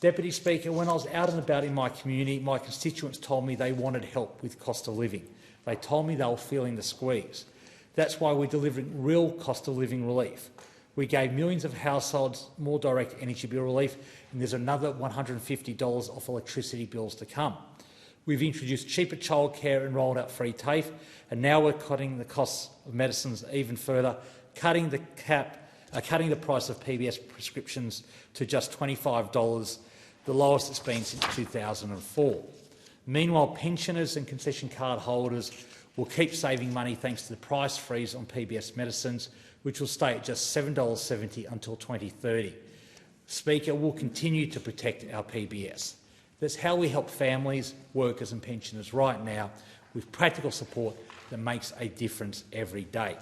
Deputy Speaker, when I was out and about in my community, my constituents told me they wanted help with cost of living. They told me they were feeling the squeeze. That's why we're delivering real cost of living relief. We gave millions of households more direct energy bill relief, and there's another $150 off electricity bills to come. We've introduced cheaper childcare and rolled out free TAFE, and now we're cutting the costs of medicines even further, cutting the price of PBS prescriptions to just $25, the lowest it's been since 2004. Meanwhile, pensioners and concession card holders will keep saving money thanks to the price freeze on PBS medicines, which will stay at just $7.70 until 2030. Speaker, we'll continue to protect our PBS. That's how we help families, workers and pensioners right now with practical support that makes a difference every day.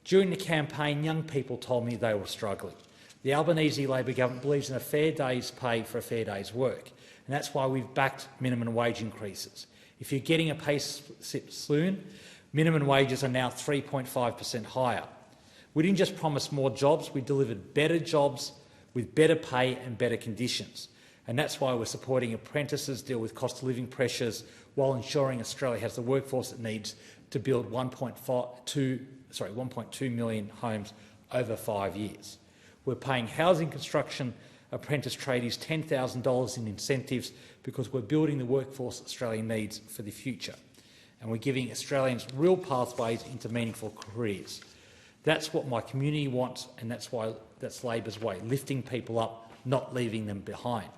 During the campaign, young people told me they were struggling. The Albanese Labor government believes in a fair day's pay for a fair day's work, and that's why we've backed minimum wage increases. If you're getting a pay slip soon, minimum wages are now 3.5% higher. We didn't just promise more jobs, we delivered better jobs with better pay and better conditions. And that's why we're supporting apprentices deal with cost of living pressures while ensuring Australia has the workforce it needs to build 1.2 million homes over 5 years. We're paying housing construction apprentice tradies $10,000 in incentives because we're building the workforce Australia needs for the future. And we're giving Australians real pathways into meaningful careers. That's what my community wants, and that's Labor's way, lifting people up, not leaving them behind.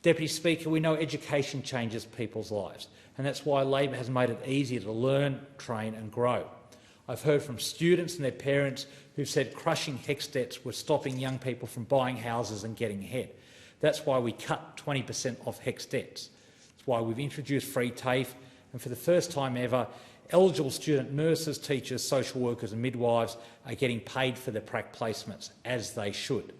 Deputy Speaker, we know education changes people's lives, and that's why Labor has made it easier to learn, train and grow. I've heard from students and their parents who've said crushing HECS debts were stopping young people from buying houses and getting ahead. That's why we cut 20% off HECS debts. That's why we've introduced free TAFE, and for the first time ever, eligible student nurses, teachers, social workers and midwives are getting paid for their prac placements, as they should.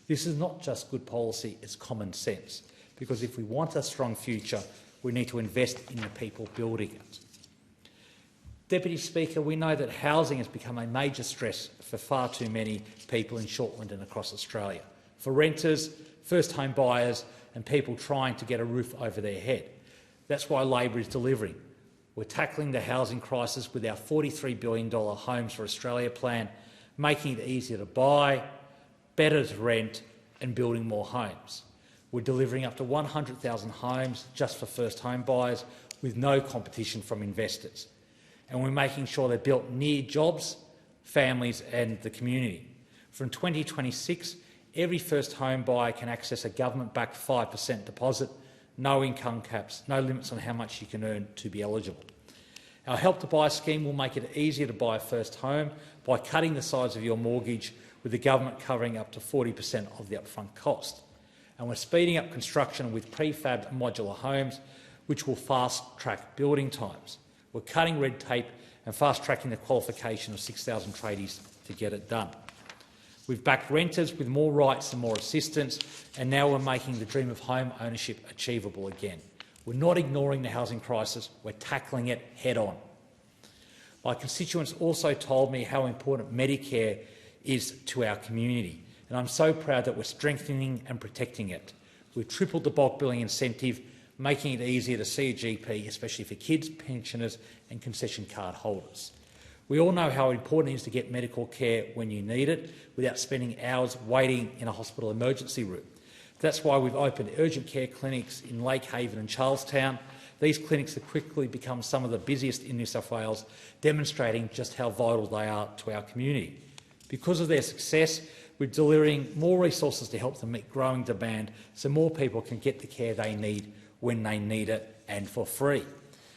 This is not just good policy, it's common sense, because if we want a strong future, we need to invest in the people building it. Deputy Speaker, we know that housing has become a major stress for far too many people in Shortland and across Australia, for renters, first-home buyers and people trying to get a roof over their head. That's why Labor is delivering. We're tackling the housing crisis with our $43 billion Homes for Australia plan, making it easier to buy, better to rent and building more homes. We're delivering up to 100,000 homes just for first home buyers with no competition from investors. and we're making sure they're built near jobs, families and the community. From 2026, every first home buyer can access a government-backed 5% deposit, no income caps, no limits on how much you can earn to be eligible. Our Help to Buy scheme will make it easier to buy a first home by cutting the size of your mortgage, with the government covering up to 40% of the upfront cost. And we're speeding up construction with prefab modular homes, which will fast-track building times. We're cutting red tape and fast-tracking the qualification of 6,000 tradies to get it done. We've backed renters with more rights and more assistance, and now we're making the dream of home ownership achievable again. We're not ignoring the housing crisis, we're tackling it head-on. My constituents also told me how important Medicare is to our community, and I'm so proud that we're strengthening and protecting it. We've tripled the bulk billing incentive, making it easier to see a GP, especially for kids, pensioners and concession card holders. We all know how important it is to get medical care when you need it without spending hours waiting in a hospital emergency room. That's why we've opened urgent care clinics in Lake Haven and Charlestown. These clinics have quickly become some of the busiest in New South Wales, demonstrating just how vital they are to our community. Because of their success, we're delivering more resources to help them meet growing demand so more people can get the care they need when they need it and for free.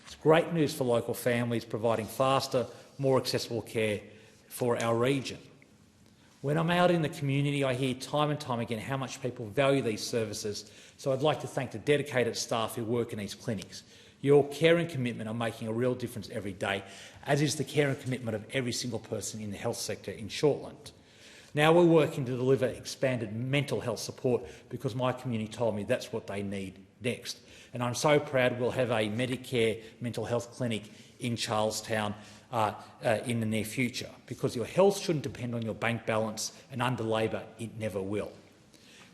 It's great news for local families, providing faster, more accessible care for our region. When I'm out in the community, I hear time and time again how much people value these services, so I'd like to thank the dedicated staff who work in these clinics. Your care and commitment are making a real difference every day, as is the care and commitment of every single person in the health sector in Shortland. Now we're working to deliver expanded mental health support because my community told me that's what they need next. And I'm so proud we'll have a Medicare mental health clinic in Charlestown in the near future, because your health shouldn't depend on your bank balance, and under Labor it never will.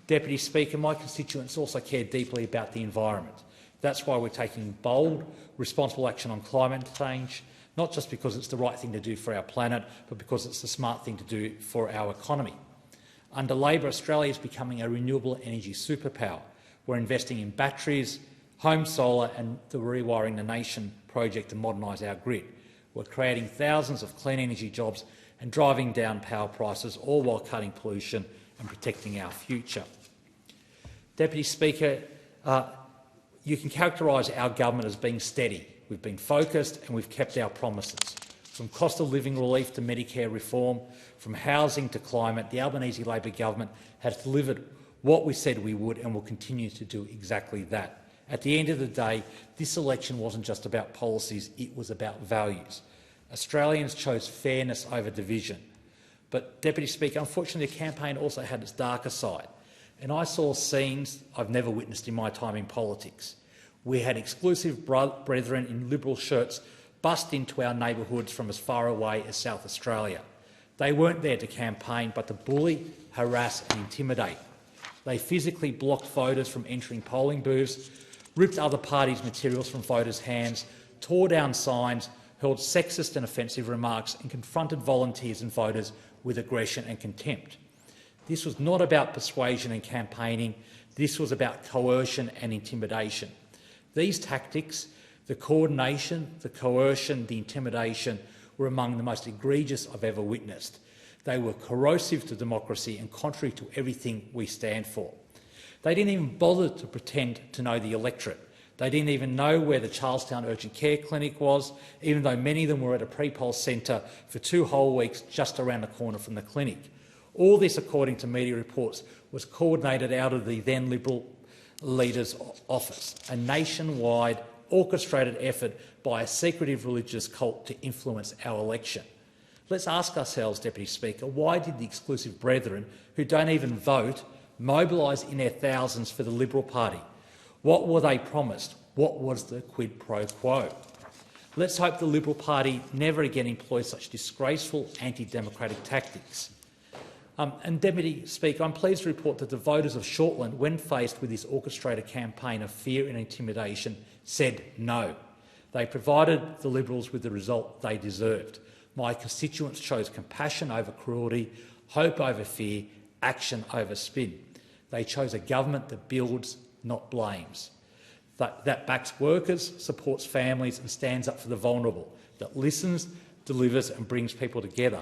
Deputy Speaker, my constituents also care deeply about the environment. That's why we're taking bold, responsible action on climate change, not just because it's the right thing to do for our planet, but because it's the smart thing to do for our economy. Under Labor, Australia is becoming a renewable energy superpower. We're investing in batteries, home solar and the Rewiring the Nation project to modernise our grid. We're creating thousands of clean energy jobs and driving down power prices, all while cutting pollution and protecting our future. Deputy Speaker, you can characterise our government as being steady. We've been focused and we've kept our promises. From cost of living relief to Medicare reform, from housing to climate, the Albanese Labor government has delivered what we said we would and will continue to do exactly that. At the end of the day, this election wasn't just about policies, it was about values. Australians chose fairness over division. But, Deputy Speaker, unfortunately the campaign also had its darker side, and I saw scenes I've never witnessed in my time in politics. We had exclusive brethren in Liberal shirts bust into our neighbourhoods from as far away as South Australia. They weren't there to campaign, but to bully, harass and intimidate. They physically blocked voters from entering polling booths, ripped other parties' materials from voters' hands, tore down signs, hurled sexist and offensive remarks and confronted volunteers and voters with aggression and contempt. This was not about persuasion and campaigning, this was about coercion and intimidation. These tactics, the coordination, the coercion, the intimidation, were among the most egregious I've ever witnessed. They were corrosive to democracy and contrary to everything we stand for. They didn't even bother to pretend to know the electorate. They didn't even know where the Charlestown Urgent Care Clinic was, even though many of them were at a pre-poll centre for 2 whole weeks just around the corner from the clinic. All this, according to media reports, was coordinated out of the then Liberal leader's office, a nationwide orchestrated effort by a secretive religious cult to influence our election. Let's ask ourselves, Deputy Speaker, why did the exclusive brethren, who don't even vote, mobilise in their thousands for the Liberal Party? What were they promised? What was the quid pro quo? Let's hope the Liberal Party never again employs such disgraceful anti-democratic tactics. And Deputy Speaker, I'm pleased to report that the voters of Shortland, when faced with this orchestrated campaign of fear and intimidation, said no. They provided the Liberals with the result they deserved. My constituents chose compassion over cruelty, hope over fear, action over spin. They chose a government that builds, not blames, that backs workers, supports families and stands up for the vulnerable. that listens, delivers and brings people together.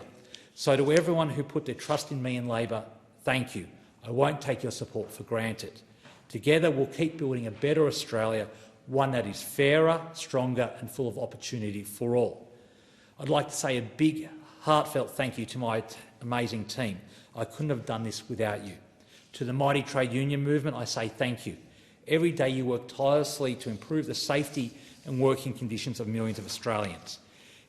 So to everyone who put their trust in me and Labor, thank you. I won't take your support for granted. Together we'll keep building a better Australia, one that is fairer, stronger and full of opportunity for all. I'd like to say a big, heartfelt thank you to my amazing team. I couldn't have done this without you. To the mighty trade union movement, I say thank you. Every day you work tirelessly to improve the safety and working conditions of millions of Australians.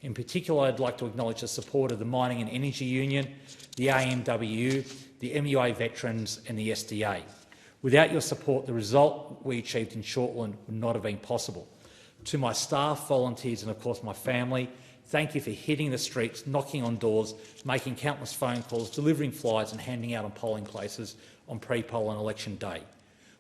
In particular, I'd like to acknowledge the support of the Mining and Energy Union, the AMWU, the MUA Veterans and the SDA. Without your support, the result we achieved in Shortland would not have been possible. To my staff, volunteers and of course my family, thank you for hitting the streets, knocking on doors, making countless phone calls, delivering flyers and handing out on polling places on pre-poll and election day.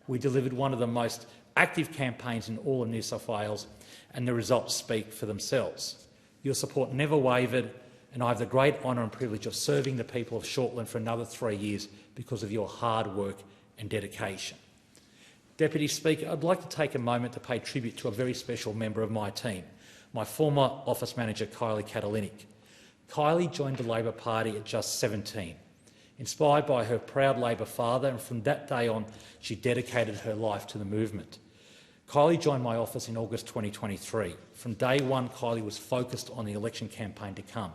We delivered one of the most active campaigns in all of New South Wales and the results speak for themselves. Your support never wavered and I have the great honour and privilege of serving the people of Shortland for another 3 years because of your hard work and dedication. Deputy Speaker, I'd like to take a moment to pay tribute to a very special member of my team, my former office manager Kylie Katalinic. Kylie joined the Labor Party at just 17. Inspired by her proud Labor father, and from that day on she dedicated her life to the movement. Kylie joined my office in August 2023. From day one, Kylie was focused on the election campaign to come.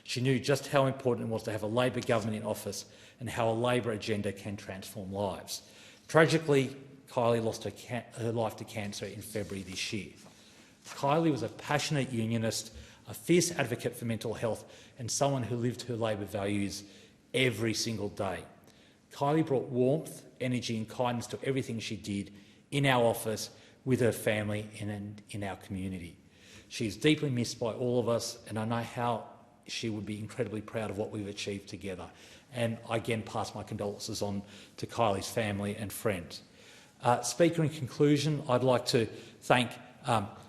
She knew just how important it was to have a Labor government in office and how a Labor agenda can transform lives. Tragically, Kylie lost her life to cancer in February this year. Kylie was a passionate unionist, a fierce advocate for mental health and someone who lived her Labor values every single day. Kylie brought warmth, energy and kindness to everything she did in our office, with her family and in our community. She is deeply missed by all of us and I know how she would be incredibly proud of what we've achieved together. And I again pass my condolences on to Kylie's family and friends. Speaker, in conclusion, I'd like to thank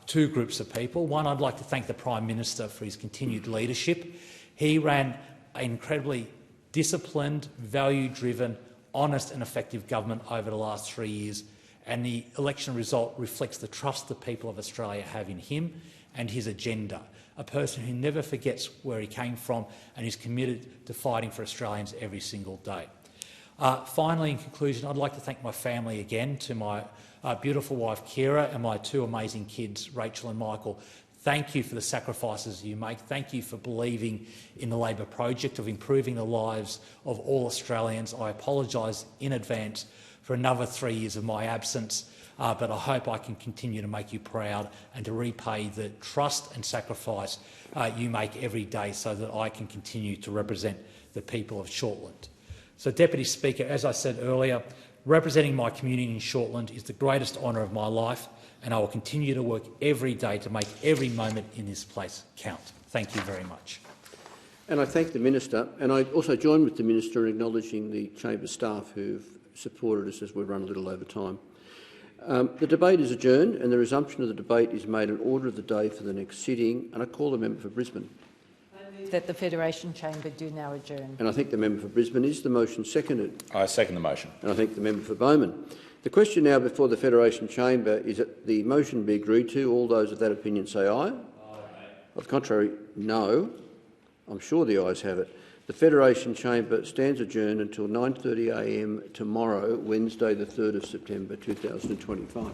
two groups of people. One, I'd like to thank the Prime Minister for his continued leadership. He ran an incredibly disciplined, value-driven, honest and effective government over the last 3 years, and the election result reflects the trust the people of Australia have in him and his agenda, a person who never forgets where he came from and is committed to fighting for Australians every single day. Finally, in conclusion, I'd like to thank my family again, to my beautiful wife Kira and my two amazing kids, Rachel and Michael. Thank you for the sacrifices you make. Thank you for believing in the Labor project of improving the lives of all Australians. I apologise in advance for another 3 years of my absence, but I hope I can continue to make you proud and to repay the trust and sacrifice you make every day so that I can continue to represent the people of Shortland. So, Deputy Speaker, as I said earlier, representing my community in Shortland is the greatest honour of my life, and I will continue to work every day to make every moment in this place count. Thank you very much. And I thank the Minister, and I also join with the Minister in acknowledging the Chamber staff who've supported us as we've run a little over time. The debate is adjourned and the resumption of the debate is made in order of the day for the next sitting, and I call the member for Brisbane. I move that the Federation Chamber do now adjourn. And I think the member for Brisbane. Is the motion seconded? I second the motion. And I thank the member for Bowman. The question now before the Federation Chamber is that the motion be agreed to. All those of that opinion say aye. Aye. Of the contrary, no. I'm sure the ayes have it. The Federation Chamber stands adjourned until 9:30 a.m. tomorrow, Wednesday the 3rd of September 2025.